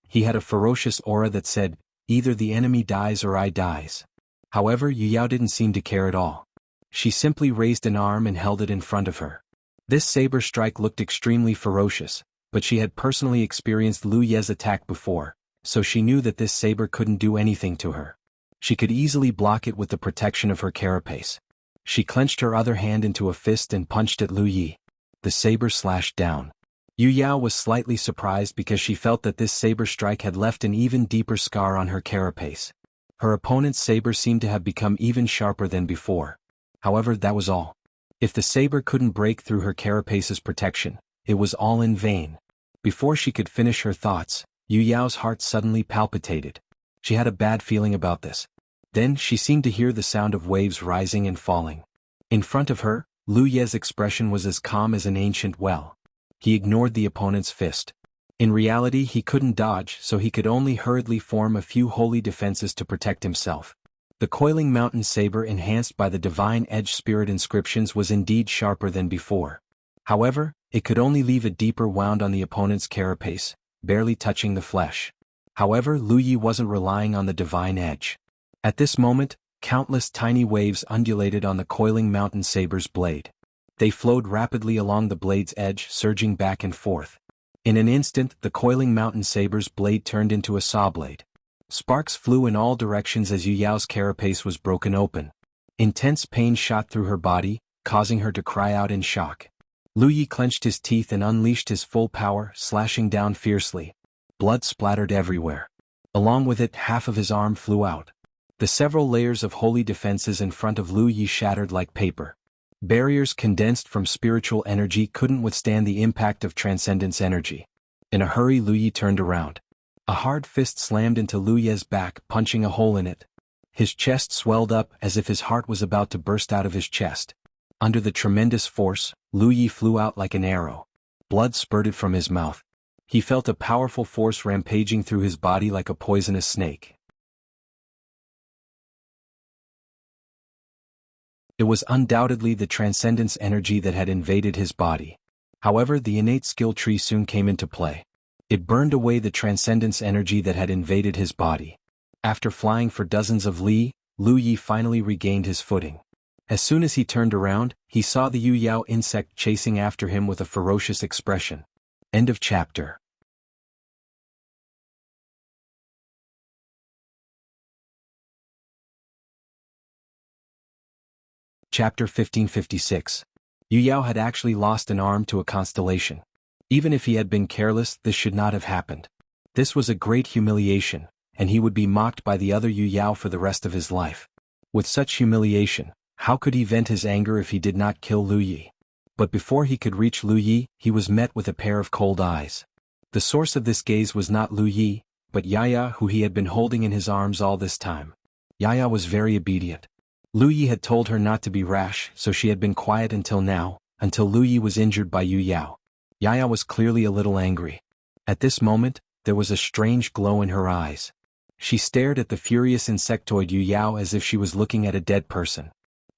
He had a ferocious aura that said, "Either the enemy dies or I dies." However, Yu Yao didn't seem to care at all. She simply raised an arm and held it in front of her. This saber strike looked extremely ferocious, but she had personally experienced Lu Ye's attack before, so she knew that this saber couldn't do anything to her. She could easily block it with the protection of her carapace. She clenched her other hand into a fist and punched at Lu Yi. The saber slashed down. Yu Yao was slightly surprised because she felt that this saber strike had left an even deeper scar on her carapace. Her opponent's saber seemed to have become even sharper than before. However, that was all. If the saber couldn't break through her carapace's protection, it was all in vain. Before she could finish her thoughts, Yu Yao's heart suddenly palpitated. She had a bad feeling about this. Then she seemed to hear the sound of waves rising and falling. In front of her, Lu Ye's expression was as calm as an ancient well. He ignored the opponent's fist. In reality, he couldn't dodge, so he could only hurriedly form a few holy defenses to protect himself. The coiling mountain saber enhanced by the divine edge spirit inscriptions was indeed sharper than before. However, it could only leave a deeper wound on the opponent's carapace, barely touching the flesh. However, Lu Yi wasn't relying on the divine edge. At this moment, countless tiny waves undulated on the coiling mountain saber's blade. They flowed rapidly along the blade's edge, surging back and forth. In an instant, the coiling mountain saber's blade turned into a saw blade. Sparks flew in all directions as Yu Yao's carapace was broken open. Intense pain shot through her body, causing her to cry out in shock. Lu Yi clenched his teeth and unleashed his full power, slashing down fiercely. Blood splattered everywhere. Along with it, half of his arm flew out. The several layers of holy defenses in front of Lu Yi shattered like paper. Barriers condensed from spiritual energy couldn't withstand the impact of transcendence energy. In a hurry, Lu Yi turned around. A hard fist slammed into Lu Ye's back, punching a hole in it. His chest swelled up as if his heart was about to burst out of his chest. Under the tremendous force, Lu Yi flew out like an arrow. Blood spurted from his mouth. He felt a powerful force rampaging through his body like a poisonous snake. It was undoubtedly the transcendence energy that had invaded his body. However, the innate skill tree soon came into play. It burned away the transcendence energy that had invaded his body. After flying for dozens of li, Lu Yi finally regained his footing. As soon as he turned around, he saw the Yu Yao insect chasing after him with a ferocious expression. End of chapter. Chapter 1556. Yu Yao had actually lost an arm to a constellation. Even if he had been careless, this should not have happened. This was a great humiliation, and he would be mocked by the other Yu Yao for the rest of his life. With such humiliation, how could he vent his anger if he did not kill Lu Yi? But before he could reach Lu Yi, he was met with a pair of cold eyes. The source of this gaze was not Lu Yi, but Yaya, who he had been holding in his arms all this time. Yaya was very obedient. Lu Yi had told her not to be rash, so she had been quiet until now, until Lu Yi was injured by Yu Yao. Yaya was clearly a little angry. At this moment, there was a strange glow in her eyes. She stared at the furious insectoid Yu Yao as if she was looking at a dead person.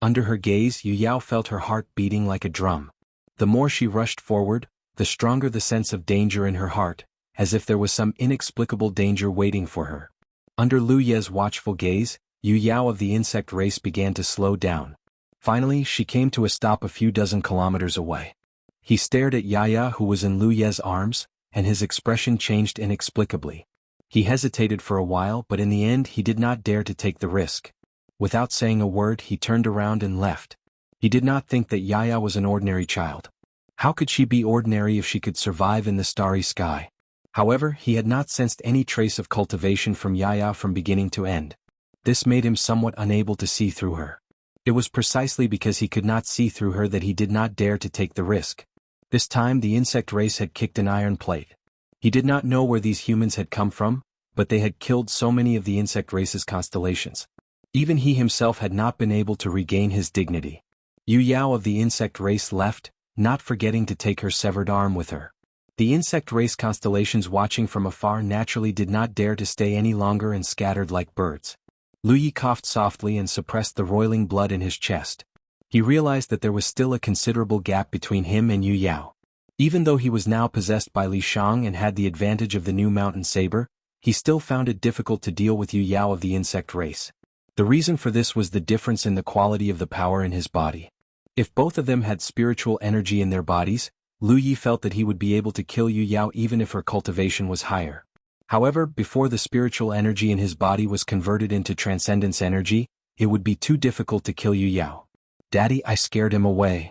Under her gaze, Yu Yao felt her heart beating like a drum. The more she rushed forward, the stronger the sense of danger in her heart, as if there was some inexplicable danger waiting for her. Under Lu Ye's watchful gaze, Yu Yao of the insect race began to slow down. Finally, she came to a stop a few dozen kilometers away. He stared at Yaya, who was in Lu Ye's arms, and his expression changed inexplicably. He hesitated for a while, but in the end he did not dare to take the risk. Without saying a word, he turned around and left. He did not think that Yaya was an ordinary child. How could she be ordinary if she could survive in the starry sky? However, he had not sensed any trace of cultivation from Yaya from beginning to end. This made him somewhat unable to see through her. It was precisely because he could not see through her that he did not dare to take the risk. This time the insect race had kicked an iron plate. He did not know where these humans had come from, but they had killed so many of the insect race's constellations. Even he himself had not been able to regain his dignity. Yu Yao of the insect race left, not forgetting to take her severed arm with her. The insect race constellations watching from afar naturally did not dare to stay any longer and scattered like birds. Lu Yi coughed softly and suppressed the roiling blood in his chest. He realized that there was still a considerable gap between him and Yu Yao. Even though he was now possessed by Li Shang and had the advantage of the new mountain saber, he still found it difficult to deal with Yu Yao of the insect race. The reason for this was the difference in the quality of the power in his body. If both of them had spiritual energy in their bodies, Lu Yi felt that he would be able to kill Yu Yao even if her cultivation was higher. However, before the spiritual energy in his body was converted into transcendence energy, it would be too difficult to kill Yu Yao. Daddy, I scared him away.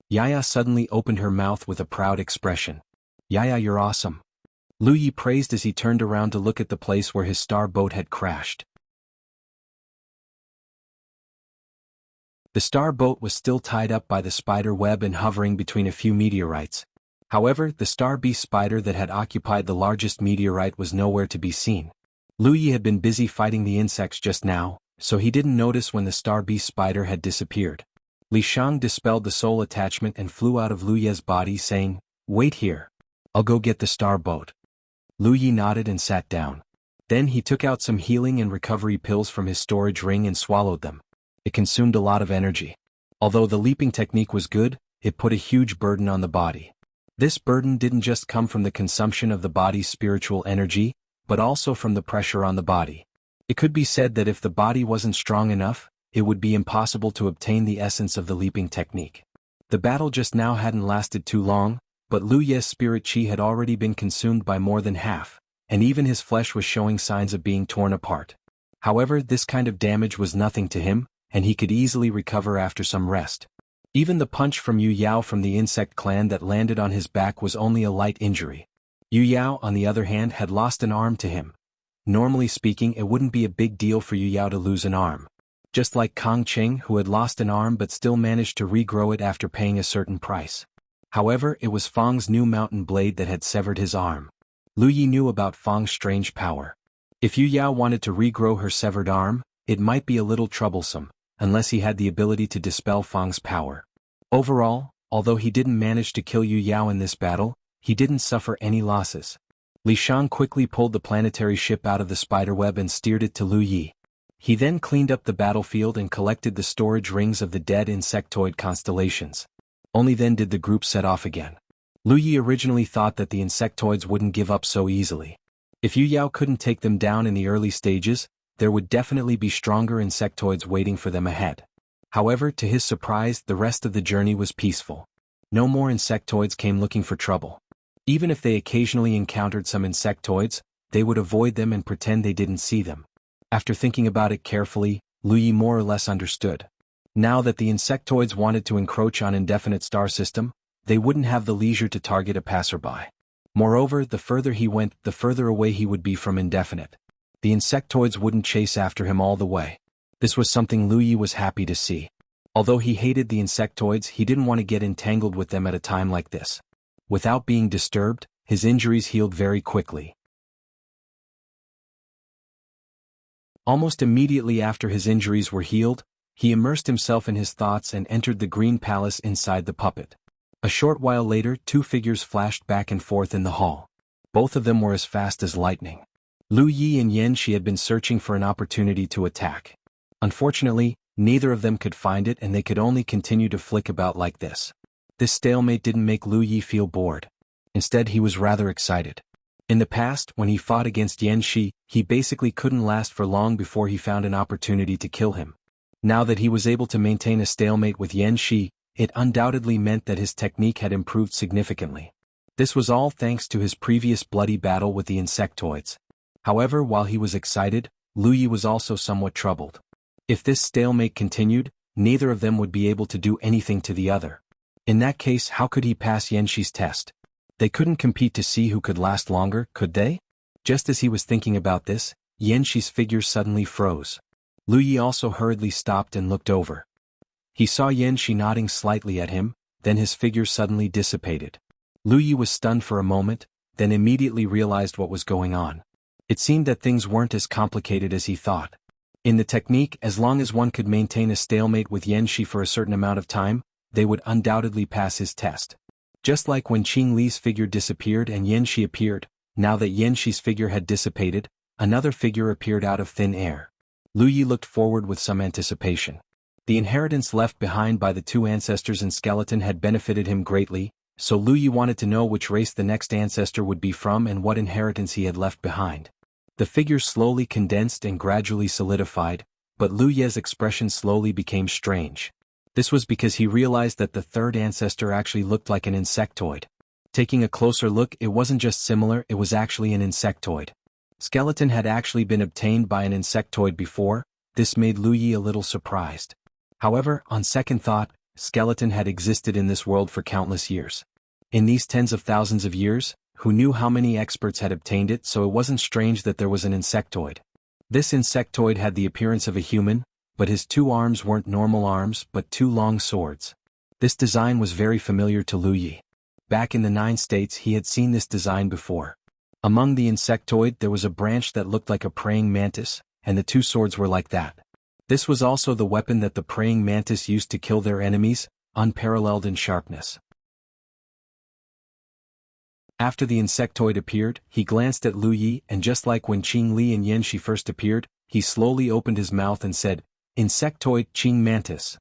Yaya suddenly opened her mouth with a proud expression. Yaya, you're awesome. Lu Yi praised as he turned around to look at the place where his star boat had crashed. The star boat was still tied up by the spider web and hovering between a few meteorites. However, the star beast spider that had occupied the largest meteorite was nowhere to be seen. Lu Yi had been busy fighting the insects just now, so he didn't notice when the star beast spider had disappeared. Li Shang dispelled the soul attachment and flew out of Lu Ye's body saying, "Wait here. I'll go get the star boat." Lu Yi nodded and sat down. Then he took out some healing and recovery pills from his storage ring and swallowed them. It consumed a lot of energy. Although the leaping technique was good, it put a huge burden on the body. This burden didn't just come from the consumption of the body's spiritual energy, but also from the pressure on the body. It could be said that if the body wasn't strong enough, it would be impossible to obtain the essence of the leaping technique. The battle just now hadn't lasted too long, but Lu Ye's spirit chi had already been consumed by more than half, and even his flesh was showing signs of being torn apart. However, this kind of damage was nothing to him, and he could easily recover after some rest. Even the punch from Yu Yao from the insect clan that landed on his back was only a light injury. Yu Yao, on the other hand, had lost an arm to him. Normally speaking, it wouldn't be a big deal for Yu Yao to lose an arm. Just like Kang Cheng, who had lost an arm but still managed to regrow it after paying a certain price. However, it was Fang's new mountain blade that had severed his arm. Lu Yi knew about Fang's strange power. If Yu Yao wanted to regrow her severed arm, it might be a little troublesome, unless he had the ability to dispel Fang's power. Overall, although he didn't manage to kill Yu Yao in this battle, he didn't suffer any losses. Li Shang quickly pulled the planetary ship out of the spiderweb and steered it to Lu Yi. He then cleaned up the battlefield and collected the storage rings of the dead insectoid constellations. Only then did the group set off again. Lu Yi originally thought that the insectoids wouldn't give up so easily. If Yu Yao couldn't take them down in the early stages, there would definitely be stronger insectoids waiting for them ahead. However, to his surprise, the rest of the journey was peaceful. No more insectoids came looking for trouble. Even if they occasionally encountered some insectoids, they would avoid them and pretend they didn't see them. After thinking about it carefully, Lu Yi more or less understood. Now that the insectoids wanted to encroach on indefinite star system, they wouldn't have the leisure to target a passerby. Moreover, the further he went, the further away he would be from indefinite. The insectoids wouldn't chase after him all the way. This was something Lu Yi was happy to see. Although he hated the insectoids, he didn't want to get entangled with them at a time like this. Without being disturbed, his injuries healed very quickly. Almost immediately after his injuries were healed, he immersed himself in his thoughts and entered the green palace inside the puppet. A short while later, two figures flashed back and forth in the hall. Both of them were as fast as lightning. Lu Yi and Yan Shi had been searching for an opportunity to attack. Unfortunately, neither of them could find it and they could only continue to flick about like this. This stalemate didn't make Lu Yi feel bored. Instead, he was rather excited. In the past, when he fought against Yan Shi, he basically couldn't last for long before he found an opportunity to kill him. Now that he was able to maintain a stalemate with Yan Shi, it undoubtedly meant that his technique had improved significantly. This was all thanks to his previous bloody battle with the insectoids. However, while he was excited, Lu Yi was also somewhat troubled. If this stalemate continued, neither of them would be able to do anything to the other. In that case, how could he pass Yan Shi's test? They couldn't compete to see who could last longer, could they? Just as he was thinking about this, Yan Shi's figure suddenly froze. Lu Yi also hurriedly stopped and looked over. He saw Yan Shi nodding slightly at him, then his figure suddenly dissipated. Lu Yi was stunned for a moment, then immediately realized what was going on. It seemed that things weren't as complicated as he thought. In the technique, as long as one could maintain a stalemate with Yan Shi for a certain amount of time, they would undoubtedly pass his test. Just like when Qing Li's figure disappeared and Yan Shi appeared, now that Yan Shi's figure had dissipated, another figure appeared out of thin air. Lu Yi looked forward with some anticipation. The inheritance left behind by the two ancestors in skeleton had benefited him greatly, so Lu Yi wanted to know which race the next ancestor would be from and what inheritance he had left behind. The figure slowly condensed and gradually solidified, but Lu Ye's expression slowly became strange. This was because he realized that the third ancestor actually looked like an insectoid. Taking a closer look, it wasn't just similar, it was actually an insectoid. Skeleton had actually been obtained by an insectoid before. This made Lu Yi a little surprised. However, on second thought, skeleton had existed in this world for countless years. In these tens of thousands of years, who knew how many experts had obtained it, so it wasn't strange that there was an insectoid. This insectoid had the appearance of a human, but his two arms weren't normal arms but two long swords. This design was very familiar to Lu Yi. Back in the 9 states he had seen this design before. Among the insectoid there was a branch that looked like a praying mantis, and the two swords were like that. This was also the weapon that the praying mantis used to kill their enemies, unparalleled in sharpness. After the insectoid appeared, he glanced at Lu Yi, and just like when Qing Li and Yanxi first appeared, he slowly opened his mouth and said, "Insectoid Qing Mantis."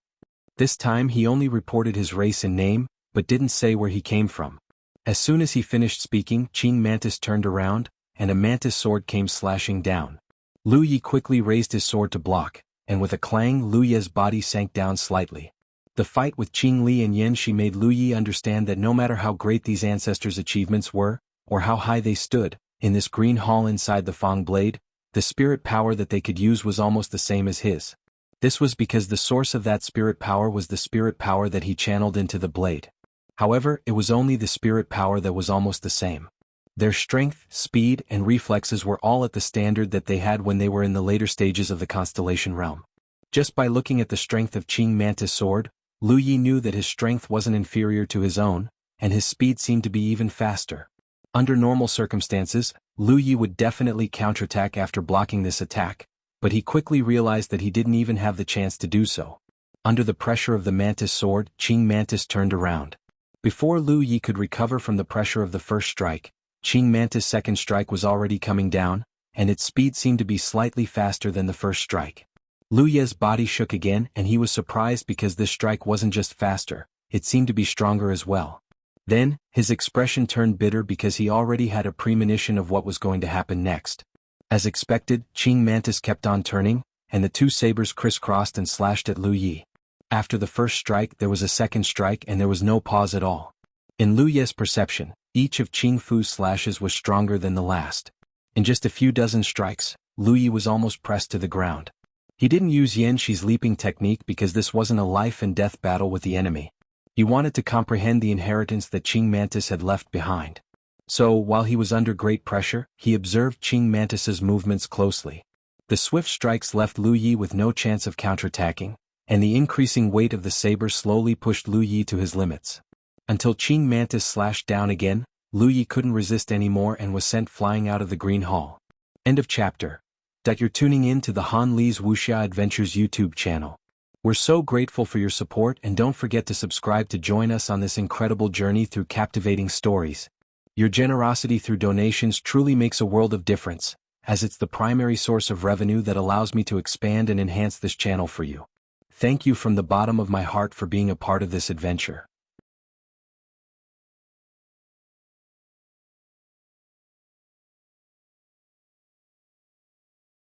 This time he only reported his race and name, but didn't say where he came from. As soon as he finished speaking, Qing Mantis turned around, and a mantis sword came slashing down. Lu Yi quickly raised his sword to block, and with a clang Lu Yi's body sank down slightly. The fight with Qing Li and Yanxi made Lu Yi understand that no matter how great these ancestors' achievements were, or how high they stood, in this green hall inside the Fang blade, the spirit power that they could use was almost the same as his. This was because the source of that spirit power was the spirit power that he channeled into the blade. However, it was only the spirit power that was almost the same. Their strength, speed, and reflexes were all at the standard that they had when they were in the later stages of the constellation realm. Just by looking at the strength of Qing Mantis' sword, Lu Yi knew that his strength wasn't inferior to his own, and his speed seemed to be even faster. Under normal circumstances, Lu Yi would definitely counterattack after blocking this attack, but he quickly realized that he didn't even have the chance to do so. Under the pressure of the Mantis sword, Qing Mantis turned around. Before Lu Yi could recover from the pressure of the first strike, Qing Mantis' second strike was already coming down, and its speed seemed to be slightly faster than the first strike. Lu Yi's body shook again, and he was surprised because this strike wasn't just faster, it seemed to be stronger as well. Then, his expression turned bitter because he already had a premonition of what was going to happen next. As expected, Qing Mantis kept on turning, and the two sabers crisscrossed and slashed at Lu Yi. After the first strike there was a second strike and there was no pause at all. In Lu Yi's perception, each of Qing Fu's slashes was stronger than the last. In just a few dozen strikes, Lu Yi was almost pressed to the ground. He didn't use Yanxi's leaping technique because this wasn't a life and death battle with the enemy. He wanted to comprehend the inheritance that Qing Mantis had left behind. So, while he was under great pressure, he observed Qing Mantis's movements closely. The swift strikes left Lu Yi with no chance of counterattacking, and the increasing weight of the saber slowly pushed Lu Yi to his limits. Until Qing Mantis slashed down again, Lu Yi couldn't resist anymore and was sent flying out of the green hall. End of chapter. You're tuning in to the Han Li's Wuxia Adventures YouTube channel. We're so grateful for your support, and don't forget to subscribe to join us on this incredible journey through captivating stories. Your generosity through donations truly makes a world of difference, as it's the primary source of revenue that allows me to expand and enhance this channel for you. Thank you from the bottom of my heart for being a part of this adventure.